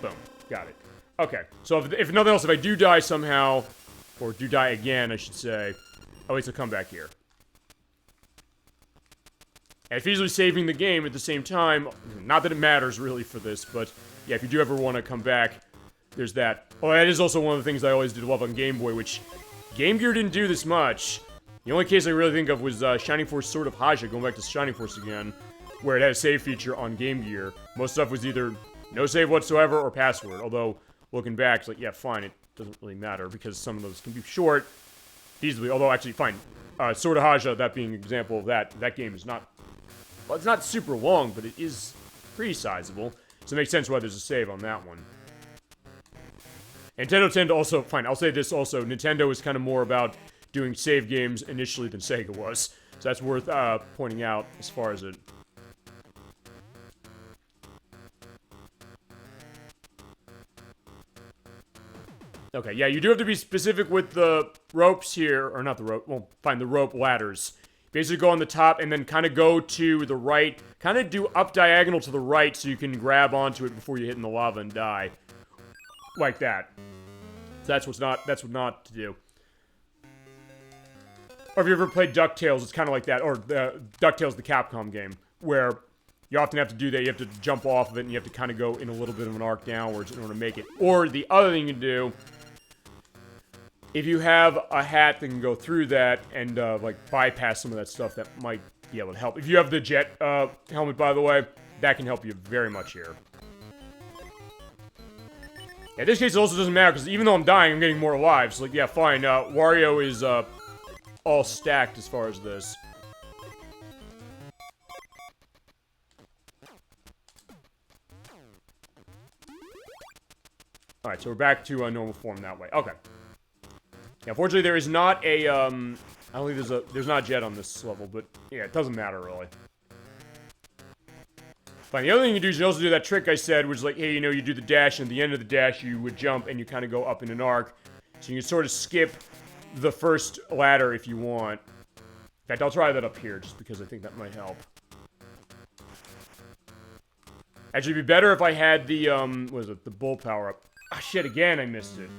Boom. Got it. Okay, so if nothing else, if I do die somehow, or do die again, I should say, at least I'll come back here. And feasibly saving the game at the same time, not that it matters really for this, but yeah, if you do ever want to come back, there's that. Oh, that is also one of the things I always did love on Game Boy, which Game Gear didn't do this much. The only case I really think of was Shining Force Sword of Haja, going back to Shining Force again, where it had a save feature on Game Gear. Most stuff was either no save whatsoever or password, although looking back, it's like, yeah, fine, it doesn't really matter, because some of those can be short, easily, although actually, fine. Sword of Haja, that being an example of that game is not, well, it's not super long, but it is pretty sizable, so it makes sense why there's a save on that one. Nintendo tend to also, fine, I'll say this also, Nintendo is kind of more about doing save games initially than Sega was. So that's worth pointing out as far as it. Okay, yeah, you do have to be specific with the ropes here, or not the rope, well, fine, the rope ladders. Basically go on the top and then kind of go to the right, kind of do up diagonal to the right so you can grab onto it before you hit in the lava and die. Like that. So that's what not to do. Or if you ever played DuckTales, it's kind of like that, or DuckTales, the Capcom game, where you often have to do that, you have to jump off of it and you have to kind of go in a little bit of an arc downwards in order to make it. Or the other thing you can do, if you have a hat that can go through that and, like, bypass some of that stuff, that might be able to help. If you have the jet helmet, by the way, that can help you very much here. Yeah, in this case, it also doesn't matter, because even though I'm dying, I'm getting more alive. So, like, yeah, fine. Wario is, all stacked as far as this. Alright, so we're back to normal form that way. Okay. Yeah, unfortunately, there is not a, I don't think there's not a jet on this level, but, yeah, it doesn't matter, really. Fine, the other thing you do is you also do that trick I said, which is like, hey, you know, you do the dash, and at the end of the dash, you would jump, and you kind of go up in an arc. So you can sort of skip the first ladder if you want. In fact, I'll try that up here, just because I think that might help. Actually, it'd be better if I had the, what was it, the bull power-up. Ah, shit, again, I missed it.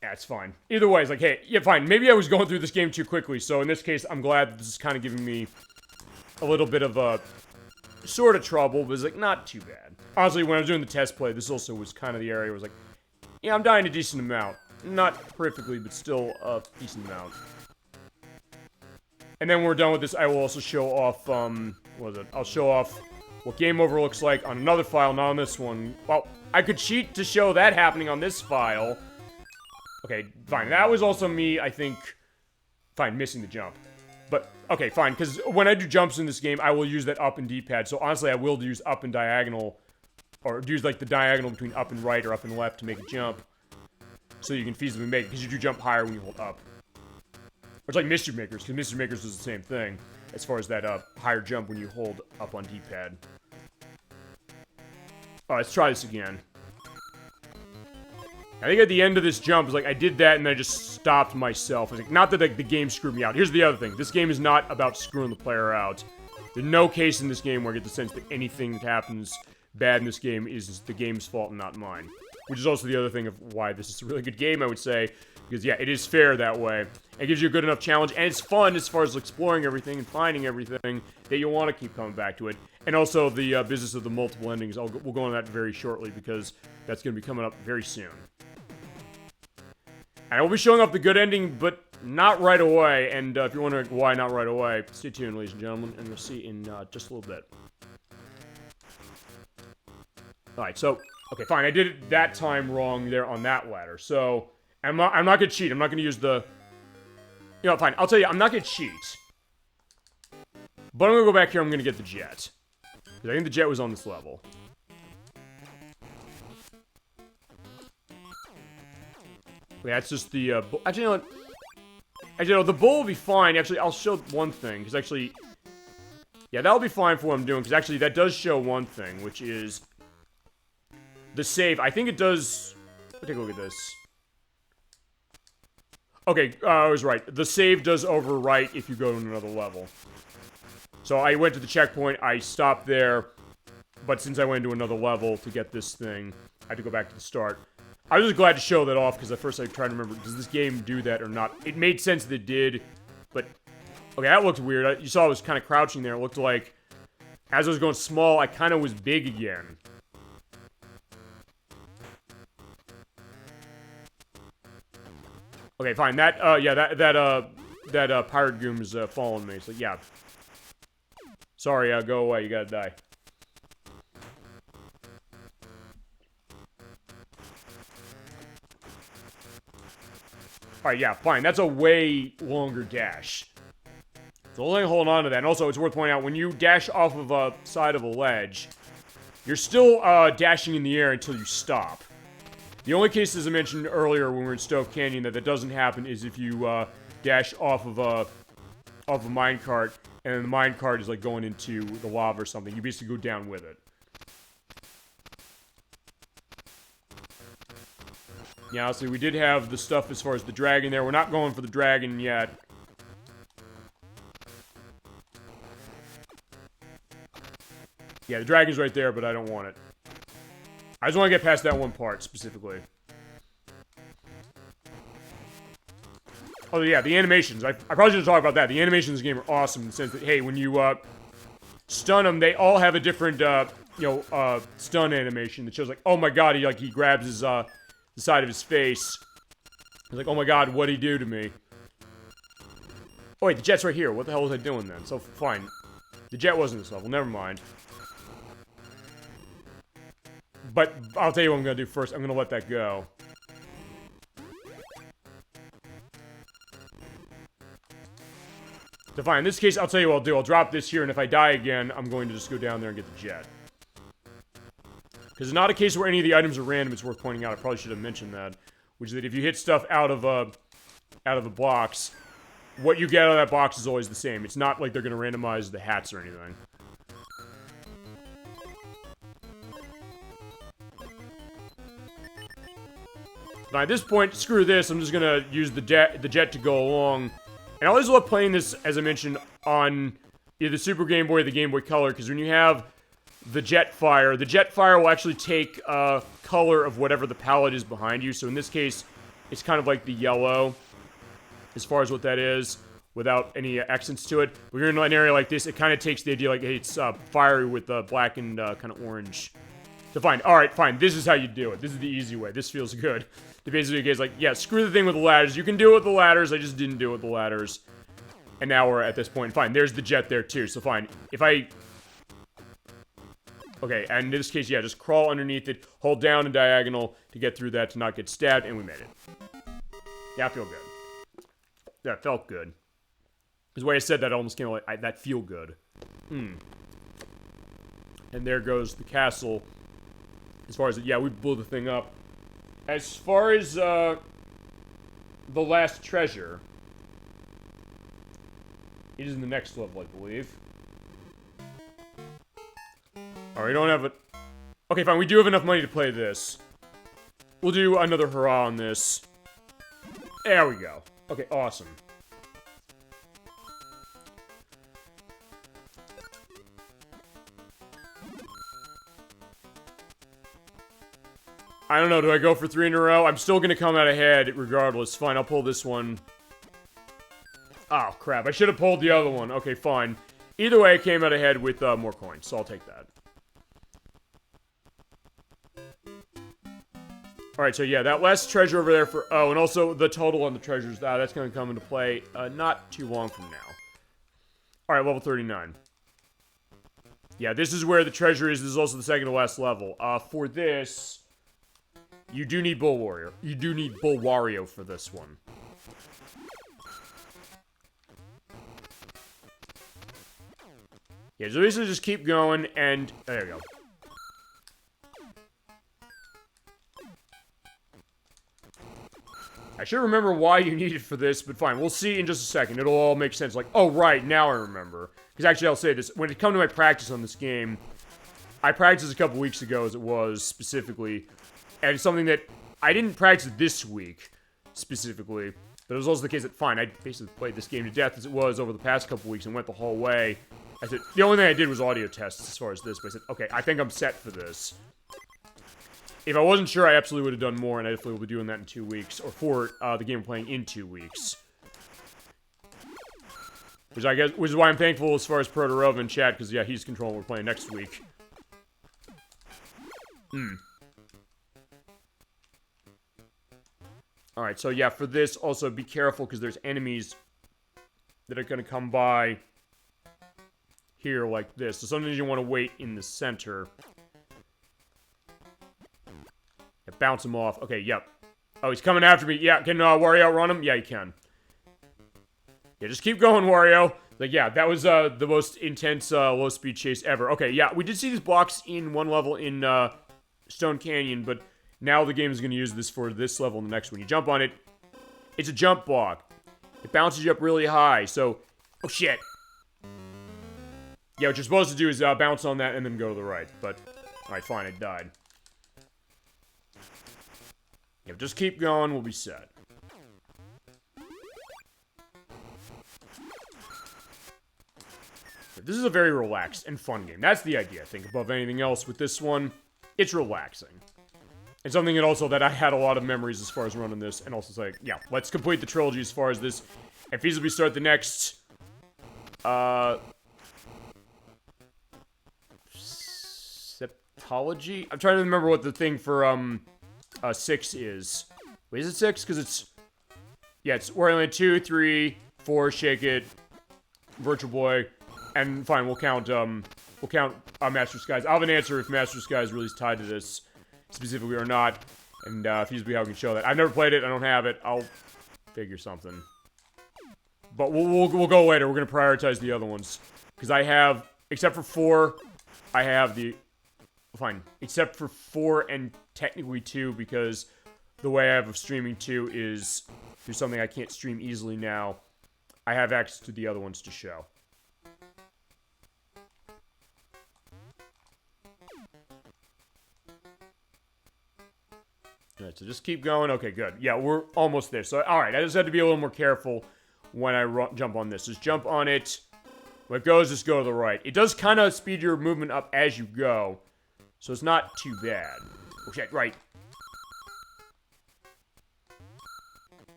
Yeah, it's fine. Either way, it's like, hey, yeah, fine. Maybe I was going through this game too quickly, so in this case, I'm glad that this is kind of giving me a little bit of a sort of trouble, but it's like, not too bad. Honestly, when I was doing the test play, this also was kind of the area where I was like, yeah, I'm dying a decent amount. Not perfectly, but still a decent amount. And then when we're done with this, I will also show off, what was it? I'll show off what game over looks like on another file, not on this one. Well, I could cheat to show that happening on this file. Okay, fine. That was also me, I think, fine, missing the jump. But, okay, fine, because when I do jumps in this game, I will use that up and D-pad. So, honestly, I will use up and diagonal, or use, like, the diagonal between up and right or up and left to make a jump. So you can feasibly make it, because you do jump higher when you hold up. Or it's like Mystery Makers, because Mystery Makers does the same thing, as far as that higher jump when you hold up on D-pad. Alright, let's try this again. I think at the end of this jump, it's like, I did that and then I just stopped myself. It's like, not that, like, the game screwed me out. Here's the other thing. This game is not about screwing the player out. There's no case in this game where I get the sense that anything that happens bad in this game is the game's fault and not mine. Which is also the other thing of why this is a really good game, I would say. Because, yeah, it is fair that way. It gives you a good enough challenge, and it's fun as far as exploring everything and finding everything that you want to keep coming back to it. And also the business of the multiple endings. We'll go on that very shortly, because that's going to be coming up very soon. And I will be showing off the good ending, but not right away. And if you're wondering why not right away, stay tuned, ladies and gentlemen, and we'll see in just a little bit. Alright, so, okay, fine. I did it that time wrong there on that ladder. So, I'm not going to cheat. I'm not going to use the... You know, fine. I'll tell you, I'm not going to cheat. But I'm going to go back here, I'm going to get the jet. Because I think the jet was on this level. Yeah, it's just the, actually, you know what? Actually, no, the bull will be fine. Actually, I'll show one thing, because actually... Yeah, that'll be fine for what I'm doing, because actually, that does show one thing, which is... The save. I think it does... Let's take a look at this. Okay, I was right. The save does overwrite if you go to another level. So I went to the checkpoint, I stopped there, but since I went to another level to get this thing, I had to go back to the start. I was just glad to show that off, because at first I tried to remember, does this game do that or not? It made sense that it did, but... Okay, that looked weird. You saw I was kind of crouching there. It looked like, as I was going small, I kind of was big again. Okay, fine. That, yeah, that pirate goom's following me. So, yeah. Sorry, go away. You gotta die. Alright, yeah, fine. That's a way longer dash. So only hold on to that. And also, it's worth pointing out, when you dash off of a side of a ledge, you're still dashing in the air until you stop. The only case, as I mentioned earlier when we were in Stove Canyon, that doesn't happen is if you dash off of a minecart, and the minecart is like going into the lava or something. You basically go down with it. Yeah, so we did have the stuff as far as the dragon there. We're not going for the dragon yet. Yeah, the dragon's right there, but I don't want it. I just want to get past that one part, specifically. Oh, yeah, the animations. I probably should talk about that. The animations in this game are awesome in the sense that, hey, when you stun them, they all have a different, stun animation that shows, like, oh my god, he grabs his, the side of his face. He's like, oh my god, what'd he do to me? Oh, wait, the jet's right here. What the hell was I doing then? So, fine. The jet wasn't this level. Never mind. But I'll tell you what I'm gonna do first. I'm gonna let that go. So fine, in this case, I'll tell you what I'll do. I'll drop this here, and if I die again, I'm going to just go down there and get the jet. Because it's not a case where any of the items are random, it's worth pointing out. I probably should have mentioned that. Which is that if you hit stuff out of the box, what you get out of that box is always the same. It's not like they're gonna randomize the hats or anything. Now at this point, screw this, I'm just gonna use the jet to go along. And I always love playing this, as I mentioned, on either the Super Game Boy or the Game Boy Color, because when you have the jet fire will actually take color of whatever the palette is behind you. So in this case, it's kind of like the yellow, as far as what that is, without any accents to it. When you're in an area like this, it kind of takes the idea like, hey, it's fiery with black and kind of orange. So fine, alright, fine, this is how you do it. This is the easy way, this feels good. The basically guy's like, yeah, screw the thing with the ladders. You can do it with the ladders, I just didn't do it with the ladders. And now we're at this point. Fine, there's the jet there too, so fine. If I... Okay, and in this case, yeah, just crawl underneath it, hold down and diagonal to get through that to not get stabbed, and we made it. Yeah, I feel good. That felt good. Because the way I said that, it almost came like, that feel good. And there goes the castle. As far as, yeah, we blew the thing up. As far as, the last treasure, it is in the next level, I believe. Alright, we don't have it. Okay, fine, we do have enough money to play this. We'll do another hurrah on this. There we go. Okay, awesome. I don't know, do I go for 3 in a row? I'm still gonna come out ahead regardless. Fine, I'll pull this one. Oh, crap. I should have pulled the other one. Okay, fine. Either way, I came out ahead with more coins, so I'll take that. Alright, so yeah, that last treasure over there for... Oh, and also the total on the treasures. That's gonna come into play not too long from now. Alright, level 39. Yeah, this is where the treasure is. This is also the second to last level. For this... You do need Bull Warrior. You do need Bull Wario for this one. Yeah, so basically just keep going, and... There you go. I should remember why you need it for this, but fine. We'll see in just a second. It'll all make sense. Like, oh, right, now I remember. Because actually, I'll say this. When it comes to my practice on this game, I practiced a couple weeks ago, as it was, specifically... And it's something that I didn't practice this week, specifically. But it was also the case that, fine, I basically played this game to death as it was over the past couple weeks and went the whole way. I said, the only thing I did was audio tests as far as this, but I said, okay, I think I'm set for this. If I wasn't sure, I absolutely would have done more, and I definitely will be doing that in 2 weeks. Or for the game we're playing in 2 weeks. Which is why I'm thankful as far as Protorova in chat, because yeah, he's controlling what we're playing next week. Alright, so yeah, for this, also be careful, because there's enemies that are going to come by here like this. So sometimes you want to wait in the center. Yeah, bounce him off. Okay, yep. Oh, he's coming after me. Yeah, can Wario outrun him? Yeah, he can. Yeah, just keep going, Wario. Like, yeah, that was the most intense low-speed chase ever. Okay, yeah, we did see these blocks in one level in Stone Canyon, but now the game is going to use this for this level and the next one. You jump on it, it's a jump block. It bounces you up really high, so... Oh, shit! Yeah, what you're supposed to do is bounce on that and then go to the right, but... Alright, fine, it died. Yeah, just keep going, we'll be set. This is a very relaxed and fun game. That's the idea, I think, above anything else with this one. It's relaxing. And something that I had a lot of memories as far as running this, and also it's like, yeah, let's complete the trilogy as far as this, and feasibly start the next, Septology? I'm trying to remember what the thing for, 6 is. Wait, is it 6? Because it's, yeah, it's Wario Land 2, 3, 4, Shake It, Virtual Boy, and fine, we'll count Master Skies. I'll have an answer if Master Skies really is tied to this specifically or not, and feasibly how we can show that. I've never played it, I don't have it, I'll figure something. But we'll go later, we're gonna prioritize the other ones. Because I have, except for 4, I have the, fine, except for 4 and technically 2, because the way I have of streaming 2 is through something I can't stream easily now. I have access to the other ones to show. Alright, so just keep going. Okay, good. Yeah, we're almost there. So, alright, I just had to be a little more careful when I jump on this. Just jump on it. When it goes, just go to the right. It does kind of speed your movement up as you go, so it's not too bad. Okay, right.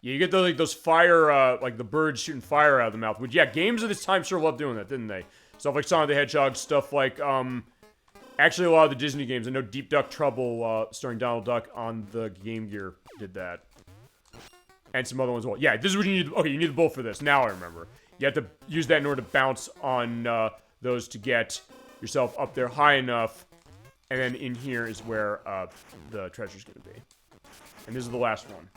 Yeah, you get those, like, those fire, like the birds shooting fire out of the mouth. Which, yeah, games of this time sure loved doing that, didn't they? Stuff like Sonic the Hedgehog, stuff like, actually, a lot of the Disney games. I know Deep Duck Trouble, starring Donald Duck on the Game Gear, did that. And some other ones as well. Yeah, this is what you need. Okay, you need the bolt for this. Now I remember. You have to use that in order to bounce on those to get yourself up there high enough. And then in here is where the treasure's going to be. And this is the last one.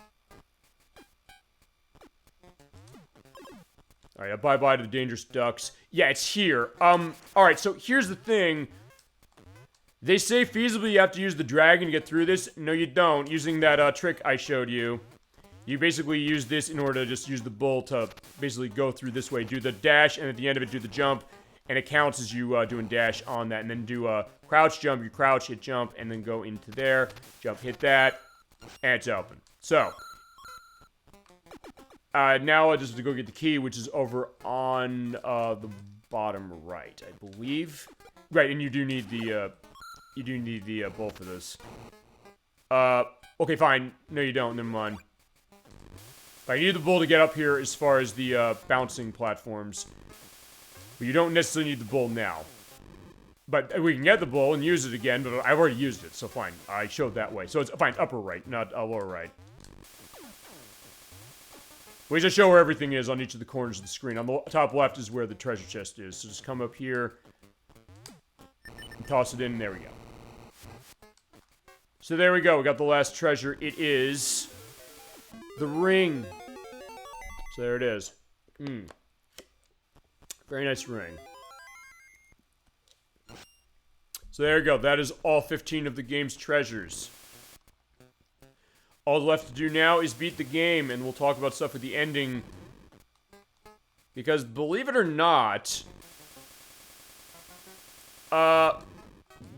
Alright, bye-bye to the dangerous ducks. Yeah, it's here. Alright, so here's the thing. They say feasibly you have to use the dragon to get through this. No, you don't. Using that trick I showed you. You basically use this in order to just use the bull to basically go through this way. Do the dash, and at the end of it, do the jump. And it counts as you doing dash on that. And then do a crouch jump. You crouch, hit jump, and then go into there. Jump, hit that. And it's open. So. Now I just have to go get the key, which is over on the bottom right, I believe. Right, and you do need the bowl for this. Okay, fine. No, you don't. Never mind. I need the bowl to get up here as far as the bouncing platforms. But you don't necessarily need the bowl now. But we can get the bowl and use it again, but I've already used it, so fine. I showed that way. So it's fine, upper right, not lower right. We just show where everything is on each of the corners of the screen. On the top left is where the treasure chest is. So just come up here. And toss it in. There we go. So there we go. We got the last treasure. It is the ring. So there it is. Very nice ring. So there you go. That is all 15 of the game's treasures. All left to do now is beat the game, and we'll talk about stuff at the ending. Because, believe it or not,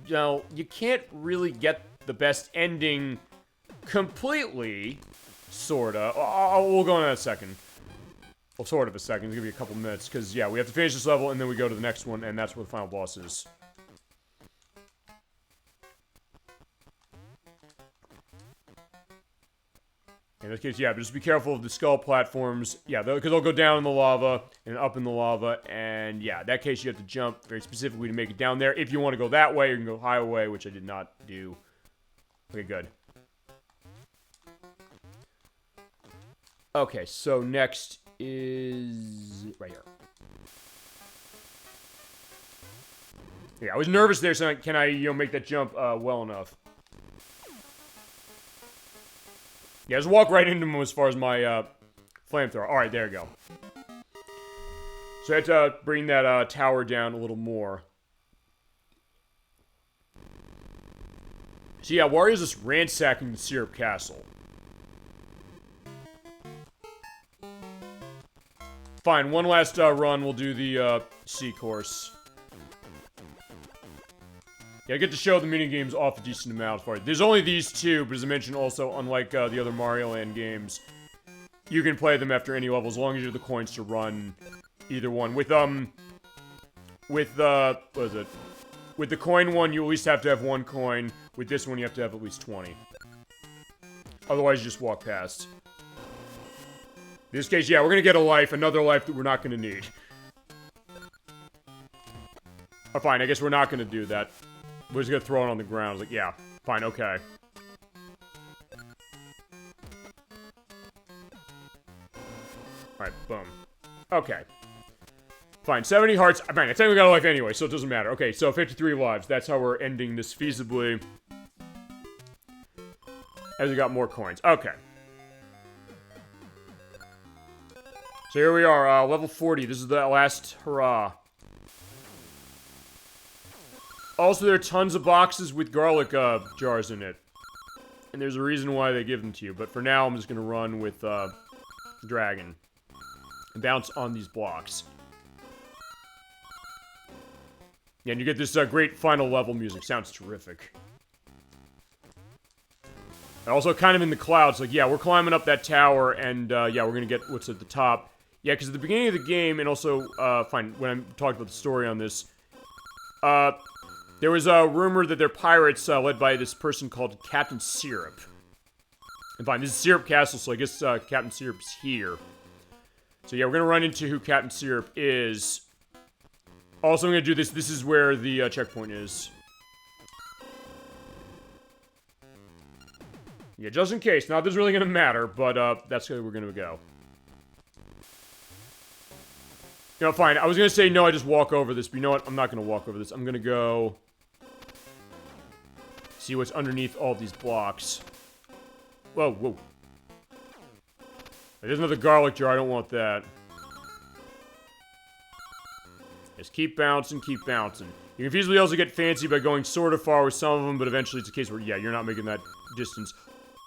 you can't really get the best ending completely, sorta. We'll go in a second. Well, sort of a second. It's gonna be a couple minutes, because, yeah, we have to finish this level, and then we go to the next one, and that's where the final boss is. In this case, yeah, but just be careful of the skull platforms. Yeah, because they'll go down in the lava and up in the lava. And yeah, in that case, you have to jump very specifically to make it down there. If you want to go that way, you can go higher way, which I did not do. Okay, good. Okay, so next is right here. Yeah, I was nervous there, so can I, make that jump well enough? Yeah, just walk right into him as far as my Flamethrower. Alright, there you go. So I have to bring that tower down a little more. So yeah, Wario's just ransacking the Syrup Castle. Fine, one last run, we'll do the C course. Yeah, I get to show the minigames off a decent amount for it. There's only these two, but as I mentioned also, unlike the other Mario Land games, you can play them after any level as long as you have the coins to run either one. With what is it? With the coin one, you at least have to have one coin. With this one, you have to have at least 20. Otherwise, you just walk past. In this case, yeah, we're gonna get a life, another life that we're not gonna need. Oh, fine, I guess we're not gonna do that. We're just gonna throw it on the ground. I was like, yeah, fine, okay. Alright, boom. Okay. Fine, 70 hearts. Fine, I think we got a life anyway, so it doesn't matter. Okay, so 53 lives. That's how we're ending this feasibly. As we got more coins. Okay. So here we are, level 40. This is the last hurrah. Also, there are tons of boxes with garlic jars in it. And there's a reason why they give them to you. But for now, I'm just going to run with Dragon. And bounce on these blocks. Yeah, and you get this great final level music. Sounds terrific. And also kind of in the clouds. Like, yeah, we're climbing up that tower. And, yeah, we're going to get what's at the top. Yeah, because at the beginning of the game, and also, fine, when I'm talking about the story on this, there was a rumor that they're pirates led by this person called Captain Syrup. And fine, this is Syrup Castle, so I guess Captain Syrup's here. So yeah, we're gonna run into who Captain Syrup is. Also, I'm gonna do this. This is where the checkpoint is. Yeah, just in case. Not that it's really gonna matter, but that's where we're gonna go. You know, fine. I was gonna say no, I just walk over this, but you know what? I'm not gonna walk over this. I'm gonna go see what's underneath all these blocks. Whoa, whoa. There's another garlic jar. I don't want that. Just keep bouncing, keep bouncing. You can feasibly also get fancy by going sort of far with some of them, but eventually it's a case where, yeah, you're not making that distance.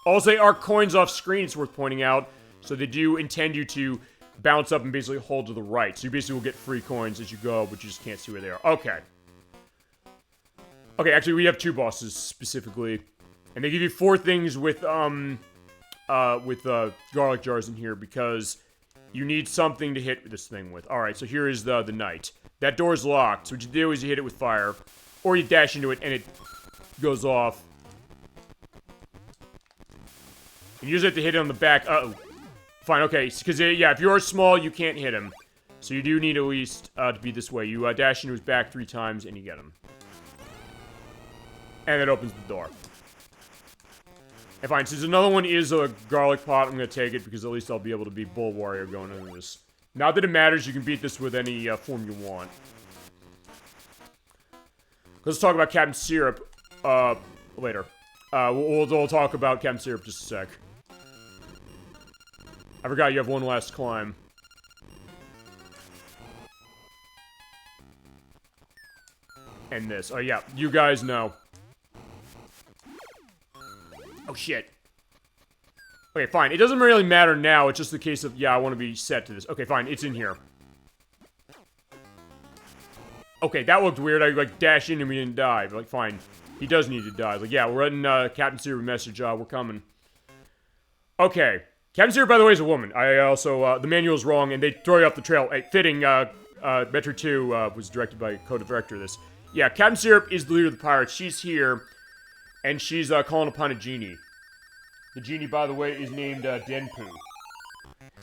Also, they are coins off screen, it's worth pointing out. So they do intend you to bounce up and basically hold to the right. So you basically will get free coins as you go, but you just can't see where they are. Okay. Okay, actually, we have two bosses, specifically. And they give you 4 things with garlic jars in here, because you need something to hit this thing with. Alright, so here is the knight. That door's locked, so what you do is you hit it with fire. Or you dash into it, and it goes off. You usually have to hit it on the back. Uh-oh. Fine, okay, because, yeah, if you're small, you can't hit him. So you do need at least to be this way. You dash into his back 3 times, and you get him. And it opens the door. And fine, since another one is a garlic pot, I'm gonna take it, because at least I'll be able to be Bull Wario going into this. Not that it matters, you can beat this with any form you want. Let's talk about Captain Syrup, later. We'll talk about Captain Syrup just a sec. I forgot you have one last climb. And this. Oh, yeah. You guys know. Oh, shit. Okay, fine. It doesn't really matter now. It's just the case of, yeah, I want to be set to this. Okay, fine. It's in here. Okay, that looked weird. I, like, dashed in and we didn't die. But, like, fine. He does need to die. Like, yeah, we're writing Captain Syrup a message. We're coming. Okay. Captain Syrup, by the way, is a woman. I also, the manual's wrong, and they throw you off the trail. Hey, fitting, Metro 2 was directed by co-director of this. Yeah, Captain Syrup is the leader of the pirates. She's here, and she's calling upon a genie. The genie, by the way, is named Denpu.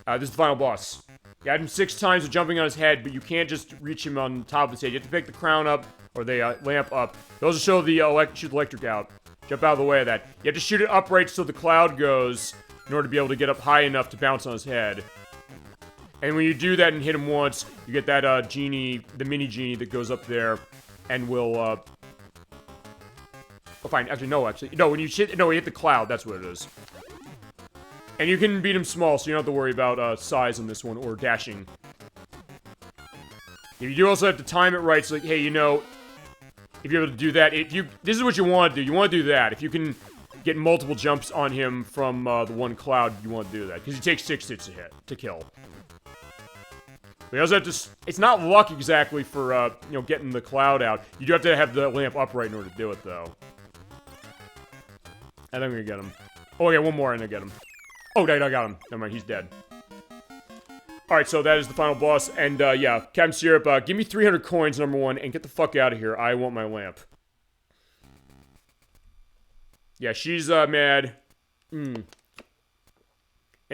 This is the final boss. You had him 6 times with jumping on his head, but you can't just reach him on top of his head. You have to pick the crown up, or the lamp up. Those will show the shoot the electric out. Jump out of the way of that. You have to shoot it upright so the cloud goes, in order to be able to get up high enough to bounce on his head. And when you do that and hit him once, you get that genie, the mini genie that goes up there, and will oh, fine. Actually, no. No, when you hit the cloud, that's what it is. And you can beat him small, so you don't have to worry about size on this one, or dashing. You do also have to time it right, so like, hey, you know, if you're able to do that, this is what you want to do. You want to do that. If you can get multiple jumps on him from the one cloud, you want to do that. Because he takes 6 hits to kill. We also have to... It's not luck exactly for, you know, getting the cloud out. You do have to have the lamp upright in order to do it, though. And I'm gonna get him. Oh, yeah, one more and I get him. Oh, I got him. Never mind, he's dead. Alright, so that is the final boss, and, yeah, Captain Syrup, give me 300 coins, number 1, and get the fuck out of here. I want my lamp. Yeah, she's, mad. And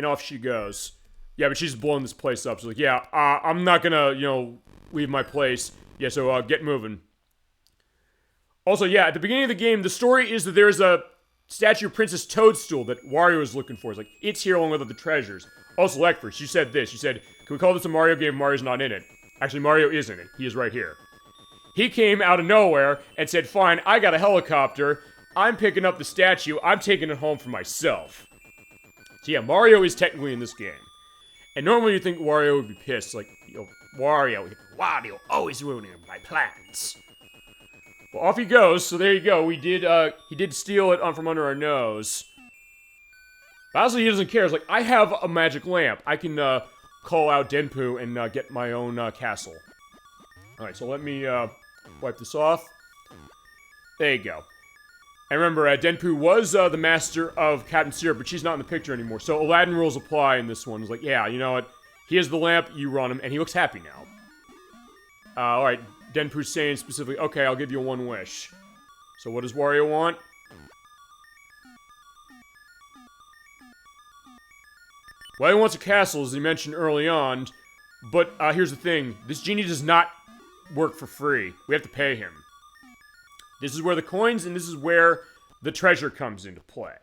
off she goes. Yeah, but she's blowing this place up, so like, yeah, I'm not gonna, you know, leave my place. Yeah, so, get moving. Also, yeah, at the beginning of the game, the story is that there's a statue of Princess Toadstool that Wario is looking for. It's like, it's here along with other treasures. Also, ElecVerse, you said this. You said, can we call this a Mario game? Mario's not in it. Actually, Mario is in it. He is right here. He came out of nowhere and said, fine, I got a helicopter. I'm picking up the statue. I'm taking it home for myself. So yeah, Mario is technically in this game. And normally you think Wario would be pissed. Like, you know, Wario always ruining my plans. Well, off he goes. So there you go. He did steal it from under our nose. But honestly, he doesn't care. It's like, I have a magic lamp. I can, call out Denpu and, get my own, castle. Alright, so let me, wipe this off. There you go. And remember, Denpu was, the master of Captain Syrup, but she's not in the picture anymore. So Aladdin rules apply in this one. It's like, yeah, you know what? He has the lamp, you run him, and he looks happy now. Alright, Denpu's saying specifically, okay, I'll give you one wish. So what does Wario want? Well, he wants a castle, as he mentioned early on, but here's the thing. This genie does not work for free. We have to pay him. This is where the coins, and this is where the treasure comes into play.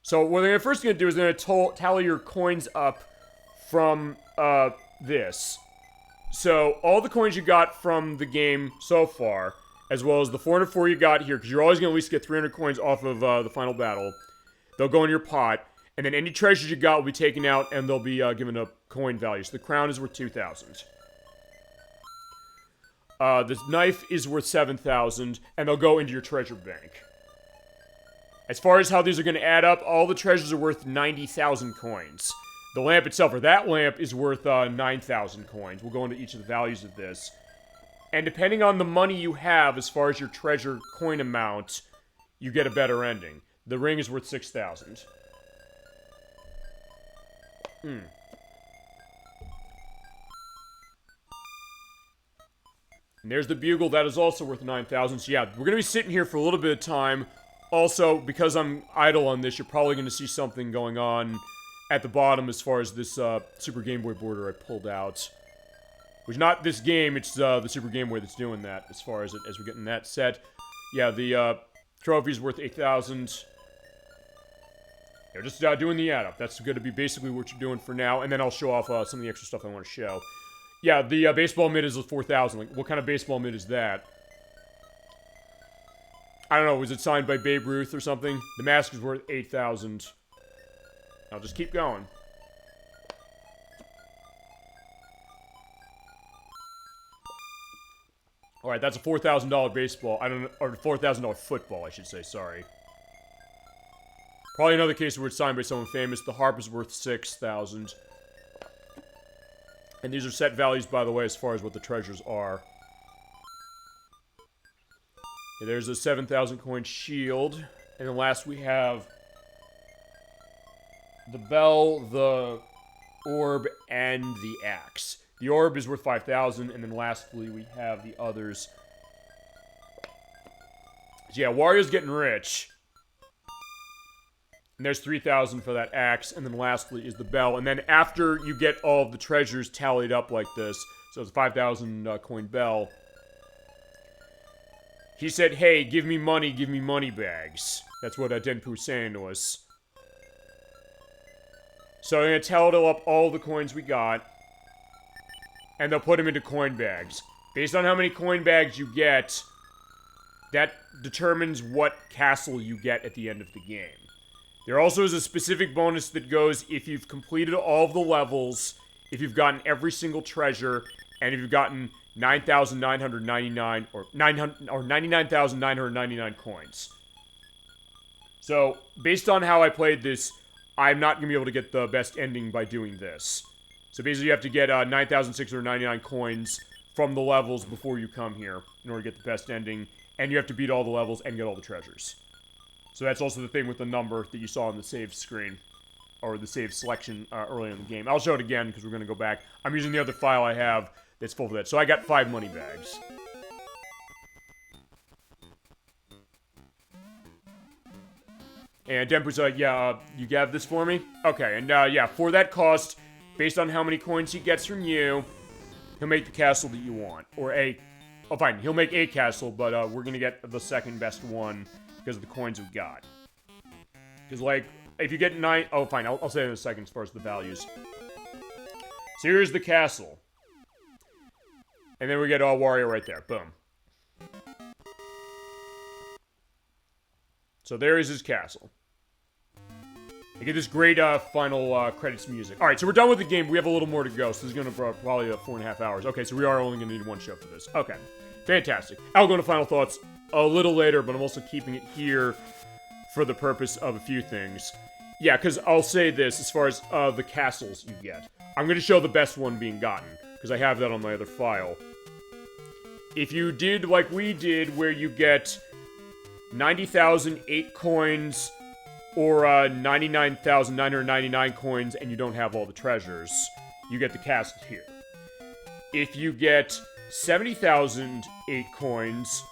So what they're first going to do is they're going to tally your coins up from this. So all the coins you got from the game so far, as well as the 404 you got here, because you're always going to at least get 300 coins off of the final battle, they'll go in your pot. And then any treasures you got will be taken out, and they'll be given a coin value. So the crown is worth 2,000. The knife is worth 7,000, and they'll go into your treasure bank. As far as how these are going to add up, all the treasures are worth 90,000 coins. The lamp itself, or that lamp, is worth 9,000 coins. We'll go into each of the values of this. And depending on the money you have, as far as your treasure coin amount, you get a better ending. The ring is worth 6,000. And there's the bugle, that is also worth 9,000. So yeah, we're gonna be sitting here for a little bit of time. Also, because I'm idle on this, you're probably gonna see something going on at the bottom as far as this Super Game Boy border I pulled out. Which, not this game, it's the Super Game Boy that's doing that, as far as we're getting that set. Yeah, the trophy's worth 8,000. Yeah, just doing the add-up. That's going to be basically what you're doing for now, and then I'll show off some of the extra stuff I want to show. Yeah, the baseball mitt is 4,000. Like, what kind of baseball mitt is that? I don't know, was it signed by Babe Ruth or something? The mask is worth 8,000. I'll just keep going. Alright, that's a $4,000 baseball. Or $4,000 football, I should say, sorry. Probably another case where it's signed by someone famous. The harp is worth 6,000. And these are set values, by the way, as far as what the treasures are. Okay, there's a 7,000 coin shield. And then last we have the bell, the orb, and the axe. The orb is worth 5,000, and then lastly we have the others. So yeah, Wario's getting rich. And there's 3,000 for that axe, and then lastly is the bell. And then after you get all of the treasures tallied up like this, so it's a 5,000 coin bell, he said, hey, give me money bags. That's what Denpu's saying to us. So I'm going to tally up all the coins we got, and they'll put them into coin bags. Based on how many coin bags you get, that determines what castle you get at the end of the game. There also is a specific bonus that goes if you've completed all of the levels, if you've gotten every single treasure, and if you've gotten 9,999 or 99,999 coins. So, based on how I played this, I'm not going to be able to get the best ending by doing this. So basically you have to get 9,699 coins from the levels before you come here in order to get the best ending, and you have to beat all the levels and get all the treasures. So that's also the thing with the number that you saw on the save screen, or the save selection earlier in the game. I'll show it again because we're going to go back. I'm using the other file I have that's full of that. So I got 5 money bags. And Denpu's like, yeah, you have this for me? Okay, and yeah, for that cost, based on how many coins he gets from you, he'll make the castle that you want. Or oh fine, he'll make a castle, but we're gonna get the second best one because of the coins we've got. Because, like, if you get 9, oh fine, I'll say it in a second as far as the values. So here's the castle. And then we get Wario right there, boom. So there is his castle. You get this great final credits music. Alright, so we're done with the game. We have a little more to go, so this is going to probably 4.5 hours. Okay, so we are only going to need one show for this. Okay, fantastic. I'll go into final thoughts a little later, but I'm also keeping it here for the purpose of a few things. Yeah, because I'll say this, as far as the castles you get. I'm going to show the best one being gotten, because I have that on my other file. If you did like we did, where you get 90,008 coins, or 99,999 coins, and you don't have all the treasures, you get the castle here. If you get 70,008 coins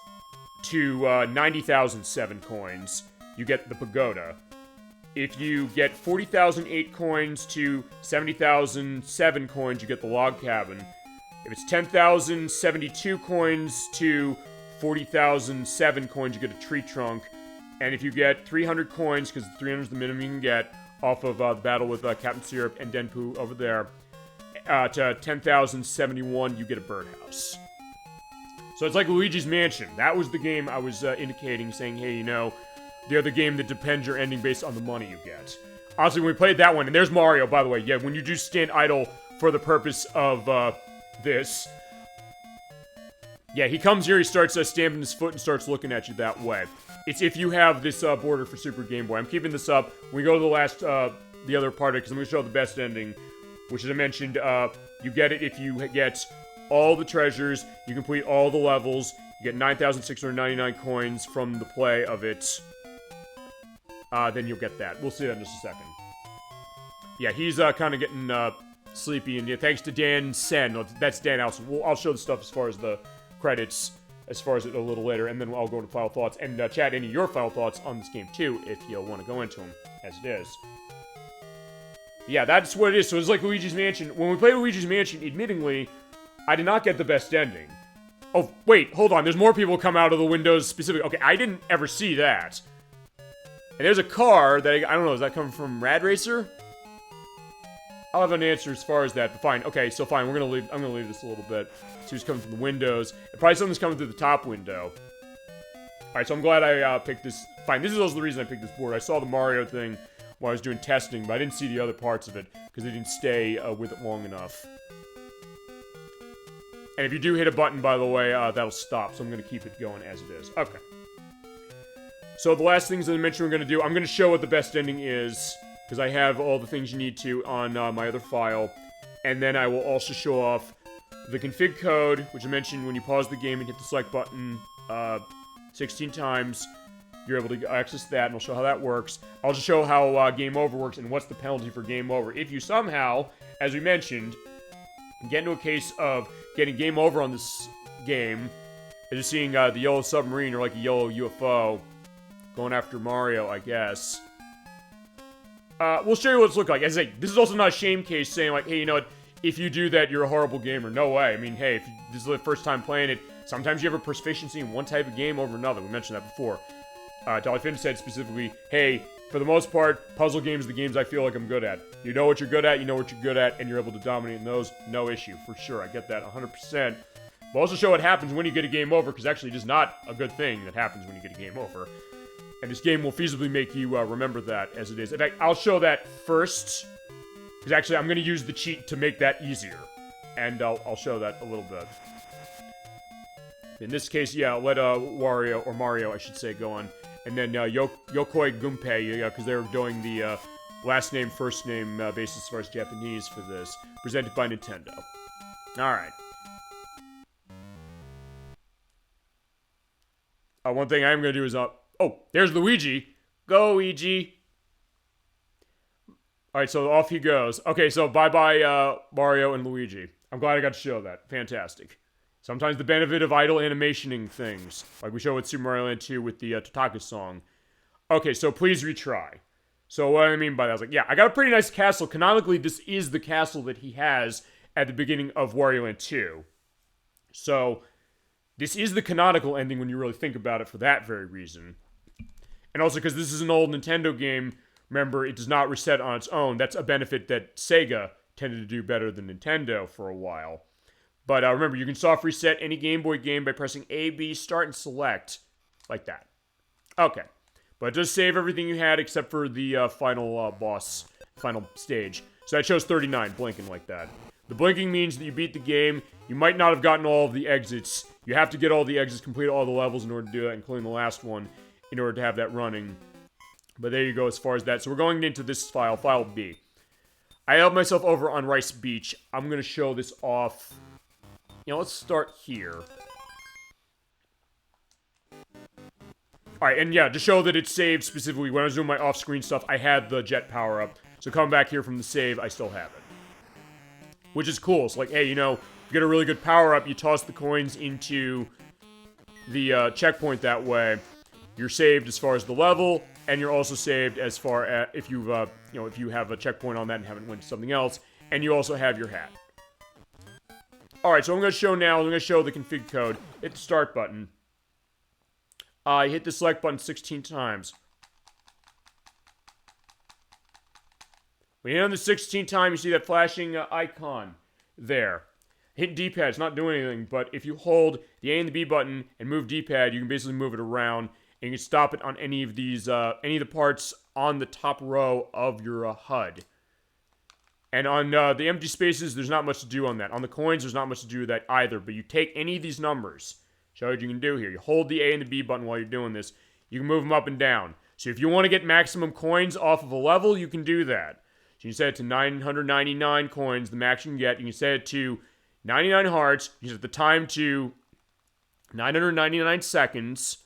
to 90,007 coins, you get the pagoda. If you get 40,008 coins to 70,007 coins, you get the log cabin. If it's 10,072 coins to 40,007 coins, you get a tree trunk. And if you get 300 coins, because 300 is the minimum you can get, off of the battle with Captain Syrup and Denpu over there, to 10,071, you get a birdhouse. So it's like Luigi's Mansion. That was the game I was indicating, saying, hey, you know, the other game that depends your ending based on the money you get. Honestly, when we played that one, and there's Mario, by the way, yeah, when you do stand idle for the purpose of this, yeah, he comes here, he starts stamping his foot and starts looking at you that way. It's if you have this border for Super Game Boy. I'm keeping this up. When we go to the last, the other part of it, because I'm going to show the best ending, which, as I mentioned, you get it if you get all the treasures, you complete all the levels, you get 9,699 coins from the play of it, then you'll get that. We'll see that in just a second. Yeah, he's kind of getting sleepy, and yeah, thanks to Dan Sen. That's Dan Allison. I'll show the stuff as far as the credits, as far as it a little later, and then I'll go into final thoughts, and chat any of your final thoughts on this game, too, if you want to go into them, as it is. Yeah, that's what it is. So it's like Luigi's Mansion. When we played Luigi's Mansion, admittingly, I did not get the best ending. Oh, wait, hold on. There's more people come out of the windows specifically. Okay, I didn't ever see that. And there's a car that, I don't know, is that coming from Rad Racer? I'll have an answer as far as that, but fine. Okay, so fine, I'm gonna leave this a little bit. See who's coming from the windows. And probably something's coming through the top window. Alright, so I'm glad I picked this. Fine, this is also the reason I picked this board. I saw the Mario thing while I was doing testing, but I didn't see the other parts of it, because they didn't stay with it long enough. And if you do hit a button, by the way, that'll stop, so I'm gonna keep it going as it is. Okay. So the last things that I mentioned we're gonna do, I'm gonna show what the best ending is, because I have all the things you need to on my other file. And then I will also show off the config code, which I mentioned when you pause the game and hit the select button 16 times, you're able to access that, and I'll show how that works. I'll just show how game over works and what's the penalty for game over. If you somehow, as we mentioned, get into a case of getting game over on this game, and just seeing the yellow submarine or like a yellow UFO going after Mario, I guess. We'll show you what it's look like. As I say, this is also not a shame case saying like, hey, you know what, if you do that, you're a horrible gamer. No way. I mean, hey, if this is the first time playing it, sometimes you have a proficiency in one type of game over another. We mentioned that before. Dolly Finn said specifically, hey, for the most part, puzzle games are the games I feel like I'm good at. You know what you're good at, you know what you're good at, and you're able to dominate in those, no issue, for sure. I get that 100%. But also show what happens when you get a game over, because actually it is not a good thing that happens when you get a game over. And this game will feasibly make you remember that as it is. In fact, I'll show that first. Because actually, I'm going to use the cheat to make that easier. And I'll show that a little bit. In this case, yeah, let Wario, or Mario, I should say, go on. And then Yokoi Gunpei, because they're doing the last name, first name basis as far as Japanese for this. Presented by Nintendo. Alright. One thing I am going to do is, oh, there's Luigi. Go, Luigi. Alright, so off he goes. Okay, so bye-bye, Mario and Luigi. I'm glad I got to show that. Fantastic. Sometimes the benefit of idle animationing things, like we show with Super Mario Land 2 with the Totaka song. Okay, so please retry. So what I mean by that, I was like, yeah, I got a pretty nice castle. Canonically, this is the castle that he has at the beginning of Wario Land 2. So, this is the canonical ending when you really think about it for that very reason. And also because this is an old Nintendo game, remember, it does not reset on its own. That's a benefit that Sega tended to do better than Nintendo for a while. But remember, you can soft reset any Game Boy game by pressing A, B, start, and select. Like that. Okay. But it does save everything you had except for the final boss, final stage. So that shows 39, blinking like that. The blinking means that you beat the game. You might not have gotten all of the exits. You have to get all the exits, complete all the levels in order to do that, including the last one, in order to have that running. But there you go as far as that. So we're going into this file, file B. I have myself over on Rice Beach. I'm going to show this off. You know, let's start here. Alright, and yeah, to show that it's saved specifically, when I was doing my off-screen stuff, I had the jet power-up. So coming back here from the save, I still have it. Which is cool. It's like, hey, you know, you get a really good power-up, you toss the coins into the checkpoint that way. You're saved as far as the level, and you're also saved as far as if you've, you know, if you have a checkpoint on that and haven't went to something else, and you also have your hat. Alright, so I'm going to show now, I'm going to show the config code. Hit the start button. Hit the select button 16 times. When you hit on the 16th time, you see that flashing icon there. Hit D-pad, it's not doing anything, but if you hold the A and the B button and move D-pad, you can basically move it around, and you can stop it on any of these, any of the parts on the top row of your HUD. And on the empty spaces, there's not much to do on that. On the coins, there's not much to do with that either, but you take any of these numbers, show what you can do here. You hold the A and the B button while you're doing this. You can move them up and down. So if you want to get maximum coins off of a level, you can do that. So you can set it to 999 coins, the max you can get. You can set it to 99 hearts. You can set the time to 999 seconds.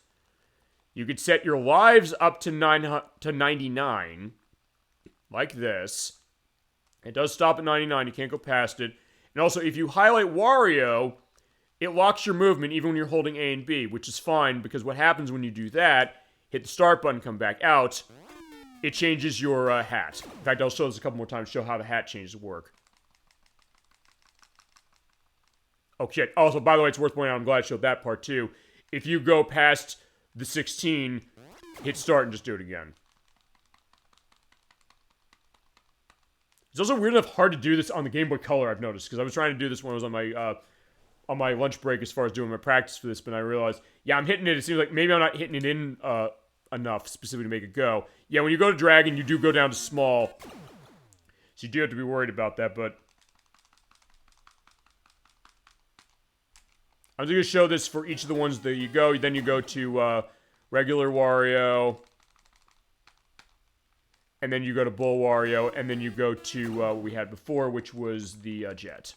You could set your lives up to 99, like this. It does stop at 99. You can't go past it. And also, if you highlight Wario, it locks your movement even when you're holding A and B, which is fine, because what happens when you do that, hit the start button, come back out, it changes your hat. In fact, I'll show this a couple more times to show how the hat changes work. Oh, shit. Also, by the way, it's worth pointing out, I'm glad I showed that part, too. If you go past the 16, hit start and just do it again. It's also weird enough hard to do this on the Game Boy Color, I've noticed, because I was trying to do this when I was on my lunch break as far as doing my practice for this, but I realized, yeah, I'm hitting it. It seems like maybe I'm not hitting it in enough specifically to make it go. Yeah, when you go to Dragon, you do go down to small. So you do have to be worried about that, but I'm just going to show this for each of the ones that you go. Then you go to regular Wario, and then you go to Bull Wario, and then you go to what we had before, which was the jet.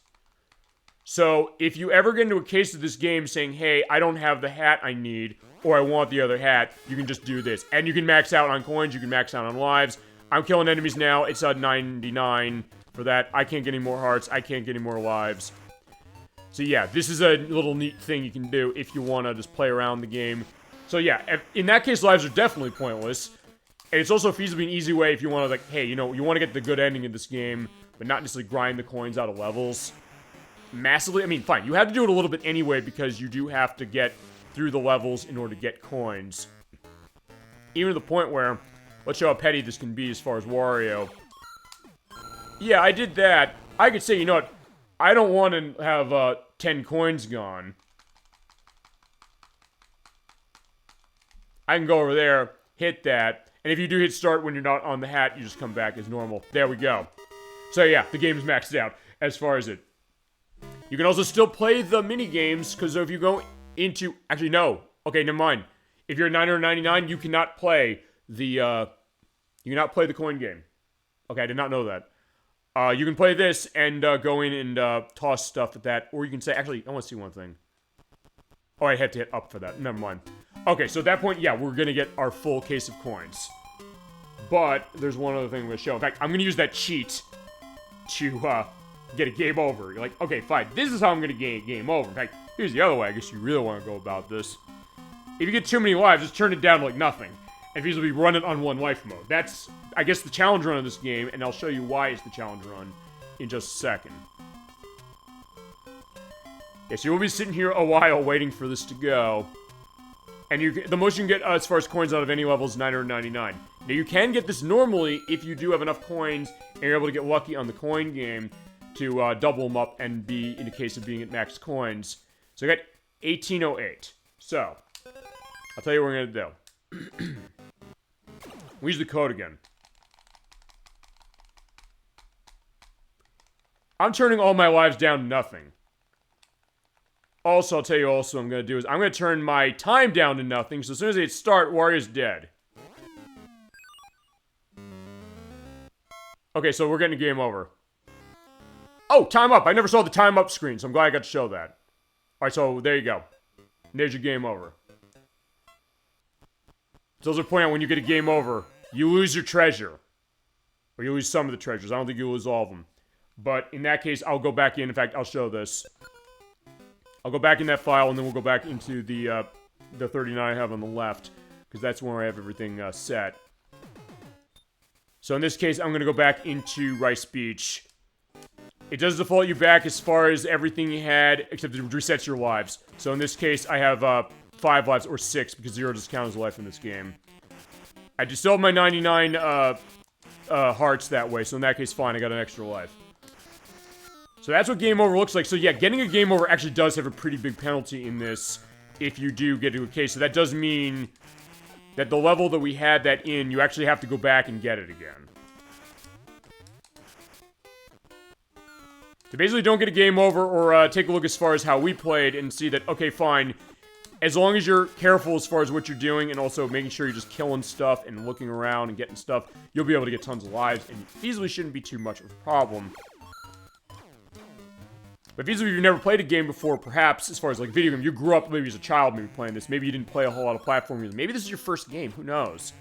So, if you ever get into a case of this game saying, hey, I don't have the hat I need, or I want the other hat, you can just do this. And you can max out on coins, you can max out on lives. I'm killing enemies now, it's 99 for that. I can't get any more hearts, I can't get any more lives. So yeah, this is a little neat thing you can do if you want to just play around the game. So yeah, in that case, lives are definitely pointless. And it's also feasibly an easy way if you want to, like, hey, you know, you want to get the good ending in this game, but not necessarily grind the coins out of levels massively. I mean, fine, you have to do it a little bit anyway because you do have to get through the levels in order to get coins. Even to the point where, let's show how petty this can be as far as Wario. Yeah, I did that. I could say, you know what, I don't want to have 10 coins gone. I can go over there, hit that. And if you do hit start when you're not on the hat, you just come back as normal. There we go. So yeah, the game is maxed out as far as it. You can also still play the mini games, because if you go into... Actually, no. Okay, never mind. If you're at $9.99, you cannot play the coin game. Okay, I did not know that. You can play this and go in and toss stuff at that. Or you can say... Actually, I want to see one thing. Oh, I had to hit up for that. Never mind. Okay, so at that point, yeah, we're going to get our full case of coins. But there's one other thing I'm going to show. In fact, I'm going to use that cheat to get a game over. You're like, okay, fine. This is how I'm going to get a game over. In fact, here's the other way I guess you really want to go about this. If you get too many lives, just turn it down to like nothing. And feasibly run it on 1 life mode. That's, I guess, the challenge run of this game, and I'll show you why it's the challenge run in just a second. Yeah, so you'll be sitting here a while waiting for this to go. And the most you can get as far as coins out of any level is $9.99. Now, you can get this normally if you do have enough coins and you're able to get lucky on the coin game to double them up and be in the case of being at max coins. So I got 1808. So, I'll tell you what we're going to do. We use the code again. I'm turning all my lives down to nothing. Also, I'll tell you also what I'm going to do is I'm going to turn my time down to nothing, so as soon as I hit start, Wario's dead. Okay, so we're getting a game over. Oh, time up! I never saw the time up screen, so I'm glad I got to show that. Alright, so there you go. There's your game over. So as I point out, when you get a game over, you lose your treasure. Or you lose some of the treasures. I don't think you lose all of them. But in that case, I'll go back in. In fact, I'll show this. I'll go back in that file, and then we'll go back into the 39 I have on the left, because that's where I have everything set. So in this case, I'm going to go back into Rice Beach. It does default you back as far as everything you had, except it resets your lives. So in this case, I have 5 lives, or 6, because 0 doesn't count as a life in this game. I just still have my 99 hearts that way, so in that case, fine, I got an extra life. So that's what game over looks like. So yeah, getting a game over actually does have a pretty big penalty in this if you do get to a case. So that does mean that the level that we had that in, you actually have to go back and get it again. So basically don't get a game over or take a look as far as how we played and see that, okay, fine. As long as you're careful as far as what you're doing and also making sure you're just killing stuff and looking around and getting stuff, you'll be able to get tons of lives and easily shouldn't be too much of a problem. But if you've never played a game before, perhaps, as far as like video game, you grew up maybe as a child maybe playing this, maybe you didn't play a whole lot of platforming, maybe this is your first game, who knows?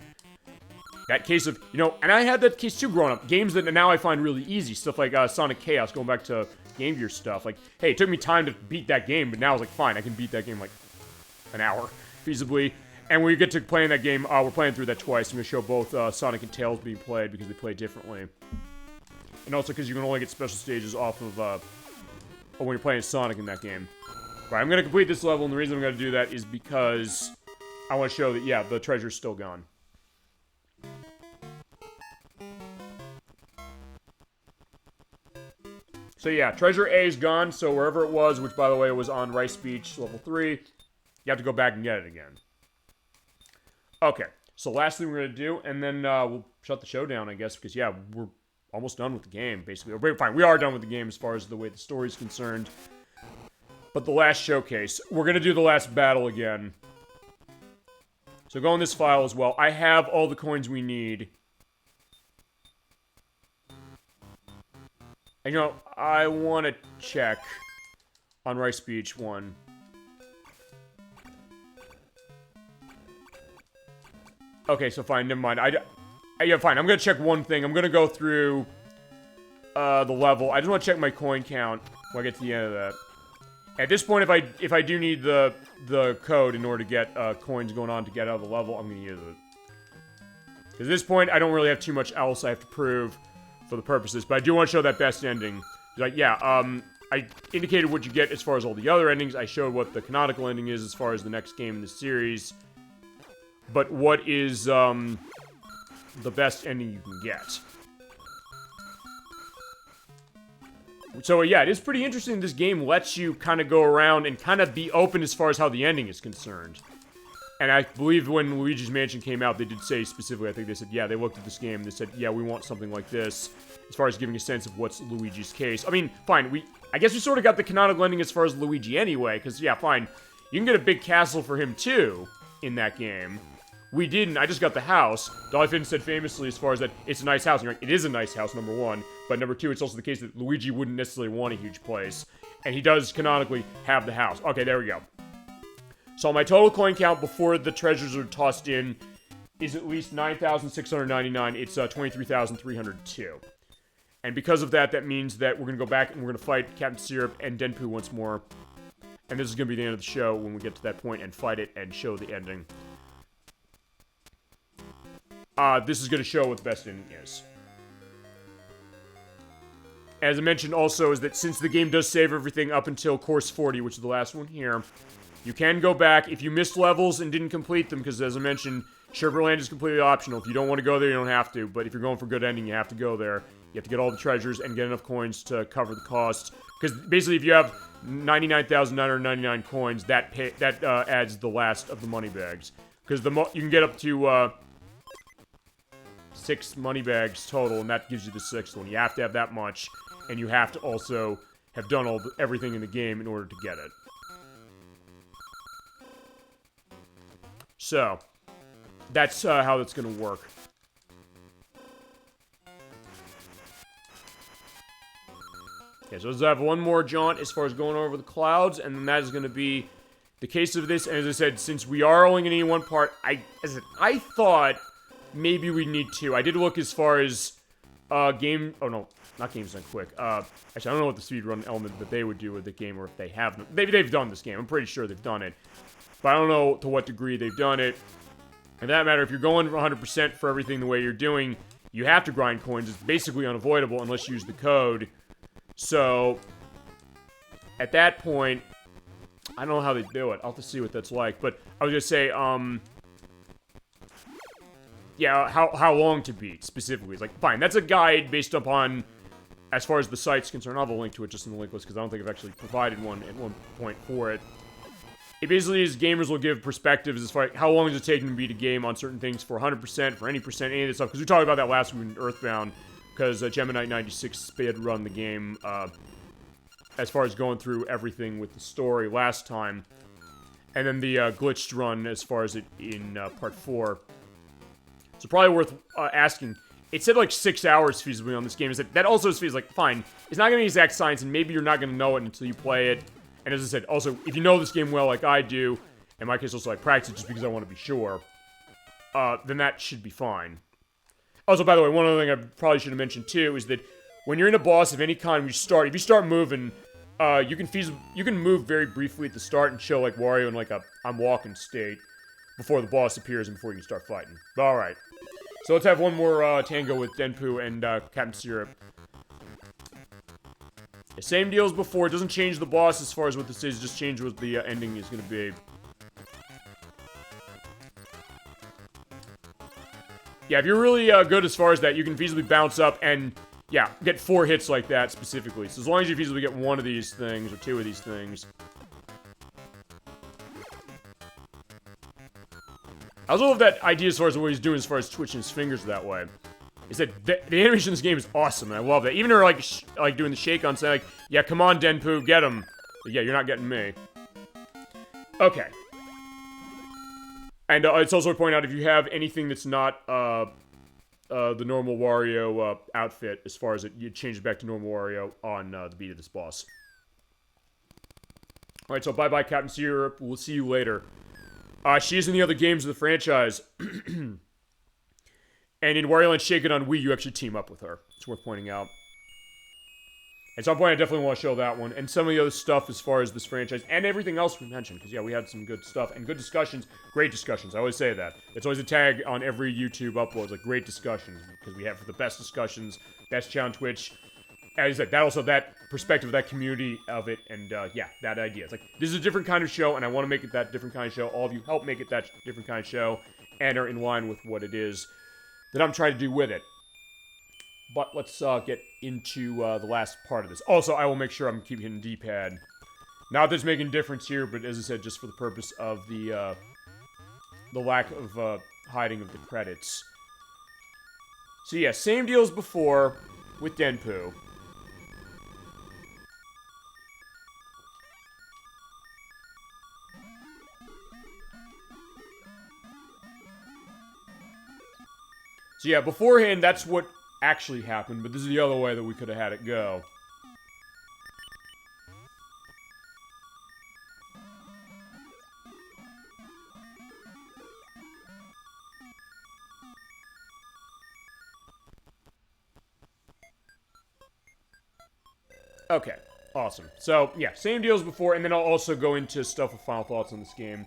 That case of, you know, and I had that case too growing up, games that now I find really easy, stuff like Sonic Chaos, going back to Game Gear stuff, like, hey, it took me time to beat that game, but now I was like, fine, I can beat that game like an hour, feasibly. And when we get to playing that game, we're playing through that twice. I'm going to show both Sonic and Tails being played because they play differently. And also because you can only get special stages off of when you're playing Sonic in that game. Right, I'm going to complete this level, and the reason I'm going to do that is because I want to show that, yeah, the treasure's still gone. So yeah, treasure A is gone, so wherever it was, which by the way was on Rice Beach, level 3, you have to go back and get it again. Okay, so last thing we're going to do, and then we'll shut the show down, I guess, because yeah, we're almost done with the game, basically. Or, fine, we are done with the game as far as the way the story's concerned. But the last showcase, we're going to do the last battle again. So go in this file as well. I have all the coins we need. And, you know, I want to check on Rice Beach 1. Okay, so fine, never mind. Yeah, fine. I'm gonna check one thing. I'm gonna go through the level. I just want to check my coin count when I get to the end of that. At this point, if I do need the code in order to get coins going on to get out of the level, I'm gonna use it. Because at this point, I don't really have too much else I have to prove for the purposes, but I do want to show that best ending. Like, yeah, I indicated what you get as far as all the other endings. I showed what the canonical ending is as far as the next game in the series. But what is the best ending you can get? So yeah, it is pretty interesting. This game lets you kind of go around and kind of be open as far as how the ending is concerned. And I believe when Luigi's Mansion came out, they did say specifically, I think they said, yeah, they looked at this game and they said, yeah, we want something like this, as far as giving a sense of what's Luigi's case. I mean, fine, I guess we sort of got the canonical ending as far as Luigi anyway, because, yeah, fine, you can get a big castle for him, too, in that game. We didn't, I just got the house. Dolphin said famously, as far as that, it's a nice house, and you're like, it is a nice house, number one, but number two, it's also the case that Luigi wouldn't necessarily want a huge place, and he does canonically have the house. Okay, there we go. So my total coin count before the treasures are tossed in is at least 9,699. It's 23,302. And because of that, that means that we're going to go back and we're going to fight Captain Syrup and Denpu once more. And this is going to be the end of the show when we get to that point and fight it and show the ending. This is going to show what the best ending is. As I mentioned also is that since the game does save everything up until Course 40, which is the last one here, you can go back if you missed levels and didn't complete them, because as I mentioned, Sherbert Land is completely optional. If you don't want to go there, you don't have to, but if you're going for a good ending, you have to go there. You have to get all the treasures and get enough coins to cover the cost, because basically if you have 99,999 coins, that adds the last of the money bags, because you can get up to 6 money bags total, and that gives you the 6th one. You have to have that much, and you have to also have done everything in the game in order to get it. So, that's how that's going to work. Okay, so let's have one more jaunt as far as going over the clouds, and then that is going to be the case of this. And as I said, since we are only going to need one part, I thought maybe we need 2. I did look as far as game... Oh, no. Not Games Done Quick. Actually, I don't know what the speedrun element that they would do with the game, or if they have... Maybe they've done this game. I'm pretty sure they've done it. But I don't know to what degree they've done it. And that matter, if you're going 100% for everything the way you're doing, you have to grind coins. It's basically unavoidable unless you use the code. So, at that point, I don't know how they do it. I'll have to see what that's like. But I was going to say, yeah, how long to beat, specifically. It's like, fine, that's a guide based upon, as far as the site's concerned. I'll have a link to it just in the link list, because I don't think I've actually provided one at one point for it. It basically is gamers will give perspectives as far as how long is it taking to beat a game on certain things for 100%, for any percent, any of this stuff. Because we talked about that last week in Earthbound, because Gemini96 sped run the game as far as going through everything with the story last time. And then the glitched run as far as it in part 4. So probably worth asking. It said like 6 hours feasibly on this game. That also feels like, fine, it's not going to be exact science, and maybe you're not going to know it until you play it. And as I said, also, if you know this game well like I do, in my case also I practice it just because I want to be sure, then that should be fine. Also, by the way, one other thing I probably should have mentioned too is that when you're in a boss of any kind, if you start moving, you can move very briefly at the start and show like Wario in like a I'm walking state before the boss appears and before you can start fighting. But alright. So let's have one more tango with Denpu and Captain Syrup. Same deal as before. It doesn't change the boss as far as what this is. Just change what the ending is going to be. Yeah, if you're really good as far as that, you can feasibly bounce up and, yeah, get 4 hits like that specifically. So as long as you feasibly get 1 of these things, or 2 of these things. I also love that idea as far as what he's doing as far as twitching his fingers that way. Is that the animation in this game is awesome, and I love that. Even they're like doing the shake on, saying like, yeah, come on, Denpu, get him. But yeah, you're not getting me. Okay. And it's also a point out if you have anything that's not the normal Wario outfit, as far as you change it back to normal Wario on the beat of this boss. Alright, so bye-bye, Captain Syrup. We'll see you later. She is in the other games of the franchise. And in Wario Land Shake It on Wii, you actually team up with her. It's worth pointing out. At some point, I definitely want to show that one. And some of the other stuff as far as this franchise. And everything else we mentioned. Because, yeah, we had some good stuff. And good discussions. Great discussions. I always say that. It's always a tag on every YouTube upload. Like, great discussions. Because we have the best discussions. Best chat on Twitch. As I said, that perspective, that community of it. And, yeah, that idea. It's like, this is a different kind of show. And I want to make it that different kind of show. All of you help make it that different kind of show. And are in line with what it is that I'm trying to do with it. But let's get into the last part of this. Also, I will make sure I'm keeping hitting D-pad. Not that it's making a difference here, but as I said, just for the purpose of the the lack of hiding of the credits. So yeah, same deal as before with Denpu. So yeah, beforehand, that's what actually happened, but this is the other way that we could have had it go. Okay, awesome. So, yeah, same deal as before, and then I'll also go into stuff with final thoughts on this game.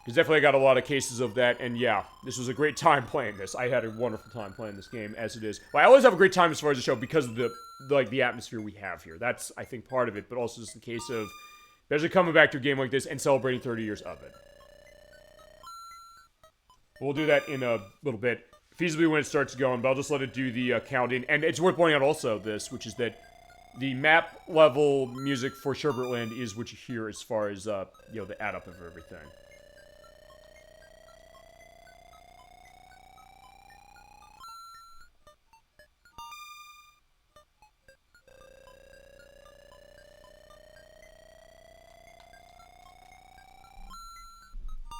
Because definitely got a lot of cases of that, and yeah, this was a great time playing this. I had a wonderful time playing this game, as it is. Well, I always have a great time as far as the show, because of the atmosphere we have here. That's, I think, part of it, but also just the case of there's coming back to a game like this and celebrating 30 years of it. We'll do that in a little bit, feasibly when it starts going, but I'll just let it do the counting. And it's worth pointing out also this, which is that the map level music for Sherbert Land is what you hear as far as, you know, the add-up of everything.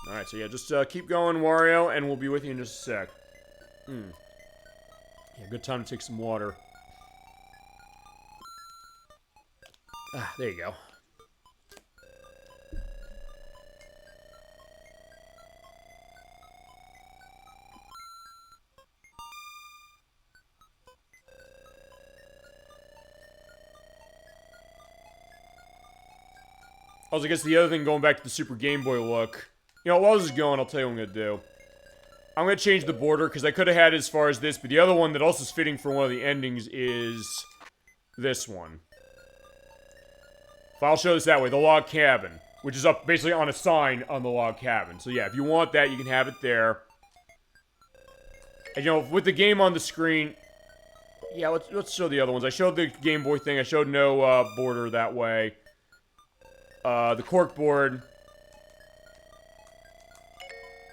Alright, so yeah, just keep going, Wario, and we'll be with you in just a sec. Yeah, good time to take some water. Ah, there you go. Also, I guess the other thing, going back to the Super Game Boy look, you know, while this is going, I'll tell you what I'm going to do. I'm going to change the border, because I could have had it as far as this, but the other one that also is fitting for one of the endings is this one. I'll show this that way, the log cabin, which is up basically on a sign on the log cabin. So yeah, if you want that, you can have it there. And you know, with the game on the screen, yeah, let's show the other ones. I showed the Game Boy thing, I showed no border that way. The cork board,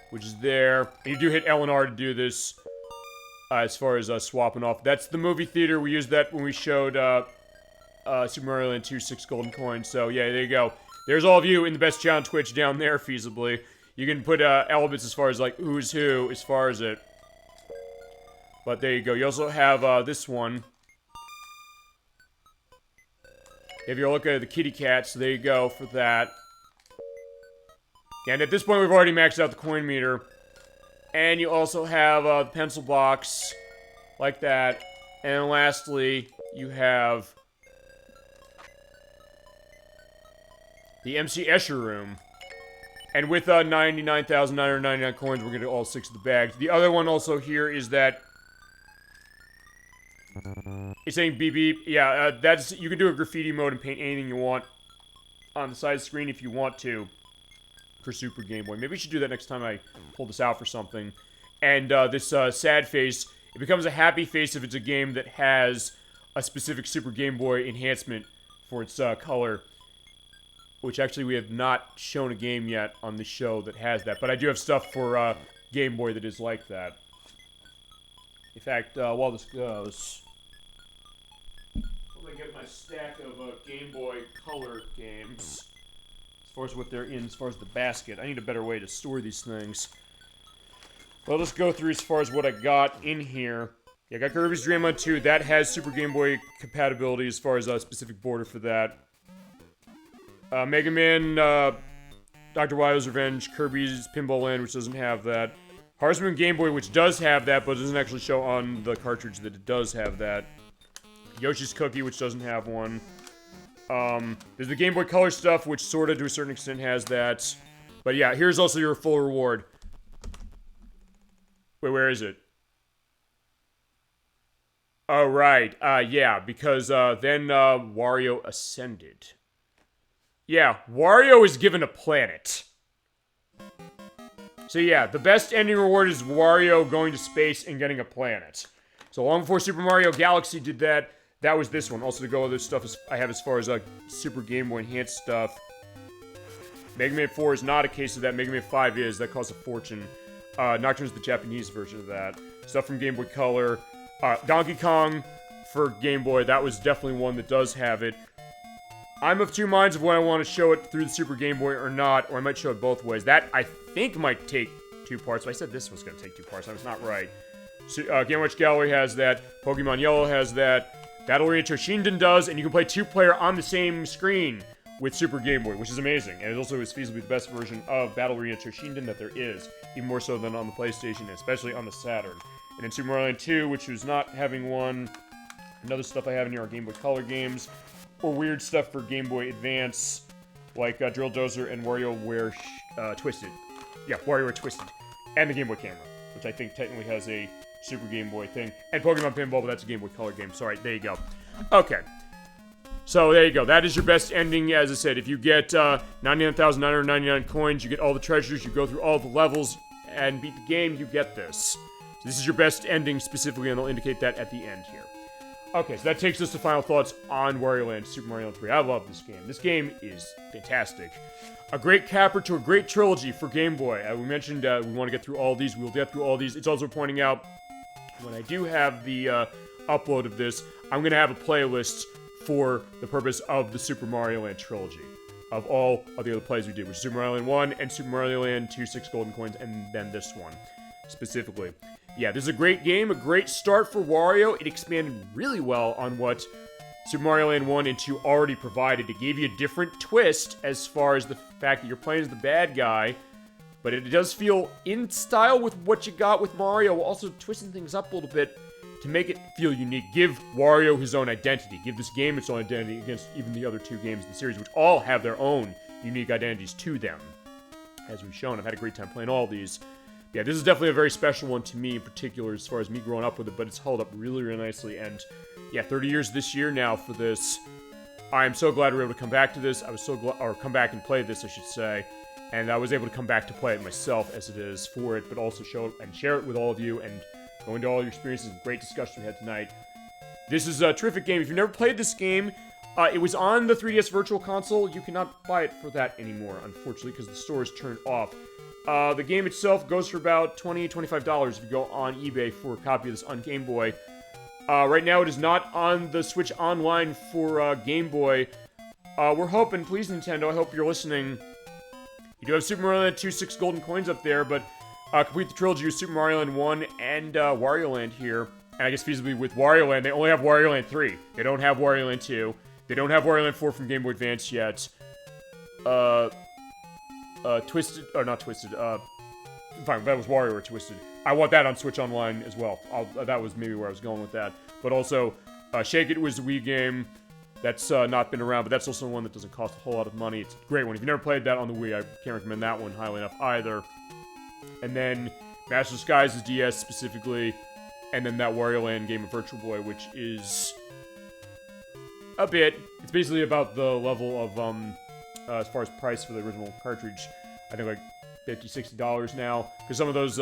which is there. And you do hit L and R to do this, as far as swapping off. That's the movie theater. We used that when we showed Super Mario Land 2, 6 golden coins. So yeah, there you go. There's all of you in the best chat on Twitch down there, feasibly. You can put elements as far as like who's who, as far as it. But there you go. You also have this one. If you're looking at the kitty cat, so there you go for that. And at this point, we've already maxed out the coin meter. And you also have the pencil box, like that. And lastly, you have the MC Escher room. And with 99,999 coins, we're getting all 6 of the bags. The other one also here is that it's saying beep beep. Yeah, that's, you can do a graffiti mode and paint anything you want on the side of the screen if you want to for Super Game Boy. Maybe we should do that next time I pull this out for something. And this sad face, it becomes a happy face if it's a game that has a specific Super Game Boy enhancement for its color. Which actually we have not shown a game yet on the show that has that. But I do have stuff for Game Boy that is like that. In fact, while this goes, I'm going to get my stack of Game Boy Color games. As far as what they're in, as far as the basket. I need a better way to store these things. Well, let's go through as far as what I got in here. Yeah, I got Kirby's Dream On 2. That has Super Game Boy compatibility as far as a specific border for that. Mega Man, Dr. Wily Revenge, Kirby's Pinball Land, which doesn't have that. Harvest Moon Game Boy, which does have that, but doesn't actually show on the cartridge that it does have that. Yoshi's Cookie, which doesn't have one. There's the Game Boy Color stuff, which sorta, to a certain extent, has that. But yeah, here's also your full reward. Wait, where is it? Oh, right. Yeah, because then Wario ascended. Yeah, Wario is given a planet. So yeah, the best ending reward is Wario going to space and getting a planet. So long before Super Mario Galaxy did that, that was this one. Also to go other stuff I have as far as Super Game Boy enhanced stuff. Mega Man 4 is not a case of that. Mega Man 5 is. That costs a fortune. Nocturne's the Japanese version of that. Stuff from Game Boy Color. Donkey Kong for Game Boy. That was definitely one that does have it. I'm of two minds of whether I want to show it through the Super Game Boy or not, or I might show it both ways. That, I think, might take 2 parts. But I said this was going to take 2 parts. I was not right. So, Game Watch Gallery has that. Pokemon Yellow has that. Battle Arena Toshinden does, and you can play 2-player on the same screen with Super Game Boy, which is amazing. And it also is feasibly the best version of Battle Arena Toshinden that there is, even more so than on the PlayStation, especially on the Saturn. And then Super Mario Land 2, which was not having one. Another stuff I have in here are Game Boy Color games, or weird stuff for Game Boy Advance, like Drill Dozer and WarioWare Twisted. Yeah, WarioWare Twisted. And the Game Boy Camera, which I think technically has a Super Game Boy thing. And Pokemon Pinball, but that's a Game Boy Color game. Sorry, there you go. Okay. So there you go. That is your best ending. As I said, if you get 99,999 coins, you get all the treasures, you go through all the levels, and beat the game, you get this. So this is your best ending specifically, and I'll indicate that at the end here. Okay, so that takes us to final thoughts on Wario Land, Super Mario Land 3. I love this game. This game is fantastic. A great capper to a great trilogy for Game Boy. We mentioned we want to get through all these. We'll get through all these. It's also pointing out, when I do have the upload of this, I'm going to have a playlist for the purpose of the Super Mario Land trilogy. Of all of the other plays we did, which is Super Mario Land 1 and Super Mario Land 2, 6 Golden Coins, and then this one, specifically. Yeah, this is a great game, a great start for Wario. It expanded really well on what Super Mario Land 1 and 2 already provided. It gave you a different twist as far as the fact that you're playing as the bad guy, but it does feel in style with what you got with Mario, also twisting things up a little bit to make it feel unique. Give Wario his own identity. Give this game its own identity against even the other 2 games in the series, which all have their own unique identities to them. As we've shown, I've had a great time playing all these. Yeah, this is definitely a very special one to me in particular as far as me growing up with it, but it's held up really, really nicely. And yeah, 30 years this year now for this. I am so glad we were able to come back to this. I was so glad, or come back and play this, I should say. And I was able to come back to play it myself as it is for it, but also show it and share it with all of you and go into all your experiences. Great discussion we had tonight. This is a terrific game. If you've never played this game, it was on the 3DS Virtual Console. You cannot buy it for that anymore, unfortunately, because the store is turned off. The game itself goes for about $20, $25 if you go on eBay for a copy of this on Game Boy. Right now, it is not on the Switch Online for Game Boy. We're hoping, please Nintendo, I hope you're listening. You do have Super Mario Land 2, 6 Golden Coins up there, but complete the trilogy with Super Mario Land 1 and Wario Land here. And I guess feasibly with Wario Land, they only have Wario Land 3. They don't have Wario Land 2. They don't have Wario Land 4 from Game Boy Advance yet. Twisted, or not Twisted, fine, that was WarioWare Twisted. I want that on Switch Online as well. That was maybe where I was going with that. But also, Shake It was the Wii game. That's not been around, but that's also one that doesn't cost a whole lot of money. It's a great one. If you've never played that on the Wii, I can't recommend that one highly enough either. And then Master of Skies is DS specifically, and then that Wario Land game of Virtual Boy, which is a bit. It's basically about the level of as far as price for the original cartridge. I think like $50, $60 now, because some of those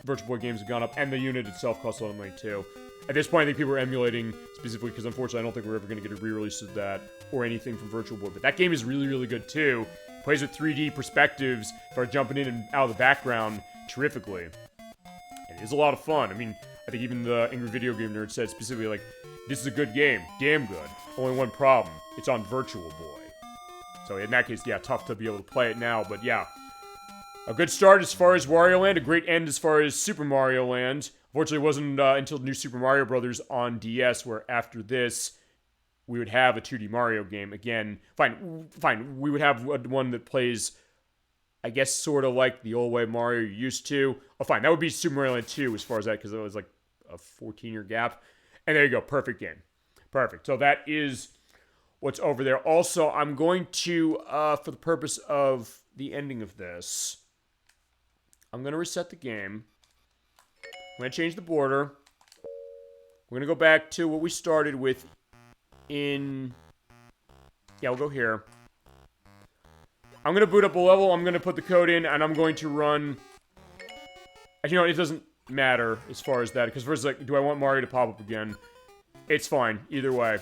Virtual Boy games have gone up, and the unit itself costs a lot of money too. At this point, I think people are emulating specifically because unfortunately, I don't think we're ever going to get a re-release of that or anything from Virtual Boy. But that game is really, really good too. Plays with 3D perspectives, start jumping in and out of the background terrifically. And it is a lot of fun. I mean, I think even the Angry Video Game Nerd said specifically, like, this is a good game. Damn good. Only one problem. It's on Virtual Boy. So in that case, yeah, tough to be able to play it now. But yeah, a good start as far as Wario Land. A great end as far as Super Mario Land. Unfortunately, it wasn't until New Super Mario Bros. On DS where after this, we would have a 2D Mario game again. Fine. We would have one that plays, I guess, sort of like the old way Mario used to. Oh, fine. That would be Super Mario Land 2 as far as that, because it was like a 14-year gap. And there you go. Perfect game. Perfect. So that is what's over there. Also, I'm going to, for the purpose of the ending of this, I'm going to reset the game. I'm going to change the border. We're going to go back to what we started with in... Yeah, we'll go here. I'm going to boot up a level. I'm going to put the code in, and I'm going to run... Actually, you know, it doesn't matter as far as that, because first, like, do I want Mario to pop up again? It's fine, either way.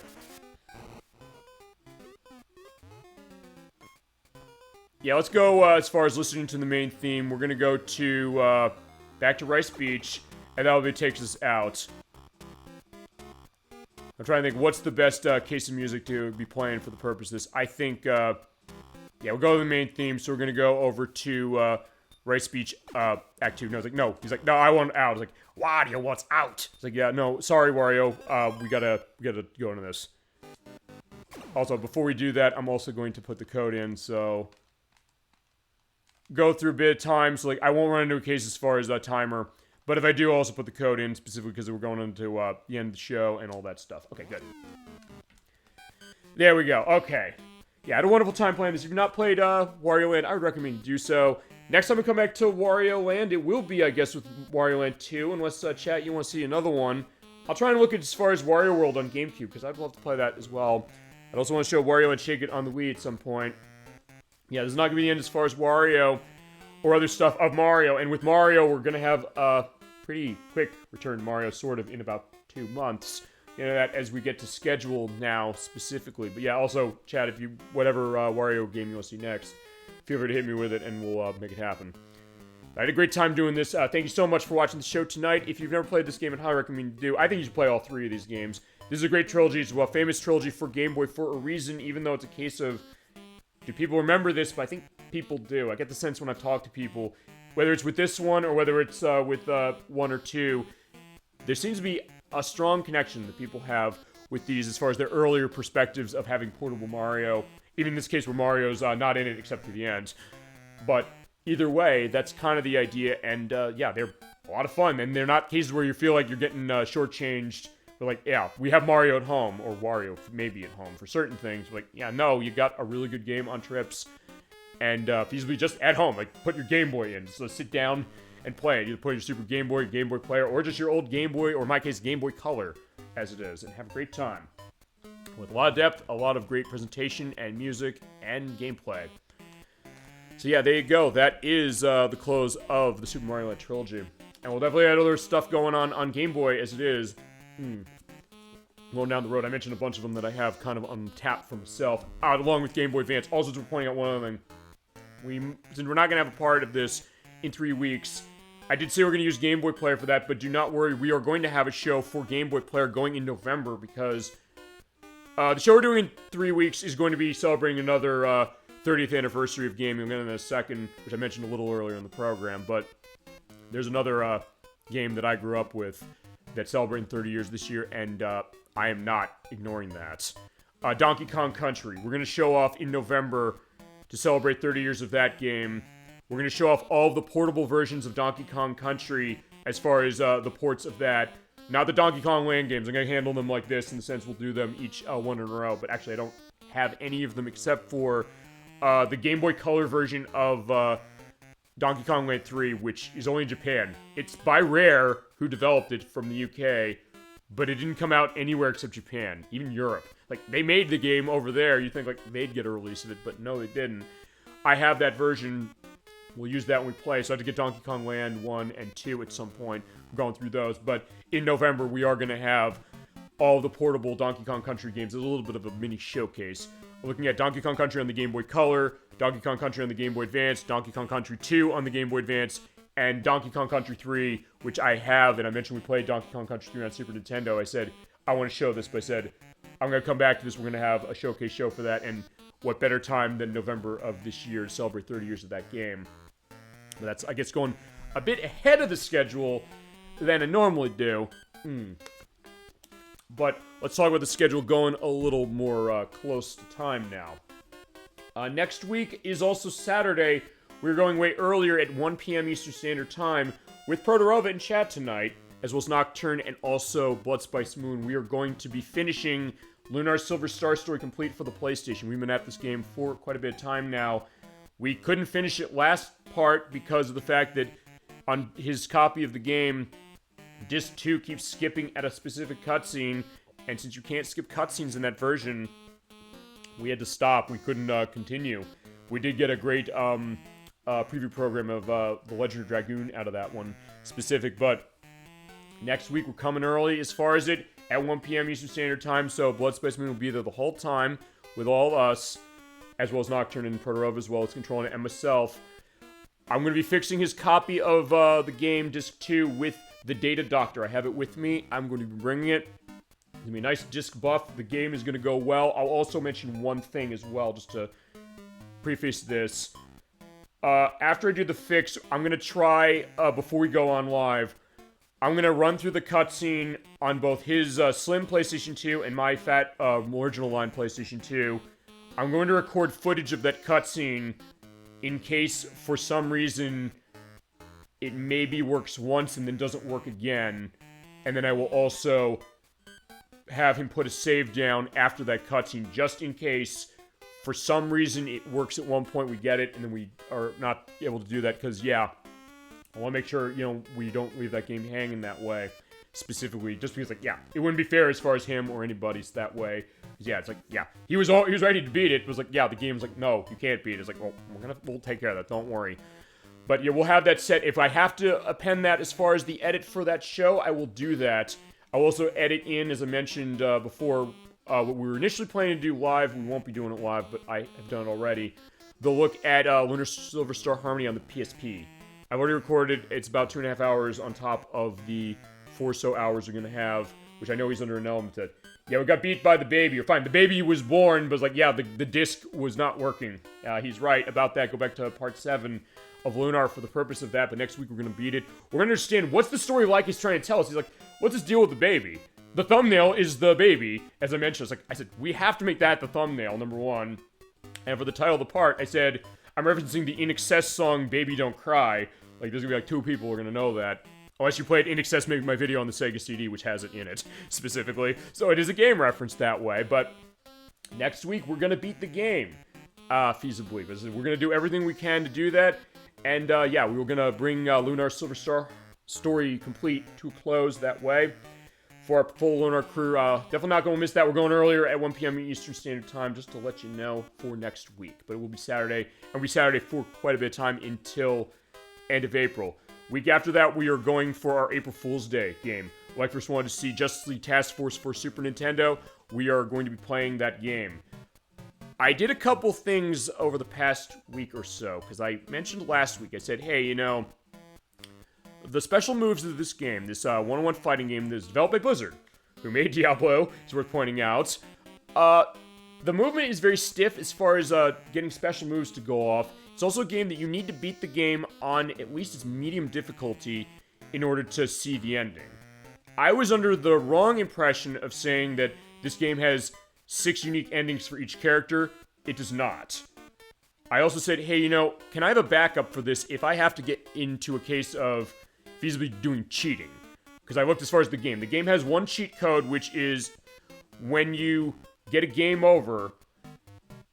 yeah, let's go as far as listening to the main theme. We're going to go to back to Rice Beach, and that'll be takes us out. I'm trying to think what's the best case of music to be playing for the purpose of this. I think, yeah, we'll go to the main theme, so we're going to go over to Rice Beach Act 2. No, it's like, no. He's like, no, I want out. I was like, Wario wants out. It's like, yeah, no, sorry, Wario. We gotta go into this. Also, before we do that, I'm also going to put the code in, so go through a bit of time. So, like, I won't run into a case as far as that timer. But if I do, I'll also put the code in, specifically because we're going into the end of the show and all that stuff. Okay, good. There we go. Okay. Yeah, I had a wonderful time playing this. If you've not played Wario Land, I would recommend you do so. Next time we come back to Wario Land, it will be, I guess, with Wario Land 2, unless, chat, you want to see another one. I'll try and look at as far as Wario World on GameCube, because I'd love to play that as well. I'd also want to show Wario and Shake It on the Wii at some point. Yeah, this is not going to be the end as far as Wario or other stuff of Mario. And with Mario, we're going to have a pretty quick return to Mario, sort of, in about 2 months. You know, that as we get to schedule now, specifically. But yeah, also, chat, if you, whatever Wario game you want to see next, feel free to hit me with it, and we'll make it happen. I had a great time doing this. Thank you so much for watching the show tonight. If you've never played this game, I'd highly recommend you do. I think you should play all 3 of these games. This is a great trilogy. It's a famous trilogy for Game Boy for a reason, even though it's a case of, do people remember this? But I think people do. I get the sense when I talk to people, whether it's with this one or whether it's with 1 or 2, there seems to be a strong connection that people have with these as far as their earlier perspectives of having portable Mario. Even in this case where Mario's not in it except for the end. But either way, that's kind of the idea. And yeah, they're a lot of fun. And they're not cases where you feel like you're getting shortchanged. They're like, yeah, we have Mario at home, or Wario maybe at home for certain things. Like, yeah, no, you got a really good game on trips, and feasibly just at home. Like, put your Game Boy in, so sit down and play it. Either put your Super Game Boy Player, or just your old Game Boy, or in my case, Game Boy Color, as it is, and have a great time. With a lot of depth, a lot of great presentation, and music, and gameplay. So yeah, there you go. That is the close of the Super Mario Land trilogy. And we'll definitely have other stuff going on Game Boy as it is. Going down the road, I mentioned a bunch of them that I have kind of untapped for myself, along with Game Boy Advance. Also, just pointing out one other thing. Since we're not going to have a part of this in 3 weeks, I did say we're going to use Game Boy Player for that, but do not worry, we are going to have a show for Game Boy Player going in November, because the show we're doing in 3 weeks is going to be celebrating another 30th anniversary of gaming. We'll get into a second, which I mentioned a little earlier in the program, but there's another game that I grew up with that's celebrating 30 years this year, and I am not ignoring that. Donkey Kong Country. We're going to show off in November to celebrate 30 years of that game. We're going to show off all of the portable versions of Donkey Kong Country as far as the ports of that. Not the Donkey Kong Land games. I'm going to handle them like this in the sense we'll do them each one in a row, but actually I don't have any of them except for the Game Boy Color version of Donkey Kong Land 3, which is only in Japan. It's by Rare, who developed it from the UK, but it didn't come out anywhere except Japan, even Europe. Like, they made the game over there. You think, like, they'd get a release of it, but no, they didn't. I have that version. We'll use that when we play, so I have to get Donkey Kong Land 1 and 2 at some point. I'm going through those, but in November, we are going to have all the portable Donkey Kong Country games. It's a little bit of a mini showcase. We're looking at Donkey Kong Country on the Game Boy Color, Donkey Kong Country on the Game Boy Advance, Donkey Kong Country 2 on the Game Boy Advance, and Donkey Kong Country 3, which I have, and I mentioned we played Donkey Kong Country 3 on Super Nintendo. I said, I want to show this, but I said, I'm going to come back to this. We're going to have a showcase show for that, and what better time than November of this year to celebrate 30 years of that game. But that's, I guess, going a bit ahead of the schedule than I normally do. But let's talk about the schedule going a little more close to time now. Next week is also Saturday. We're going way earlier at 1 p.m. Eastern Standard Time with Protorova in chat tonight, as well as Nocturne and also Blood Spice Moon. We are going to be finishing Lunar Silver Star Story complete for the PlayStation. We've been at this game for quite a bit of time now. We couldn't finish it last part because of the fact that on his copy of the game, Disc 2 keeps skipping at a specific cutscene, and since you can't skip cutscenes in that version, we had to stop. We couldn't continue. We did get a great preview program of The Legend of Dragoon out of that one specific, but next week we're coming early as far as it at 1 p.m. Eastern Standard Time, so Blood Spice Moon will be there the whole time with all us. as well as Nocturne and Protorov, as well as controlling it, and myself. I'm going to be fixing his copy of the game, Disc 2, with the Data Doctor. I have it with me. I'm going to be bringing it. It's going to be a nice disc buff. The game is going to go well. I'll also mention one thing as well, just to preface this. After I do the fix, I'm going to try, before we go on live, I'm going to run through the cutscene on both his slim PlayStation 2 and my fat original line PlayStation 2. I'm going to record footage of that cutscene in case, for some reason, it maybe works once and then doesn't work again. And then I will also have him put a save down after that cutscene, just in case, for some reason, it works at one point, we get it, and then we are not able to do that, because, yeah, I want to make sure, we don't leave that game hanging that way, specifically, just because, like, yeah, it wouldn't be fair as far as him or anybody's that way. Yeah, it's like, yeah, he was ready to beat it. It was like, yeah, the game's like, no, you can't beat it. It's like, well, we'll take care of that, don't worry. But yeah, we'll have that set. If I have to append that as far as the edit for that show, I will do that. I'll also edit in, as I mentioned before, what we were initially planning to do live. We won't be doing it live, but I have done it already. The look at Lunar Silver Star Harmony on the PSP. I've already recorded. It's about 2.5 hours on top of the 4 or so hours we're going to have, which I know he's under an element that, yeah, we got beat by the baby. You're fine. The baby was born, but it's like, yeah, the disc was not working. He's right about that. Go back to part 7 of Lunar for the purpose of that, but next week we're going to beat it. We're going to understand what's the story like he's trying to tell us. He's like, what's this deal with the baby? The thumbnail is the baby. As I mentioned, I said, we have to make that the thumbnail, number one. And for the title of the part, I said, I'm referencing the In Excess song, Baby Don't Cry. Like, there's going to be like 2 people who are going to know that. Unless you played In Excess, make my video on the Sega CD, which has it in it, specifically. So it is a game reference that way, but next week we're going to beat the game, feasibly. We're going to do everything we can to do that, and yeah, we were going to bring Lunar Silver Star story complete to a close that way. For our full Lunar crew, definitely not going to miss that. We're going earlier at 1 p.m. Eastern Standard Time, just to let you know, for next week. But it will be Saturday, and will be Saturday for quite a bit of time until end of April. Week after that, we are going for our April Fool's Day game. ElecVerse wanted to see Justice League Task Force for Super Nintendo. We are going to be playing that game. I did a couple things over the past week or so, because I mentioned last week, I said, hey, the special moves of this game, this one-on-one fighting game that is developed by Blizzard, who made Diablo, is worth pointing out. The movement is very stiff as far as getting special moves to go off. It's also a game that you need to beat the game on at least its medium difficulty in order to see the ending. I was under the wrong impression of saying that this game has 6 unique endings for each character. It does not. I also said, hey, can I have a backup for this if I have to get into a case of feasibly doing cheating? Because I looked as far as the game. The game has one cheat code, which is when you get a game over,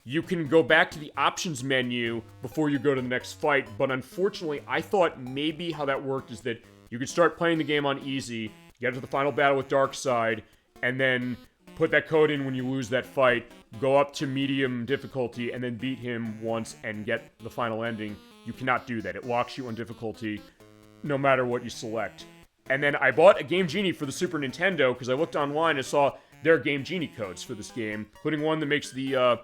you can go back to the options menu before you go to the next fight, but unfortunately, I thought maybe how that worked is that you could start playing the game on easy, get to the final battle with Darkseid, and then put that code in when you lose that fight, go up to medium difficulty, and then beat him once and get the final ending. You cannot do that. It locks you on difficulty no matter what you select. And then I bought a Game Genie for the Super Nintendo because I looked online and saw their Game Genie codes for this game, including one that makes the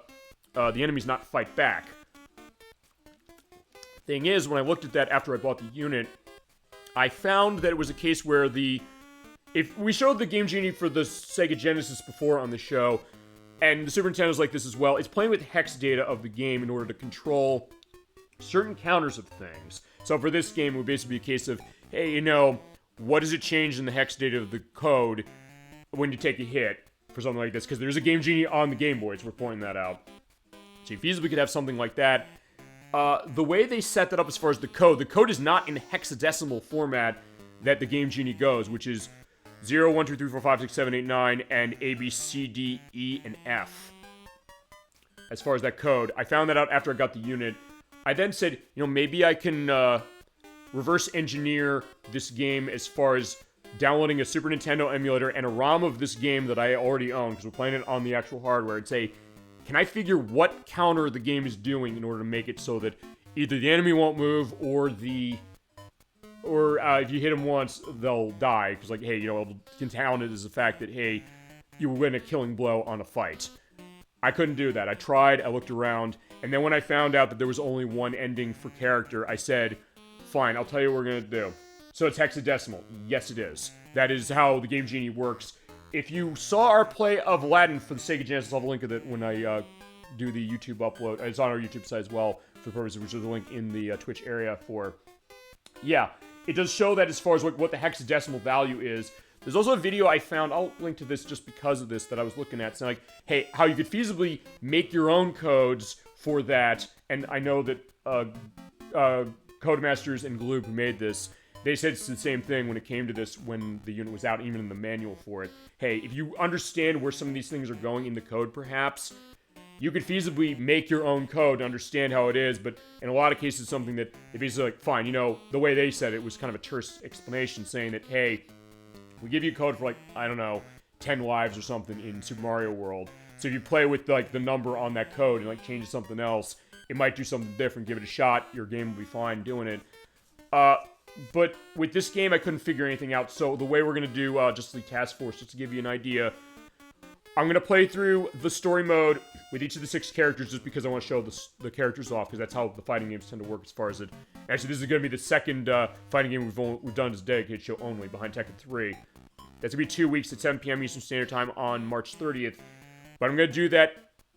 enemies not fight back. Thing is, when I looked at that after I bought the unit, I found that it was a case where if we showed the Game Genie for the Sega Genesis before on the show, and the Super Nintendo's like this as well, it's playing with hex data of the game in order to control certain counters of things. So for this game, it would basically be a case of, hey, what does it change in the hex data of the code when you take a hit for something like this? Because there's a Game Genie on the Game Boy, so we're pointing that out. So you feasibly could have something like that. The way they set that up as far as the code is not in hexadecimal format that the Game Genie goes, which is 0, 1, 2, 3, 4, 5, 6, 7, 8, 9, and A, B, C, D, E, and F. As far as that code. I found that out after I got the unit. I then said, maybe I can reverse engineer this game as far as downloading a Super Nintendo emulator and a ROM of this game that I already own, because we're playing it on the actual hardware, and say, can I figure what counter the game is doing in order to make it so that either the enemy won't move or if you hit them once, they'll die. Because, hey, it'll count it as the fact that, you win a killing blow on a fight. I couldn't do that. I tried, I looked around, And then when I found out that there was only one ending for character, I said, fine, I'll tell you what we're going to do. So it's hexadecimal. Yes, it is. That is how the game Genie works. If you saw our play of Aladdin for the Sega Genesis, I'll have a link of it when I do the YouTube upload. It's on our YouTube site as well, for the purpose of which there's a link in the Twitch area for... Yeah, it does show that as far as what the hexadecimal value is. There's also a video I found, I'll link to this just because of this, that I was looking at. So like, hey, how you could feasibly make your own codes for that. And I know that Codemasters and Gloop, who made this, they said it's the same thing when it came to this when the unit was out, even in the manual for it. Hey, if you understand where some of these things are going in the code, perhaps, you could feasibly make your own code to understand how it is, but in a lot of cases, something that, if it's like, fine, you know, the way they said it was kind of a terse explanation, saying that, hey, we give you code for, like, I don't know, 10 lives or something in Super Mario World. So if you play with, like, the number on that code and, like, change it to something else, it might do something different. Give it a shot. Your game will be fine doing it. But with this game, I couldn't figure anything out. So the way we're going to do Justice League Task Force, just to give you an idea, I'm going to play through the story mode with each of the 6 characters just because I want to show the characters off, because that's how the fighting games tend to work as far as it... Actually, this is going to be the second fighting game we've done as a dedicated show only, behind Tekken 3. That's going to be 2 weeks at 7 p.m. Eastern Standard Time on March 30th. But I'm going to do that.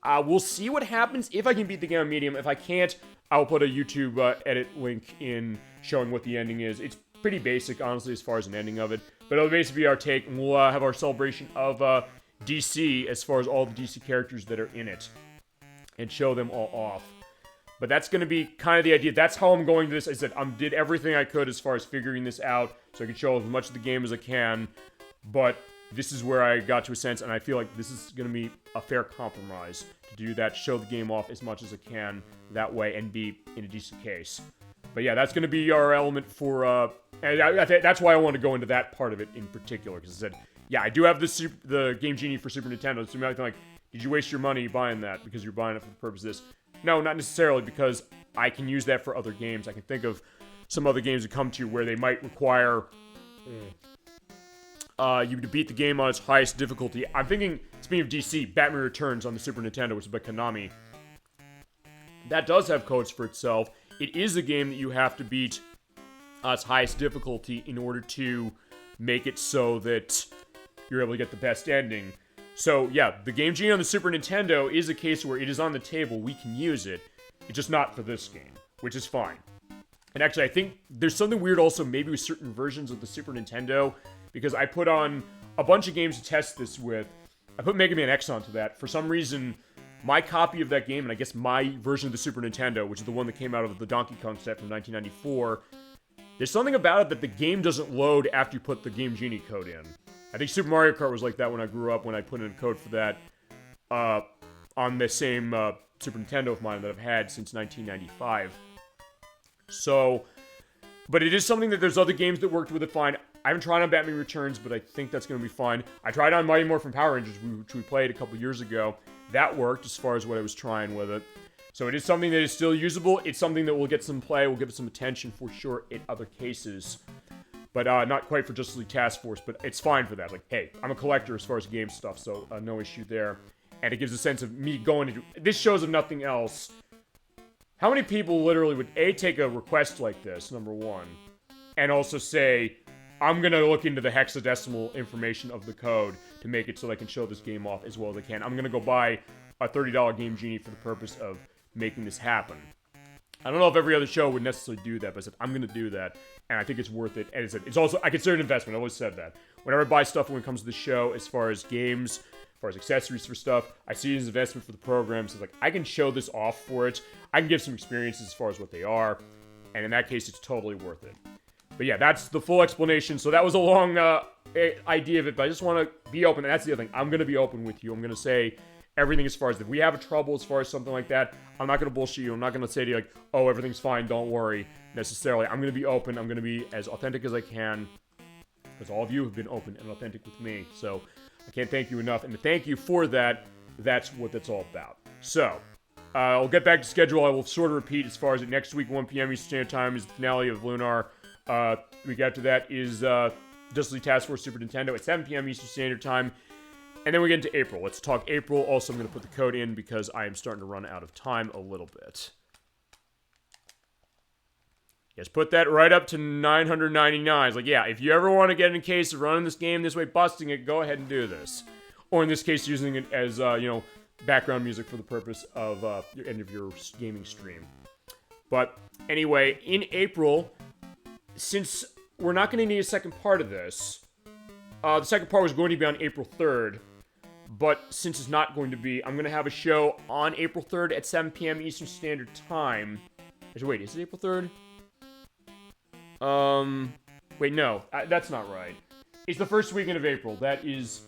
We'll see what happens if I can beat the game on medium. If I can't, I'll put a YouTube edit link in showing what the ending is. It's pretty basic, honestly, as far as an ending of it. But it'll basically be our take, and we'll have our celebration of DC as far as all the DC characters that are in it. And show them all off. But that's going to be kind of the idea. That's how I'm going to this. I said, I did everything I could as far as figuring this out, so I could show as much of the game as I can. But this is where I got to a sense, and I feel like this is going to be a fair compromise to do that, show the game off as much as I can that way, and be in a decent case. But yeah, that's going to be our element for, and that's why I want to go into that part of it in particular, because I said, yeah, I do have the Game Genie for Super Nintendo, so you might think like, did you waste your money buying that because you're buying it for the purpose of this? No, not necessarily, because I can use that for other games. I can think of some other games that come to you where they might require you to beat the game on its highest difficulty. I'm thinking, speaking of DC, Batman Returns on the Super Nintendo, which is by Konami. That does have codes for itself. It is a game that you have to beat its highest difficulty in order to make it so that you're able to get the best ending. So, yeah, the Game Genie on the Super Nintendo is a case where it is on the table. We can use it. It's just not for this game, which is fine. And actually, I think there's something weird also maybe with certain versions of the Super Nintendo, because I put on a bunch of games to test this with. I put Mega Man X onto that. For some reason, my copy of that game, and I guess my version of the Super Nintendo, which is the one that came out of the Donkey Kong set from 1994, there's something about it that the game doesn't load after you put the Game Genie code in. I think Super Mario Kart was like that when I grew up, when I put in a code for that on the same Super Nintendo of mine that I've had since 1995. So, but it is something that there's other games that worked with it fine. I haven't tried on Batman Returns, but I think that's going to be fine. I tried on Mighty Morphin Power Rangers, which we played a couple years ago. That worked as far as what I was trying with it. So it is something that is still usable. It's something that will get some play, will give it some attention for sure in other cases. But not quite for Justice League Task Force, but it's fine for that. Like, hey, I'm a collector as far as game stuff, so no issue there. And it gives a sense of me going into... This shows, if nothing else, how many people literally would, A, take a request like this, number one, and also say, I'm going to look into the hexadecimal information of the code to make it so I can show this game off as well as I can. I'm going to go buy a $30 Game Genie for the purpose of making this happen. I don't know if every other show would necessarily do that, but I said, I'm going to do that, and I think it's worth it. And it's also, I consider it an investment. I always said that. Whenever I buy stuff when it comes to the show, as far as games, as far as accessories for stuff, I see it as an investment for the program. So it's like, I can show this off for it. I can give some experiences as far as what they are, and in that case, it's totally worth it. But yeah, that's the full explanation. So that was a long idea of it, but I just want to be open, and that's the other thing. I'm going to be open with you. I'm going to say everything as far as if we have a trouble as far as something like that, I'm not going to bullshit you. I'm not going to say to you like, oh, everything's fine, don't worry, necessarily. I'm going to be open. I'm going to be as authentic as I can, because all of you have been open and authentic with me. So I can't thank you enough, and to thank you for that, that's what that's all about. So I'll get back to schedule. I will sort of repeat as far as next week, 1 p.m. Eastern Standard Time is the finale of Lunar. Week after that is Justice League Task Force Super Nintendo at 7 p.m. Eastern Standard Time. And then we get into April. Let's talk April. Also, I'm going to put the code in because I am starting to run out of time a little bit. Yes, put that right up to 999. It's like, yeah, if you ever want to get in a case of running this game this way, busting it, go ahead and do this. Or in this case, using it as, background music for the purpose of your end of your gaming stream. But anyway, in April, since we're not going to need a second part of this, the second part was going to be on April 3rd. But since it's not going to be, I'm going to have a show on April 3rd at 7 p.m. Eastern Standard Time. Actually, wait, is it April 3rd? Wait, no, that's not right. It's the first weekend of April. That is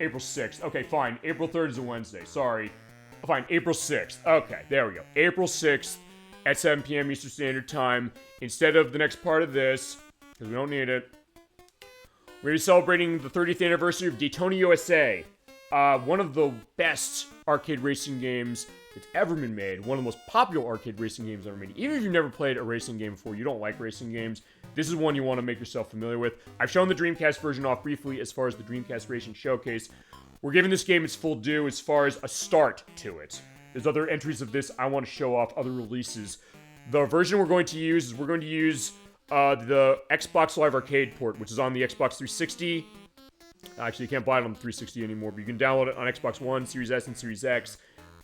April 6th. Okay, fine. April 3rd is a Wednesday. Sorry. Fine, April 6th. Okay, there we go. April 6th at 7 p.m. Eastern Standard Time. Instead of the next part of this, because we don't need it, we're going to be celebrating the 30th anniversary of Daytona USA. One of the best arcade racing games that's ever been made. One of the most popular arcade racing games ever made. Even if you've never played a racing game before, you don't like racing games, this is one you want to make yourself familiar with. I've shown the Dreamcast version off briefly as far as the Dreamcast Racing Showcase. We're giving this game its full due as far as a start to it. There's other entries of this I want to show off, other releases. The version we're going to use is the Xbox Live Arcade port, which is on the Xbox 360. Actually, you can't buy it on the 360 anymore, but you can download it on Xbox One, Series S, and Series X.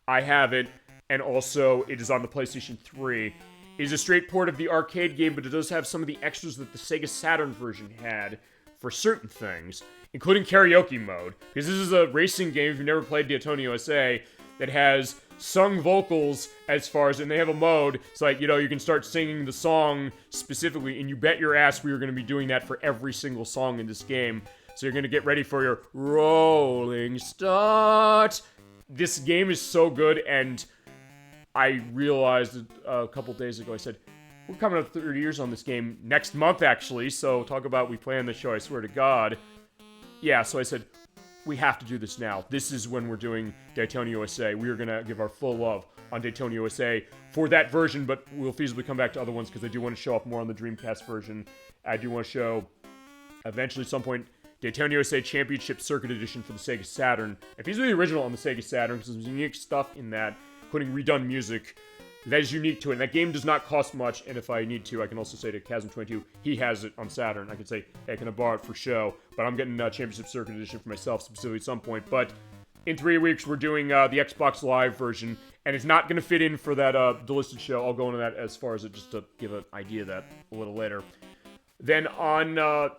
I have it, and also it is on the PlayStation 3. It is a straight port of the arcade game, but it does have some of the extras that the Sega Saturn version had for certain things, including karaoke mode. Because this is a racing game, if you've never played Daytona USA, that has sung vocals as far as, and they have a mode, it's like, you can start singing the song specifically, and you bet your ass we are going to be doing that for every single song in this game. So you're going to get ready for your rolling start. This game is so good, and I realized a couple days ago, I said, we're coming up 30 years on this game next month, actually, so talk about we planned the show, I swear to God. Yeah, so I said, we have to do this now. This is when we're doing Daytona USA. We are going to give our full love on Daytona USA for that version, but we'll feasibly come back to other ones because I do want to show off more on the Dreamcast version. I do want to show, eventually, at some point, Daytona USA Championship Circuit Edition for the Sega Saturn. If he's the original on the Sega Saturn, because there's unique stuff in that, including redone music, that is unique to it. And that game does not cost much, and if I need to, I can also say to Chasm22, he has it on Saturn. I can say, hey, can I borrow it for show? But I'm getting Championship Circuit Edition for myself, specifically at some point. But in 3 weeks, we're doing the Xbox Live version, and it's not going to fit in for that delisted show. I'll go into that as far as it, just to give an idea of that a little later. Then on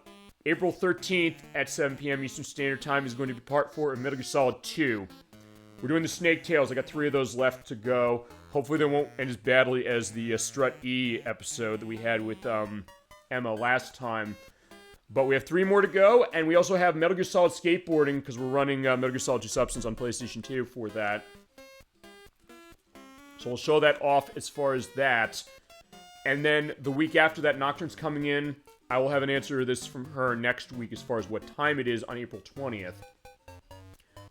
April 13th at 7 p.m. Eastern Standard Time is going to be Part 4 of Metal Gear Solid 2. We're doing the Snake Tales. I got 3 of those left to go. Hopefully they won't end as badly as the Strut E episode that we had with Emma last time. But we have 3 more to go, and we also have Metal Gear Solid Skateboarding, because we're running Metal Gear Solid 2 Substance on PlayStation 2 for that. So we'll show that off as far as that. And then the week after that, Nocturne's coming in. I will have an answer to this from her next week as far as what time it is on April 20th.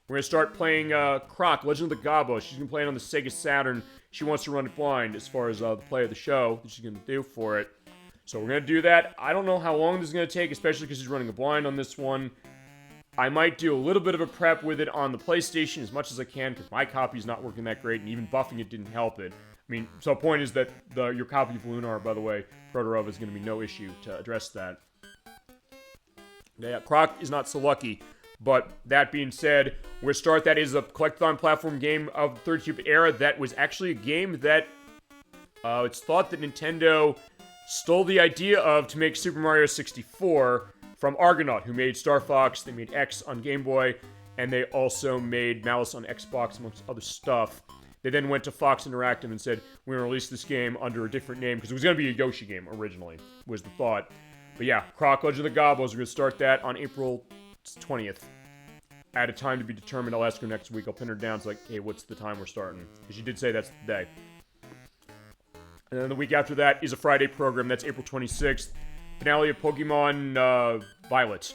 We're going to start playing Croc, Legend of the Gobbo. She's going to play it on the Sega Saturn. She wants to run it blind as far as the play of the show that she's going to do for it. So we're going to do that. I don't know how long this is going to take, especially because she's running a blind on this one. I might do a little bit of a prep with it on the PlayStation as much as I can, because my copy is not working that great, and even buffing it didn't help it. I mean, so the point is that your copy of Lunar, by the way, Protorov, is going to be no issue to address that. Yeah, Croc is not so lucky. But that being said, we're going to start. That is a collectathon platform game of the 32-bit era. That was actually a game that it's thought that Nintendo stole the idea of to make Super Mario 64 from Argonaut, who made Star Fox. They made X on Game Boy, and they also made Malice on Xbox, amongst other stuff. They then went to Fox Interactive and said, we're going to release this game under a different name, because it was going to be a Yoshi game originally, was the thought. But yeah, Croc, Legend of the Gobbos, we're going to start that on April 20th. At a time to be determined. I'll ask her next week. I'll pin her down. It's like, hey, what's the time we're starting? Because she did say that's the day. And then the week after that is a Friday program. That's April 26th. Finale of Pokemon Violet.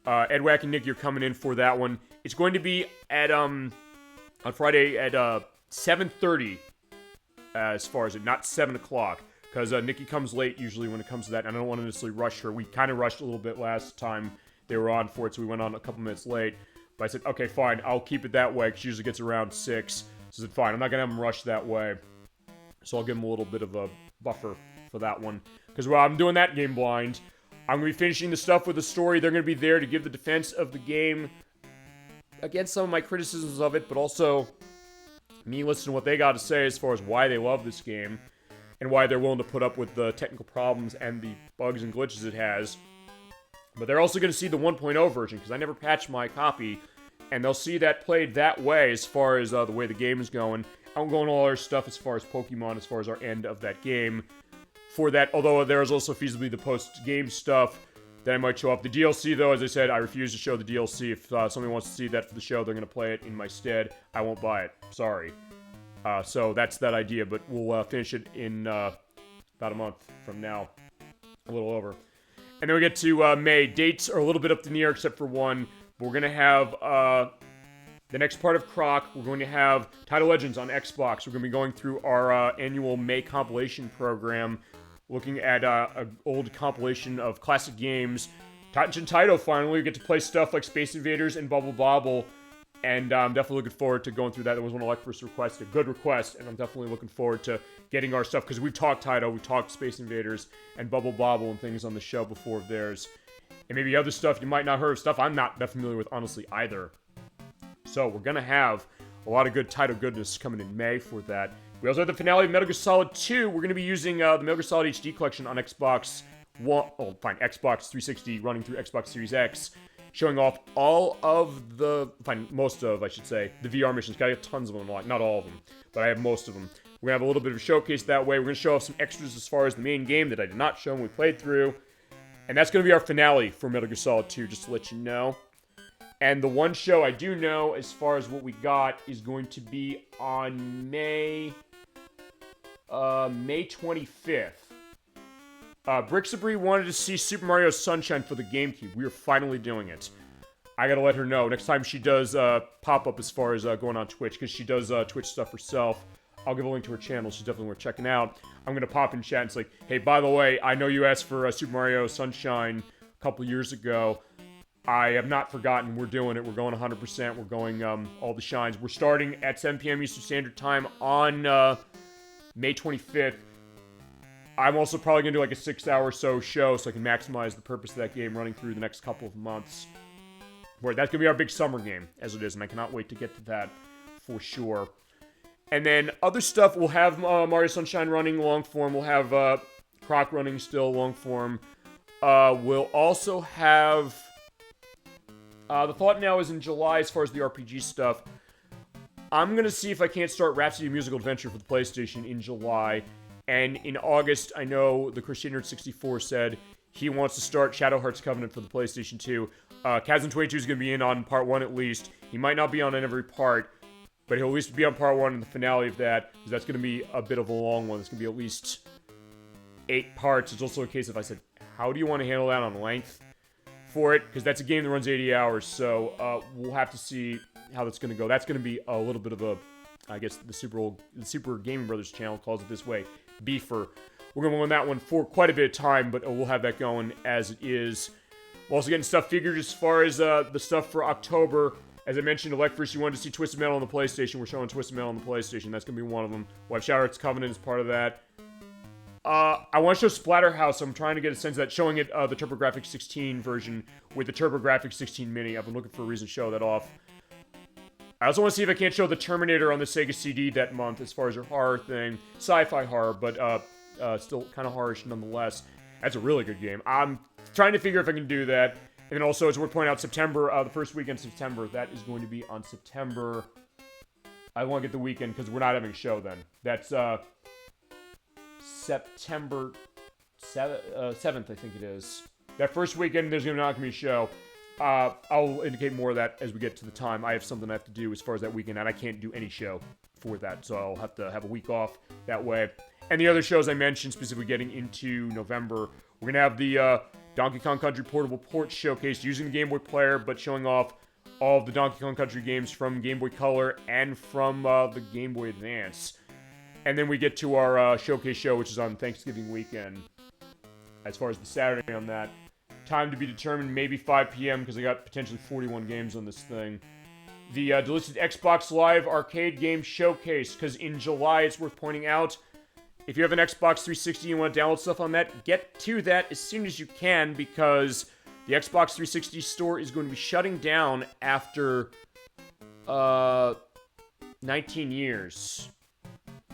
Edwack and Nicky are coming in for that one. It's going to be at on Friday at 7:30. As far as it, not 7 o'clock. Because Nicky comes late usually when it comes to that. And I don't want to necessarily rush her. We kind of rushed a little bit last time they were on for it, so we went on a couple minutes late. But I said, okay, fine, I'll keep it that way, because she usually gets around 6. So I said, fine, I'm not going to have them rush that way. So I'll give them a little bit of a buffer for that one. Because while I'm doing that game blind, I'm going to be finishing the stuff with the story. They're going to be there to give the defense of the game against some of my criticisms of it, but also me listening to what they got to say as far as why they love this game and why they're willing to put up with the technical problems and the bugs and glitches it has. But they're also going to see the 1.0 version, because I never patched my copy, and they'll see that played that way as far as the way the game is going. I'm going all our stuff as far as Pokemon, as far as our end of that game. For that, although there is also feasibly the post-game stuff that I might show up. The DLC, though, as I said, I refuse to show the DLC. If somebody wants to see that for the show, they're going to play it in my stead. I won't buy it. Sorry. So that's that idea, but we'll finish it in about a month from now. A little over. And then we get to May. Dates are a little bit up in the air except for one. But we're going to have the next part of Croc. We're going to have Title Legends on Xbox. We're going to be going through our annual May compilation program, looking at an old compilation of classic games. Touching Taito, finally. We get to play stuff like Space Invaders and Bubble Bobble. And I'm definitely looking forward to going through that. That was one of ElecVerse requests, a good request, and I'm definitely looking forward to getting our stuff, because we've talked Taito, we've talked Space Invaders, and Bubble Bobble and things on the show before of theirs. And maybe other stuff you might not heard of, stuff I'm not that familiar with, honestly, either. So we're going to have a lot of good Taito goodness coming in May for that. We also have the finale of Metal Gear Solid 2. We're going to be using the Metal Gear Solid HD collection on Xbox One, Xbox 360 running through Xbox Series X, showing off all of the, most of, I should say, the VR missions. I have tons of them, not all of them, but I have most of them. We're going to have a little bit of a showcase that way. We're going to show off some extras as far as the main game that I did not show when we played through. And that's going to be our finale for Metal Gear Solid 2, just to let you know. And the one show I do know, as far as what we got, is going to be on May 25th. Brixabri wanted to see Super Mario Sunshine for the GameCube. We are finally doing it. I gotta let her know next time she does pop up as far as going on Twitch, because she does Twitch stuff herself. I'll give a link to her channel. She's definitely worth checking out. I'm gonna pop in chat and say, hey, by the way, I know you asked for Super Mario Sunshine a couple years ago. I have not forgotten. We're doing it. We're going 100%. We're going all the shines. We're starting at 7 p.m. Eastern Standard Time on May 25th. I'm also probably going to do like a 6-hour or so show so I can maximize the purpose of that game running through the next couple of months. Where that's going to be our big summer game, as it is, and I cannot wait to get to that for sure. And then other stuff, we'll have Mario Sunshine running long form. We'll have Croc running still long form. We'll also have... the thought now is in July as far as the RPG stuff. I'm going to see if I can't start Rhapsody Musical Adventure for the PlayStation in July. And in August, I know the Christian64 said he wants to start Shadow Hearts Covenant for the PlayStation 2. Kazan22 is going to be in on part 1 at least. He might not be on every part, but he'll at least be on part 1 in the finale of that, because that's going to be a bit of a long one. It's going to be at least 8 parts. It's also a case of, I said, how do you want to handle that on length for it? Because that's a game that runs 80 hours, so we'll have to see how that's going to go. That's going to be a little bit of a, I guess the Super Gaming Brothers channel calls it this way, beefer. We're going to run that one for quite a bit of time, but we'll have that going as it is. We're also getting stuff figured as far as the stuff for October. As I mentioned, ElecVerse, you wanted to see Twisted Metal on the PlayStation. We're showing Twisted Metal on the PlayStation. That's going to be one of them. We'll have Shadow Hearts Covenant as part of that. I want to show Splatterhouse. I'm trying to get a sense of that, showing it the TurboGrafx 16 version with the TurboGrafx 16 Mini. I've been looking for a reason to show that off. I also want to see if I can't show the Terminator on the Sega CD that month as far as your horror thing. Sci-fi horror, but still kind of horrorish nonetheless. That's a really good game. I'm trying to figure if I can do that. And then also, it's worth pointing out, September, the first weekend of September, that is going to be on September... I want to get the weekend because we're not having a show then. That's September 7th, I think it is. That first weekend, there's not going to be a show. I'll indicate more of that as we get to the time. I have something I have to do as far as that weekend, and I can't do any show for that, so I'll have to have a week off that way. And the other shows I mentioned, specifically getting into November, we're going to have the Donkey Kong Country Portable Port Showcase using the Game Boy Player, but showing off all of the Donkey Kong Country games from Game Boy Color and from the Game Boy Advance. And then we get to our showcase show, which is on Thanksgiving weekend, as far as the Saturday on that. Time to be determined, maybe 5 p.m. because I got potentially 41 games on this thing. The delisted Xbox Live Arcade Game Showcase, because in July, it's worth pointing out, if you have an Xbox 360 and you want to download stuff on that, get to that as soon as you can, because the Xbox 360 store is going to be shutting down after 19 years.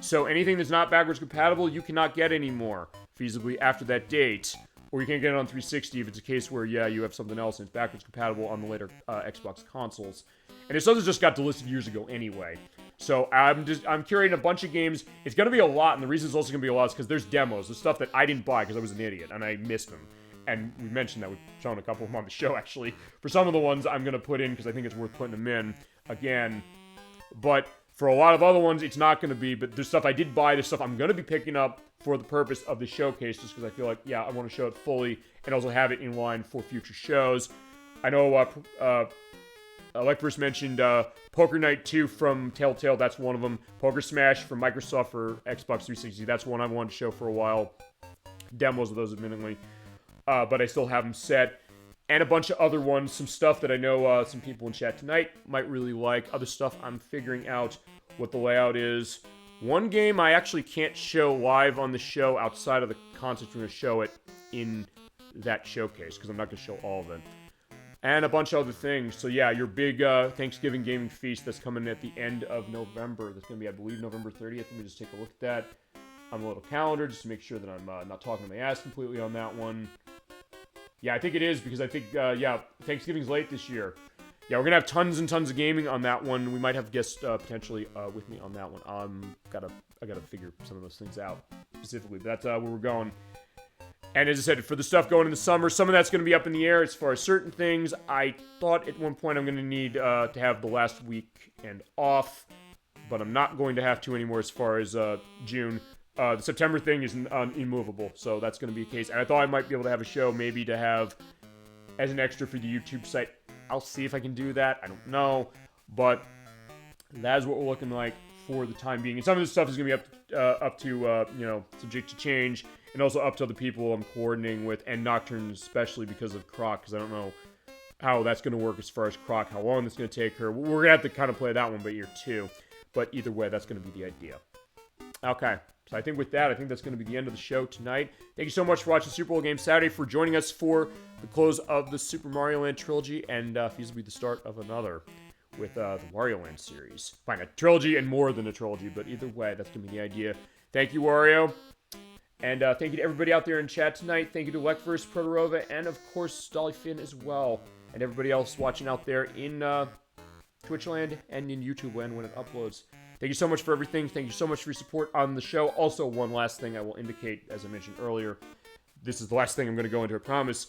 So anything that's not backwards compatible, you cannot get anymore, feasibly after that date. Or you can't get it on 360 if it's a case where, yeah, you have something else and it's backwards compatible on the later Xbox consoles. And this other just got delisted years ago anyway. So I'm curating a bunch of games. It's going to be a lot, and the reason it's also going to be a lot is because there's demos. There's stuff that I didn't buy because I was an idiot, and I missed them. And we mentioned that. We've shown a couple of them on the show, actually. For some of the ones I'm going to put in because I think it's worth putting them in again. But for a lot of other ones, it's not going to be. But there's stuff I did buy. There's stuff I'm going to be picking up for the purpose of the showcase, just because I feel like, yeah, I want to show it fully and also have it in line for future shows. I know ElecVerse mentioned Poker Night 2 from Telltale. That's one of them. Poker Smash from Microsoft for Xbox 360. That's one I've wanted to show for a while. Demos of those, admittedly. But I still have them set. And a bunch of other ones. Some stuff that I know some people in chat tonight might really like. Other stuff I'm figuring out what the layout is. One game I actually can't show live on the show outside of the concerts. We're going to show it in that showcase because I'm not going to show all of it. And a bunch of other things. So yeah, your big Thanksgiving gaming feast that's coming at the end of November. That's going to be, I believe, November 30th. Let me just take a look at that on the little calendar just to make sure that I'm not talking to my ass completely on that one. Yeah, I think it is because I think, yeah, Thanksgiving's late this year. Yeah, we're going to have tons and tons of gaming on that one. We might have guests potentially with me on that one. I gotta figure some of those things out specifically. But that's where we're going. And as I said, for the stuff going in the summer, some of that's going to be up in the air as far as certain things. I thought at one point I'm going to need to have the last weekend off, but I'm not going to have to anymore as far as June. The September thing is immovable, so that's going to be a case. And I thought I might be able to have a show maybe to have as an extra for the YouTube site. I'll see if I can do that. I don't know, but that is what we're looking like for the time being. And some of this stuff is going to be up to subject to change. And also up to the people I'm coordinating with, and Nocturne especially because of Croc, because I don't know how that's going to work as far as Croc, how long it's going to take her. We're going to have to kind of play that one by ear too. But either way, that's going to be the idea. Okay, so I think with that, that's going to be the end of the show tonight. Thank you so much for watching Super Bowl Game Saturday, for joining us for the close of the Super Mario Land trilogy, and feasibly the start of another with the Wario Land series. Fine, a trilogy and more than a trilogy, but either way, that's going to be the idea. Thank you, Wario. And thank you to everybody out there in chat tonight. Thank you to ElecVerse, Protorova, and of course, Dollyfin as well. And everybody else watching out there in Twitch land and in YouTube land when it uploads. Thank you so much for everything. Thank you so much for your support on the show. Also, one last thing I will indicate, as I mentioned earlier. This is the last thing I'm going to go into, I promise.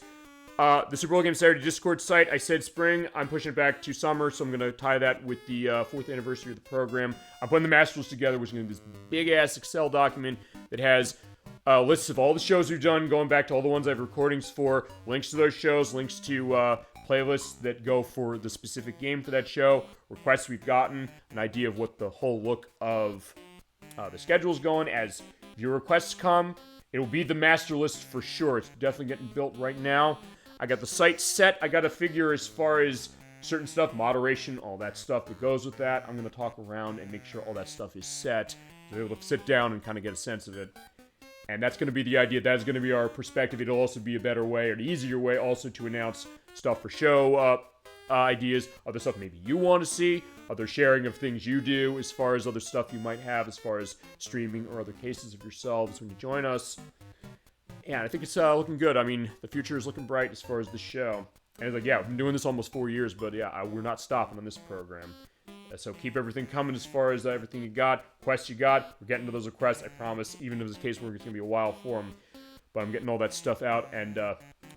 The Super Bowl Game Saturday Discord site, I said spring. I'm pushing it back to summer, so I'm going to tie that with the 4th anniversary of the program. I'm putting the master list together, which is going to be this big-ass Excel document that has lists of all the shows we've done, going back to all the ones I have recordings for, links to those shows, links to playlists that go for the specific game for that show, requests we've gotten, an idea of what the whole look of the schedule's going. As your requests come, it will be the master list for sure. It's definitely getting built right now. I got the site set. I got to figure as far as certain stuff, moderation, all that stuff that goes with that. I'm going to talk around and make sure all that stuff is set, so we're able to sit down and kind of get a sense of it. And that's going to be the idea. That is going to be our perspective. It'll also be a better way, or an easier way, also to announce stuff for show ideas, other stuff maybe you want to see, other sharing of things you do, as far as other stuff you might have, as far as streaming or other cases of yourselves when you join us. Yeah, I think it's looking good. I mean, the future is looking bright as far as the show. And it's like, yeah, I've been doing this almost 4 years, but yeah, we're not stopping on this program. So keep everything coming as far as everything you got, requests you got. We're getting to those requests, I promise, even if it's a case where it's going to be a while for them. But I'm getting all that stuff out, and I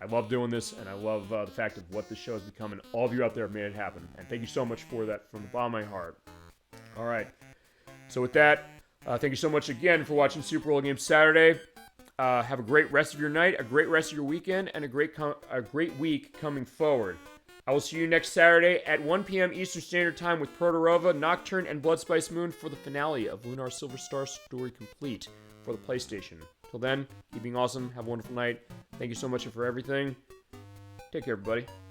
love doing this, and I love the fact of what this show has become, and all of you out there have made it happen. And thank you so much for that from the bottom of my heart. All right. So with that, thank you so much again for watching Super Bowl Game Saturday. Have a great rest of your night, a great rest of your weekend, and a great week coming forward. I will see you next Saturday at 1 p.m. Eastern Standard Time with Protorova, Nocturne, and Blood Spice Moon for the finale of Lunar Silver Star Story Complete for the PlayStation. Till then, keep being awesome. Have a wonderful night. Thank you so much for everything. Take care, everybody.